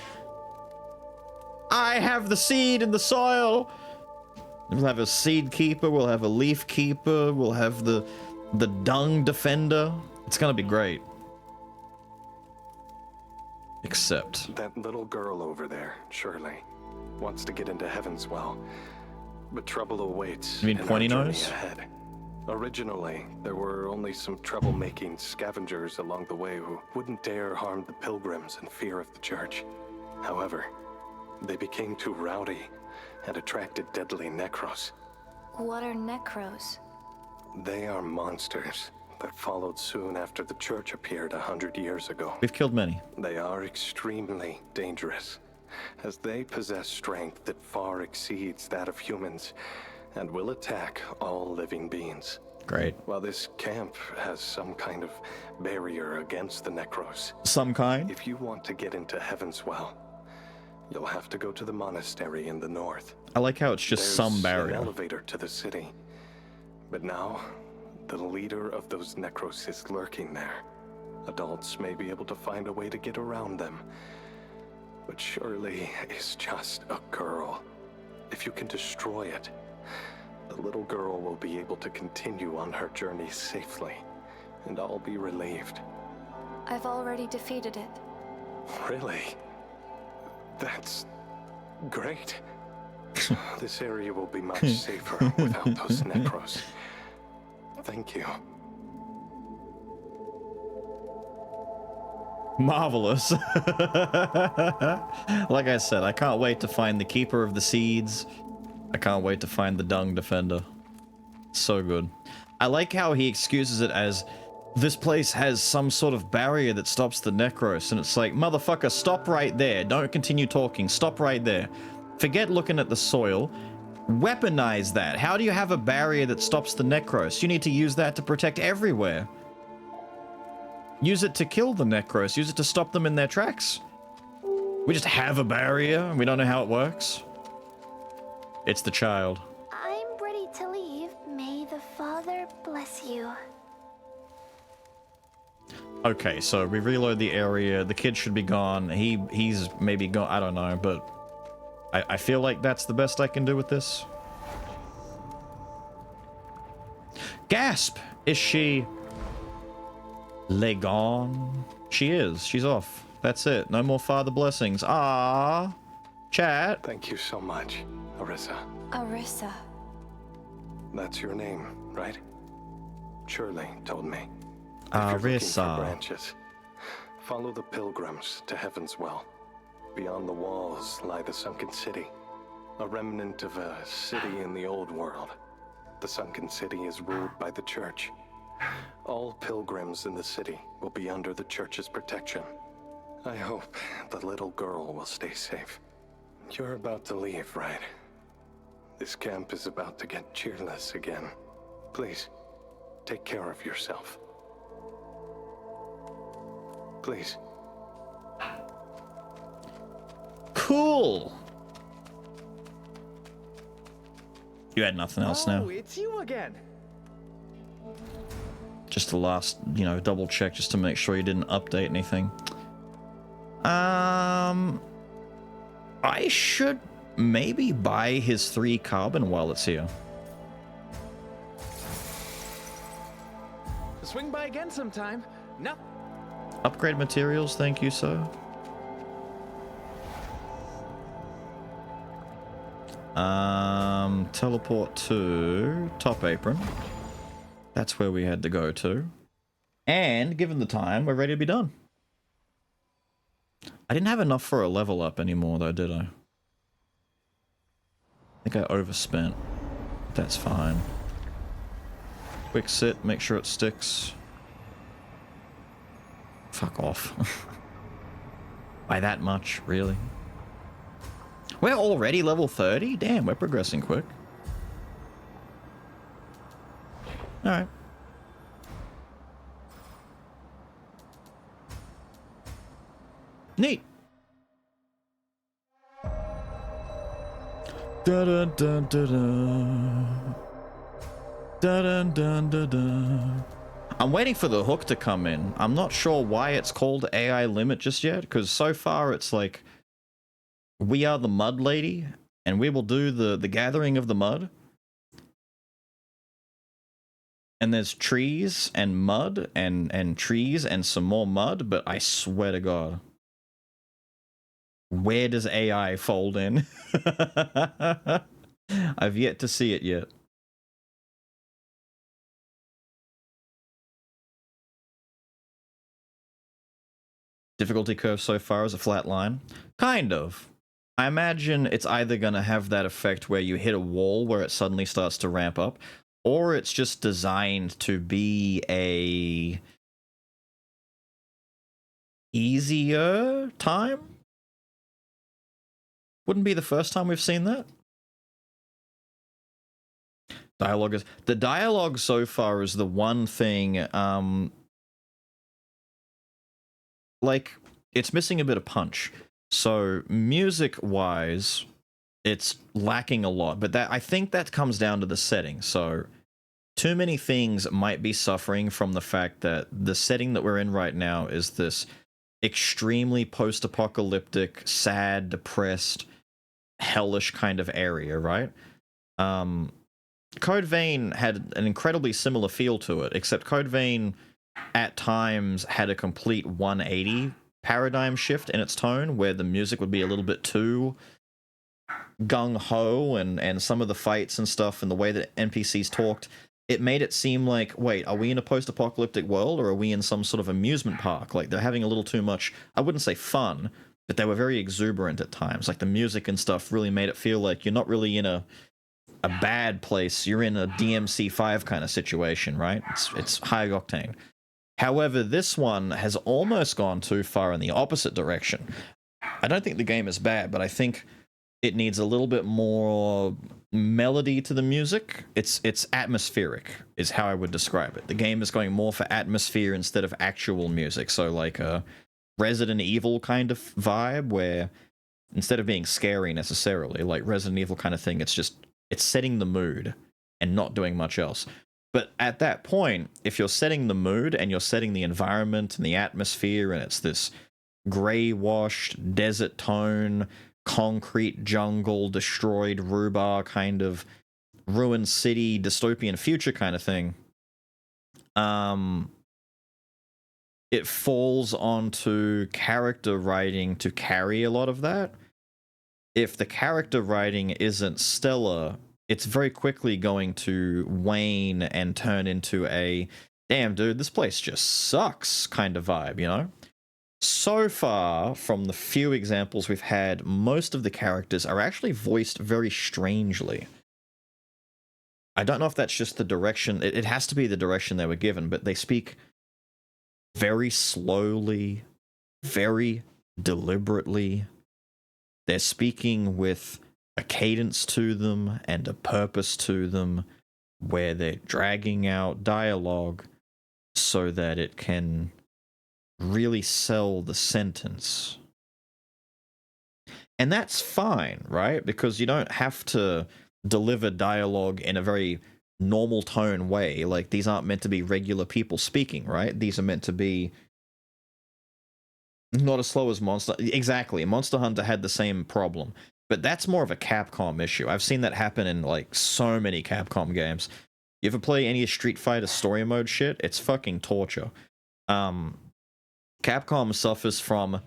I have the seed in the soil. We'll have a seed keeper, we'll have a leaf keeper, we'll have the dung defender. It's gonna be great. Except that little girl over there, Shirley, wants to get into Heaven's Well, but trouble awaits. You mean Pointy Nose? Ahead. Originally, there were only some troublemaking scavengers along the way who wouldn't dare harm the pilgrims in fear of the church. However, they became too rowdy and attracted deadly necros. What are necros? They are monsters that followed soon after the church appeared 100 years ago. We've killed many. They are extremely dangerous, as they possess strength that far exceeds that of humans, and will attack all living beings. Great. While this camp has some kind of barrier against the necros. Some kind? If you want to get into Heaven's Well, you'll have to go to the monastery in the north. I like how it's just There's some barrier. an elevator to the city. But now, the leader of those necros is lurking there. Adults may be able to find a way to get around them. But Shirley is just a girl. If you can destroy it, the little girl will be able to continue on her journey safely, and I'll be relieved. I've already defeated it. Really? That's great. This area will be much safer without those necros. Thank you. Marvelous. Like I said, I can't wait to find the keeper of the seeds. I can't wait to find the dung defender. So good. I like how he excuses it as this place has some sort of barrier that stops the necros, and it's like, motherfucker, stop right there. Don't continue talking. Stop right there. Forget looking at the soil. Weaponize that. How do you have a barrier that stops the necros? You need to use that to protect everywhere. Use it to kill the necros. Use it to stop them in their tracks. We just have a barrier and we don't know how it works. It's the child. I'm ready to leave. May the Father bless you. Okay, so we reload the area. The kid should be gone. He's maybe gone. I don't know, but I feel like that's the best I can do with this. Gasp! Is she gone? She is. She's off. That's it. No more father blessings. Ah, chat. Thank you so much, Arissa. Arissa. That's your name, right? Shirley told me. If you're looking for Arissa. branches, follow the pilgrims to Heaven's Well. Beyond the walls lie the sunken city, a remnant of a city in the old world. The sunken city is ruled by the church. All pilgrims in the city will be under the church's protection. I hope the little girl will stay safe. You're about to leave, right? This camp is about to get cheerless again. Please, take care of yourself. Please. Cool. You had nothing else now. Oh, it's you again. Just the last, double check just to make sure you didn't update anything. I should maybe buy his 3 carbon while it's here. Swing by again sometime. No. Upgrade materials, thank you, sir. Teleport to Top Apron. That's where we had to go to. And given the time, we're ready to be done. I didn't have enough for a level up anymore though, did I? I think I overspent. That's fine. Quick sit, make sure it sticks. Fuck off. By that much, really? We're already level 30? Damn, we're progressing quick. Alright. Neat. Da da da da da. Da da da da da. I'm waiting for the hook to come in. I'm not sure why it's called AI limit just yet, because so far it's like, we are the mud lady, and we will do the gathering of the mud. And there's trees and mud and trees and some more mud, but I swear to God. Where does AI fold in? I've yet to see it yet. Difficulty curve so far is a flat line. Kind of. I imagine it's either going to have that effect where you hit a wall where it suddenly starts to ramp up, or it's just designed to be a easier time. Wouldn't be the first time we've seen that. The dialogue so far is the one thing, like, it's missing a bit of punch. So music-wise, it's lacking a lot, but I think that comes down to the setting. So too many things might be suffering from the fact that the setting that we're in right now is this extremely post-apocalyptic, sad, depressed, hellish kind of area, right? Code Vein had an incredibly similar feel to it, except Code Vein at times had a complete 180 paradigm shift in its tone, where the music would be a little bit too gung-ho, and some of the fights and stuff and the way that NPCs talked, it made it seem like, wait, are we in a post-apocalyptic world, or are we in some sort of amusement park? Like, they're having a little too much, I wouldn't say fun, but they were very exuberant at times. Like, the music and stuff really made it feel like you're not really in a bad place, you're in a DMC5 kind of situation, right? It's high octane. However, this one has almost gone too far in the opposite direction. I don't think the game is bad, but I think it needs a little bit more melody to the music. It's atmospheric, is how I would describe it. The game is going more for atmosphere instead of actual music. So like a Resident Evil kind of vibe, where instead of being scary necessarily, like Resident Evil kind of thing, it's setting the mood and not doing much else. But at that point, if you're setting the mood and you're setting the environment and the atmosphere, and it's this gray-washed desert tone, concrete jungle, destroyed rhubarb kind of ruined city, dystopian future kind of thing, it falls onto character writing to carry a lot of that. If the character writing isn't stellar, it's very quickly going to wane and turn into a, damn dude, this place just sucks kind of vibe, you know? So far, from the few examples we've had, most of the characters are actually voiced very strangely. I don't know if that's just the direction, it has to be the direction they were given, but they speak very slowly, very deliberately. They're speaking with a cadence to them and a purpose to them, where they're dragging out dialogue so that it can really sell the sentence. And that's fine, right? Because you don't have to deliver dialogue in a very normal tone way. Like, these aren't meant to be regular people speaking, right? These are meant to be not as slow as Monster. Exactly. Monster Hunter had the same problem. But that's more of a Capcom issue. I've seen that happen in, like, so many Capcom games. You ever play any Street Fighter story mode shit? It's fucking torture. Capcom suffers from,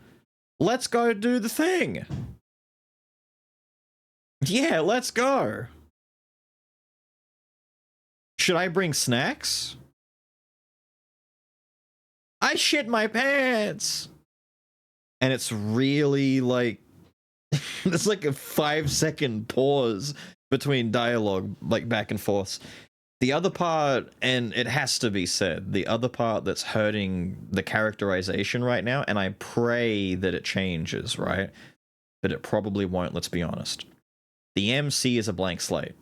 let's go do the thing. Yeah, let's go. Should I bring snacks? I shit my pants. And it's really like, it's like a 5-second pause between dialogue, like back and forth. The other part, and it has to be said, the other part that's hurting the characterization right now, and I pray that it changes, right? But it probably won't, let's be honest. The MC is a blank slate.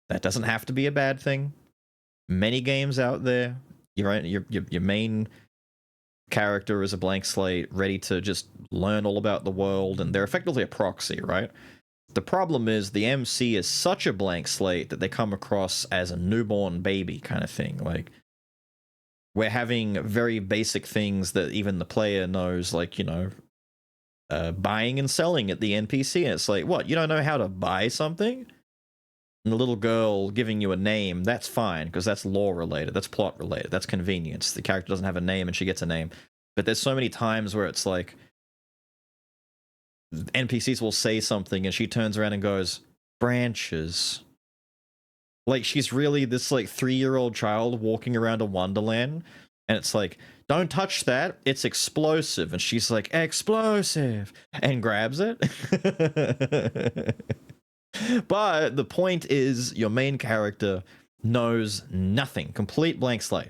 That doesn't have to be a bad thing. Many games out there, your main character is a blank slate, ready to just learn all about the world, and they're effectively a proxy, right? The problem is the MC is such a blank slate that they come across as a newborn baby kind of thing. Like, we're having very basic things that even the player knows, like, you know, buying and selling at the NPC. And it's like, what, you don't know how to buy something? And the little girl giving you a name, that's fine, because that's lore related, that's plot related, that's convenience. The character doesn't have a name and she gets a name. But there's so many times where it's like, NPCs will say something and she turns around and goes, branches. Like, she's really this like 3-year-old child walking around a wonderland, and it's like, don't touch that, it's explosive. And she's like, explosive, and grabs it. But the point is, your main character knows nothing. Complete blank slate.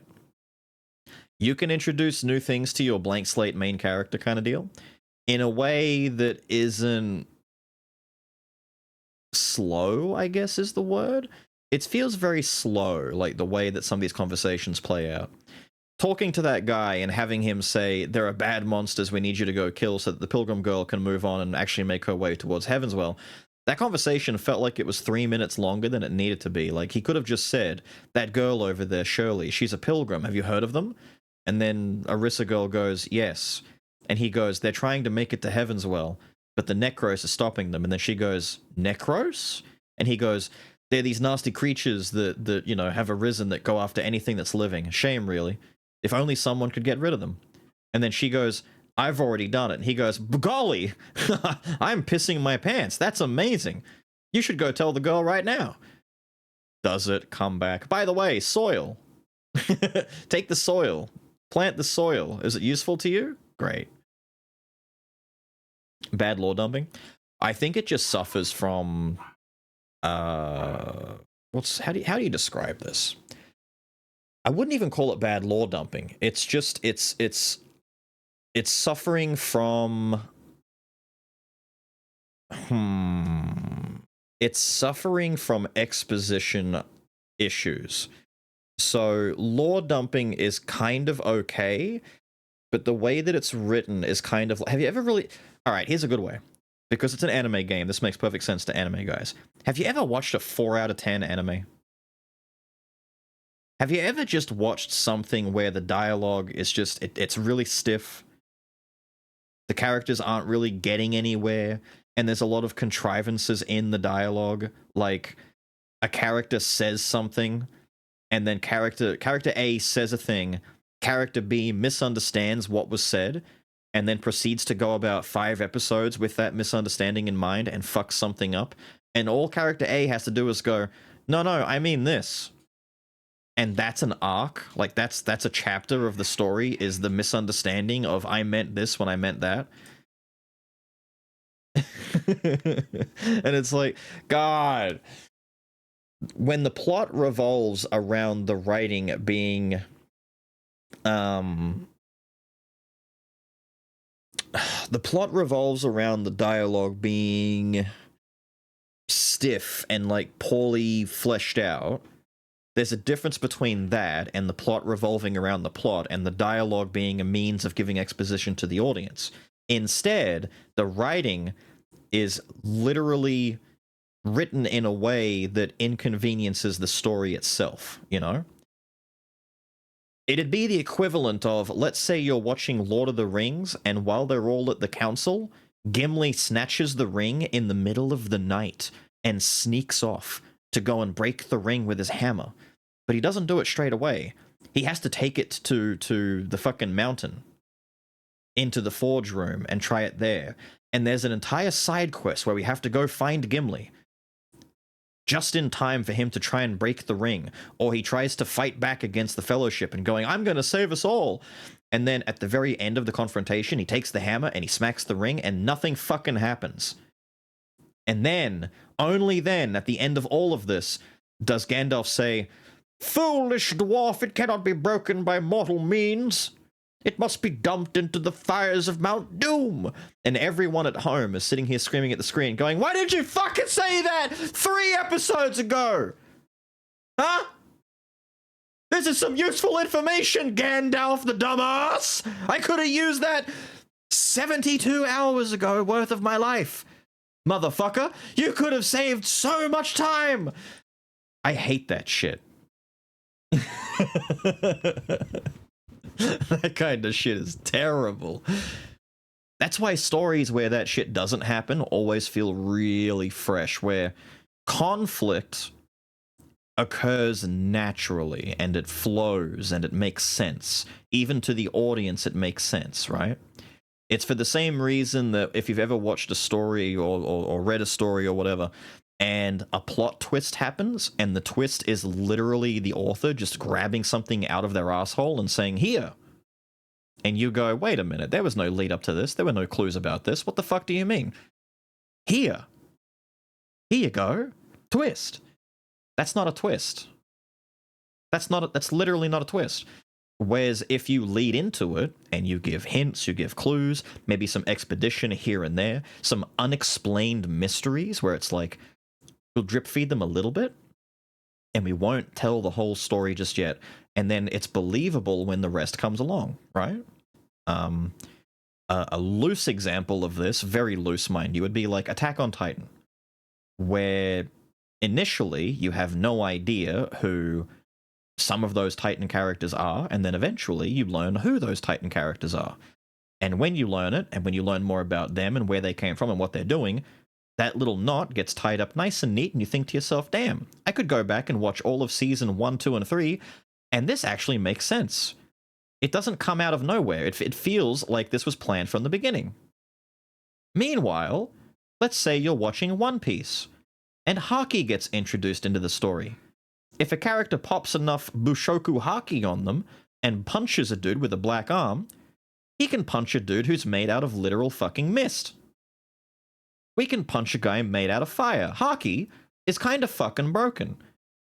You can introduce new things to your blank slate main character kind of deal in a way that isn't slow, I guess is the word. It feels very slow, like the way that some of these conversations play out. Talking to that guy and having him say, there are bad monsters we need you to go kill so that the Pilgrim Girl can move on and actually make her way towards Heavenswell. That conversation felt like it was 3 minutes longer than it needed to be. Like, he could have just said, that girl over there, Shirley, she's a pilgrim, have you heard of them? And then Arissa Girl goes, yes. And he goes, they're trying to make it to Heavenswell, but the Necros are stopping them. And then she goes, Necros? And he goes, they're these nasty creatures that you know, have arisen that go after anything that's living. Shame, really. If only someone could get rid of them. And then she goes, I've already done it. And he goes, golly, I'm pissing my pants. That's amazing. You should go tell the girl right now. Does it come back? By the way, soil. Take the soil. Plant the soil. Is it useful to you? Great. Bad lore dumping. I think it just suffers from how do you describe this? I wouldn't even call it bad lore dumping. It's just it's suffering from it's suffering from exposition issues. So lore dumping is kind of okay, but the way that it's written is kind of... Have you ever really... Alright, here's a good way. Because it's an anime game, this makes perfect sense to anime guys. Have you ever watched a 4 out of 10 anime? Have you ever just watched something where the dialogue is just... It's really stiff? The characters aren't really getting anywhere, and there's a lot of contrivances in the dialogue. Like, a character says something, and then character A says a thing, character B misunderstands what was said, and then proceeds to go about 5 episodes with that misunderstanding in mind and fuck something up. And all character A has to do is go, no, I mean this. And that's an arc. Like, that's a chapter of the story, is the misunderstanding of I meant this when I meant that. And it's like, God. When the plot revolves around the writing being... the plot revolves around the dialogue being stiff and like poorly fleshed out. There's a difference between that and the plot revolving around the plot and the dialogue being a means of giving exposition to the audience. Instead, the writing is literally written in a way that inconveniences the story itself, you know? It'd be the equivalent of, let's say you're watching Lord of the Rings, and while they're all at the council, Gimli snatches the ring in the middle of the night and sneaks off to go and break the ring with his hammer. But he doesn't do it straight away. He has to take it to the fucking mountain, into the forge room, and try it there. And there's an entire side quest where we have to go find Gimli, just in time for him to try and break the ring, or he tries to fight back against the Fellowship and going, I'm gonna save us all. And then at the very end of the confrontation, he takes the hammer and he smacks the ring and nothing fucking happens. And then, only then, at the end of all of this, does Gandalf say, "Foolish dwarf, it cannot be broken by mortal means. It must be dumped into the fires of Mount Doom." And everyone at home is sitting here screaming at the screen, going, "Why did you fucking say that 3 episodes ago? Huh? This is some useful information, Gandalf the dumbass! I could have used that 72 hours ago worth of my life. Motherfucker, you could have saved so much time!" I hate that shit. That kind of shit is terrible. That's why stories where that shit doesn't happen always feel really fresh, where conflict occurs naturally and it flows and it makes sense. Even to the audience, it makes sense, right? It's for the same reason that if you've ever watched a story or read a story or whatever, and a plot twist happens, and the twist is literally the author just grabbing something out of their asshole and saying, "Here." And you go, "Wait a minute, there was no lead up to this. There were no clues about this. What the fuck do you mean? Here. Here you go. Twist." That's not a twist. That's literally not a twist. Whereas if you lead into it and you give hints, you give clues, maybe some expedition here and there, some unexplained mysteries where it's like, we'll drip feed them a little bit and we won't tell the whole story just yet. And then it's believable when the rest comes along, right? A loose example of this, very loose, mind you, would be like Attack on Titan, where initially you have no idea who some of those Titan characters are, and then eventually you learn who those Titan characters are. And when you learn it, and when you learn more about them and where they came from and what they're doing, that little knot gets tied up nice and neat, and you think to yourself, damn, I could go back and watch all of season 1, 2, and 3, and this actually makes sense. It doesn't come out of nowhere. It feels like this was planned from the beginning. Meanwhile, let's say you're watching One Piece, and Haki gets introduced into the story. If a character pops enough Bushoku Haki on them and punches a dude with a black arm, he can punch a dude who's made out of literal fucking mist. We can punch a guy made out of fire. Haki is kind of fucking broken.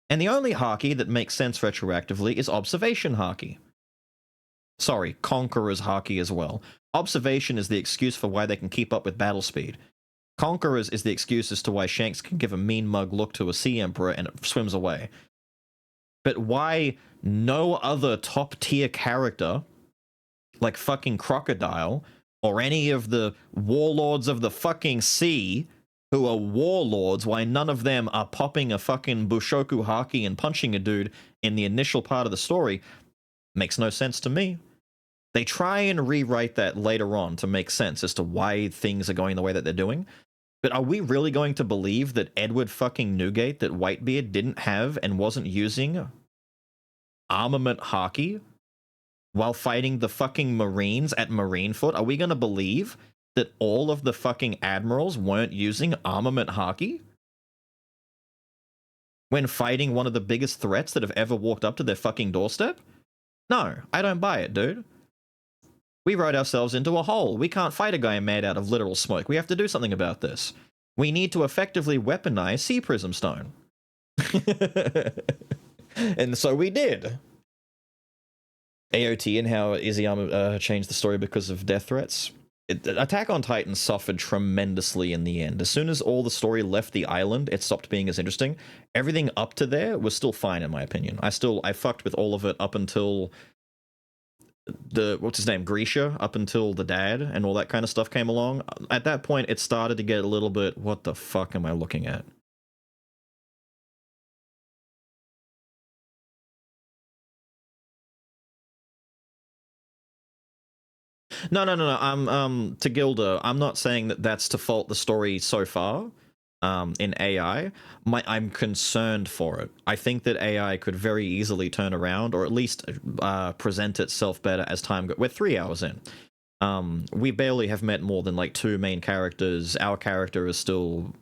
And the only Haki that makes sense retroactively is Observation Haki. Sorry, Conqueror's Haki as well. Observation is the excuse for why they can keep up with battle speed. Conqueror's is the excuse as to why Shanks can give a mean mug look to a Sea Emperor and it swims away. But why no other top-tier character, like fucking Crocodile, or any of the warlords of the fucking sea, who are warlords, why none of them are popping a fucking Bushoku Haki and punching a dude in the initial part of the story, makes no sense to me. They try and rewrite that later on to make sense as to why things are going the way that they're doing. But are we really going to believe that Edward fucking Newgate, that Whitebeard didn't have and wasn't using armament Haki while fighting the fucking Marines at Marinefoot? Are we going to believe that all of the fucking admirals weren't using armament Haki when fighting one of the biggest threats that have ever walked up to their fucking doorstep? No, I don't buy it, dude. We wrote ourselves into a hole. We can't fight a guy made out of literal smoke. We have to do something about this. We need to effectively weaponize Sea Prism Stone. And so we did. AOT and how Izuyama changed the story because of death threats. Attack on Titan suffered tremendously in the end. As soon as all the story left the island, it stopped being as interesting. Everything up to there was still fine, in my opinion. I fucked with all of it up until what's his name, Grisha, up until the dad and all that kind of stuff came along. At that point, it started to get a little bit, what the fuck am I looking at? No. I'm to Gilda. I'm not saying that that's to fault the story so far. In AI, I'm concerned for it. I think that AI could very easily turn around, or at least present itself better as time goes. We're 3 hours in. We barely have met more than like 2 main characters. Our character is still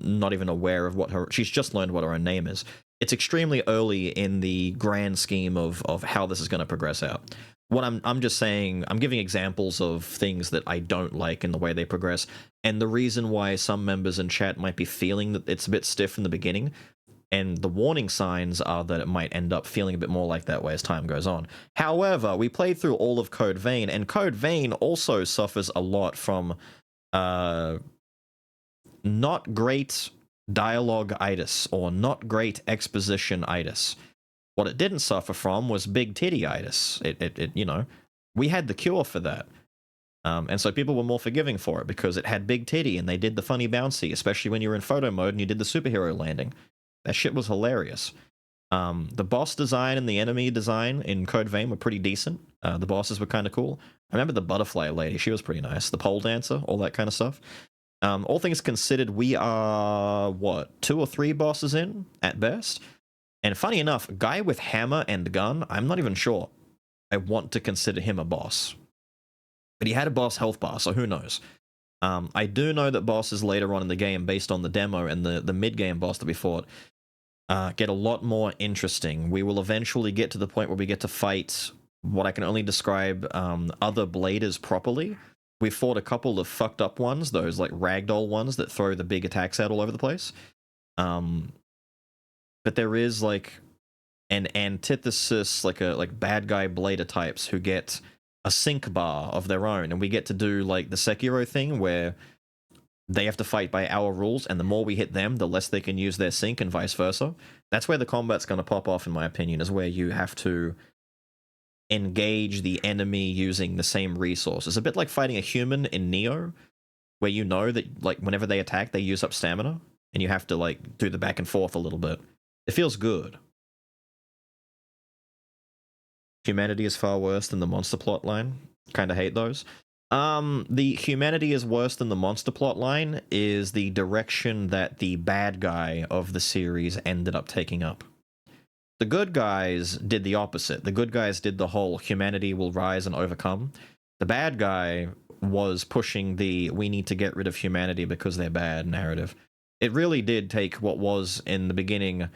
not even aware of what she's just learned what her own name is. it's extremely early in the grand scheme of how this is going to progress out. What I'm just saying, I'm giving examples of things that I don't like in the way they progress, and the reason why some members in chat might be feeling that it's a bit stiff in the beginning, and the warning signs are that it might end up feeling a bit more like that way as time goes on. However, we played through all of Code Vein, and Code Vein also suffers a lot from not great dialogue-itis, or not great exposition-itis. What it didn't suffer from was big titty-itis. It you know, we had the cure for that. And so people were more forgiving for it because it had big titty and they did the funny bouncy, especially when you were in photo mode and you did the superhero landing. That shit was hilarious. The boss design and the enemy design in Code Vein were pretty decent. The bosses were kind of cool. I remember the butterfly lady. She was pretty nice. The pole dancer, all that kind of stuff. All things considered, we are, what, 2 or 3 bosses in, at best? And funny enough, a guy with hammer and gun, I'm not even sure I want to consider him a boss. But he had a boss health bar, so who knows? I do know that bosses later on in the game, based on the demo and the mid-game boss that we fought, get a lot more interesting. We will eventually get to the point where we get to fight what I can only describe other bladers properly. We fought a couple of fucked up ones, those like ragdoll ones that throw the big attacks out all over the place. But there is like an antithesis, like bad guy blader types who get a sync bar of their own, and we get to do like the Sekiro thing where they have to fight by our rules, and the more we hit them, the less they can use their sync, and vice versa. That's where the combat's going to pop off, in my opinion, is where you have to engage the enemy using the same resources. A bit like fighting a human in Neo, where you know that like whenever they attack, they use up stamina, and you have to like do the back and forth a little bit. It feels good. Humanity is far worse than the monster plotline. Kind of hate those. The humanity is worse than the monster plotline is the direction that the bad guy of the series ended up taking up. The good guys did the opposite. The good guys did the whole humanity will rise and overcome. The bad guy was pushing the we need to get rid of humanity because they're bad narrative. It really did take what was in the beginning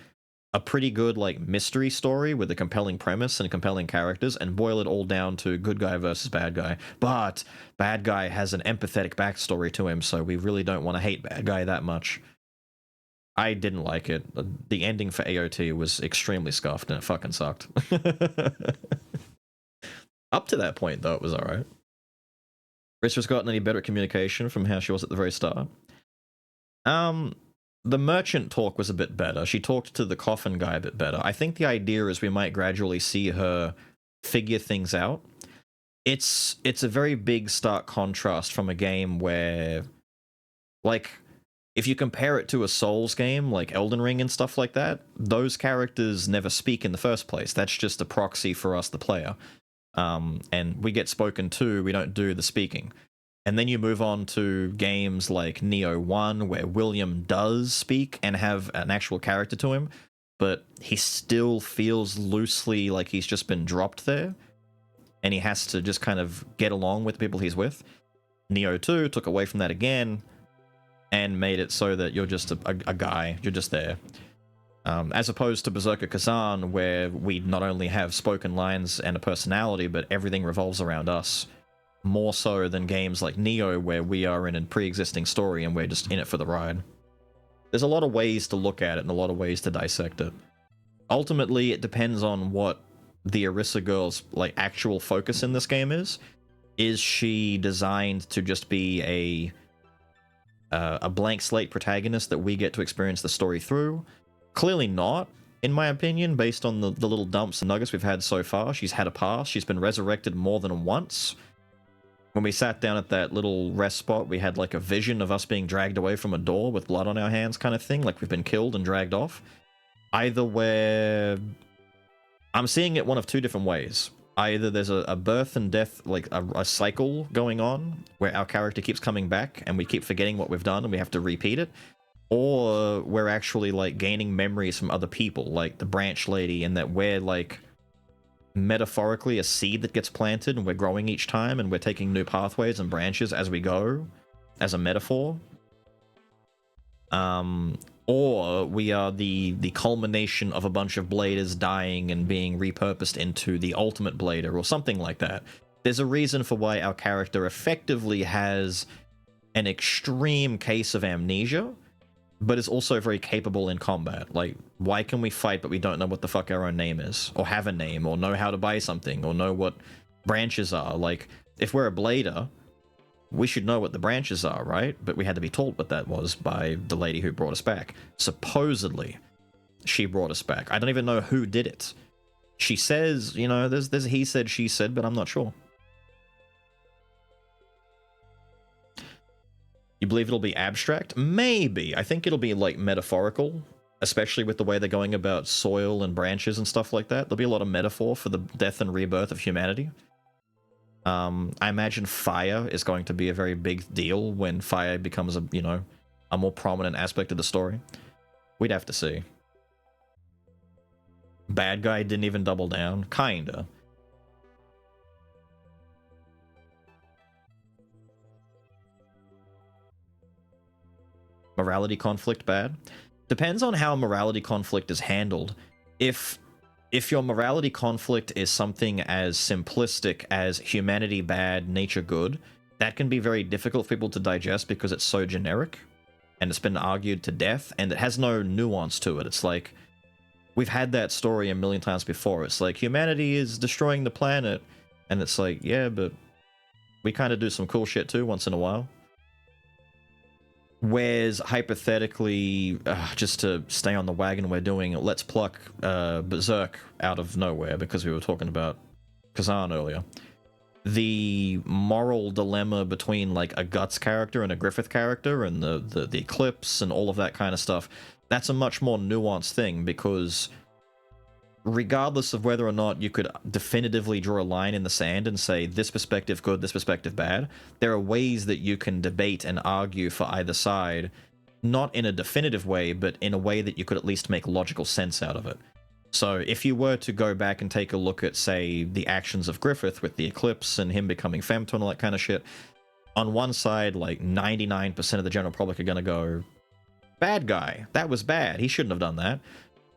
a pretty good like mystery story with a compelling premise and compelling characters and boil it all down to good guy versus bad guy. But bad guy has an empathetic backstory to him, so we really don't want to hate bad guy that much. I didn't like it. The ending for AOT was extremely scuffed and it fucking sucked. Up to that point, though, it was alright. Ristra's gotten any better at communication from how she was at the very start? The merchant talk was a bit better. She talked to the coffin guy a bit better. I think the idea is we might gradually see her figure things out. It's a very big stark contrast from a game where, like, if you compare it to a Souls game, like Elden Ring and stuff like that, those characters never speak in the first place. That's just a proxy for us, the player. And we get spoken to, we don't do the speaking. And then you move on to games like Neo 1, where William does speak and have an actual character to him, but he still feels loosely like he's just been dropped there, and he has to just kind of get along with the people he's with. Neo 2 took away from that again, and made it so that you're just a guy, you're just there. As opposed to Berserker Kazan, where we not only have spoken lines and a personality, but everything revolves around us. More so than games like Neo, where we are in a pre-existing story and we're just in it for the ride. There's a lot of ways to look at it and a lot of ways to dissect it. Ultimately, it depends on what the Orisa girl's like actual focus in this game is. Is she designed to just be a blank slate protagonist that we get to experience the story through? Clearly not, in my opinion, based on the little dumps and nuggets we've had so far. She's had a past. She's been resurrected more than once. When we sat down at that little rest spot, we had like a vision of us being dragged away from a door with blood on our hands kind of thing, like we've been killed and dragged off. Either where... I'm seeing it one of two different ways. Either there's a birth and death, like a cycle going on, where our character keeps coming back and we keep forgetting what we've done and we have to repeat it. Or we're actually like gaining memories from other people, like the branch lady, and that we're like metaphorically a seed that gets planted and we're growing each time and we're taking new pathways and branches as we go, as a metaphor. or we are the culmination of a bunch of bladers dying and being repurposed into the ultimate blader or something like that. There's a reason for why our character effectively has an extreme case of amnesia, but is also very capable in combat. Like, why can we fight but we don't know what the fuck our own name is, or have a name, or know how to buy something, or know what branches are? Like, if we're a blader, we should know what the branches are, right? But we had to be told what that was by the lady who brought us back. Supposedly, she brought us back. I don't even know who did it. She says, you know, there's he said, she said, but I'm not sure. You believe it'll be abstract? Maybe. I think it'll be, like, metaphorical, especially with the way they're going about soil and branches and stuff like that. There'll be a lot of metaphor for the death and rebirth of humanity. I imagine fire is going to be a very big deal when fire becomes a, you know, a more prominent aspect of the story. We'd have to see. Bad guy didn't even double down. Kinda. Morality conflict bad? Depends on how morality conflict is handled. If your morality conflict is something as simplistic as humanity bad, nature good, that can be very difficult for people to digest because it's so generic, and it's been argued to death, and it has no nuance to it. It's like, we've had that story a million times before. It's like, humanity is destroying the planet, and it's like, yeah, but we kind of do some cool shit too once in a while. Whereas, hypothetically, just to stay on the wagon we're doing, let's pluck Berserk out of nowhere, because we were talking about Kazan earlier. The moral dilemma between, like, a Guts character and a Griffith character, and the Eclipse and all of that kind of stuff, that's a much more nuanced thing, because regardless of whether or not you could definitively draw a line in the sand and say this perspective good, this perspective bad, there are ways that you can debate and argue for either side, not in a definitive way, but in a way that you could at least make logical sense out of it. So if you were to go back and take a look at, say, the actions of Griffith with the Eclipse and him becoming Femto and all that kind of shit, on one side, like, 99% of the general public are going to go, bad guy, that was bad, he shouldn't have done that.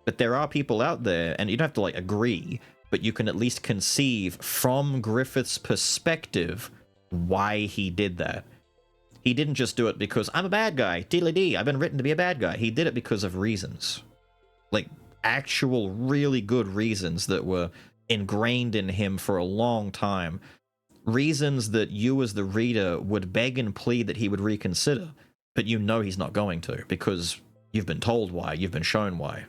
But there are people out there, and you don't have to, like, agree, but you can at least conceive from Griffith's perspective why he did that. He didn't just do it because, I'm a bad guy, diddly-dee, I've been written to be a bad guy. He did it because of reasons. Like, actual, really good reasons that were ingrained in him for a long time. Reasons that you as the reader would beg and plead that he would reconsider, but you know he's not going to, because you've been told why, you've been shown why.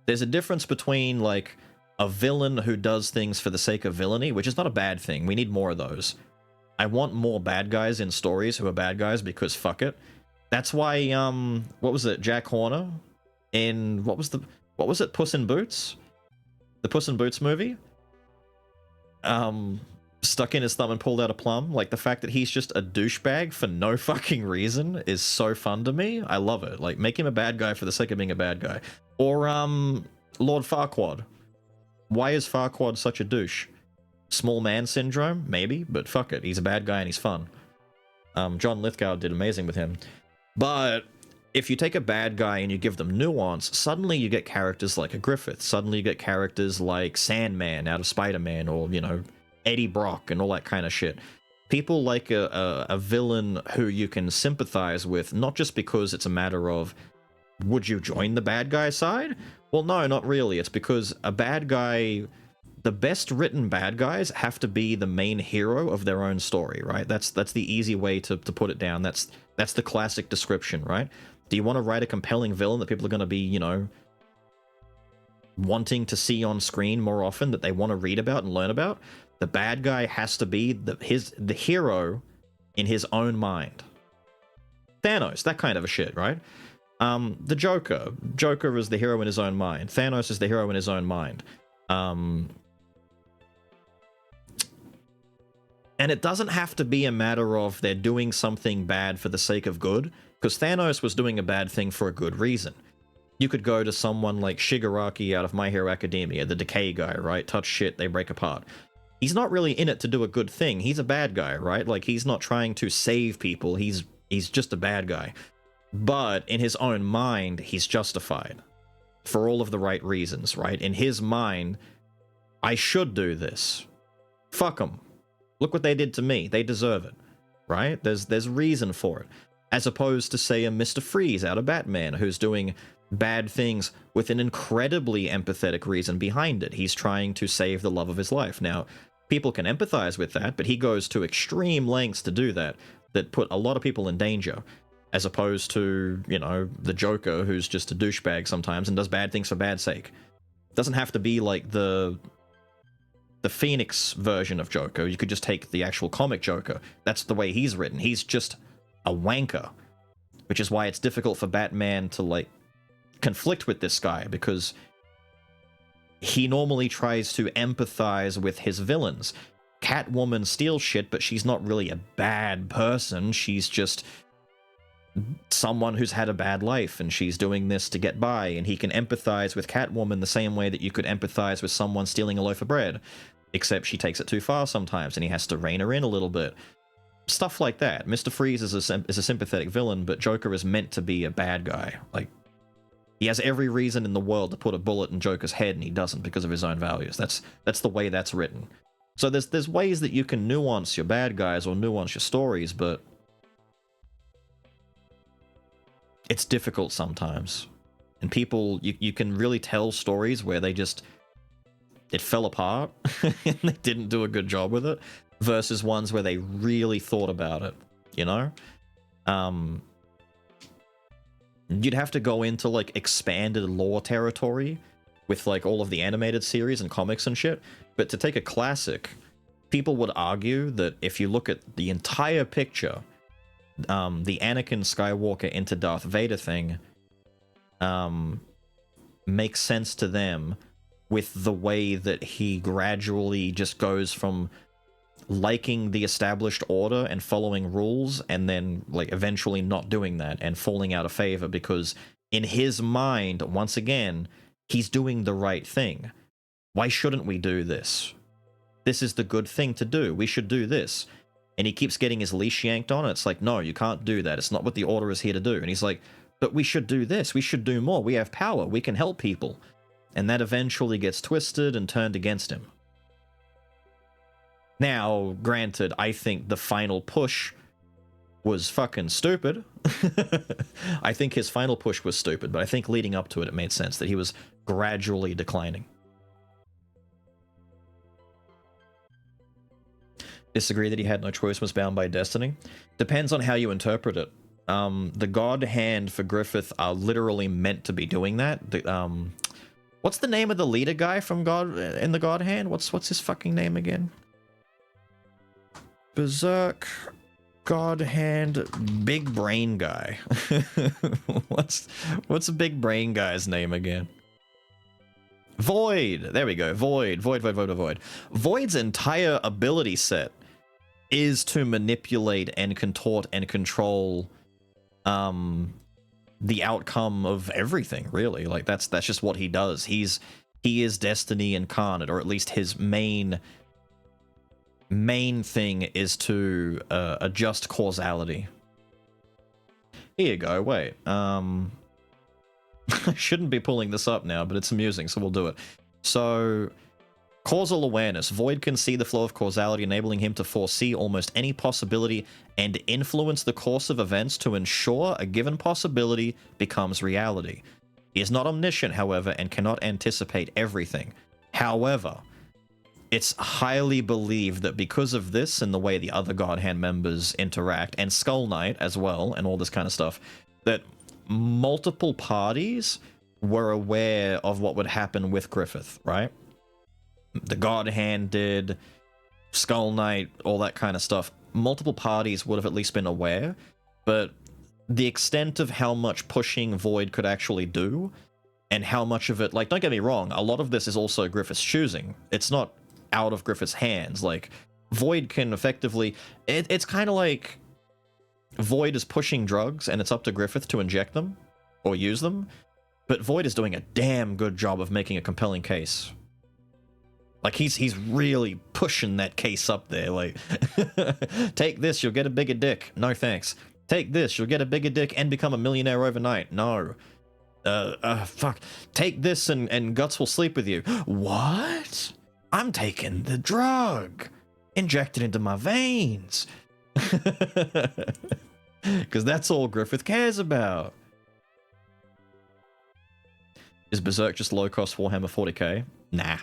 There's a difference between, like, a villain who does things for the sake of villainy, which is not a bad thing. We need more of those. I want more bad guys in stories who are bad guys because fuck it. That's why, what was it, Jack Horner in, what was it, Puss in Boots? The Puss in Boots movie? Stuck in his thumb and pulled out a plum. Like, the fact that he's just a douchebag for no fucking reason is so fun to me. I love it. Like, make him a bad guy for the sake of being a bad guy. Or, Lord Farquaad. Why is Farquaad such a douche? Small man syndrome? Maybe, but fuck it. He's a bad guy and he's fun. John Lithgow did amazing with him. But if you take a bad guy and you give them nuance, suddenly you get characters like a Griffith. Suddenly you get characters like Sandman out of Spider-Man, or, you know, Eddie Brock and all that kind of shit. People like a villain who you can sympathize with, not just because it's a matter of, would you join the bad guy side? Well, no, not really. It's because a bad guy, the best written bad guys have to be the main hero of their own story, right? That's the easy way to put it down. That's the classic description, right? Do you want to write a compelling villain that people are going to be, you know, wanting to see on screen more often, that they want to read about and learn about? The bad guy has to be the hero in his own mind. Thanos, that kind of a shit, right? The Joker. Joker is the hero in his own mind. Thanos is the hero in his own mind. And it doesn't have to be a matter of they're doing something bad for the sake of good, because Thanos was doing a bad thing for a good reason. You could go to someone like Shigaraki out of My Hero Academia, the decay guy, right? Touch shit, they break apart. He's not really in it to do a good thing. He's a bad guy, right? Like, he's not trying to save people. He's He's just a bad guy. But in his own mind, he's justified. For all of the right reasons, right? In his mind, I should do this. Fuck them. Look what they did to me. They deserve it. Right? There's reason for it. As opposed to, say, a Mr. Freeze out of Batman, who's doing bad things with an incredibly empathetic reason behind it. He's trying to save the love of his life. Now, people can empathize with that, but he goes to extreme lengths to do that put a lot of people in danger. As opposed to, you know, the Joker, who's just a douchebag sometimes and does bad things for bad sake. It doesn't have to be like the Phoenix version of Joker. You could just take the actual comic Joker. That's the way he's written. He's just a wanker. Which is why it's difficult for Batman to, like, conflict with this guy, because he normally tries to empathize with his villains. Catwoman steals shit, but she's not really a bad person. She's just someone who's had a bad life, and she's doing this to get by, and he can empathize with Catwoman the same way that you could empathize with someone stealing a loaf of bread, except she takes it too far sometimes, and he has to rein her in a little bit. Stuff like that. Mr. Freeze is a sympathetic villain, but Joker is meant to be a bad guy. Like, he has every reason in the world to put a bullet in Joker's head, and he doesn't because of his own values. That's the way that's written. So there's ways that you can nuance your bad guys or nuance your stories, but it's difficult sometimes. And people, you can really tell stories where it fell apart and they didn't do a good job with it, versus ones where they really thought about it, you know? You'd have to go into, like, expanded lore territory with, like, all of the animated series and comics and shit, but to take a classic, people would argue that if you look at the entire picture, the Anakin Skywalker into Darth Vader thing makes sense to them with the way that he gradually just goes from liking the established order and following rules, and then, like, eventually not doing that and falling out of favor, because in his mind, once again, he's doing the right thing. Why shouldn't we do this? This is the good thing to do. We should do this. And he keeps getting his leash yanked on, and it's like, no, you can't do that. It's not what the order is here to do. And he's like, but we should do this. We should do more. We have power. We can help people. And that eventually gets twisted and turned against him. Now, granted, I think the final push was fucking stupid. I think his final push was stupid, but I think leading up to it, it made sense that he was gradually declining. Disagree that he had no choice, was bound by destiny. Depends on how you interpret it. The God Hand for Griffith are literally meant to be doing that. What's the name of the leader guy from God in the God Hand? What's his fucking name again? Berserk, God Hand, Big Brain Guy. What's a Big Brain Guy's name again? Void. There we go. Void. Void's entire ability set is to manipulate and contort and control the outcome of everything, really. Like, that's just what he does. He is Destiny incarnate, or at least his main thing is to adjust causality. Here you go. Wait. I shouldn't be pulling this up now, but it's amusing, so we'll do it. So, causal awareness. Void can see the flow of causality, enabling him to foresee almost any possibility and influence the course of events to ensure a given possibility becomes reality. He is not omniscient, however, and cannot anticipate everything. However, it's highly believed that because of this and the way the other God Hand members interact, and Skull Knight as well, and all this kind of stuff, that multiple parties were aware of what would happen with Griffith, right? The God Hand did, Skull Knight, all that kind of stuff. Multiple parties would have at least been aware, but the extent of how much pushing Void could actually do, and how much of it, like, don't get me wrong, a lot of this is also Griffith's choosing. It's not out of Griffith's hands. Like, Void can effectively, it's kind of like Void is pushing drugs and it's up to Griffith to inject them or use them, but Void is doing a damn good job of making a compelling case. Like, he's really pushing that case up there. Like, take this, you'll get a bigger dick. No thanks. Take this, you'll get a bigger dick and become a millionaire overnight. No. Fuck. Take this and Guts will sleep with you. What? I'm taking the drug. Inject it into my veins. Because that's all Griffith cares about. Is Berserk just low-cost Warhammer 40k? Nah.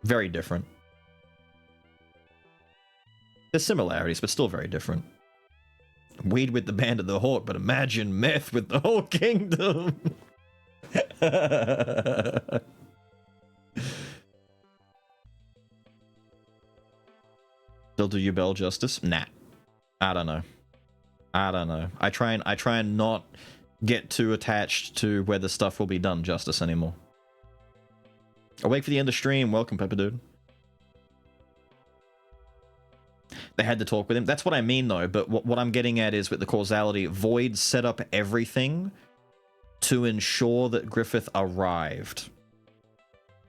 Very different. There's similarities, but still very different. Weed with the Band of the Hawk, but imagine meth with the whole kingdom. They'll do you bell justice? Nah. I don't know. I don't know. I try and not get too attached to whether stuff will be done justice anymore. Awake for the end of stream. Welcome, Pepper Dude. They had to talk with him. That's what I mean, though. But what I'm getting at is with the causality, Void set up everything to ensure that Griffith arrived.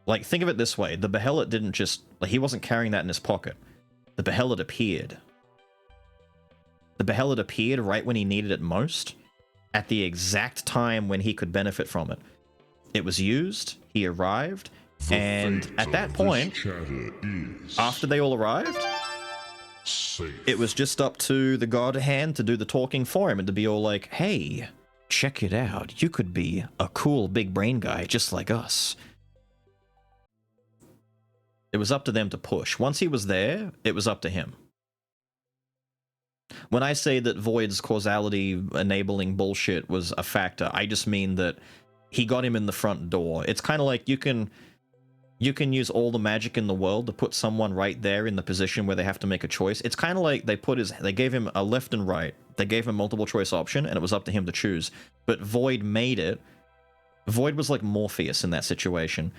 Like, think of it this way. The Behelit didn't just... Like, he wasn't carrying that in his pocket. The Behelit appeared. The Behelit appeared right when he needed it most, at the exact time when he could benefit from it. It was used, he arrived, and at that point, after they all arrived, it was just up to the God Hand to do the talking for him and to be all like, hey, check it out. You could be a cool big brain guy just like us. It was up to them to push. Once he was there, it was up to him. When I say that Void's causality enabling bullshit was a factor, I just mean that he got him in the front door. It's kind of like you can use all the magic in the world to put someone right there in the position where they have to make a choice. It's kind of like they gave him a left and right. They gave him multiple choice option, and it was up to him to choose. But Void made it. Void was like Morpheus in that situation.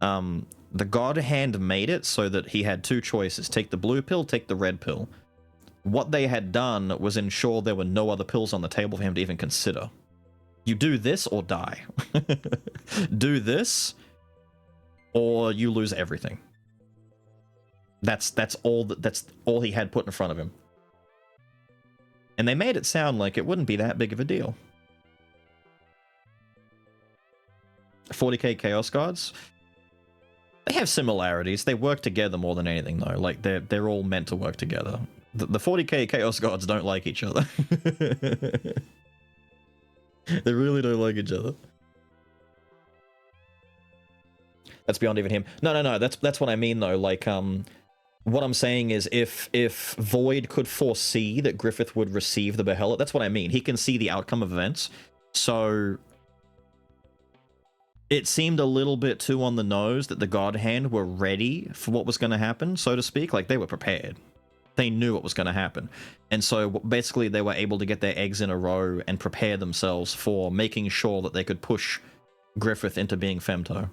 The God Hand made it so that he had two choices. Take the blue pill, take the red pill. What they had done was ensure there were no other pills on the table for him to even consider. You do this or die. Do this or you lose everything. That's all he had put in front of him. And they made it sound like it wouldn't be that big of a deal. 40k Chaos Guards? They have similarities. They work together more than anything, though. Like, they're all meant to work together. The 40k Chaos Guards don't like each other. They really don't like each other. That's beyond even him. No. That's what I mean, though. Like, what I'm saying is if Void could foresee that Griffith would receive the Behelit, that's what I mean. He can see the outcome of events. So it seemed a little bit too on the nose that the God Hand were ready for what was going to happen, so to speak. Like, they were prepared. They knew what was going to happen. And so basically they were able to get their eggs in a row and prepare themselves for making sure that they could push Griffith into being Femto.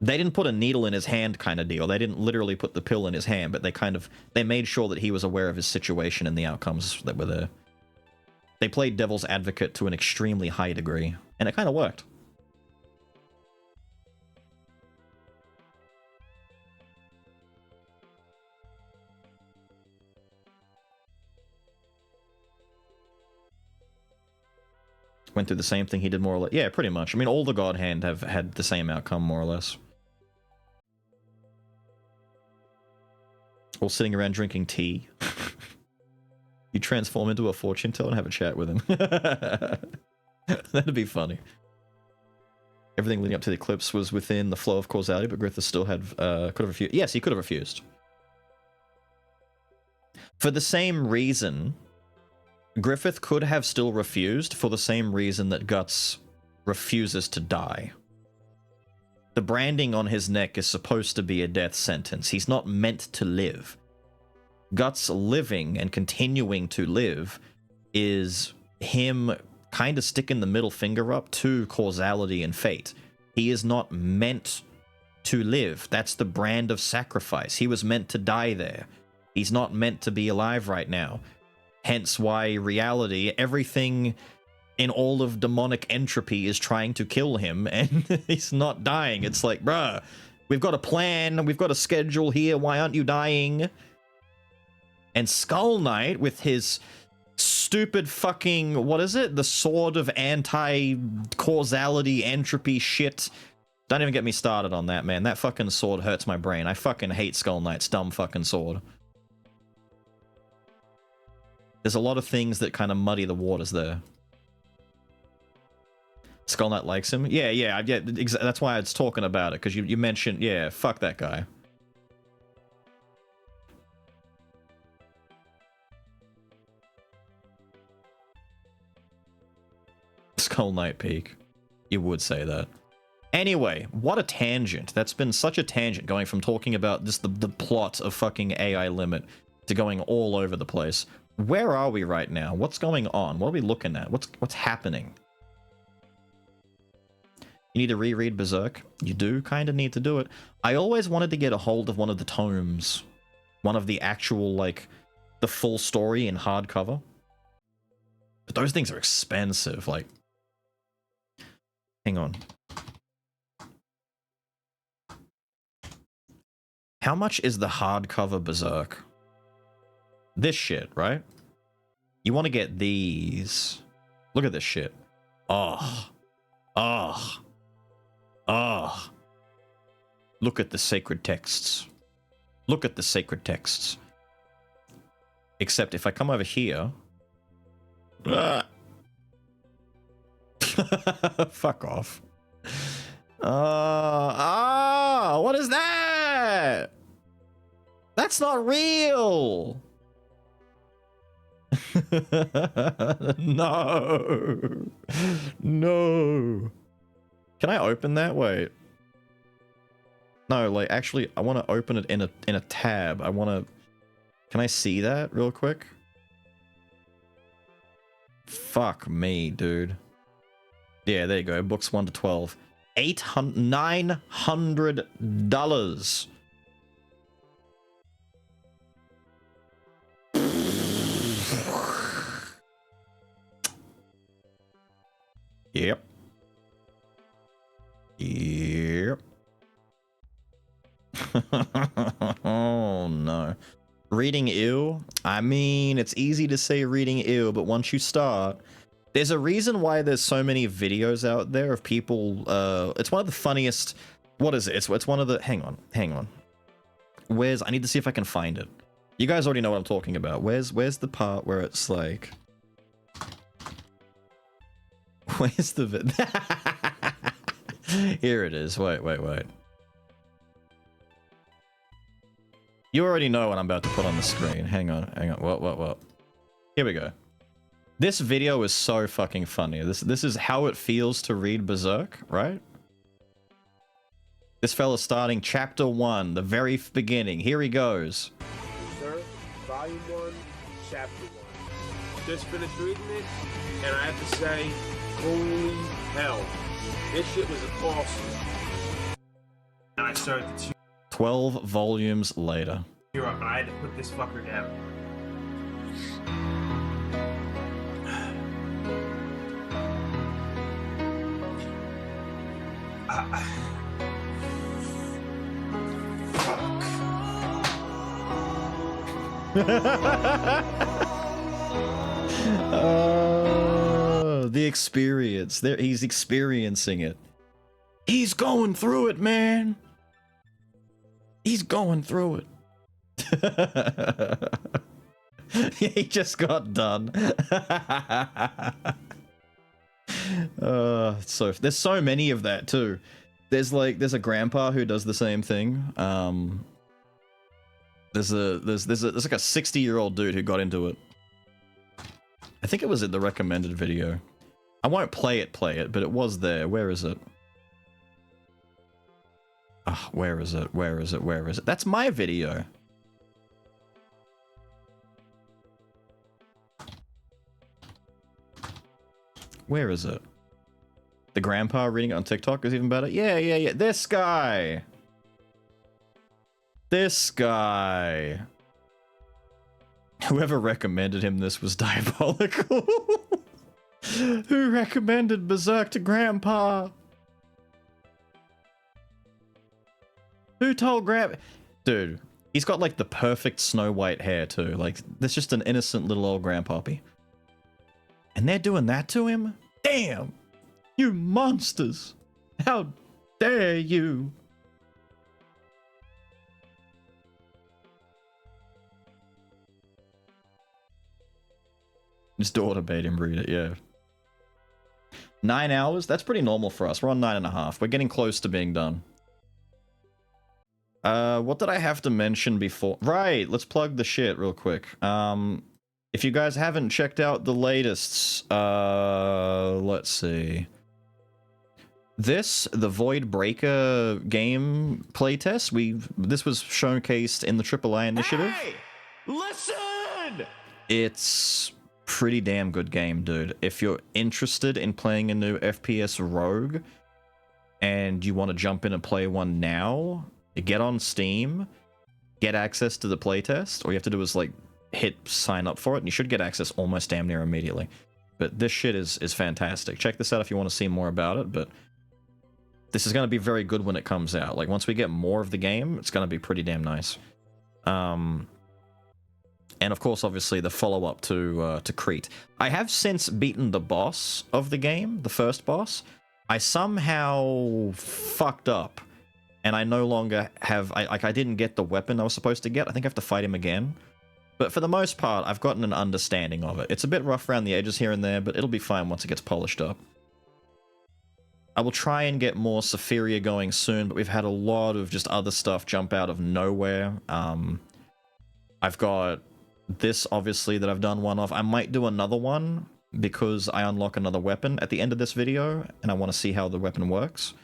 They didn't put a needle in his hand kind of deal. They didn't literally put the pill in his hand, but they made sure that he was aware of his situation and the outcomes that were there. They played devil's advocate to an extremely high degree, and it kind of worked. Went through the same thing he did, more or less. Yeah, pretty much. I mean, all the God Hand have had the same outcome, more or less. All sitting around drinking tea. You transform into a fortune teller and have a chat with him. That'd be funny. Everything leading up to the eclipse was within the flow of causality, but Griffith still had could have refused. Yes, he could have refused. For the same reason, Griffith could have still refused for the same reason that Guts refuses to die. The branding on his neck is supposed to be a death sentence. He's not meant to live. Guts living and continuing to live is him kind of sticking the middle finger up to causality and fate. He is not meant to live. That's the brand of sacrifice. He was meant to die there. He's not meant to be alive right now. Hence why reality, everything in all of demonic entropy is trying to kill him, and he's not dying. It's like, bruh, we've got a plan, we've got a schedule here, why aren't you dying? And Skull Knight, with his stupid fucking, what is it? The sword of anti-causality entropy shit. Don't even get me started on that, man. That fucking sword hurts my brain. I fucking hate Skull Knight's dumb fucking sword. There's a lot of things that kind of muddy the waters there. Skull Knight likes him? Yeah, that's why I was talking about it, because you mentioned, yeah, fuck that guy. Skull Knight peak. You would say that. Anyway, what a tangent. That's been such a tangent, going from talking about just the plot of fucking AI Limit to going all over the place. Where are we right now? What's going on? What are we looking at? What's happening? You need to reread Berserk? You do kind of need to do it. I always wanted to get a hold of one of the tomes. One of the actual, like, the full story in hardcover. But those things are expensive, like... Hang on. How much is the hardcover Berserk? This shit, right? You want to get these. Look at this shit. Oh. Oh. Oh. Look at the sacred texts. Look at the sacred texts. Except if I come over here... Fuck off. What is that? That's not real. No. No. Can I open that? Wait. No, like, actually, I want to open it in a tab. I want to... Can I see that real quick? Fuck me, dude. Yeah, there you go. Books 1 to 12. $900. Yep. Yep. Oh, no. Reading ew? I mean, it's easy to say reading ew, but once you start... There's a reason why there's so many videos out there of people, it's one of the funniest, what is it? It's one of the, hang on. Where's, I need to see if I can find it. You guys already know what I'm talking about. Where's the part where it's like, where's the, here it is, wait. You already know what I'm about to put on the screen. Hang on, what? Here we go. This video is so fucking funny. This is how it feels to read Berserk, right? This fella's starting chapter 1, the very beginning. Here he goes. Berserk, volume 1, chapter 1. Just finished reading it, and I have to say, holy hell. This shit was awesome. And I started to 12 volumes later. tear up, and I had to put this fucker down. The experience. There, he's experiencing it. He's going through it, man. He's going through it. He just got done. So there's so many of that too. There's a grandpa who does the same thing. There's like a 60-year-old dude who got into it. I think it was in the recommended video. I won't play it, but it was there. Where is it? Where is it? That's my video. Where is it? The grandpa reading it on TikTok is even better? Yeah. This guy. Whoever recommended him this was diabolical. Who recommended Berserk to Grandpa? Who told Grandpa? Dude, he's got like the perfect snow white hair too. Like, that's just an innocent little old grandpappy. And they're doing that to him? Damn! You monsters! How dare you! His daughter made him read it, yeah. 9 hours? That's pretty normal for us. We're on 9.5. We're getting close to being done. What did I have to mention before? Right, let's plug the shit real quick. If you guys haven't checked out the latest, let's see. The Void Breaker game playtest, this was showcased in the AAA initiative. Hey! Listen! It's pretty damn good game, dude. If you're interested in playing a new FPS rogue and you want to jump in and play one now, get on Steam, get access to the playtest. All you have to do is like hit sign up for it, and you should get access almost damn near immediately. But this shit is fantastic. Check this out if you want to see more about it, but this is going to be very good when it comes out. Like, once we get more of the game, it's going to be pretty damn nice. And of course, obviously, the follow-up to Crete. I have since beaten the boss of the game, the first boss. I somehow fucked up, and I no longer have... I didn't get the weapon I was supposed to get. I think I have to fight him again. But for the most part, I've gotten an understanding of it. It's a bit rough around the edges here and there, but it'll be fine once it gets polished up. I will try and get more Sephiria going soon, but we've had a lot of just other stuff jump out of nowhere. I've got this, obviously, that I've done one of. I might do another one because I unlock another weapon at the end of this video, and I want to see how the weapon works.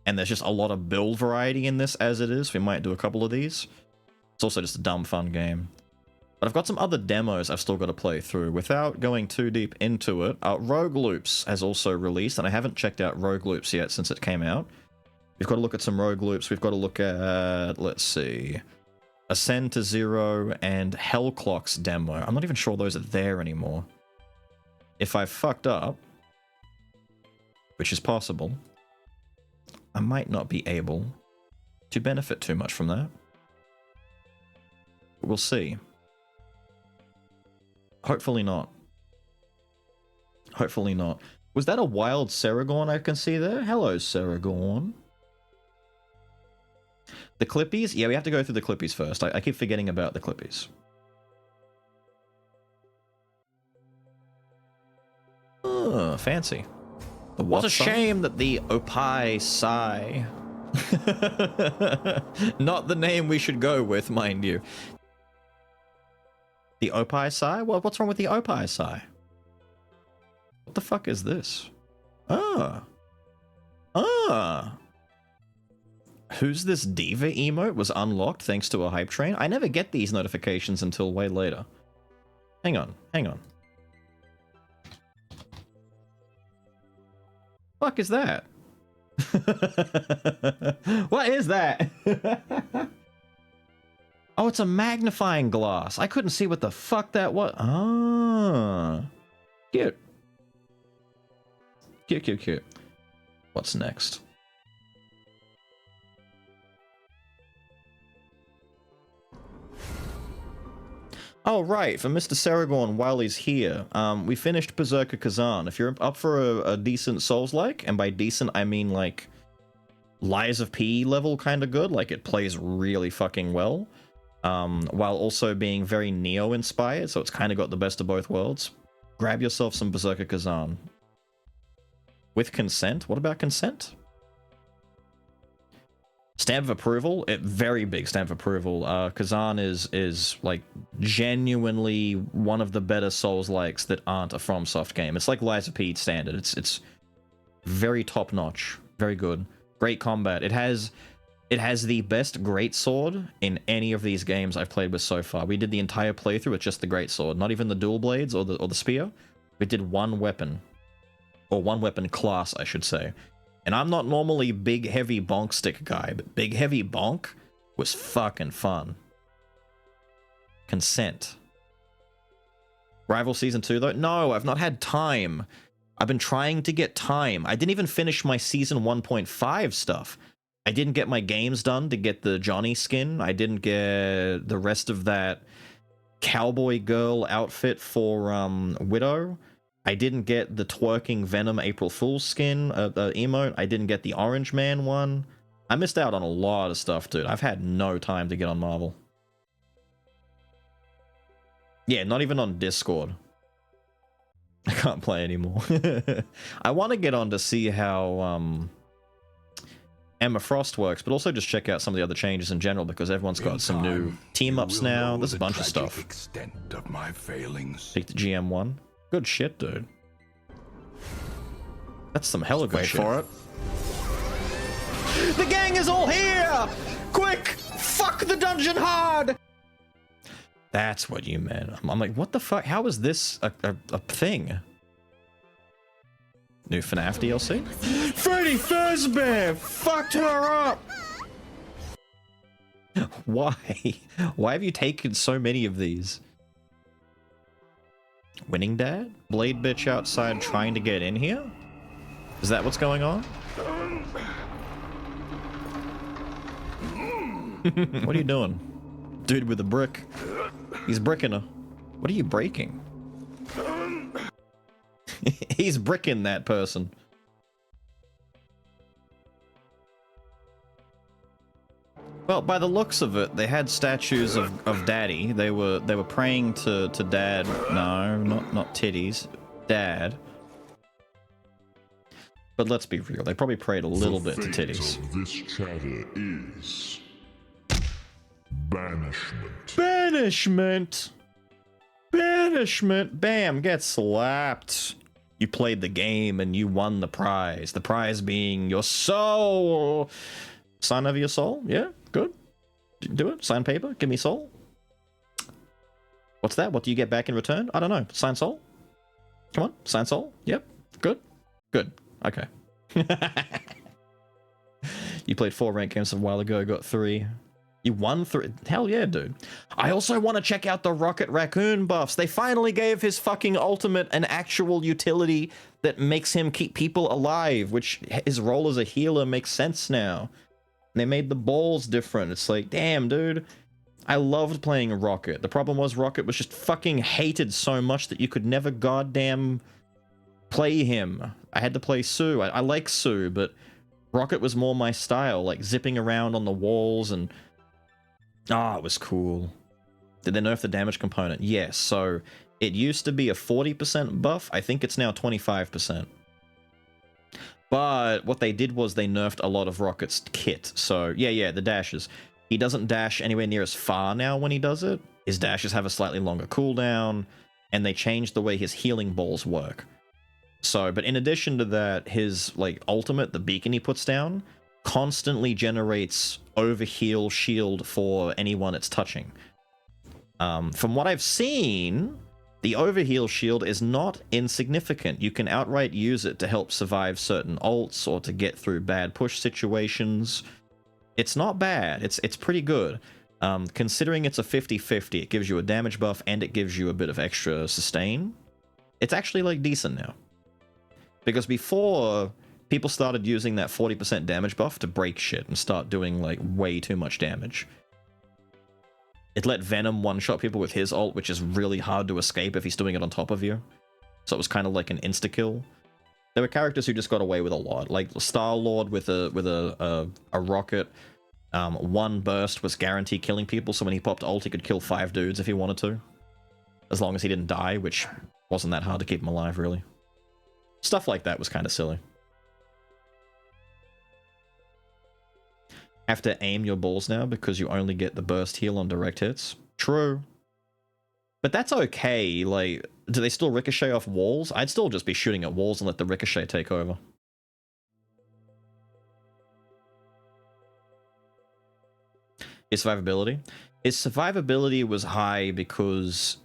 And there's just a lot of build variety in this as it is. We might do a couple of these. It's also just a dumb fun game. But I've got some other demos I've still got to play through. Without going too deep into it, Rogue Loops has also released, and I haven't checked out Rogue Loops yet since it came out. We've got to look at some Rogue Loops. We've got to look at, let's see, Ascend to Zero and Hellclock's demo. I'm not even sure those are there anymore. If I fucked up, which is possible, I might not be able to benefit too much from that. We'll see. Hopefully not. Hopefully not. Was that a wild Ceragorn I can see there? Hello, Ceragorn. The Clippies? Yeah, we have to go through the Clippies first. I keep forgetting about the Clippies. Oh, fancy. What a shame that the Opai Sai... Not the name we should go with, mind you. The Opai Sai? Well, what's wrong with the Opai Sai? What the fuck is this? Ah. Who's this diva emote was unlocked thanks to a hype train? I never get these notifications until way later. Hang on. Fuck is that? What is that? Oh, it's a magnifying glass. I couldn't see what the fuck that was. Ah. Cute. Cute. What's next? Oh, right, for Mr. Ceragorn while he's here. We finished Berserker Kazan. If you're up for a decent Souls-like, and by decent I mean like Lies of P level kind of good, like it plays really fucking well, while also being very Neo-inspired, so it's kind of got the best of both worlds. Grab yourself some Berserker Kazan. With consent? What about consent? Stamp of approval? Very big stamp of approval. Kazan is like genuinely one of the better Souls-likes that aren't a FromSoft game. It's like Lies of P standard. It's very top-notch. Very good. Great combat. It has the best greatsword in any of these games I've played with so far. We did the entire playthrough with just the greatsword, not even the dual blades or the spear. We did one weapon. Or one weapon class, I should say. And I'm not normally big, heavy bonk stick guy, but big, heavy bonk was fucking fun. Consent. Rival Season 2, though? No, I've not had time. I've been trying to get time. I didn't even finish my Season 1.5 stuff. I didn't get my games done to get the Johnny skin. I didn't get the rest of that cowboy girl outfit for Widow. I didn't get the twerking Venom April Fool's skin, emote. I didn't get the Orange Man one. I missed out on a lot of stuff, dude. I've had no time to get on Marvel. Yeah, not even on Discord. I can't play anymore. I want to get on to see how Emma Frost works, but also just check out some of the other changes in general because everyone's got some new team-ups now. There's a bunch of stuff. Extent of my failings. Pick the GM1. Good shit, dude. That's some hella good shit. Wait for it. The gang is all here! Quick! Fuck the dungeon hard! That's what you meant. I'm like, what the fuck? How is this a thing? New FNAF DLC? Freddy Fazbear fucked her up! Why? Why have you taken so many of these? Winning Dad? Blade bitch outside trying to get in here? Is that what's going on? What are you doing? Dude with a brick. He's bricking her. What are you breaking? He's bricking that person. Well, by the looks of it, they had statues of Daddy. They were praying to Dad. No, not titties. Dad. But let's be real. They probably prayed a little bit to titties. This chatter is banishment. Banishment. Banishment. Bam, get slapped. You played the game and you won the prize. The prize being your soul. Sign over your soul? Yeah, good. Do it. Sign paper. Give me soul. What's that? What do you get back in return? I don't know. Sign soul? Come on. Sign soul? Yep. Good. Good. Okay. You played 4 ranked games a while ago, got 3. You won 3? Hell yeah, dude. I also want to check out the Rocket Raccoon buffs. They finally gave his fucking ultimate an actual utility that makes him keep people alive, which his role as a healer makes sense now. They made the balls different. It's like, damn, dude. I loved playing Rocket. The problem was Rocket was just fucking hated so much that you could never goddamn play him. I had to play Sue. I like Sue, but Rocket was more my style, like zipping around on the walls and... Ah, it was cool. Did they nerf the damage component? Yes, so it used to be a 40% buff. I think it's now 25%. But what they did was they nerfed a lot of Rocket's kit. So, yeah, the dashes. He doesn't dash anywhere near as far now when he does it. His dashes have a slightly longer cooldown, and they changed the way his healing balls work. So, but in addition to that, his, like, ultimate, the beacon he puts down, constantly generates overheal shield for anyone it's touching. From what I've seen, the overheal shield is not insignificant. You can outright use it to help survive certain ults or to get through bad push situations. It's not bad. It's pretty good. Considering it's a 50-50, it gives you a damage buff and it gives you a bit of extra sustain. It's actually, like, decent now. Because before, people started using that 40% damage buff to break shit and start doing, like, way too much damage. It let Venom one-shot people with his ult, which is really hard to escape if he's doing it on top of you. So it was kind of like an insta-kill. There were characters who just got away with a lot, like Star-Lord with a rocket. One burst was guaranteed killing people, so when he popped ult, he could kill 5 dudes if he wanted to. As long as he didn't die, which wasn't that hard to keep him alive, really. Stuff like that was kind of silly. Have to aim your balls now because you only get the burst heal on direct hits. True. But that's okay, like, do they still ricochet off walls? I'd still just be shooting at walls and let the ricochet take over. His survivability? His survivability was high because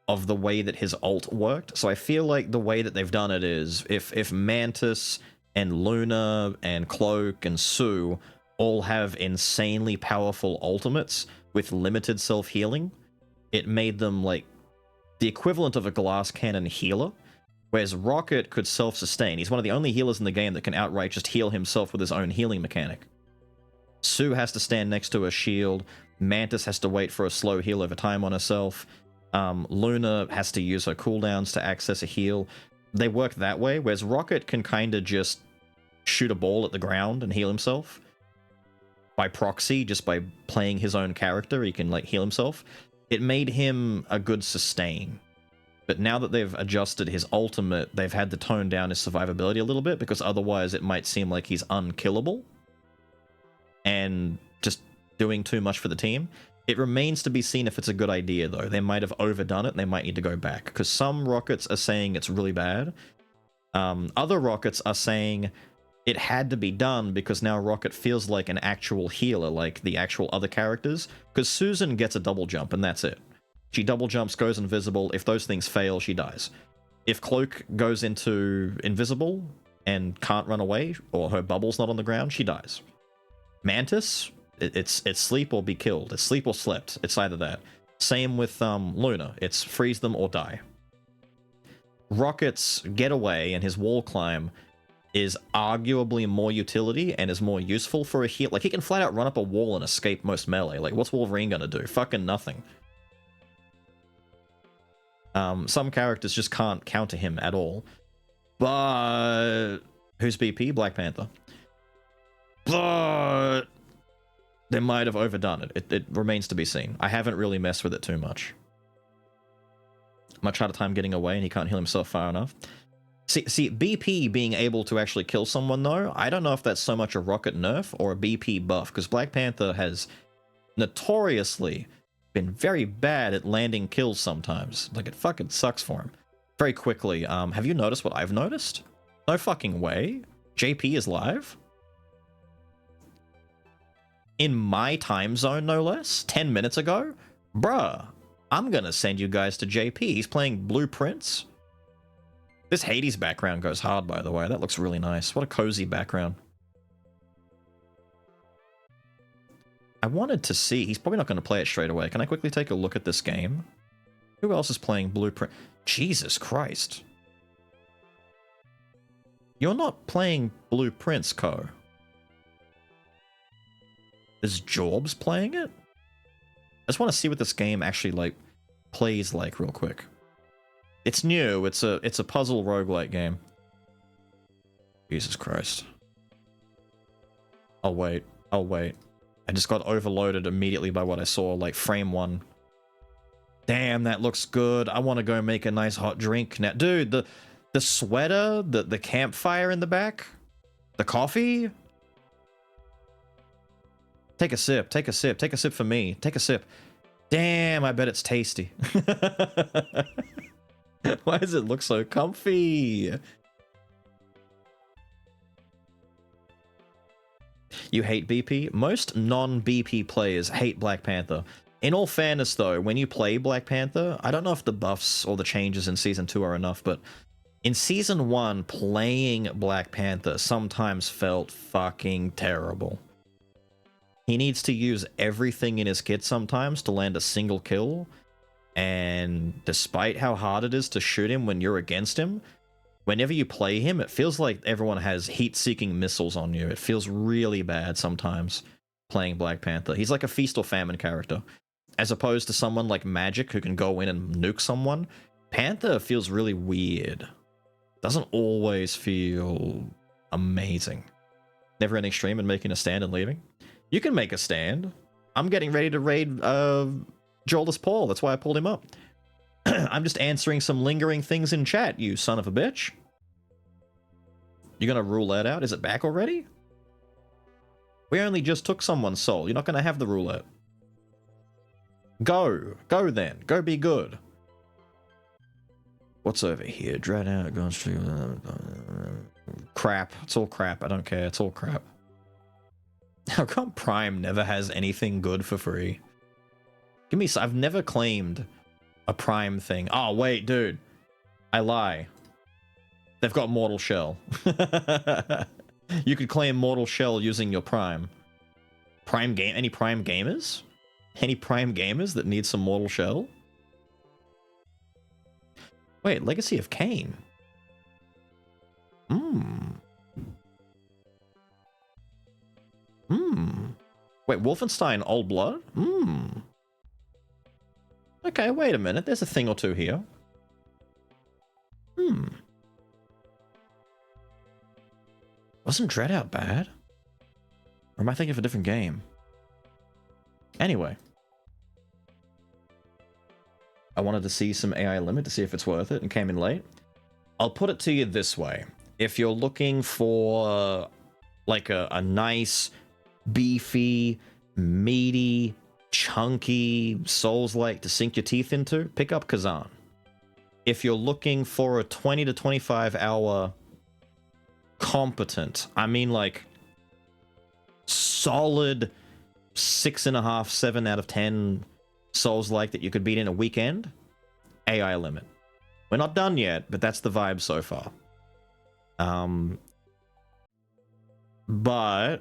of the way that his ult worked. So I feel like the way that they've done it is, if Mantis and Luna and Cloak and Sue all have insanely powerful ultimates with limited self-healing, it made them, like, the equivalent of a glass cannon healer, whereas Rocket could self-sustain. He's one of the only healers in the game that can outright just heal himself with his own healing mechanic. Sue has to stand next to a shield. Mantis has to wait for a slow heal over time on herself. Luna has to use her cooldowns to access a heal. They work that way, whereas Rocket can kind of just shoot a ball at the ground and heal himself. By proxy, just by playing his own character, he can, like, heal himself. It made him a good sustain. But now that they've adjusted his ultimate, they've had to tone down his survivability a little bit, because otherwise it might seem like he's unkillable and just doing too much for the team. It remains to be seen if it's a good idea, though. They might have overdone it, and they might need to go back, because some Rockets are saying it's really bad. Other Rockets are saying it had to be done because now Rocket feels like an actual healer, like the actual other characters, because Susan gets a double jump, and that's it. She double jumps, goes invisible. If those things fail, she dies. If Cloak goes into invisible and can't run away, or her bubble's not on the ground, she dies. Mantis, it's sleep or be killed. It's sleep or slept. It's either that. Same with Luna. It's freeze them or die. Rocket's getaway and his wall climb is arguably more utility and is more useful for a heal. Like, he can flat out run up a wall and escape most melee. Like, what's Wolverine gonna do? Fucking nothing. Some characters just can't counter him at all. But who's BP? Black Panther. But they might have overdone it. It remains to be seen. I haven't really messed with it too much. Much harder time getting away, and he can't heal himself far enough. See, BP being able to actually kill someone, though, I don't know if that's so much a Rocket nerf or a BP buff, because Black Panther has notoriously been very bad at landing kills sometimes. Like, it fucking sucks for him. Very quickly, have you noticed what I've noticed? No fucking way. JP is live? In my time zone, no less? 10 minutes ago? Bruh, I'm gonna send you guys to JP. He's playing Blueprints. This Hades background goes hard, by the way. That looks really nice. What a cozy background. I wanted to see... He's probably not going to play it straight away. Can I quickly take a look at this game? Who else is playing Blueprint? Jesus Christ. You're not playing Blueprints, Co. Is Jorbs playing it? I just want to see what this game actually, like, plays like real quick. It's new. It's a puzzle roguelike game. Jesus Christ. I'll wait. I'll wait. I just got overloaded immediately by what I saw, like frame 1. Damn, that looks good. I want to go make a nice hot drink now. Dude, the sweater, the campfire in the back, the coffee. Take a sip, take a sip, take a sip for me. Take a sip. Damn, I bet it's tasty. Why does it look so comfy? You hate BP? Most non-BP players hate Black Panther. In all fairness, though, when you play Black Panther, I don't know if the buffs or the changes in Season 2 are enough, but in Season 1, playing Black Panther sometimes felt fucking terrible. He needs to use everything in his kit sometimes to land a single kill, and despite how hard it is to shoot him when you're against him, whenever you play him, it feels like everyone has heat-seeking missiles on you. It feels really bad sometimes playing Black Panther. He's like a Feast or Famine character. As opposed to someone like Magic who can go in and nuke someone, Panther feels really weird. Doesn't always feel amazing. Never ending stream and making a stand and leaving. You can make a stand. I'm getting ready to raid Joelus Paul. That's why I pulled him up. I'm just answering some lingering things in chat, you son of a bitch. You're gonna rule that out? Is it back already? We only just took someone's soul. You're not gonna have the roulette. Go. Go then. Go be good. What's over here? Dread out, Gone Street. Crap. It's all crap. I don't care. It's all crap. How come Prime never has anything good for free? Give me... I've never claimed a Prime thing. Oh, wait, dude. I lie. They've got Mortal Shell. You could claim Mortal Shell using your Prime. Prime game... Any Prime gamers? Any Prime gamers that need some Mortal Shell? Wait, Legacy of Kain. Wait, Wolfenstein Old Blood? Okay, wait a minute. There's a thing or two here. Wasn't Dread out bad? Or am I thinking of a different game? Anyway. I wanted to see some AI limit to see if it's worth it and came in late. I'll put it to you this way. If you're looking for like a nice, beefy, meaty, chunky Souls-like to sink your teeth into, pick up Kazan. If you're looking for a 20 to 25 hour competent, I mean like solid 6.5, 7 out of 10 Souls-like that you could beat in a weekend, AI limit. We're not done yet, but that's the vibe so far. But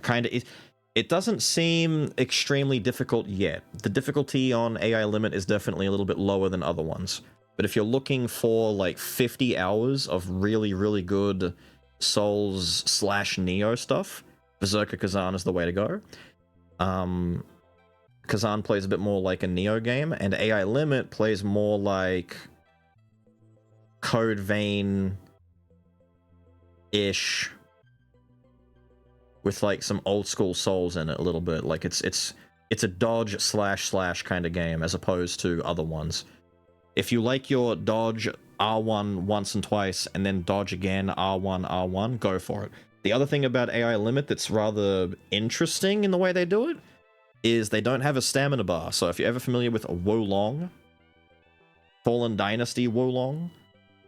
kind of, it doesn't seem extremely difficult yet. The difficulty on AI limit is definitely a little bit lower than other ones. But if you're looking for like 50 hours of really, really good Souls/Neo stuff, Berserker Kazan is the way to go. Kazan plays a bit more like a Neo game, and AI limit plays more like Code Vein-ish, with like some old school Souls in it a little bit. Like it's a dodge slash kind of game as opposed to other ones. If you like your dodge R1 once and twice and then dodge again R1, go for it. The other thing about AI limit that's rather interesting in the way they do it is they don't have a stamina bar. So if you're ever familiar with Wolong, Fallen Dynasty Wolong,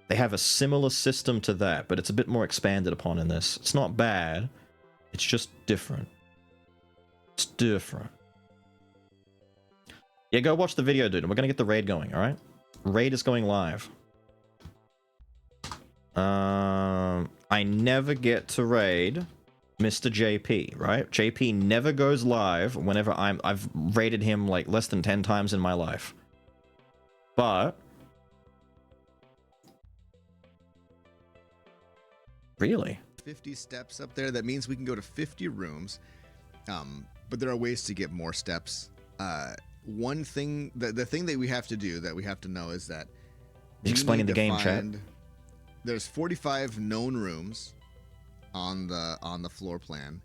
they have a similar system to that, but it's a bit more expanded upon in this. It's not bad. It's just different. It's different. Yeah, go watch the video, dude, and we're gonna get the raid going, alright? Raid is going live. I never get to raid Mr. JP, right? JP never goes live whenever I've raided him like less than 10 times in my life. But really? 50 steps up there. That means we can go to 50 rooms. But there are ways to get more steps. One thing, the thing that we have to do, that we have to know, is that explaining the game, chat. There's 45 known rooms on the floor plan,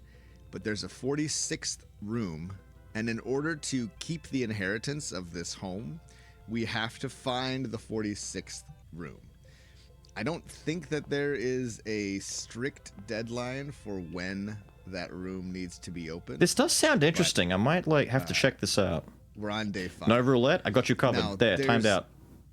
but there's a 46th room, and in order to keep the inheritance of this home, we have to find the 46th room. I don't think that there is a strict deadline for when that room needs to be open. This does sound interesting. I might like have to check this out. We're on day 5. No roulette? I got you covered. Now, there, timed out.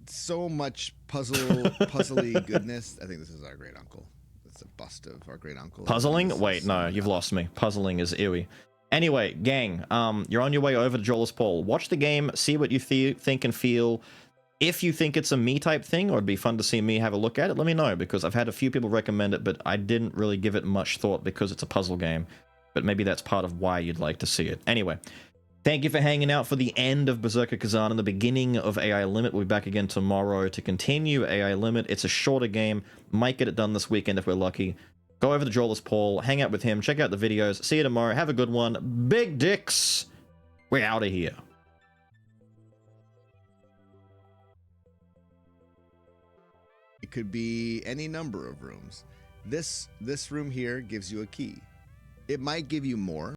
So much puzzly goodness. I think this is our great uncle. It's a bust of our great uncle. Puzzling? Wait, no, you've lost me. Puzzling is ewy. Anyway, gang, you're on your way over to Jola's Paul. Watch the game, see what you think and feel. If you think it's a me type thing, or it'd be fun to see me have a look at it, let me know, because I've had a few people recommend it, but I didn't really give it much thought because it's a puzzle game. But maybe that's part of why you'd like to see it. Anyway, thank you for hanging out for the end of Berserker Kazan and the beginning of AI Limit. We'll be back again tomorrow to continue AI Limit. It's a shorter game. Might get it done this weekend if we're lucky. Go over to Jola's Paul, hang out with him, check out the videos. See you tomorrow. Have a good one. Big dicks. We're out of here. It could be any number of rooms. This room here gives you a key. It might give you more.